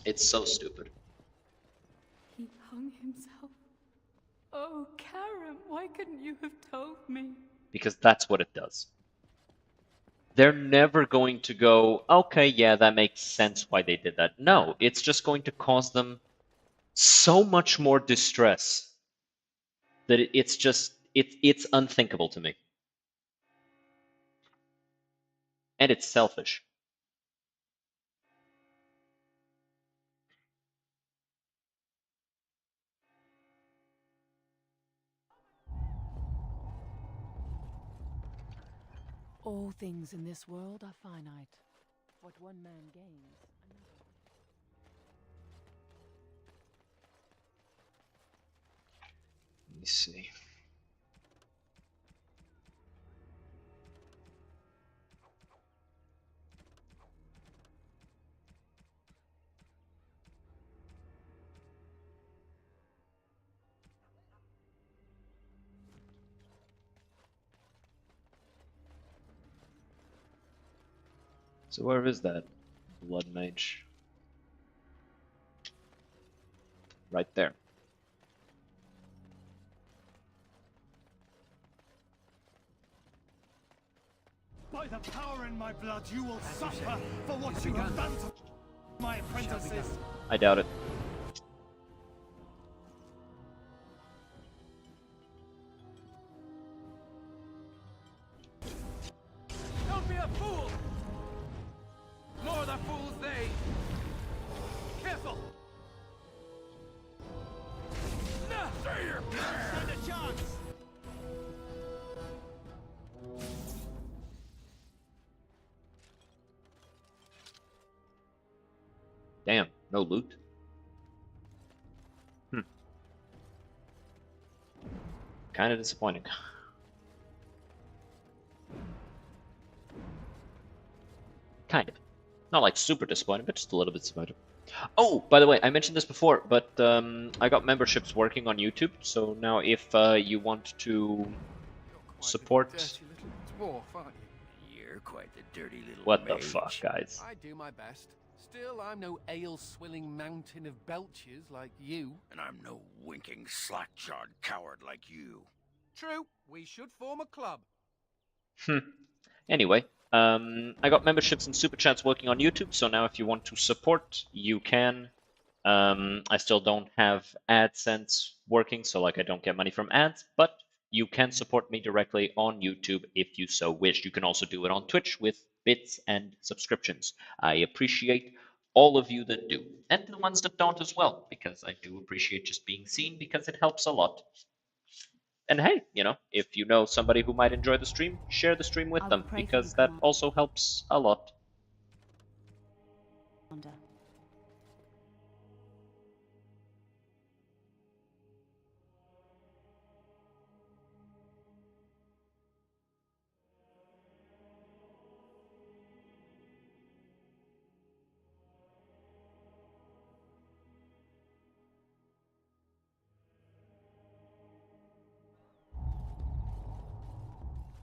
It's so stupid. He hung himself. Oh, Karen, why couldn't you have told me? Because that's what it does. They're never going to go, okay, yeah, that makes sense why they did that. No, it's just going to cause them so much more distress that it's unthinkable to me. And it's selfish. All things in this world are finite. What one man gains, another. Let me see. So where is that blood mage? Right there. By the power in my blood, you will suffer for what you have done to my apprentices. I doubt it. Don't be a fool! More the fools they... Careful! Stand a chance! Damn, no loot. Kind of disappointing. Kind of. Not like super disappointing, but just a little bit disappointing. Oh, by the way, I mentioned this before, but I got memberships working on YouTube, so now if you want to support... Dirty little dwarf, aren't you? You're quite the dirty little What the mage. fuck, guys? I do my best. Still, I'm no ale-swilling mountain of belches like you. And I'm no winking, slack-jawed coward like you. True, we should form a club. Anyway, I got memberships and super chats working on YouTube, so now if you want to support, you can. I still don't have AdSense working, so like I don't get money from ads, but you can support me directly on YouTube if you so wish. You can also do it on Twitch with bits and subscriptions. I appreciate all of you that do, and the ones that don't as well, because I do appreciate just being seen, because it helps a lot. And hey, you know, if you know somebody who might enjoy the stream, share the stream with them, because that also helps a lot.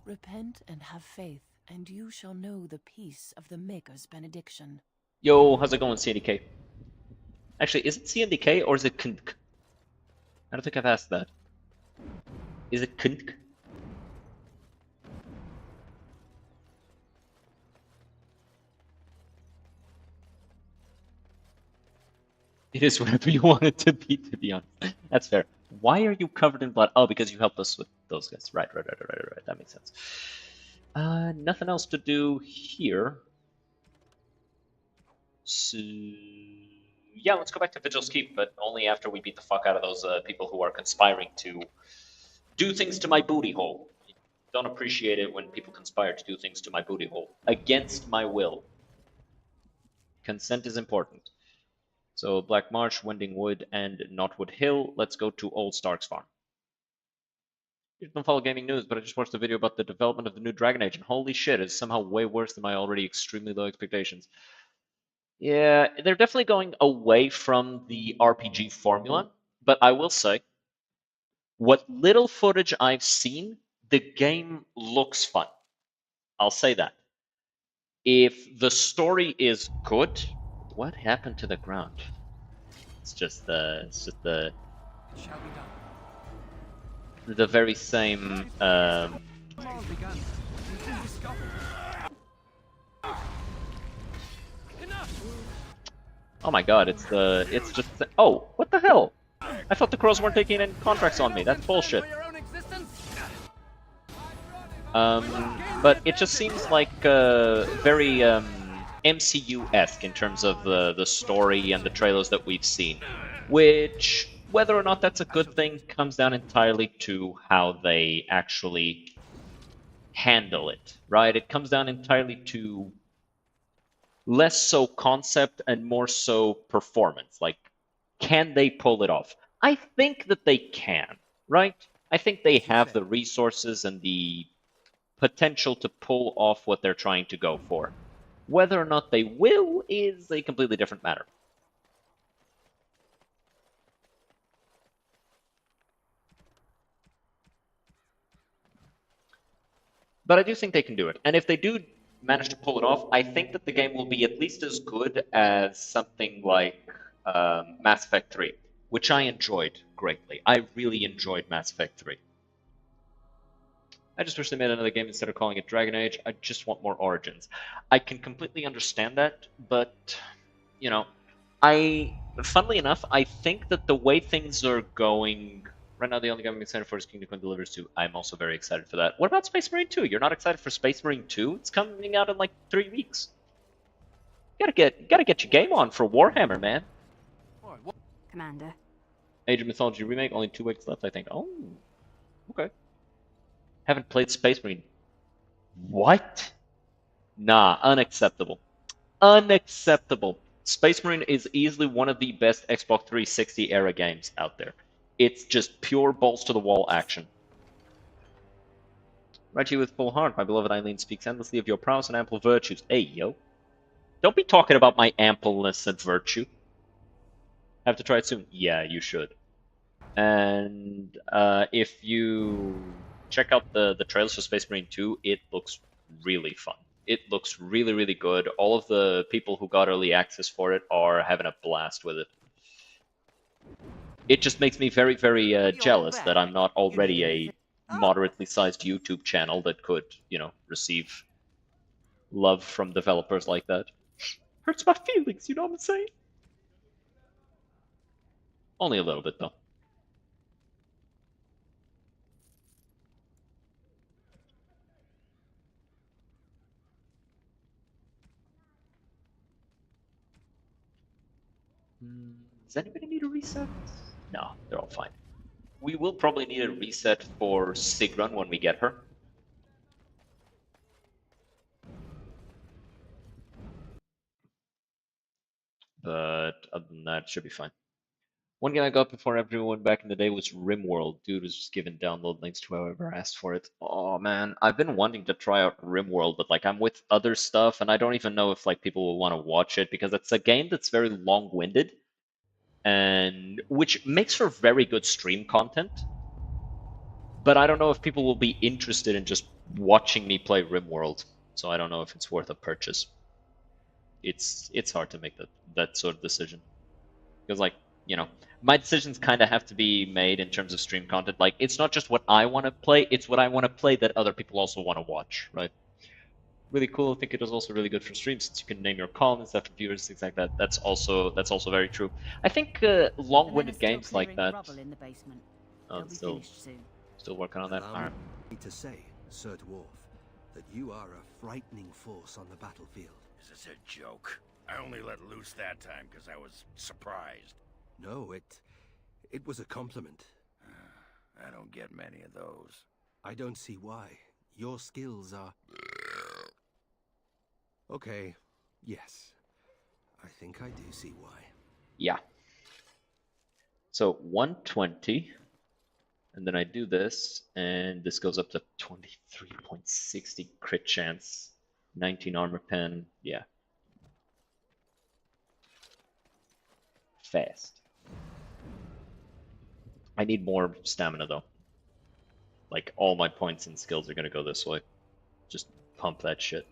Repent and have faith, and you shall know the peace of the Maker's benediction. Yo, how's it going, CNDK? Actually, is it CNDK or is it KNK? I don't think I've asked that. Is it KNK? It is whatever you want it to be honest. That's fair. Why are you covered in blood? Oh, because you helped us with those guys. Right. That makes sense. Nothing else to do here. So, yeah, let's go back to Vigil's Keep, but only after we beat the fuck out of those people who are conspiring to do things to my booty hole. Don't appreciate it when people conspire to do things to my booty hole. Against my will. Consent is important. So, Black Marsh, Wending Wood, and Knotwood Hill. Let's go to Old Stark's farm. You don't follow gaming news, but I just watched a video about the development of the new Dragon Age, and holy shit, it's somehow way worse than my already extremely low expectations. Yeah, they're definitely going away from the RPG formula, but I will say, what little footage I've seen, the game looks fun. I'll say that. If the story is good, what happened to the ground? It's just the very same. Oh my god, it's just oh, what the hell? I thought the crows weren't taking any contracts on me. That's bullshit. But it just seems like very MCU-esque in terms of the story and the trailers that we've seen. Which, whether or not that's a good thing, comes down entirely to how they actually handle it, right? It comes down entirely to less so concept and more so performance. Like, can they pull it off? I think that they can, right? I think they have the resources and the potential to pull off what they're trying to go for. Whether or not they will is a completely different matter. But I do think they can do it. And if they do manage to pull it off, I think that the game will be at least as good as something like Mass Effect 3, which I enjoyed greatly. I really enjoyed Mass Effect 3. I just wish they made another game instead of calling it Dragon Age. I just want more Origins. I can completely understand that, but, you know, funnily enough, I think that the way things are going right now, the only game I'm excited for is Kingdom Come Deliverance 2. I'm also very excited for that. What about Space Marine 2? You're not excited for Space Marine 2? It's coming out in like 3 weeks. You gotta get your game on for Warhammer, man. Commander. Age of Mythology Remake, only 2 weeks left, I think. Oh, okay. Haven't played Space Marine. What? Nah, unacceptable. Unacceptable. Space Marine is easily one of the best Xbox 360 era games out there. It's just pure balls to the wall action. Right here with full heart, my beloved Eileen speaks endlessly of your prowess and ample virtues. Hey, yo. Don't be talking about my ampleness and virtue. Have to try it soon. Yeah, you should. And if you check out the trailers for Space Marine 2, it looks really fun. It looks really, really good. All of the people who got early access for it are having a blast with it. It just makes me very, very jealous that I'm not already a moderately sized YouTube channel that could, you know, receive love from developers like that. Hurts my feelings, you know what I'm saying? Only a little bit, though. Does anybody need a reset? No, they're all fine. We will probably need a reset for Sigrun when we get her. But other than that, it should be fine. One game I got before everyone back in the day was RimWorld. Dude was just giving download links to whoever asked for it. Oh man, I've been wanting to try out RimWorld, but like I'm with other stuff, and I don't even know if like people will want to watch it because it's a game that's very long-winded, and which makes for very good stream content. But I don't know if people will be interested in just watching me play RimWorld, so I don't know if it's worth a purchase. It's hard to make that sort of decision because like, you know, my decisions kind of have to be made in terms of stream content. Like, it's not just what I want to play, it's what I want to play that other people also want to watch, right? Really cool. I think it is also really good for streams since you can name your columns after viewers, things like that. That's also very true. I think long-winded games like that. In the basement. Oh, still working on that. Allow me to say, Sir Dwarf, that you are a frightening force on the battlefield. Is this a joke? I only let loose that time because I was surprised. No, it was a compliment. I don't get many of those. I don't see why. Your skills are... Okay, yes. I think I do see why. Yeah. So 120, and then I do this, and this goes up to 23.60 crit chance, 19 armor pen, yeah. Fast. I need more stamina though. Like all my points and skills are gonna go this way. Just pump that shit.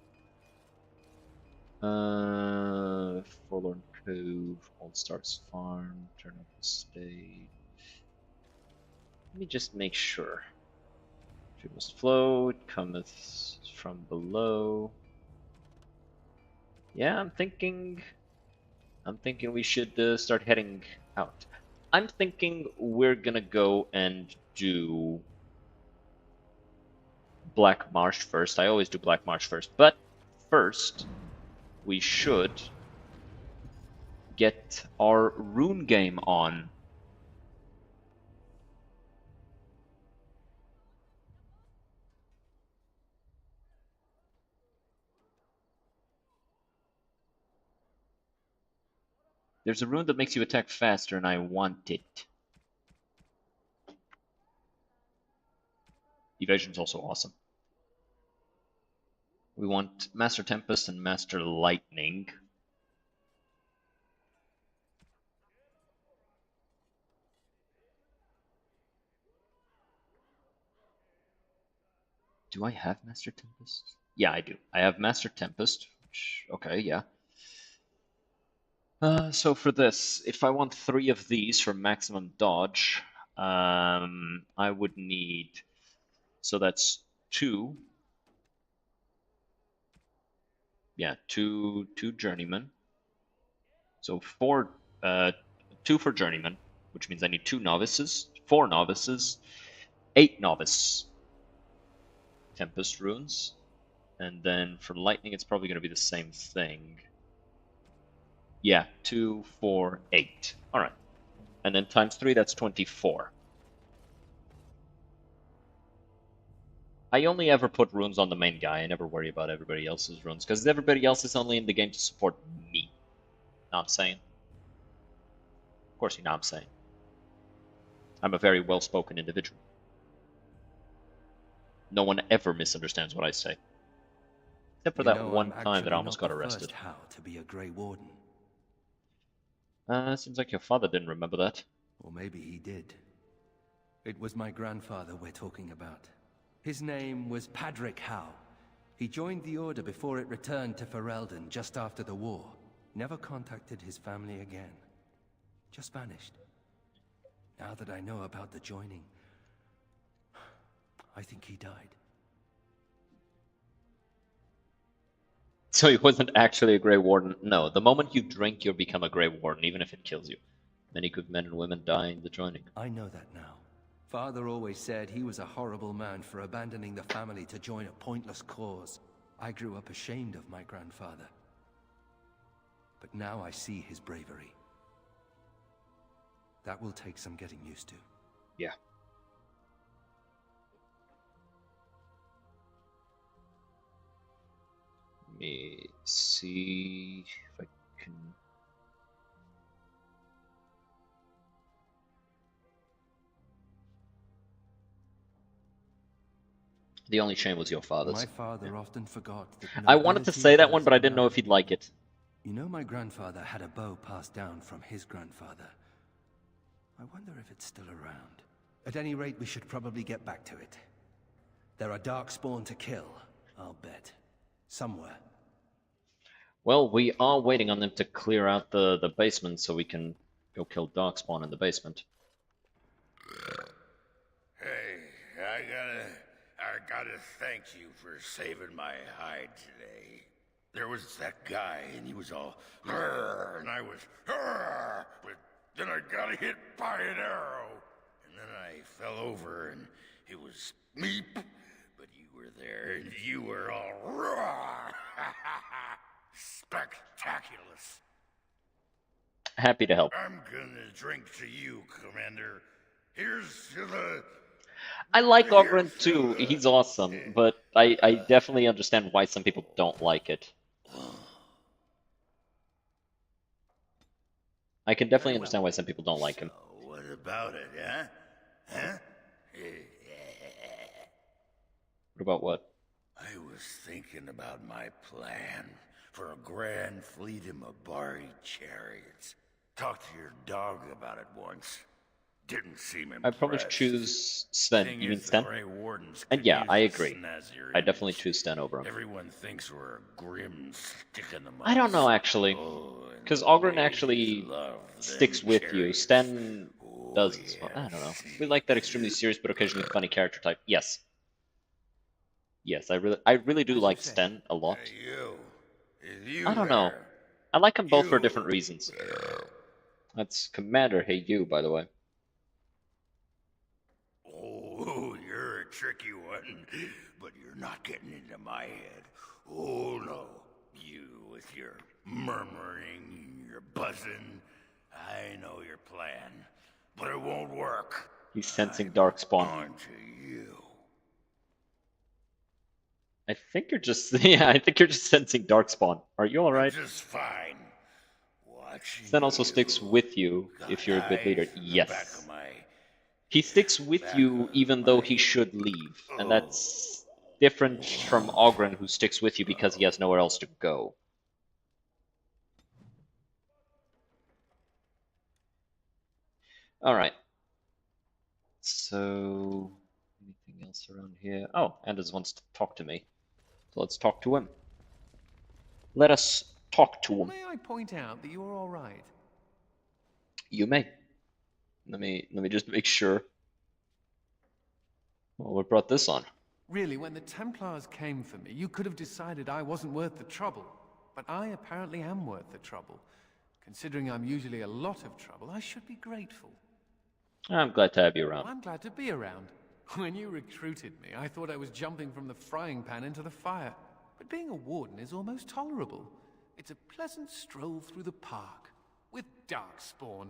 Forlorn Cove, All Stars Farm, turn up the state. Let me just make sure. It must flow, it cometh from below. Yeah, I'm thinking we should start heading out. I'm thinking we're gonna go and do Black Marsh first. I always do Black Marsh first, but first we should get our rune game on. There's a rune that makes you attack faster, and I want it. Evasion's also awesome. We want Master Tempest and Master Lightning. Do I have Master Tempest? Yeah, I do. I have Master Tempest, which, okay, yeah. So for this, if I want 3 of these for maximum dodge, I would need, so that's 2. Yeah, two journeymen. So 2 for journeymen, which means I need 2 novices, 4 novices, 8 novice Tempest runes, and then for lightning, it's probably going to be the same thing. Yeah, 2, 4, 8. All right, and then times 3, that's 24. I only ever put runes on the main guy. I never worry about everybody else's runes, because everybody else is only in the game to support me. Know what I'm saying? Of course you know what I'm saying. I'm a very well-spoken individual. No one ever misunderstands what I say. Except for You that know, one I'm time that I actually almost not got the arrested. first How to be a Grey Warden. Seems like your father didn't remember that. Or maybe he did. It was my grandfather we're talking about. His name was Padric Howe. He joined the Order before it returned to Ferelden just after the war. Never contacted his family again. Just vanished. Now that I know about the joining, I think he died. So he wasn't actually a Grey Warden. No, the moment you drink, you'll become a Grey Warden, even if it kills you. Many good men and women die in the joining. I know that now. Father always said he was a horrible man for abandoning the family to join a pointless cause. I grew up ashamed of my grandfather. But now I see his bravery. That will take some getting used to. Yeah. Let me see if I can... The only shame was your father's. My father often forgot that I wanted to say that one, but I didn't know if he'd like it. You know, my grandfather had a bow passed down from his grandfather. I wonder if it's still around. At any rate, we should probably get back to it. There are darkspawn to kill, I'll bet. Somewhere. Well, we are waiting on them to clear out the basement so we can go kill darkspawn in the basement. Hey, I gotta thank you for saving my hide today. There was that guy, and he was all, "Grr," and I was, "Grr," but then I got hit by an arrow, and then I fell over, and it was meep, but you were there, and you were all, "Roar." Spectaculous. Happy to help. I'm gonna drink to you, Commander. Here's to the... I like Ogren too, he's awesome, but I definitely understand why some people don't like it. I can definitely understand why some people don't like him. What about it, huh? Huh? What about what? I was thinking about my plan for a grand fleet of Mabari chariots. Talked to your dog about it once. Didn't seem impressed. I'd probably choose Sven. Thing You mean is, the Sten? Grey Wardens And could yeah, use I a agree. snazzier I definitely image. choose Sten over him. Everyone thinks we're a grim stick in the mud. I don't know actually, because Ogren actually sticks with you. Sten does as well. I don't know. We like that extremely serious but occasionally funny character type. Yes. Yes, I really do like Sten a lot. I don't know. I like them both for different reasons. That's Commander Hey You, by the way. Oh, you're a tricky one, but you're not getting into my head. Oh no, you with your murmuring, your buzzing. I know your plan, but it won't work. He's sensing darkspawn. Onto you. I think you're just I think you're just sensing darkspawn. Are you all right? Just fine. Watching Sten also sticks with you if you're a good leader. Yes. He sticks with you even though he should leave, and that's different from Ogren, who sticks with you because he has nowhere else to go. Alright. So, anything else around here? Oh, Anders wants to talk to me. So let's talk to him. Let us talk to him. May I point out that you're all right? You may. Let me just make sure. Well, what brought this on? Really, when the Templars came for me, you could have decided I wasn't worth the trouble. But I apparently am worth the trouble. Considering I'm usually a lot of trouble, I should be grateful. I'm glad to have you around. Well, I'm glad to be around. When you recruited me, I thought I was jumping from the frying pan into the fire. But being a warden is almost tolerable. It's a pleasant stroll through the park, with Darkspawn.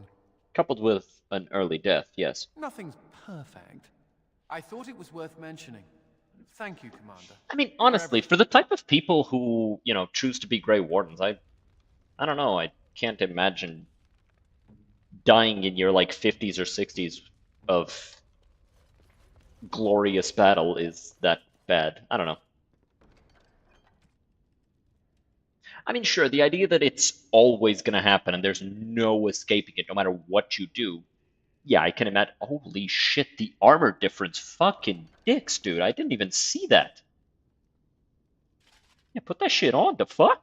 Coupled with an early death, yes. Nothing's perfect. I thought it was worth mentioning. Thank you, Commander. I mean, honestly, for the type of people who, choose to be Grey Wardens, I don't know, I can't imagine dying in your, 50s or 60s of glorious battle is that bad. I don't know. I mean, sure, the idea that it's always going to happen and there's no escaping it no matter what you do, yeah, I can imagine. Holy shit, the armor difference. Fucking dicks, dude. I didn't even see that. Yeah, put that shit on. The fuck?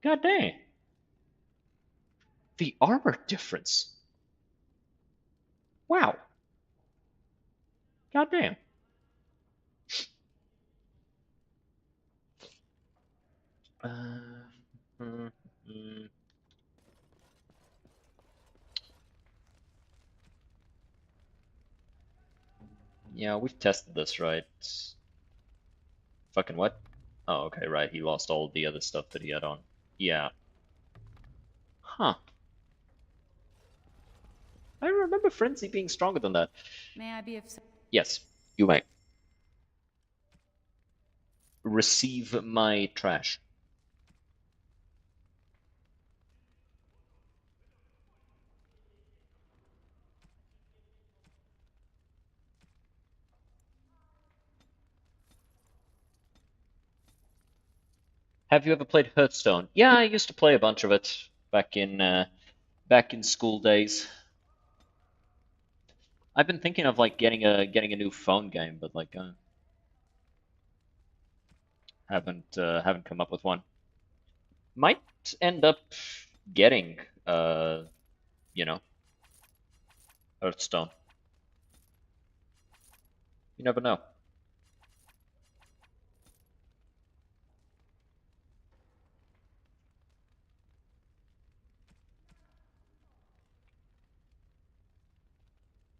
God dang. The armor difference. Wow. God damn. Yeah, we've tested this, right? Fucking what? Oh, okay, right. He lost all the other stuff that he had on. Yeah. Huh. I remember Frenzy being stronger than that. May I be of... Yes, you may. Receive my trash. Have you ever played Hearthstone? Yeah, I used to play a bunch of it back in school days. I've been thinking of getting a new phone game, but haven't come up with one. Might end up getting you know, Hearthstone. You never know.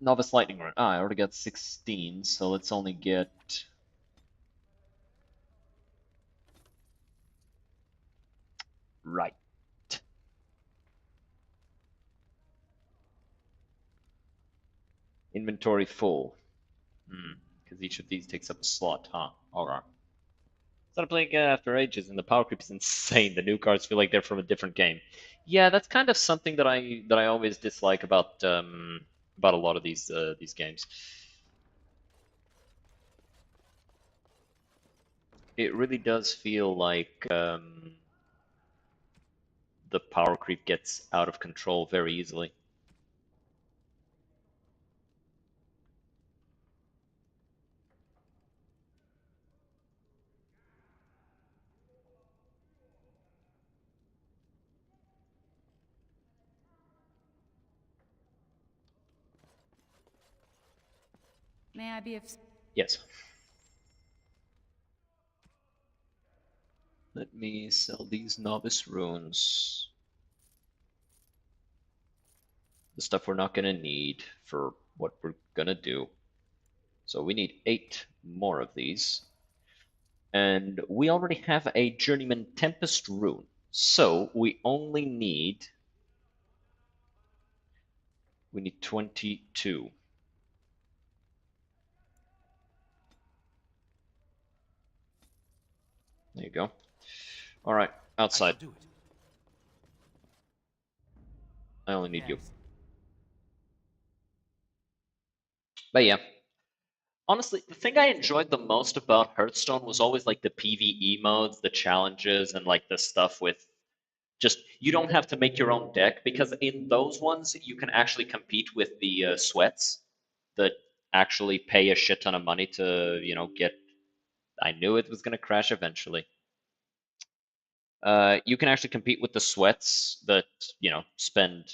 Novice Lightning Run. Ah, I already got 16, so let's only get... Right. Inventory full. Because each of these takes up a slot, huh? Alright. Started playing again after ages, and the power creep is insane. The new cards feel like they're from a different game. Yeah, that's kind of something that I always dislike about a lot of these games. It really does feel like the power creep gets out of control very easily. May I be of... Yes. Let me sell these novice runes. The stuff we're not gonna need for what we're gonna do. So we need 8 more of these. And we already have a Journeyman Tempest rune. So we only need... We need 22. There you go. Alright, outside. I only need you. But yeah. Honestly, the thing I enjoyed the most about Hearthstone was always the PvE modes, the challenges, and the stuff with just you don't have to make your own deck because in those ones you can actually compete with the sweats, the actually pay a shit ton of money to, you know, get... I knew it was going to crash eventually. You can actually compete with the sweats that, you know, spend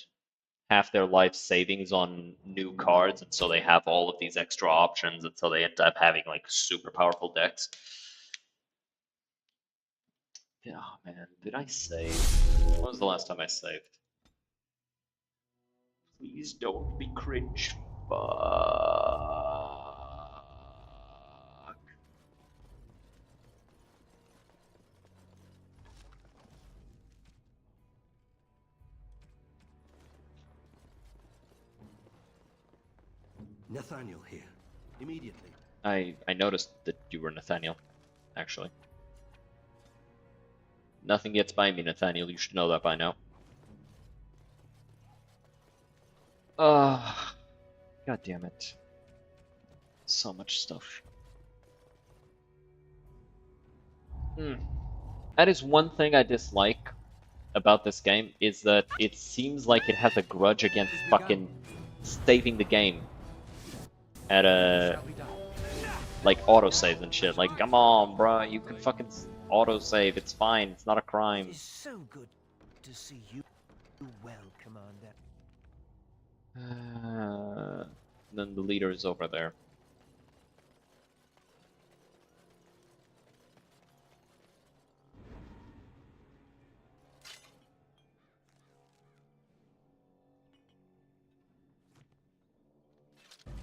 half their life savings on new cards, and so they have all of these extra options, and so they end up having like super powerful decks. Oh man, did I save? When was the last time I saved? Please don't be cringe. Fuck. Nathaniel here. Immediately. I noticed that you were Nathaniel, actually. Nothing gets by me, Nathaniel. You should know that by now. God damn it. So much stuff. That is one thing I dislike about this game, is that it seems like it has a grudge against fucking saving the game at a... like autosave and shit. Like, come on, bruh, you can fucking autosave, it's fine, it's not a crime. It's so good to see you well, Commander. Then the leader is over there.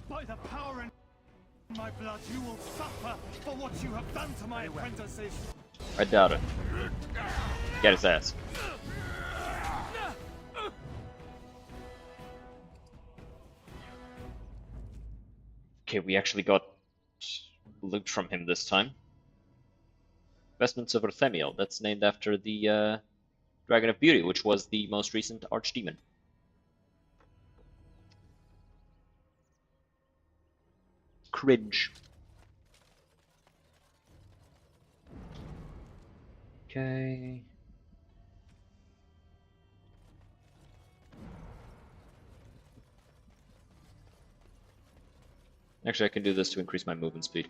By the power in my blood, you will suffer for what you have done to my apprentices. I doubt it. Get his ass. Okay, we actually got loot from him this time. Vestments of Arthemiel. That's named after the Dragon of Beauty, which was the most recent archdemon. Cringe. Okay. Actually, I can do this to increase my movement speed.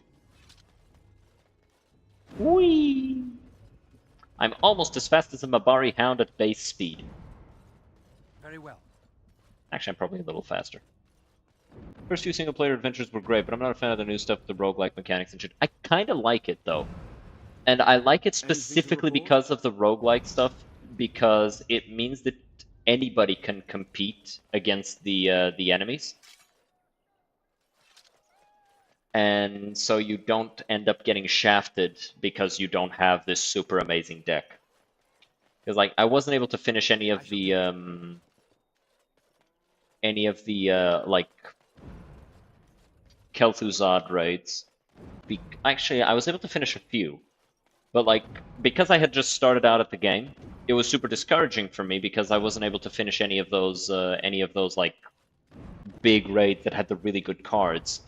Whee! I'm almost as fast as a Mabari Hound at base speed. Very well. Actually, I'm probably a little faster. First few single-player adventures were great, but I'm not a fan of the new stuff, the roguelike mechanics and shit. I kind of like it, though. And I like it specifically because of the roguelike stuff, because it means that anybody can compete against the enemies. And so you don't end up getting shafted because you don't have this super amazing deck. Because like I wasn't able to finish any of the like Kel'Thuzad raids. Actually, I was able to finish a few, but like because I had just started out at the game, it was super discouraging for me because I wasn't able to finish any of those like big raids that had the really good cards.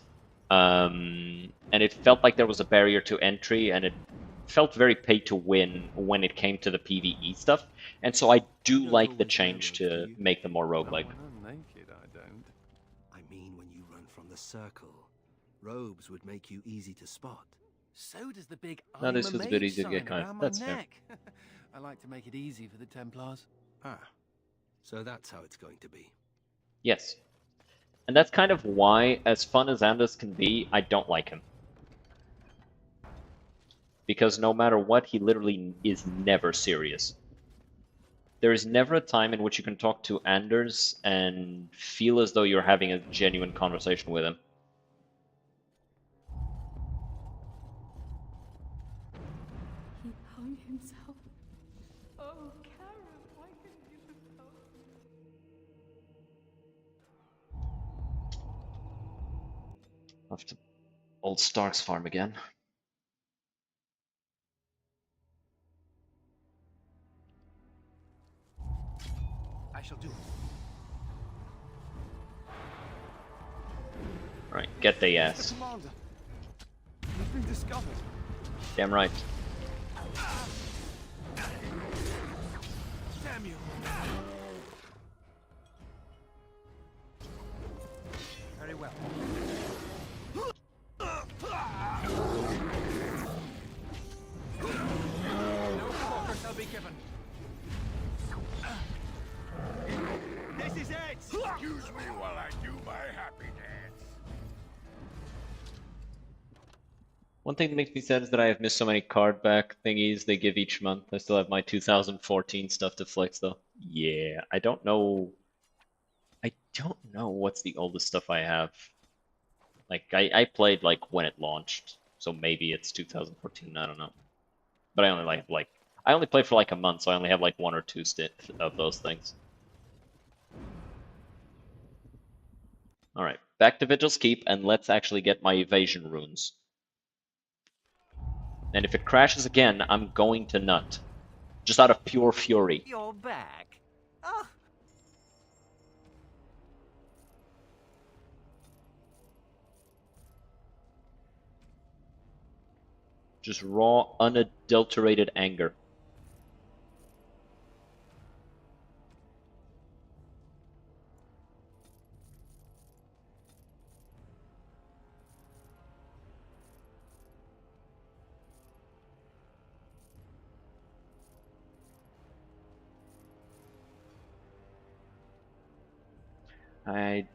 And it felt like there was a barrier to entry, and it felt very pay to win when it came to the PvE stuff. And so I do like the change to make them more roguelike. Naked, I don't. I mean, when you run from the circle, robes would make you easy to spot. So does the big No, this I'm a was a bit mage easier to get sign kind of. around That's my fair. neck. I like to make it easy for the Templars. Ah, so that's how it's going to be. Yes. And that's kind of why, as fun as Anders can be, I don't like him. Because no matter what, he literally is never serious. There is never a time in which you can talk to Anders and feel as though you're having a genuine conversation with him. He hung himself. Oh, Karen, why couldn't you have told me? Off to old Stark's farm again. I shall do it. Right, get the ass. Commander, we've been discovered. Damn right. Damn you. Very well. Excuse me while I do my happy dance. One thing that makes me sad is that I have missed so many card back thingies they give each month. I still have my 2014 stuff to flex though. Yeah, I don't know. I don't know what's the oldest stuff I have. Like I played like when it launched, so maybe it's 2014. I don't know. But I only like I only played for like a month, so I only have like 1 or 2 of those things. All right, back to Vigil's Keep, and let's actually get my evasion runes. And if it crashes again, I'm going to nut. Just out of pure fury. You're back. Oh. Just raw, unadulterated anger. I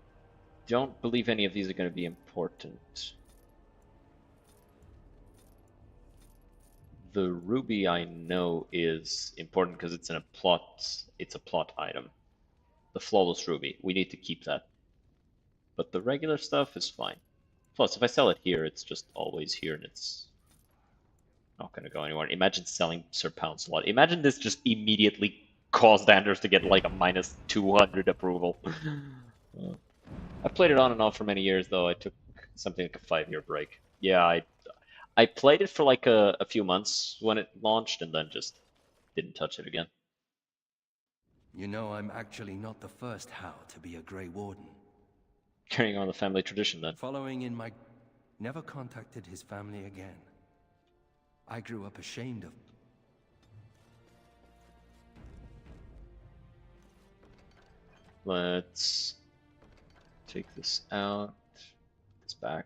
don't believe any of these are going to be important. The ruby I know is important because it's a plot item. The flawless ruby, we need to keep that. But the regular stuff is fine. Plus, if I sell it here, it's just always here and it's not going to go anywhere. Imagine selling Sir Pound Slot. Imagine this just immediately caused Anders to get like a minus 200 approval. I've played it on and off for many years, though. I took something like a 5-year break. Yeah, I played it for like a few months when it launched, and then just didn't touch it again. You know, I'm actually not the first How to be a Grey Warden. Carrying on the family tradition, then. Following in my... Never contacted his family again. I grew up ashamed of... Let's take this out. This back.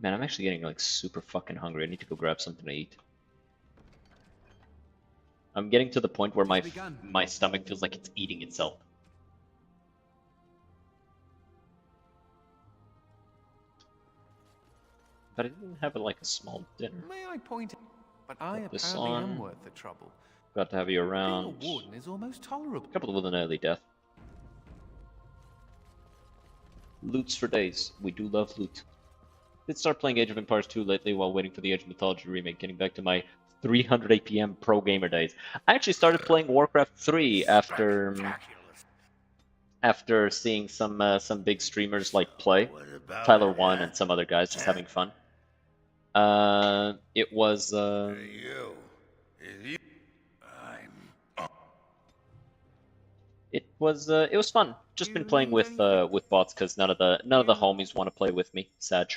Man, I'm actually getting like super fucking hungry. I need to go grab something to eat. I'm getting to the point where my stomach feels like it's eating itself. But I didn't have like a small dinner. May I point out, but I Put this apparently on. am worth the trouble. Glad to have you around. Being a warden is almost tolerable. Coupled with an early death. Loots for days. We do love loot. Did start playing Age of Empires 2 lately while waiting for the Age of Mythology remake, getting back to my 300 APM pro gamer days. I actually started playing Warcraft 3 after seeing some big streamers like play. Tyler 1 and some other guys just having fun. It was it was fun. Just been playing with bots because none of the homies want to play with me. Sad.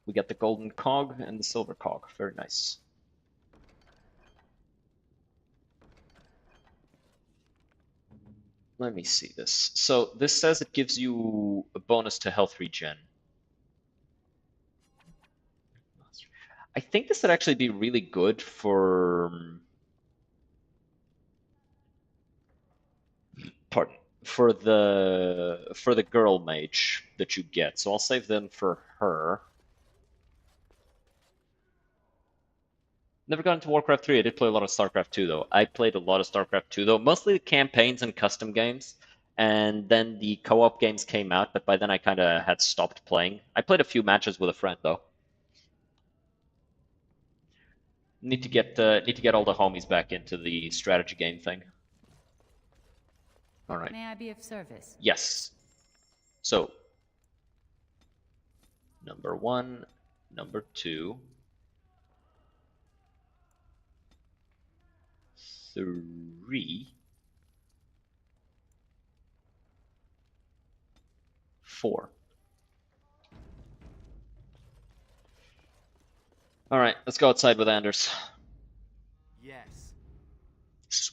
We got the golden cog and the silver cog. Very nice. Let me see this. So this says it gives you a bonus to health regen. I think this would actually be really good for... Pardon. For the girl mage that you get. So I'll save them for her. Never got into Warcraft 3. I did play a lot of StarCraft 2, though. I played a lot of StarCraft 2, though. Mostly the campaigns and custom games. And then the co-op games came out, but by then I kind of had stopped playing. I played a few matches with a friend, though. Need to get all the homies back into the strategy game thing. All right. May I be of service? Yes. So, number 1, number 2, 3, 4. All right, let's go outside with Anders.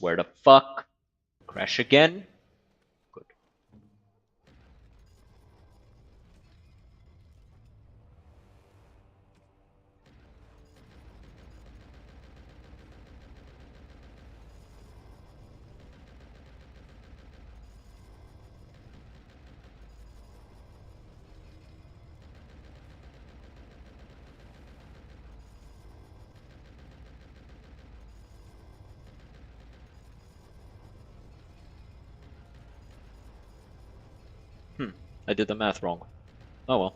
Swear to fuck. Crash again. Good. I did the math wrong. Oh well.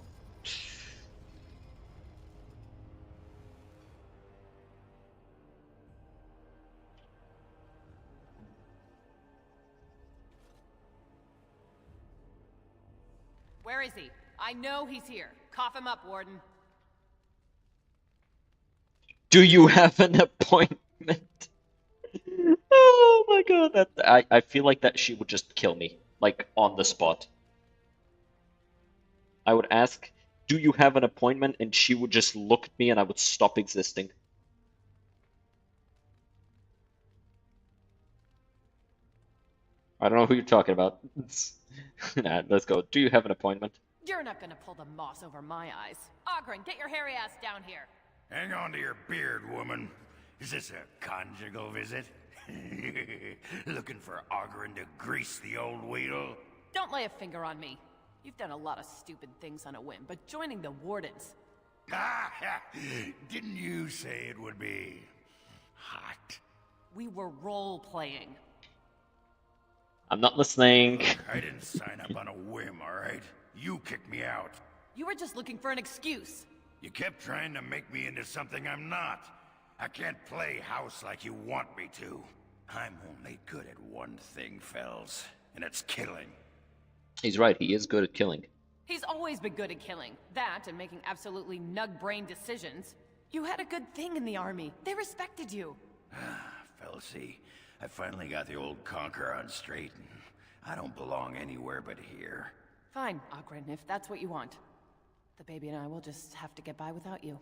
Where is he? I know he's here. Cough him up, Warden. Do you have an appointment? Oh my god, I feel like that she would just kill me, like on the spot. I would ask, do you have an appointment? And she would just look at me and I would stop existing. I don't know who you're talking about. Nah, let's go. Do you have an appointment? You're not gonna pull the moss over my eyes. Ogren, get your hairy ass down here. Hang on to your beard, woman. Is this a conjugal visit? Looking for Ogren to grease the old wheel? Don't lay a finger on me. You've done a lot of stupid things on a whim, but joining the Wardens... Didn't you say it would be hot? We were role-playing. I'm not listening. Look, I didn't sign up on a whim, alright? You kicked me out. You were just looking for an excuse. You kept trying to make me into something I'm not. I can't play house like you want me to. I'm only good at one thing, Fells, and it's killing. He's right, he is good at killing. He's always been good at killing. That and making absolutely nug-brain decisions. You had a good thing in the army. They respected you. Felsey, I finally got the old conquer on straight, and I don't belong anywhere but here. Fine, Ogren, if that's what you want. The baby and I will just have to get by without you.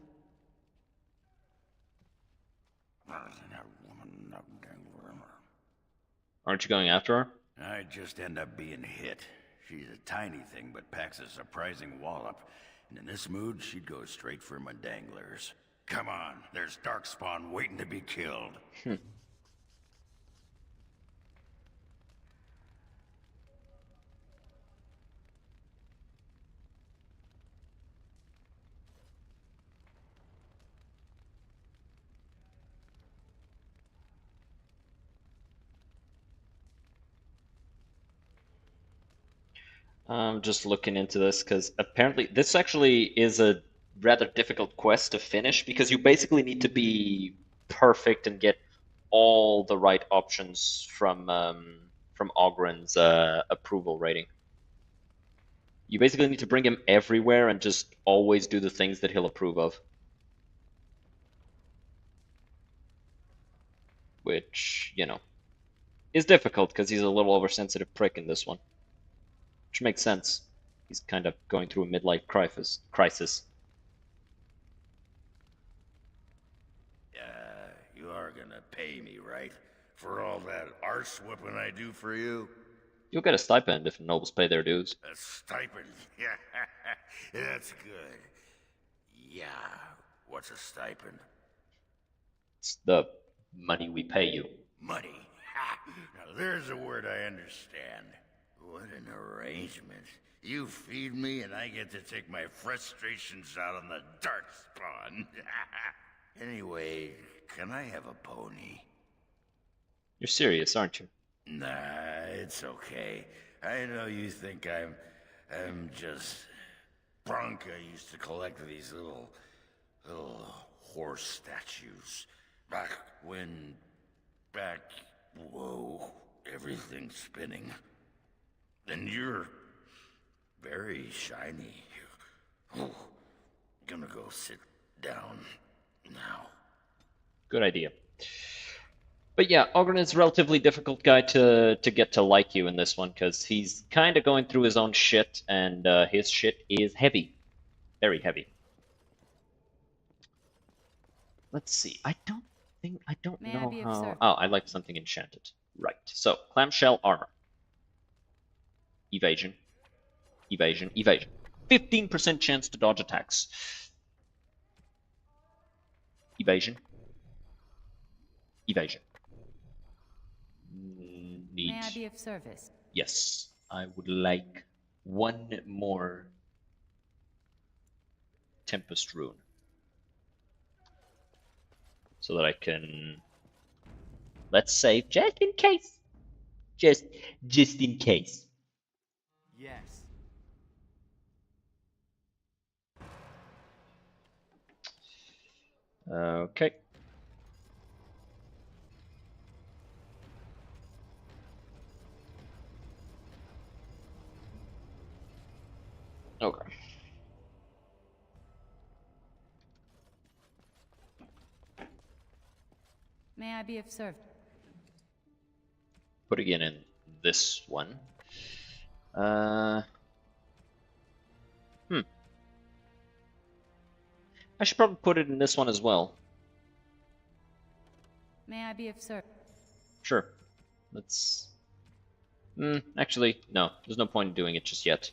Aren't you going after her? I just end up being hit. She's a tiny thing, but packs a surprising wallop. And in this mood, she'd go straight for my danglers. Come on, there's Darkspawn waiting to be killed. I'm just looking into this because apparently this actually is a rather difficult quest to finish because you basically need to be perfect and get all the right options from Ogren's approval rating. You basically need to bring him everywhere and just always do the things that he'll approve of. Which, you know, is difficult because he's a little oversensitive prick in this one. Which makes sense. He's kind of going through a midlife crisis. You are gonna pay me, right? For all that arse whipping I do for you? You'll get a stipend if nobles pay their dues. A stipend? Yeah, that's good. Yeah, what's a stipend? It's the money we pay you. Money? Now there's a word I understand. What an arrangement. You feed me and I get to take my frustrations out on the Darkspawn. Anyway, can I have a pony? You're serious, aren't you? Nah, it's okay. I know you think I'm just... Bronca used to collect these little horse statues. Whoa, everything's spinning. And you're very shiny. Oh, gonna go sit down now. Good idea. But yeah, Ogren is a relatively difficult guy to get to like you in this one, because he's kind of going through his own shit, and his shit is heavy. Very heavy. Let's see, I don't I don't May I know be of how. service? Oh, I like something enchanted. Right. So, clamshell armor. Evasion. Evasion. Evasion. 15% chance to dodge attacks. Evasion. Evasion. Need. May I be of service? Yes. I would like one more Tempest rune. So that I can... Let's save just in case. Just in case. Yes. Okay. Okay. May I be of service? Putting it in this one. I should probably put it in this one as well. May I be of service? Sure. Let's... actually, no. There's no point in doing it just yet.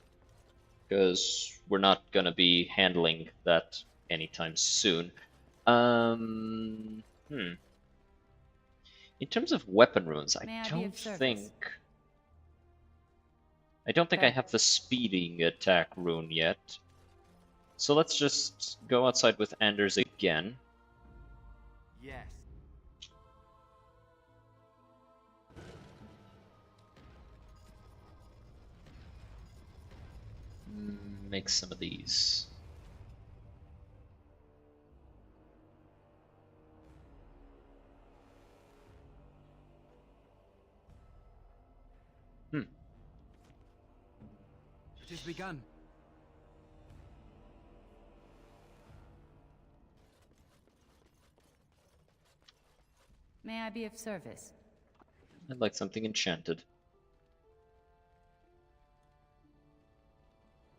Because we're not gonna be handling that anytime soon. In terms of weapon runes, I don't think I have the speeding attack rune yet. So let's just go outside with Anders again. Yes. Make some of these. It has begun. May I be of service? I'd like something enchanted.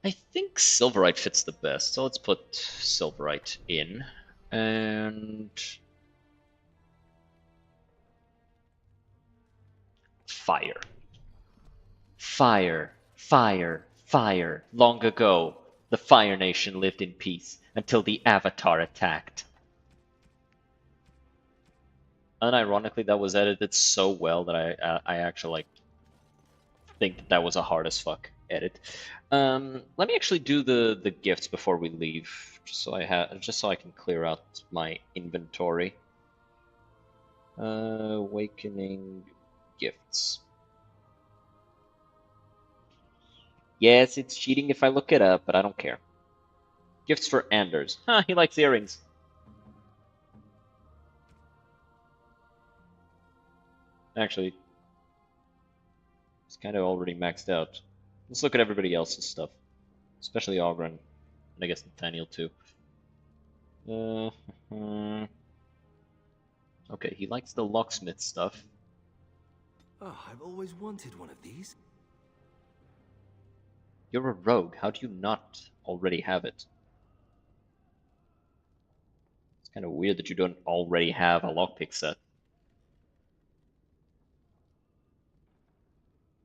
I think Silverite fits the best, so let's put Silverite in. And... Fire. Fire. Fire. Fire. Long ago, the Fire Nation lived in peace until the Avatar attacked. Unironically, that was edited so well that I actually like think that was a hard as fuck edit. Let me actually do the gifts before we leave, just so I can clear out my inventory. Awakening gifts. Yes, it's cheating if I look it up, but I don't care. Gifts for Anders. Huh, he likes earrings. Actually, it's kind of already maxed out. Let's look at everybody else's stuff. Especially Ogren. And I guess Nathaniel too. Okay, he likes the locksmith stuff. Oh, I've always wanted one of these. You're a rogue. How do you not already have it? It's kind of weird that you don't already have a lockpick set.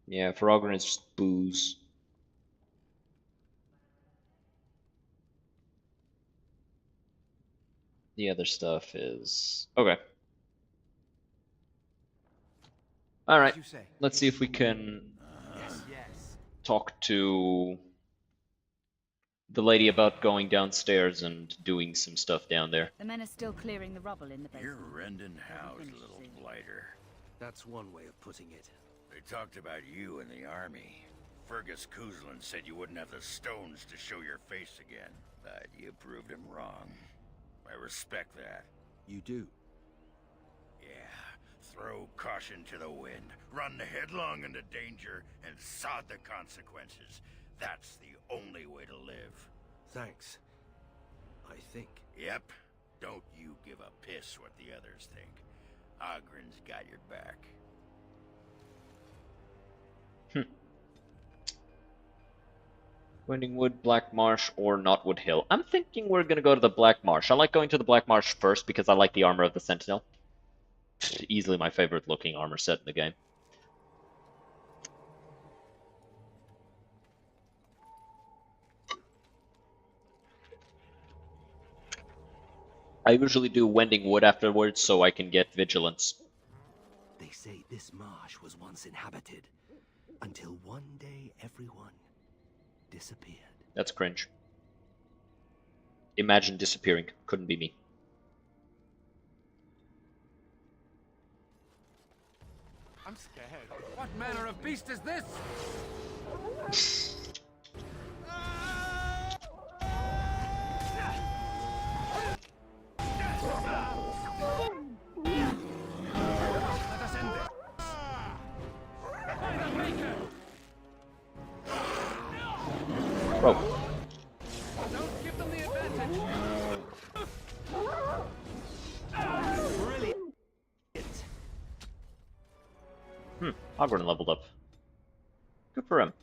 Yeah, for Ogren it's just booze. The other stuff is... Okay. Alright, let's see if we can talk to the lady about going downstairs and doing some stuff down there. The men are still clearing the rubble in the basement. You're rending house, little blighter. That's one way of putting it. They talked about you in the army. Fergus Kuzlin said you wouldn't have the stones to show your face again, but you proved him wrong. I respect that. You do? Yeah. Throw caution to the wind, run headlong into danger, and sod the consequences. That's the only way to live. Thanks. I think. Yep. Don't you give a piss what the others think. Ogren's got your back. Winding Wood, Black Marsh, or Knotwood Hill. I'm thinking we're gonna go to the Black Marsh. I like going to the Black Marsh first because I like the armor of the Sentinel. Easily my favorite looking armor set in the game. I usually do wending wood afterwards so I can get vigilance. They say this marsh was once inhabited, until one day everyone disappeared. That's cringe. Imagine disappearing. Couldn't be me. I'm scared. What manner of beast is this? Let us end this. By the Maker! Bro. Don't give them the advantage. Brilliant. Hogwarts leveled up. Good for him.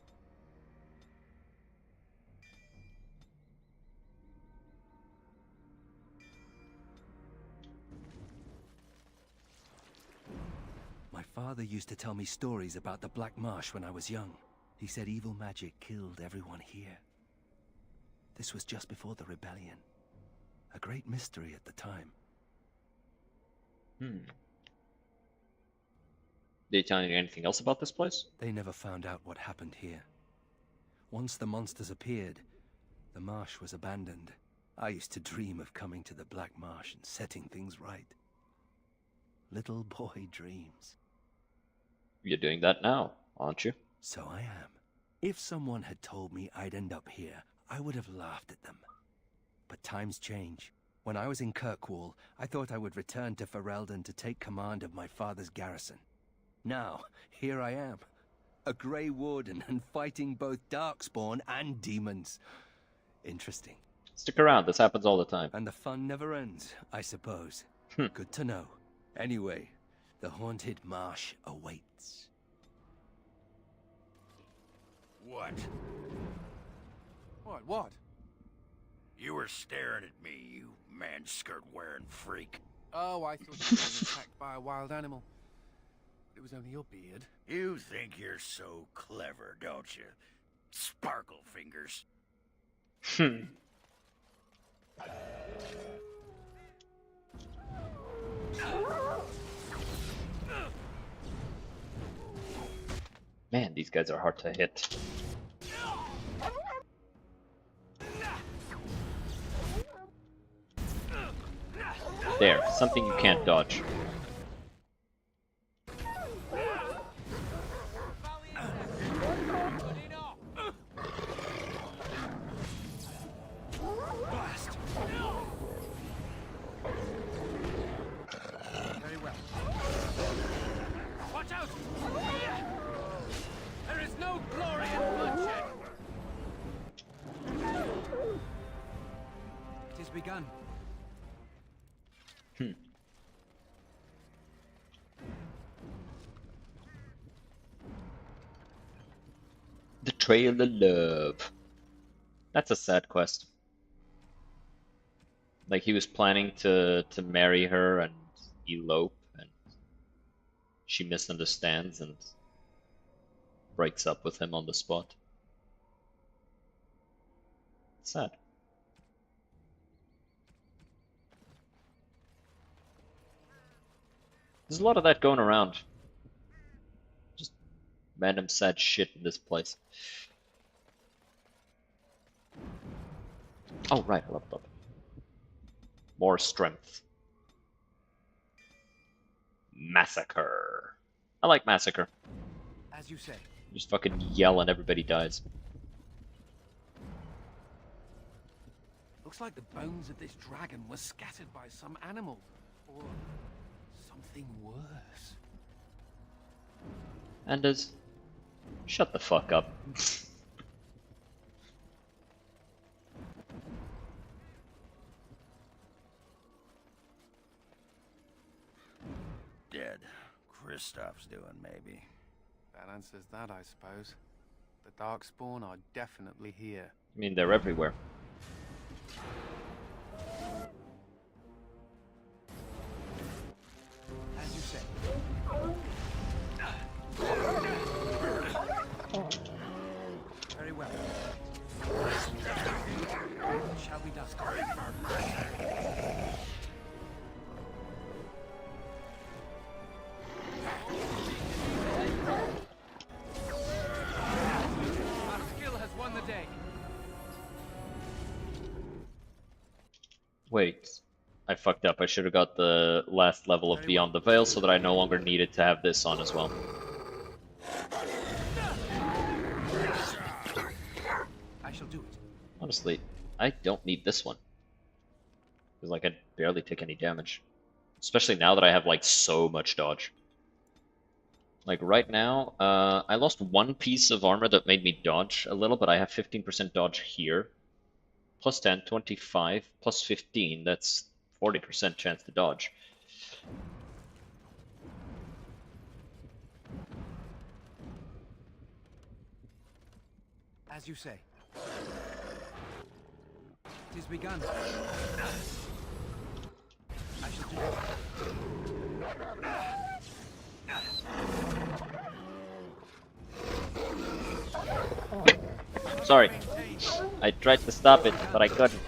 My father used to tell me stories about the Black Marsh when I was young. He said evil magic killed everyone here. This was just before the rebellion. A great mystery at the time. Did they tell you anything else about this place? They never found out what happened here. Once the monsters appeared, the marsh was abandoned. I used to dream of coming to the Black Marsh and setting things right. Little boy dreams. You're doing that now, aren't you? So I am. If someone had told me I'd end up here, I would have laughed at them. But times change. When I was in Kirkwall, I thought I would return to Ferelden to take command of my father's garrison. Now, here I am. A Grey Warden and fighting both Darkspawn and demons. Interesting. Stick around, this happens all the time. And the fun never ends, I suppose. Good to know. Anyway, the haunted marsh awaits. What? What? You were staring at me, you man-skirt-wearing freak. Oh, I thought you were being attacked by a wild animal. It was only your beard. You think you're so clever, don't you? Sparkle fingers. Man, these guys are hard to hit. There, something you can't dodge. Very well. Watch out! There is no glory in bloodshed! It has begun. The Trail of Love. That's a sad quest. Like he was planning to marry her and elope, and she misunderstands and breaks up with him on the spot. Sad. There's a lot of that going around. Just random sad shit in this place. Oh, right, I leveled up. More strength. Massacre. I like Massacre. As you say. Just fucking yell and everybody dies. Looks like the bones of this dragon were scattered by some animal. Or something worse. Anders, shut the fuck up. Dead. Kristoff's doing, maybe. That answers that, I suppose. The Darkspawn are definitely here. I mean, they're everywhere. As you Wait, I fucked up. I should have got the last level of Beyond the Veil so that I no longer needed to have this on as well. I shall do it. Honestly, I don't need this one. Because, like, I barely take any damage. Especially now that I have, like, so much dodge. Like, right now, I lost one piece of armor that made me dodge a little, but I have 15% dodge here. Plus 10, 25, plus 15, that's 40% chance to dodge. As you say. It is begun. I shall do it. Sorry. I tried to stop it, but I couldn't.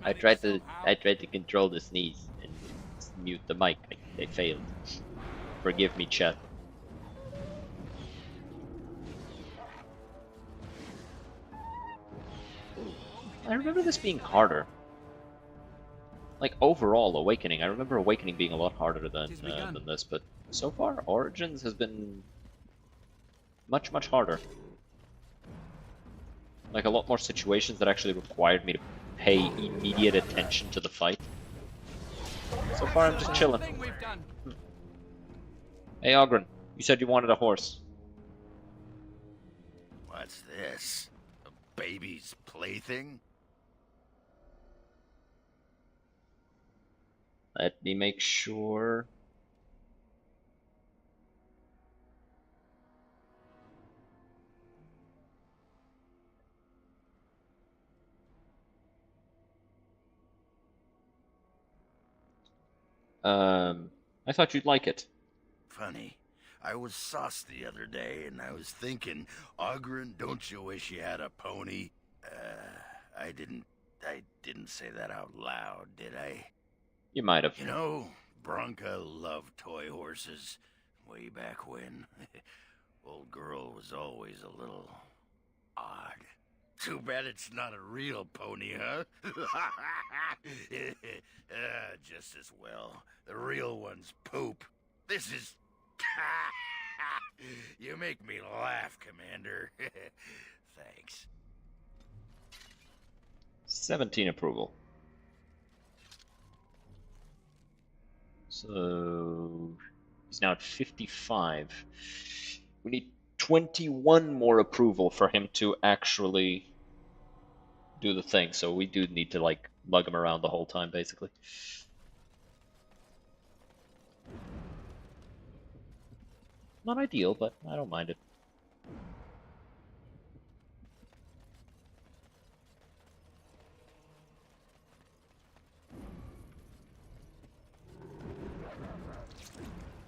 I tried to control the sneeze and mute the mic. I failed. Forgive me, chat. I remember this being harder. Like, overall, Awakening. I remember Awakening being a lot harder than this, but so far, Origins has been much, much harder. Like, a lot more situations that actually required me to pay immediate attention to the fight. So far, I'm just chilling. Hey, Ogren, you said you wanted a horse. What's this? A baby's plaything? Let me make sure. I thought you'd like it. Funny. I was sauced the other day, and I was thinking, Ogren, don't you wish you had a pony? I didn't say that out loud, did I? You might have. You know, Bronca loved toy horses way back when. Old girl was always a little odd. Too bad it's not a real pony, huh? Just as well. The real ones poop. This is... You make me laugh, Commander. Thanks. 17 approval. So he's now at 55. We need 21 more approval for him to actually do the thing. So we do need to, like, lug him around the whole time, basically. Not ideal, but I don't mind it.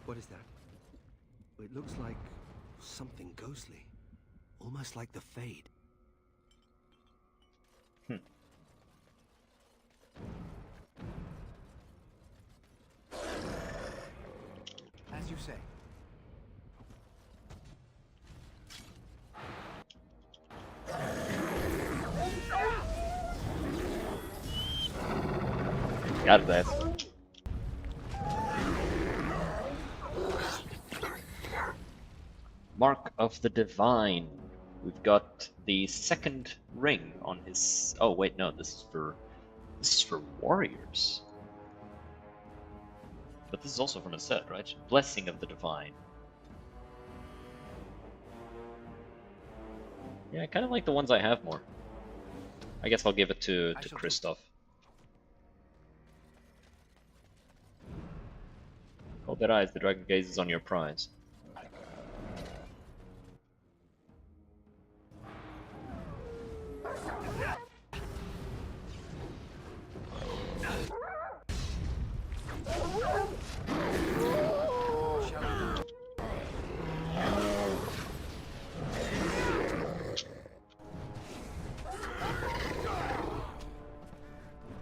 What is that? It looks like something ghostly. Almost like the Fade. As you say. Got that. Mark of the Divine. We've got the second ring on his... Oh wait, no, this is for warriors. But this is also from a set, right? Blessing of the Divine. Yeah, I kind of like the ones I have more. I guess I'll give it to Christoph. Hold their eyes, the dragon gazes on your prize.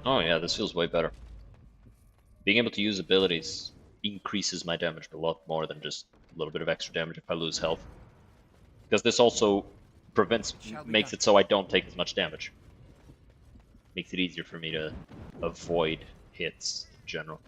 Oh yeah, this feels way better. Being able to use abilities increases my damage a lot more than just a little bit of extra damage if I lose health. Because this also makes it so I don't take as much damage. Makes it easier for me to avoid hits in general.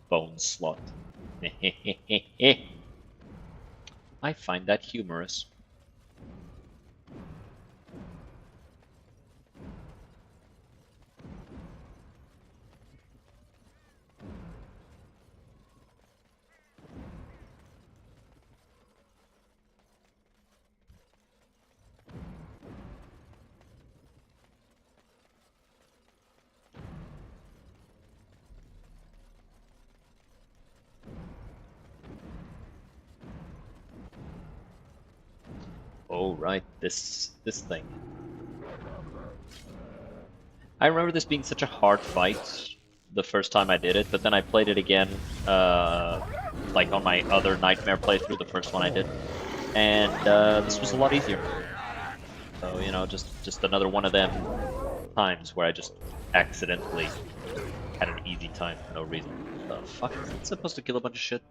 Bone slot. I find that humorous. Oh right, this thing. I remember this being such a hard fight the first time I did it, but then I played it again, like on my other Nightmare playthrough, the first one I did, and this was a lot easier. So you know, just another one of them times where I just accidentally had an easy time for no reason. The fuck is it supposed to kill a bunch of shit?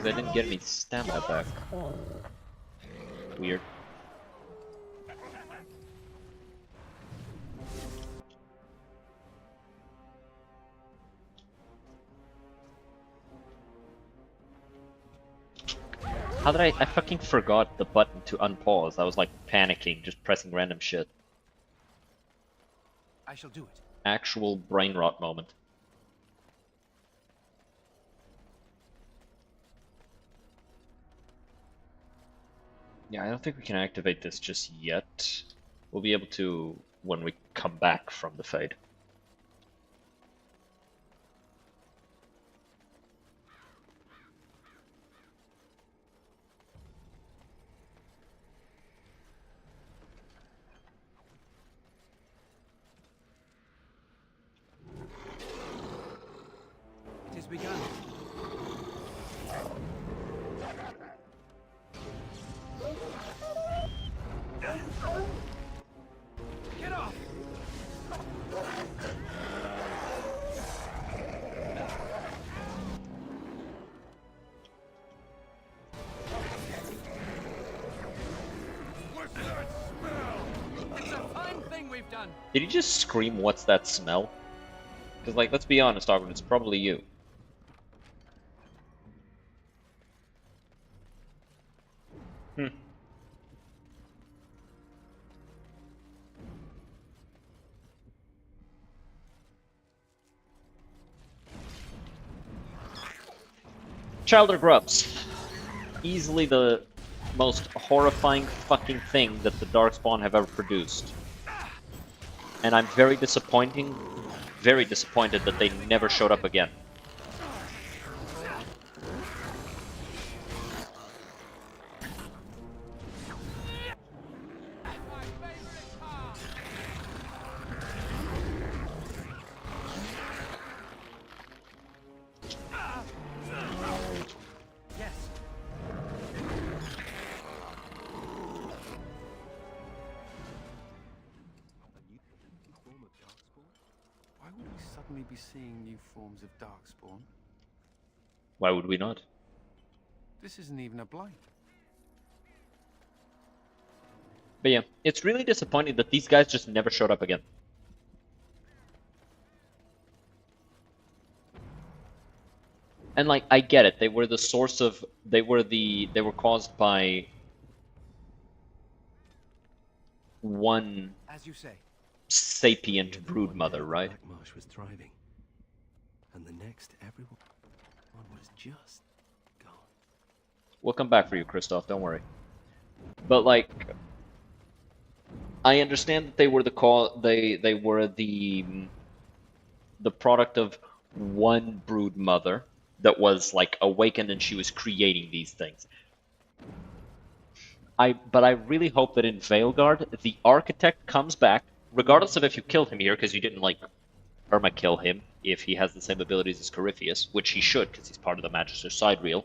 They didn't get any stamina back. Weird. How did I fucking forgot the button to unpause. I was like panicking, just pressing random shit. I shall do it. Actual brain rot moment. Yeah, I don't think we can activate this just yet. We'll be able to when we come back from the fade. It has begun. Get off! What's that smell? It's a fine thing we've done. Did you just scream, "What's that smell"? Because, like, let's be honest, Ogden, it's probably you. Hmm. Childer grubs. Easily the most horrifying fucking thing that the Darkspawn have ever produced. And I'm very disappointed that they never showed up again. Yes. Why would we suddenly be seeing new forms of Darkspawn? Why would we not? This isn't even a blight. But yeah, it's really disappointing that these guys just never showed up again. And like, I get it. They were the source of. They were caused by one As you say. sapient broodmother, right? Marsh was thriving, and the next everyone was just gone. We'll come back for you, Christoph. Don't worry. But like, I understand that they were they were the product of one brood mother, that was like awakened and she was creating these things. But I really hope that in Veilguard, the architect comes back, regardless of if you killed him here, because you didn't like perma-kill him if he has the same abilities as Corypheus, which he should, because he's part of the Magister Sidereal.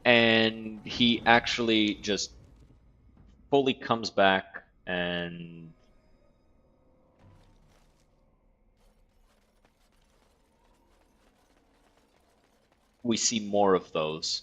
And he actually just fully comes back and we see more of those.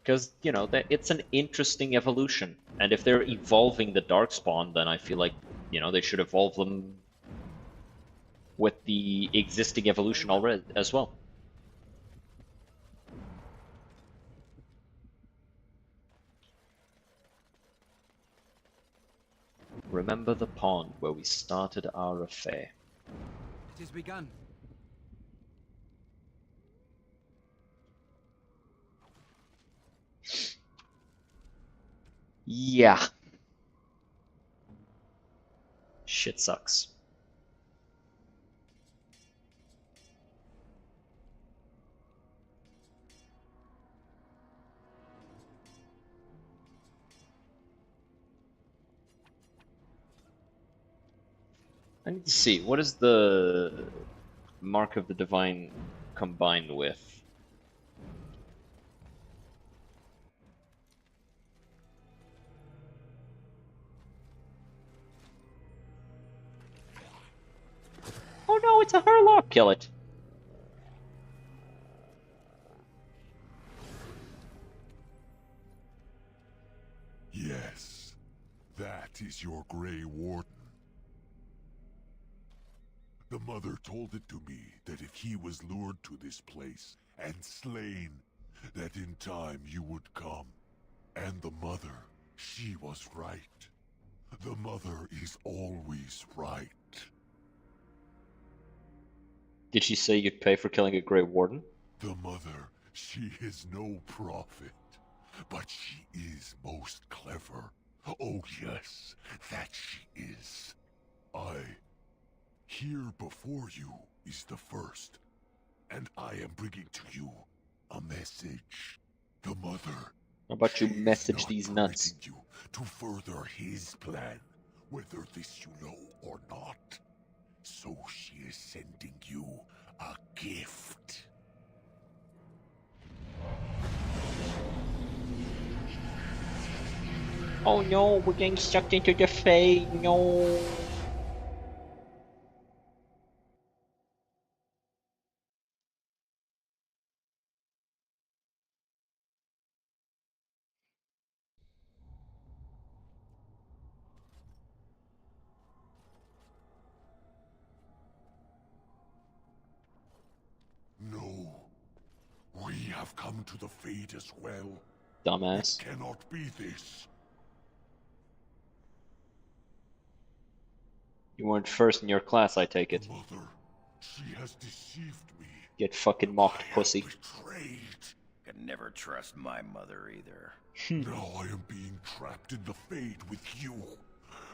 Because, you know, it's an interesting evolution. And if they're evolving the Darkspawn, then I feel like, you know, they should evolve them with the existing evolution already as well. Remember the pond where we started our affair. It has begun. Yeah. Shit sucks. I need to see, what is the Mark of the Divine combined with? Oh no, it's a Hurlock! Kill it. Yes, that is your Grey Warden. The mother told it to me that if he was lured to this place and slain, that in time you would come. And the mother, she was right. The mother is always right. Did she say you'd pay for killing a Grey Warden? The mother, she is no prophet, but she is most clever. Oh yes, that she is. Here before you is the first, and I am bringing to you a message. The mother. How about you message these nuts? You to further his plan, whether this you know or not. So she is sending you a gift. Oh no, we're getting sucked into the fade, no. No. We have come to the fate as well. Dumbass. It cannot be this. You weren't first in your class, I take it. Mother, she has deceived me. Get fucking mocked, pussy. Betrayed. Could never trust my mother either. Now I am being trapped in the fade with you.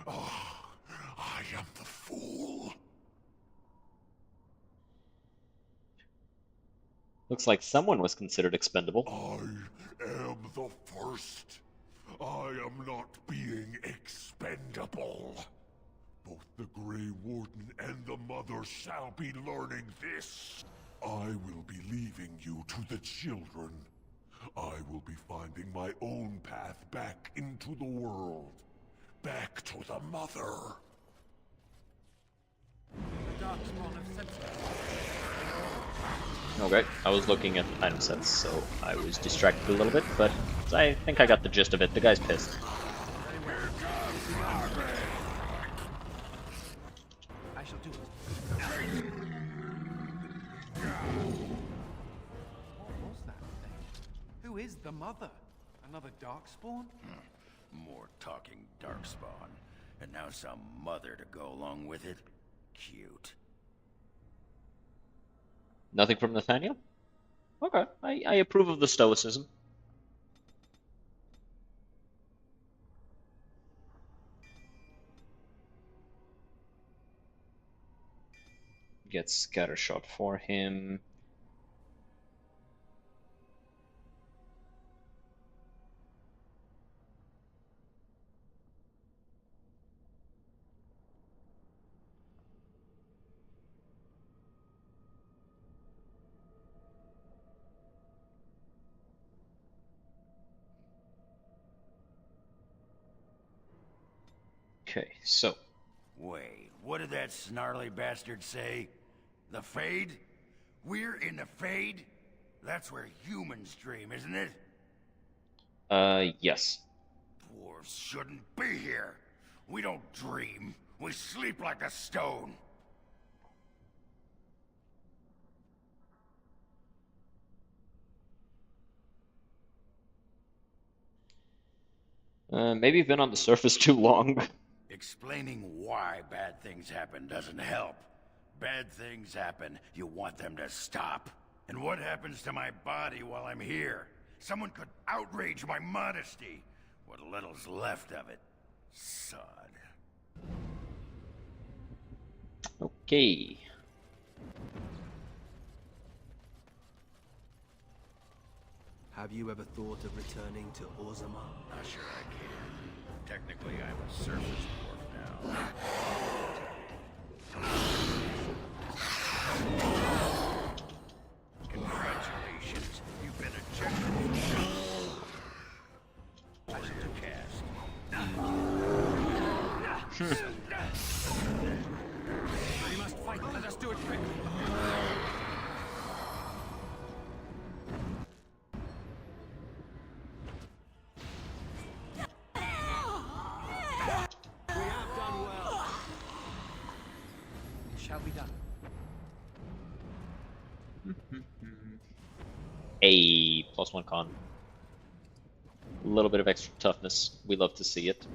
Ah, I am the fool. Looks like someone was considered expendable. I am the first. I am not being expendable. Both the Grey Warden and the Mother shall be learning this. I will be leaving you to the children. I will be finding my own path back into the world. Back to the Mother. The Darkspawn have sent Okay, I was looking at item sets, so I was distracted a little bit, but I think I got the gist of it. The guy's pissed. I shall do it. What was that thing? Who is the Mother? Another Darkspawn? More talking Darkspawn. And now some mother to go along with it? Cute. Nothing from Nathaniel? Okay, I approve of the stoicism. Get scattershot for him. Okay, so. Wait, what did that snarly bastard say? The Fade? We're in the Fade? That's where humans dream, isn't it? Yes. Dwarves shouldn't be here. We don't dream. We sleep like a stone. Maybe you've been on the surface too long. Explaining why bad things happen doesn't help. Bad things happen, you want them to stop. And what happens to my body while I'm here? Someone could outrage my modesty. What little's left of it. Sod. Okay. Have you ever thought of returning to Orzammar? Not sure I can. Technically, I'm a surface dwarf now. Congratulations, you've been ejected. Pleasant to cast. We must fight. Let us do it quickly. We have done well. It shall be done. A +1 con. A little bit of extra toughness. We love to see it.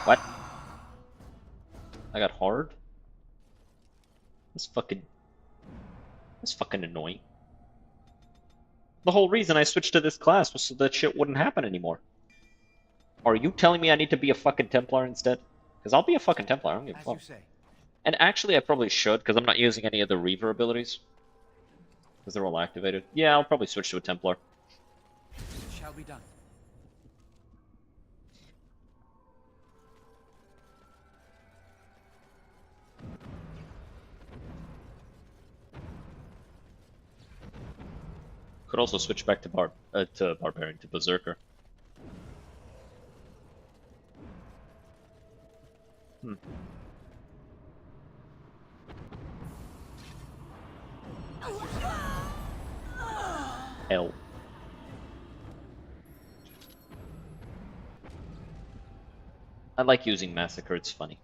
What? I got hard? That's fucking annoying. The whole reason I switched to this class was so that shit wouldn't happen anymore. Are you telling me I need to be a fucking Templar instead? Because I'll be a fucking Templar, I don't give a fuck. And actually I probably should, because I'm not using any of the Reaver abilities. Because they're all activated. Yeah, I'll probably switch to a Templar. It shall be done. Could also switch back to Barbarian, to Berserker. Hell. I like using Massacre, it's funny.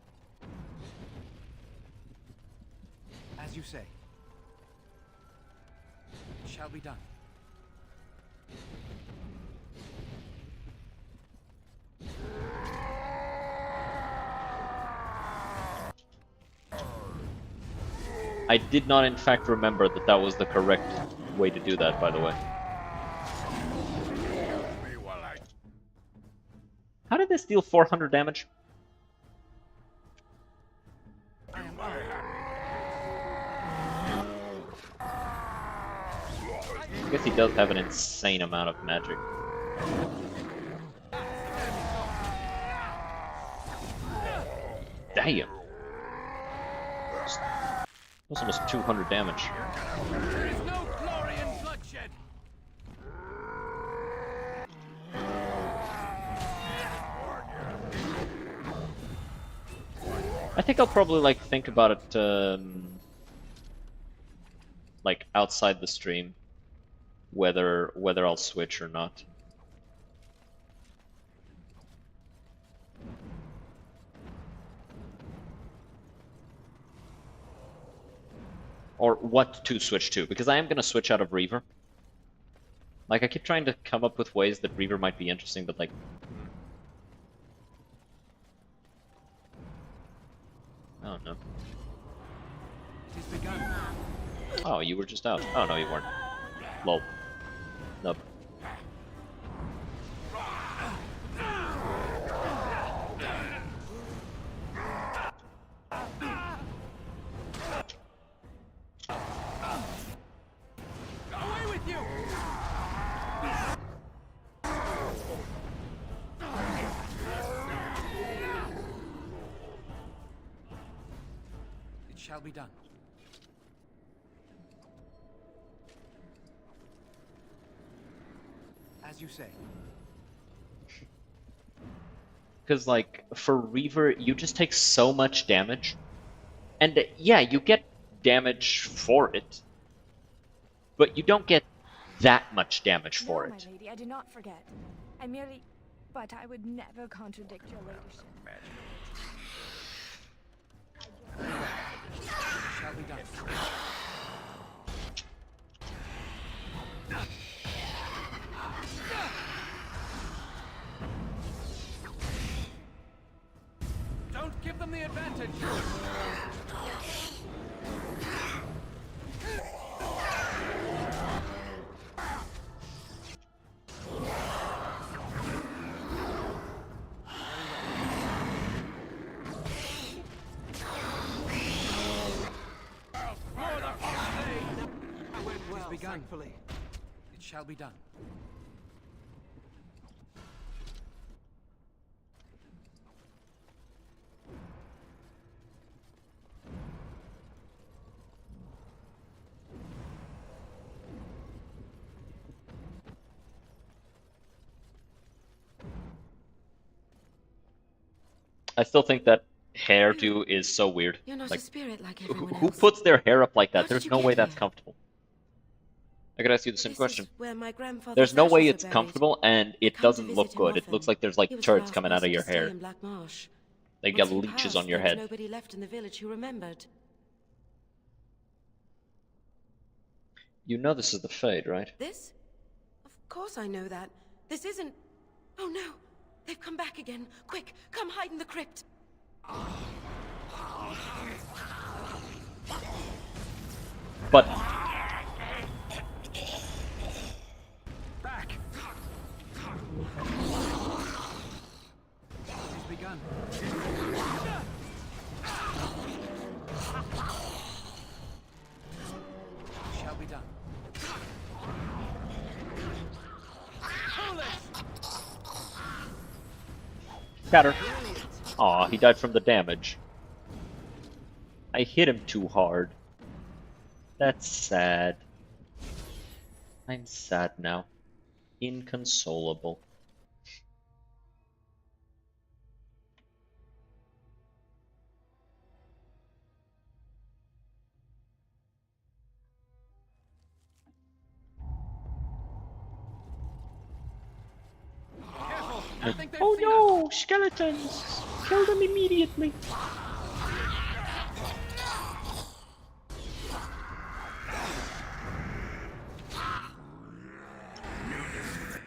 As you say. It shall be done. I did not in fact remember that that was the correct way to do that, by the way. How did this deal 400 damage? I guess he does have an insane amount of magic. Damn! That's almost 200 damage. There is no glory in bloodshed. I think I'll probably like think about it like outside the stream. whether I'll switch or not. Or what to switch to, because I am going to switch out of Reaver. Like, I keep trying to come up with ways that Reaver might be interesting, but like... I don't know. Oh, you were just out. Oh, no, you weren't. Lol. Nope. Away with you! It shall be done. As you say. Because, like, for Reaver, you just take so much damage. And, yeah, you get damage for it. But you don't get that much damage for No, it. my lady, I do not forget. I merely... But I would never contradict your ladyship. Shall be done. Don't give them the advantage. Begun. Thankfully. It shall be done. I still think that hairdo is so weird. You're not Like, a spirit like who everyone who else. puts their hair up like that? How There's did you no get way that's here? comfortable. I could ask you the same This question. is where my grandfather's There's no way ashes are it's buried. comfortable, and it come to doesn't visit look him good. It often. looks like there's like He was the turds last coming out of person your to stay hair. in Black Marsh. Like you Once got he leeches passed, on your there was head. nobody left in the village who remembered. You know this is the Fade, right? This? Of course I know that. This isn't... Oh no! They've come back again. Quick, come hide in the crypt. But Back. It's begun. Shall be done. Scatter. Aw, he died from the damage. I hit him too hard. That's sad. I'm sad now. Inconsolable. Oh no! Skeletons! Kill them immediately!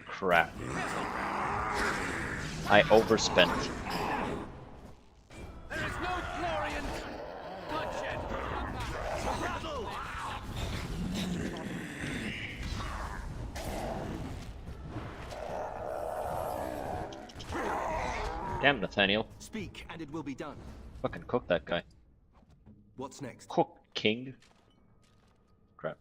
Crap. I overspent. There is no glory in bloodshed. Damn, Nathaniel. Speak, and it will be done. Fucking cook that guy. What's next? Cook, king. Crap.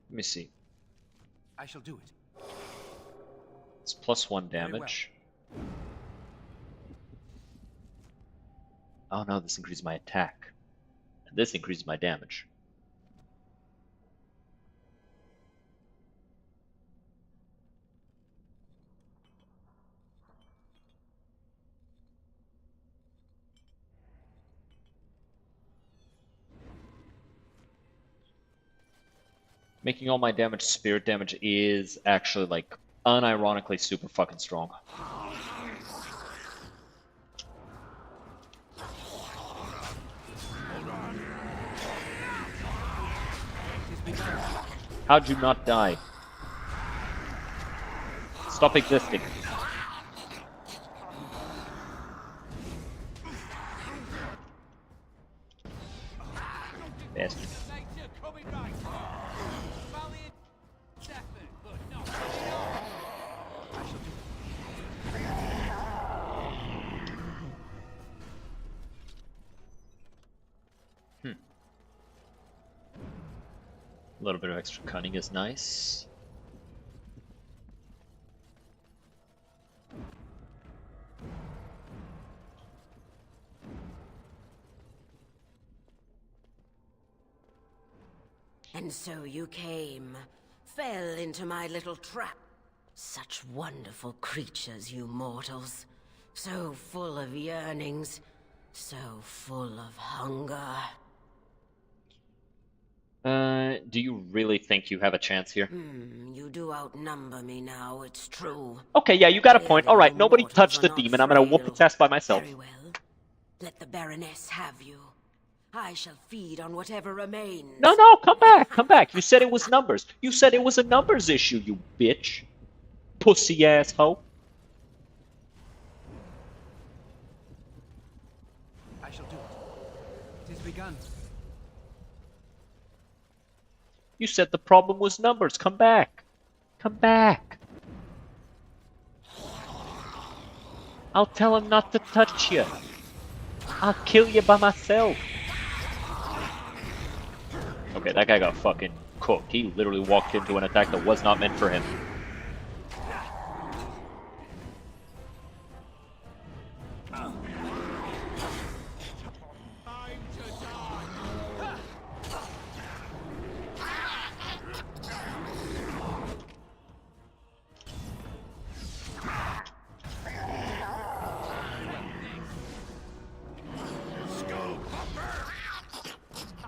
Let me see. I shall do it. It's +1 damage. Oh no, this increases my attack. And this increases my damage. Making all my damage spirit damage is actually, like, unironically super fucking strong. How'd you not die? Stop existing. Bastard. A little bit of extra cunning is nice. And so you came, fell into my little trap. Such wonderful creatures, you mortals. So full of yearnings, so full of hunger. Do you really think you have a chance here? You do outnumber me now, it's true. Okay, yeah, you got a point. Alright, nobody touched the demon. I'm gonna whoop its ass by myself. Very well. Let the Baroness have you. I shall feed on whatever remains. No, no, come back, come back. You said it was numbers. You said it was a numbers issue, you bitch. Pussy asshole. I shall do it. It is begun. You said the problem was numbers. Come back. Come back. I'll tell him not to touch you. I'll kill you by myself. Okay, that guy got fucking cooked. He literally walked into an attack that was not meant for him.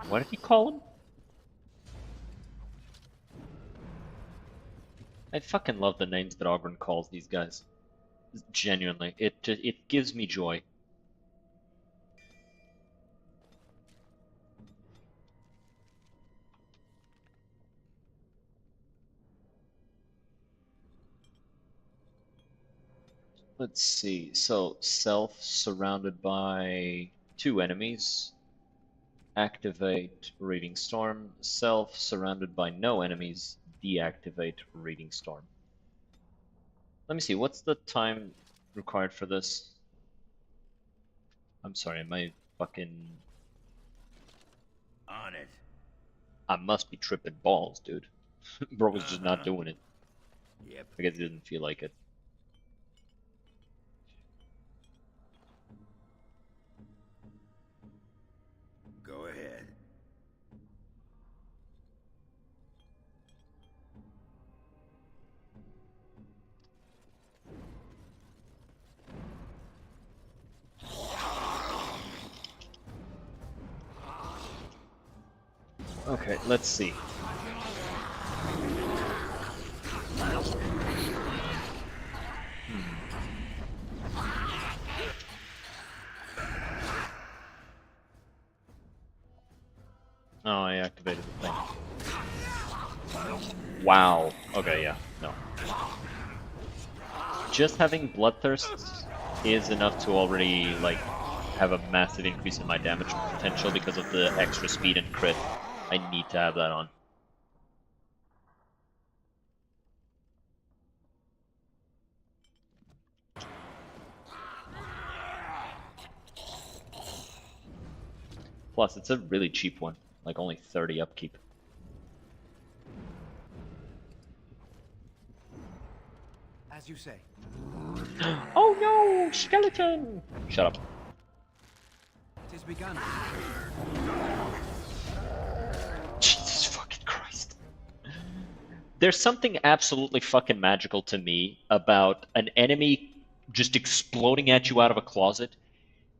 What did he call him? I fucking love the names that Ogren calls these guys. Genuinely, it gives me joy. Let's see. So, self surrounded by 2 enemies. Activate Reading Storm. Self surrounded by no enemies. Deactivate Reading Storm. Let me see, what's the time required for this? I'm sorry, am I fucking... On it. I must be tripping balls, dude. Bro was just not doing it. Yep. I guess he didn't feel like it. Go ahead. Okay, let's see. Oh, I activated the thing. Wow. Okay, yeah, no. Just having Bloodthirst is enough to already, like, have a massive increase in my damage potential because of the extra speed and crit. I need to have that on. Plus, it's a really cheap one, like only 30 upkeep. As you say. Oh no! Skeleton! Shut up. It is begun. Jesus fucking Christ. There's something absolutely fucking magical to me about an enemy just exploding at you out of a closet,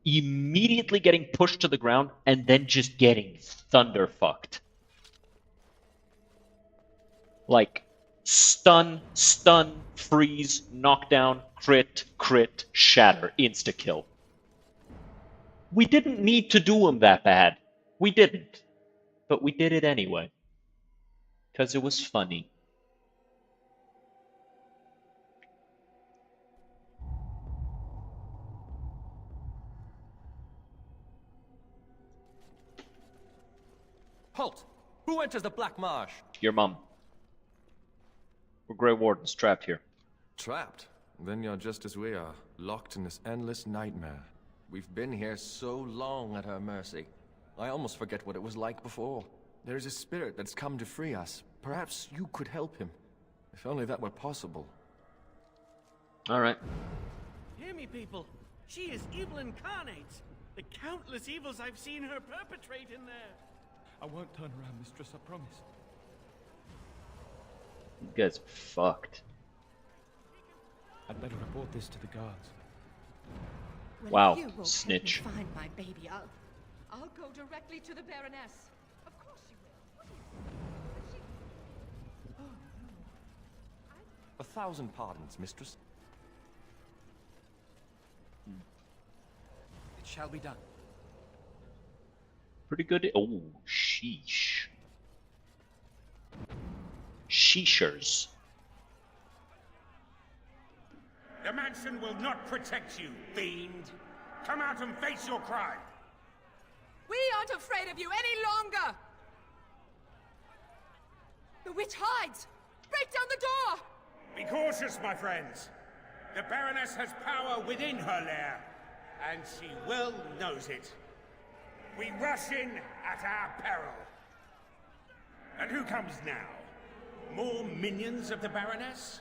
immediately getting pushed to the ground, and then just getting thunder fucked. Like, stun, freeze, knockdown, crit, shatter, insta-kill. We didn't need to do them that bad. We didn't. But we did it anyway. Because it was funny. Halt! Who enters the Black Marsh? Your mum. We're Grey Wardens trapped here. Trapped? Then you're just as we are, locked in this endless nightmare. We've been here so long at her mercy. I almost forget what it was like before. There's a spirit that's come to free us. Perhaps you could help him. If only that were possible. Alright. Hear me, people. She is evil incarnate. The countless evils I've seen her perpetrate in there. I won't turn around, mistress, I promise. You guys fucked. I'd better report this to the guards. Well, Wow, if you won't snitch. help me find my baby, I'll go directly to the Baroness. Of course you will. What is... 1,000 pardons, mistress. It shall be done. Pretty good. Oh, sheesh. Sheeshers. The mansion will not protect you, fiend. Come out and face your crime. We aren't afraid of you any longer! The witch hides! Break down the door! Be cautious, my friends. The Baroness has power within her lair, and she well knows it. We rush in at our peril. And who comes now? More minions of the Baroness?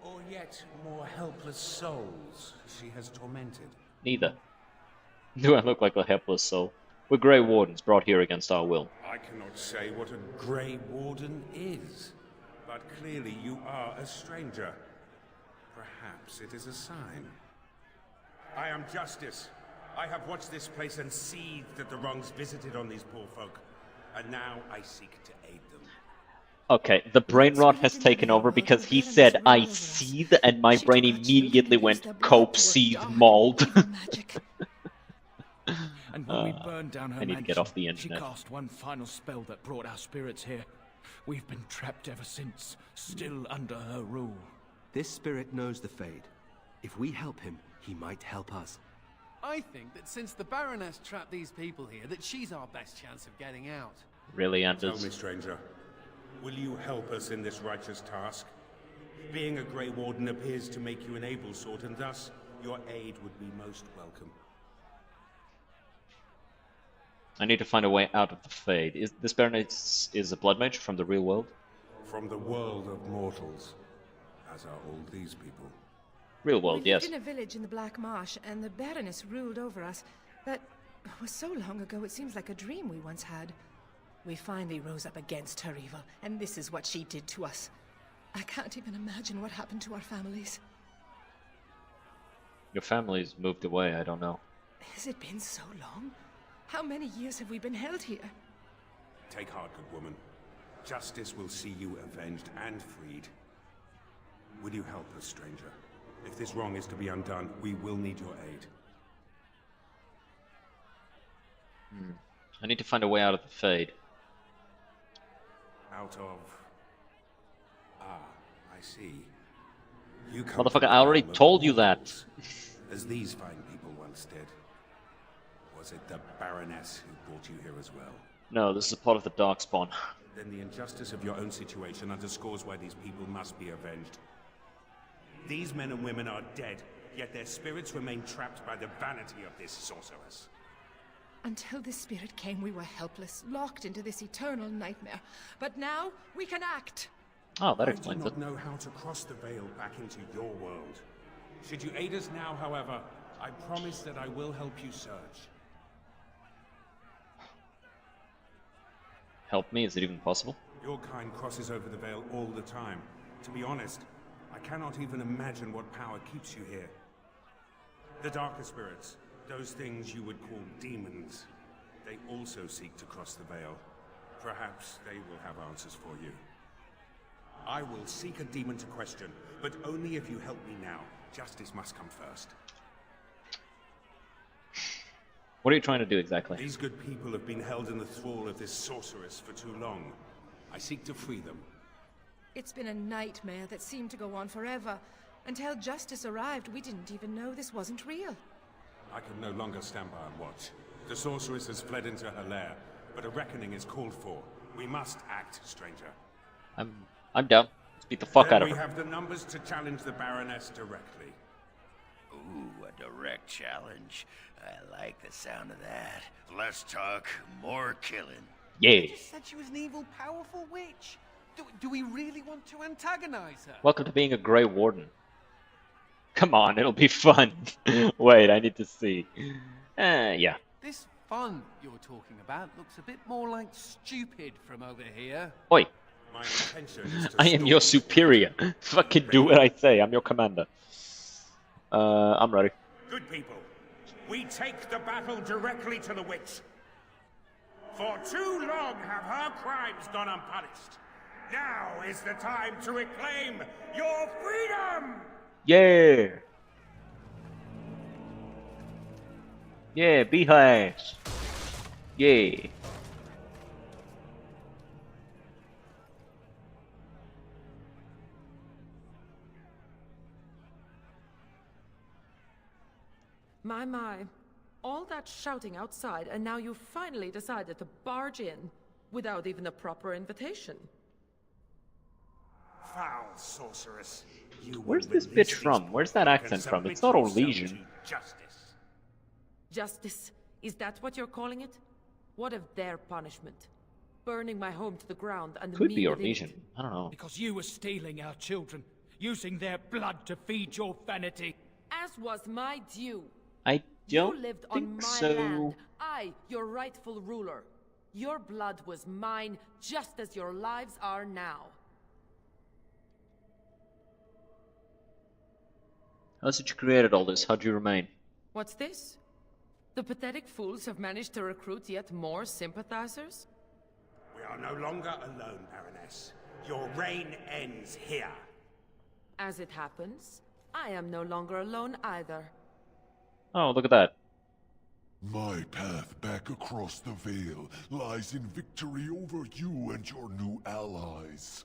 Or yet more helpless souls she has tormented? Neither. Do I look like a helpless soul? We're Grey Wardens brought here against our will. I cannot say what a Grey Warden is, but clearly you are a stranger. Perhaps it is a sign. I am Justice. I have watched this place and seethed at the wrongs visited on these poor folk, and now I seek to aid them. Okay, the brain rot has taken over because he said I seethe and my brain immediately went cope, seethe, mauled. And when we burned down her I need to get off the mansion, internet. she cast one final spell that brought our spirits here. We've been trapped ever since, still under her rule. This spirit knows the Fade. If we help him, he might help us. I think that since the Baroness trapped these people here, that she's our best chance of getting out. Really, Tell Anders? me, stranger, will you help us in this righteous task? Being a Grey Warden appears to make you an able sort, and thus your aid would be most welcome. I need to find a way out of the Fade. Is this Baroness is a blood mage from the real world? From the world of mortals, as are all these people. Real world, We yes. lived in a village in the Black Marsh, and the Baroness ruled over us. But it was so long ago, it seems like a dream we once had. We finally rose up against her evil, and this is what she did to us. I can't even imagine what happened to our families. Your family's moved away, I don't know. Has it been so long? How many years have we been held here? Take heart, good woman. Justice will see you avenged and freed. Will you help us, stranger? If this wrong is to be undone, we will need your aid. I need to find a way out of the Fade. Out of... Ah, I see. You come Motherfucker, from I already the realm of told you that. mortals, as these fine people once did. Was it the Baroness who brought you here as well? No, this is a part of the Darkspawn. Then the injustice of your own situation underscores why these people must be avenged. These men and women are dead, yet their spirits remain trapped by the vanity of this sorceress. Until this spirit came, we were helpless, locked into this eternal nightmare. But now, we can act! Oh, that I explains do it. not know how to cross the veil back into your world. Should you aid us now, however, I promise that I will help you search. Help me? Is it even possible? Your kind crosses over the veil all the time. To be honest, I cannot even imagine what power keeps you here. The darker spirits, those things you would call demons, they also seek to cross the veil. Perhaps they will have answers for you. I will seek a demon to question, but only if you help me now. Justice must come first. What are you trying to do exactly? These good people have been held in the thrall of this sorceress for too long. I seek to free them. It's been a nightmare that seemed to go on forever. Until justice arrived, we didn't even know this wasn't real. I can no longer stand by and watch. The sorceress has fled into her lair, but a reckoning is called for. We must act, stranger. I'm down. Let's beat the fuck out of We her. have the numbers to challenge the Baroness directly. Ooh, a direct challenge. I like the sound of that. Less talk, more killing. Yeah. You just said she was an evil, powerful witch. Do we really want to antagonize her? Welcome to being a Grey Warden. Come on, it'll be fun. Wait, I need to see. Yeah. This fun you're talking about looks a bit more like stupid from over here. Oi. My intention is to I am your superior. Fucking do what I say. I'm your commander. I'm ready. Good people, we take the battle directly to the witch. For too long have her crimes gone unpunished. Now is the time to reclaim your freedom! Yeah. Yeah, be her ass. Yeah. My. All that shouting outside, and now you finally decided to barge in without even a proper invitation. Foul sorceress. Where's this bitch from? Where's that accent from? It's not Orlesian. Justice. Justice? Is that what you're calling it? What of their punishment? Burning my home to the ground and Could me be within it? Orlesian. I don't know. Because you were stealing our children, using their blood to feed your vanity. As was my due. I You don't lived think on my so. land. I, your rightful ruler. Your blood was mine, just as your lives are now. How's it you created all this? How'd you remain? What's this? The pathetic fools have managed to recruit yet more sympathizers? We are no longer alone, Baroness. Your reign ends here. As it happens, I am no longer alone either. Oh, look at that. My path back across the Veil lies in victory over you and your new allies.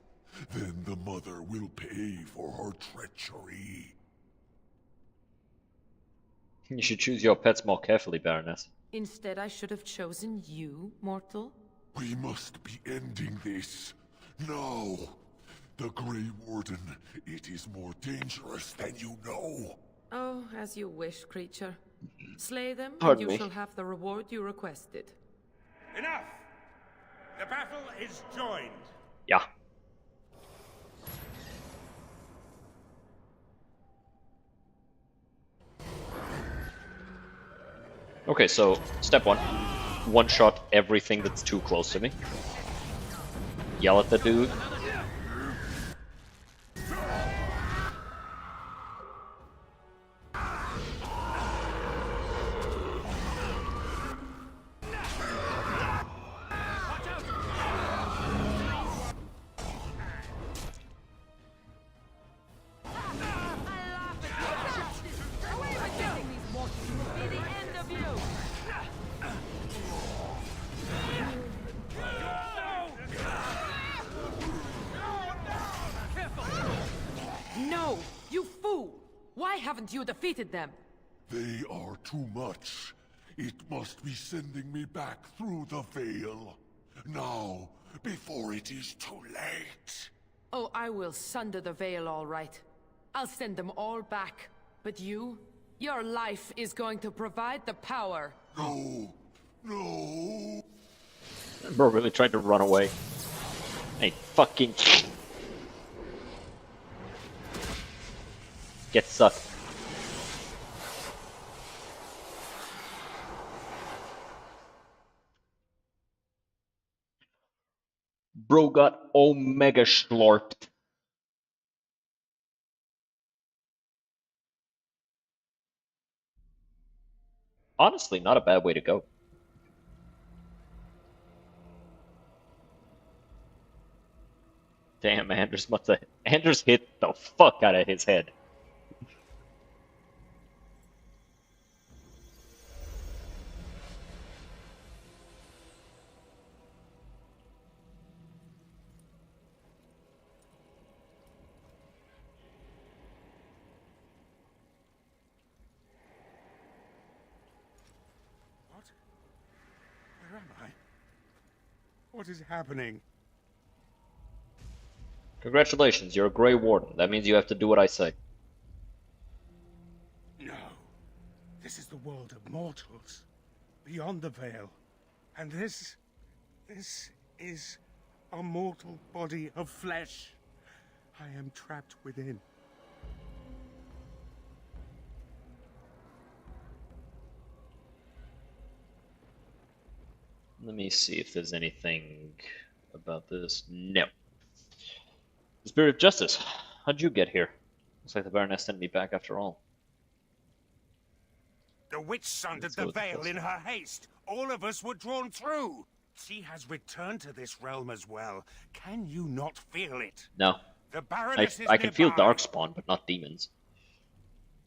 Then the Mother will pay for her treachery. You should choose your pets more carefully, Baroness. Instead, I should have chosen you, mortal. We must be ending this. Now. The Grey Warden, it is more dangerous than you know. Oh, as you wish, creature. Slay them, Pardon and you me. shall have the reward you requested. Enough! The battle is joined. Yeah. Okay, so step one. One shot everything that's too close to me. Yell at the dude. No! You fool! Why haven't you defeated them? They are too much. It must be sending me back through the Veil. Now, before it is too late. Oh, I will sunder the veil all right. I'll send them all back. But you? Your life is going to provide the power. No. No. Bro really tried to run away. Hey, fucking... Get sucked. Bro got omega slurped. Honestly, not a bad way to go. Damn, Anders hit the fuck out of his head. What? Where am I? What is happening? Congratulations, you're a Grey Warden. That means you have to do what I say. No. This is the world of mortals. Beyond the veil. And this is a mortal body of flesh. I am trapped within. Let me see if there's anything about this. No. The Spirit of Justice. How'd you get here? Looks like the Baroness sent me back after all. The witch sundered the veil in her haste. All of us were drawn through. She has returned to this realm as well. Can you not feel it? No. The Baroness is I can feel nearby. Darkspawn, but not demons.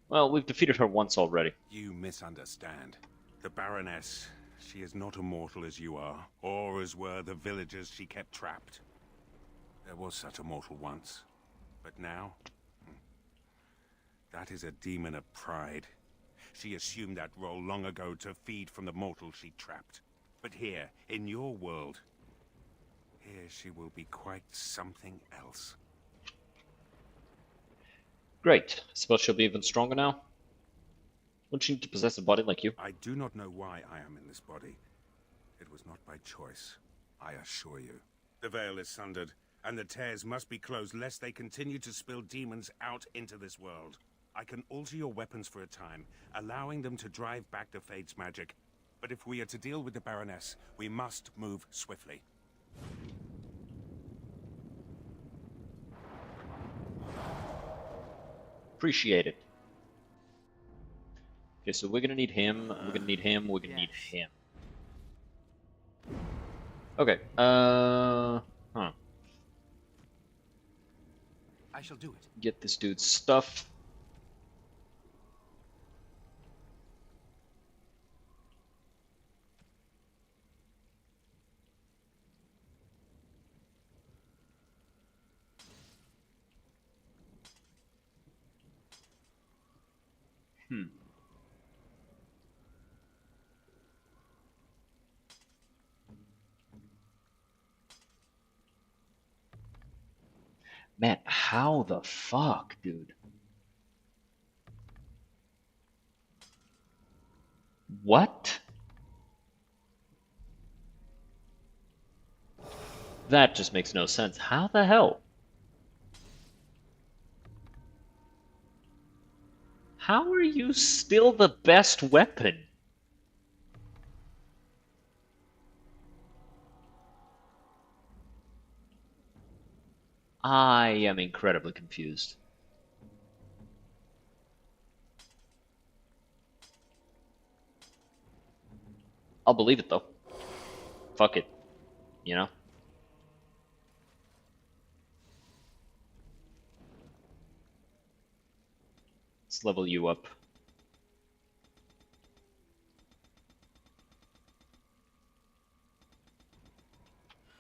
Well, we've defeated her once already. You misunderstand. The Baroness, she is not immortal as you are, or as were the villagers she kept trapped. There was such a mortal once, but now... that is a demon of pride. She assumed that role long ago to feed from the mortal she trapped. But here, in your world, here she will be quite something else. Great. I suppose she'll be even stronger now? Wouldn't she need to possess a body like you? I do not know why I am in this body. It was not by choice, I assure you. The veil is sundered, and the tears must be closed lest they continue to spill demons out into this world. I can alter your weapons for a time, allowing them to drive back the Fate's magic. But if we are to deal with the Baroness, we must move swiftly. Appreciate it. Okay, so we're gonna need him, we're gonna need him, we're gonna need him. Okay, huh. I shall do it. Get this dude's stuff. Man, how the fuck, dude? What? That just makes no sense. How the hell? How are you still the best weapon? I am incredibly confused. I'll believe it though. Fuck it. You know? Let's level you up.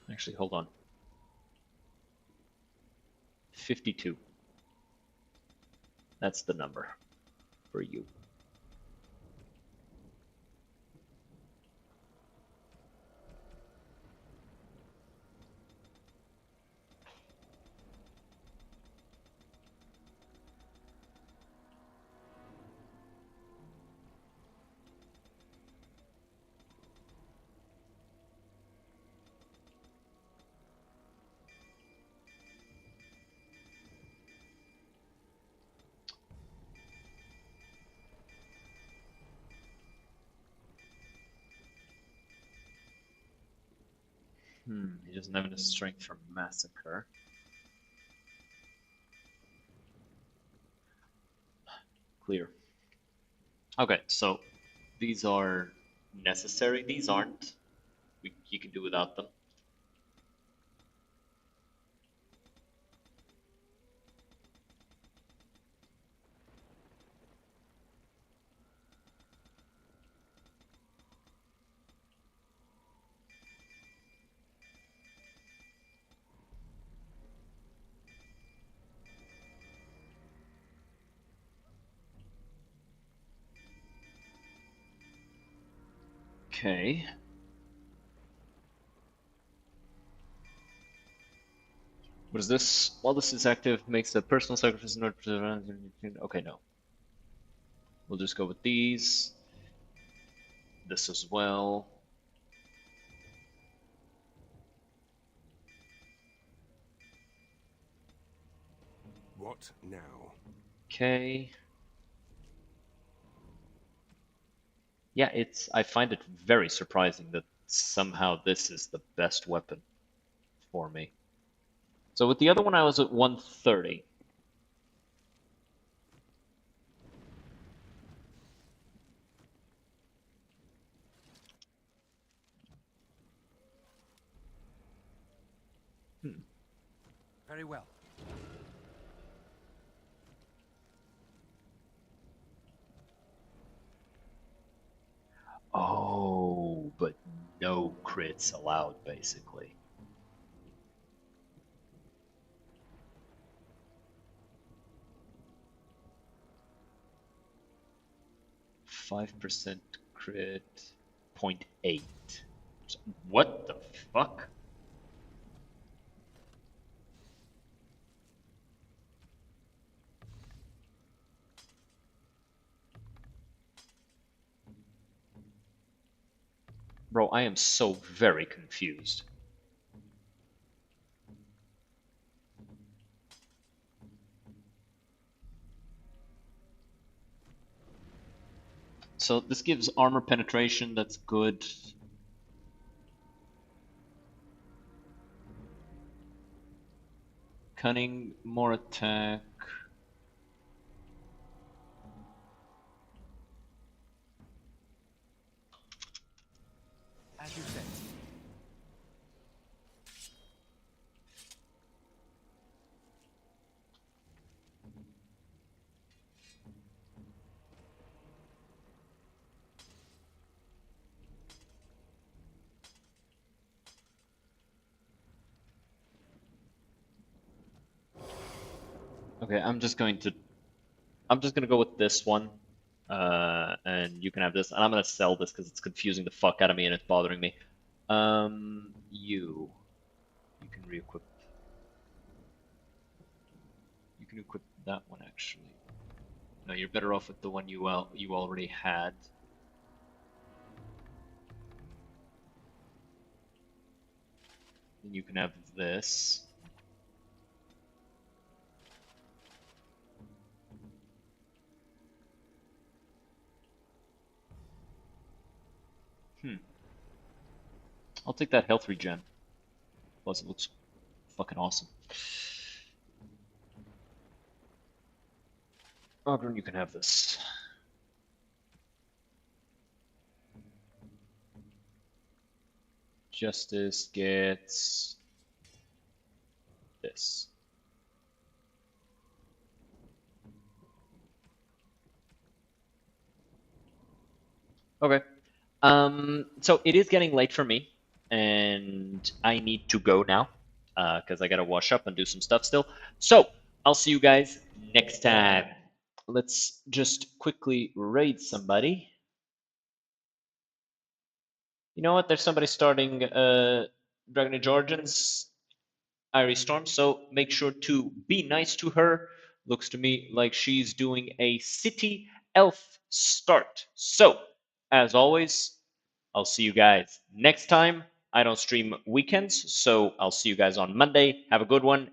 Actually, hold on. 52. That's the number for you. He doesn't have enough strength for massacre. Clear. Okay, so these are necessary. These aren't. You can do without them. Okay. What is this? While this is active, makes a personal sacrifice in order to... Okay, no. We'll just go with these. This as well. What now? Okay. Yeah, I find it very surprising that somehow this is the best weapon for me. So with the other one, I was at 130. Very well. Oh, but no crits allowed, basically. %5 crit, 0.8. What the fuck? Bro, I am so very confused. So this gives armor penetration, that's good. Cunning, more attack. As you say. Okay, I'm just gonna go with this one. And you can have this. And I'm gonna sell this because it's confusing the fuck out of me and it's bothering me. You can re-equip. You can equip that one actually. No, you're better off with the one you already had. Then you can have this. I'll take that health regen. Plus, it looks fucking awesome. Ogren, you can have this. Justice gets this. Okay. So it is getting late for me, and I need to go now, because I gotta wash up and do some stuff still. So I'll see you guys next time. Let's just quickly raid somebody. You know what? There's somebody starting Dragon Age Origins, Irie Storm, so make sure to be nice to her. Looks to me like she's doing a city elf start. So, as always, I'll see you guys next time. I don't stream weekends, so I'll see you guys on Monday. Have a good one.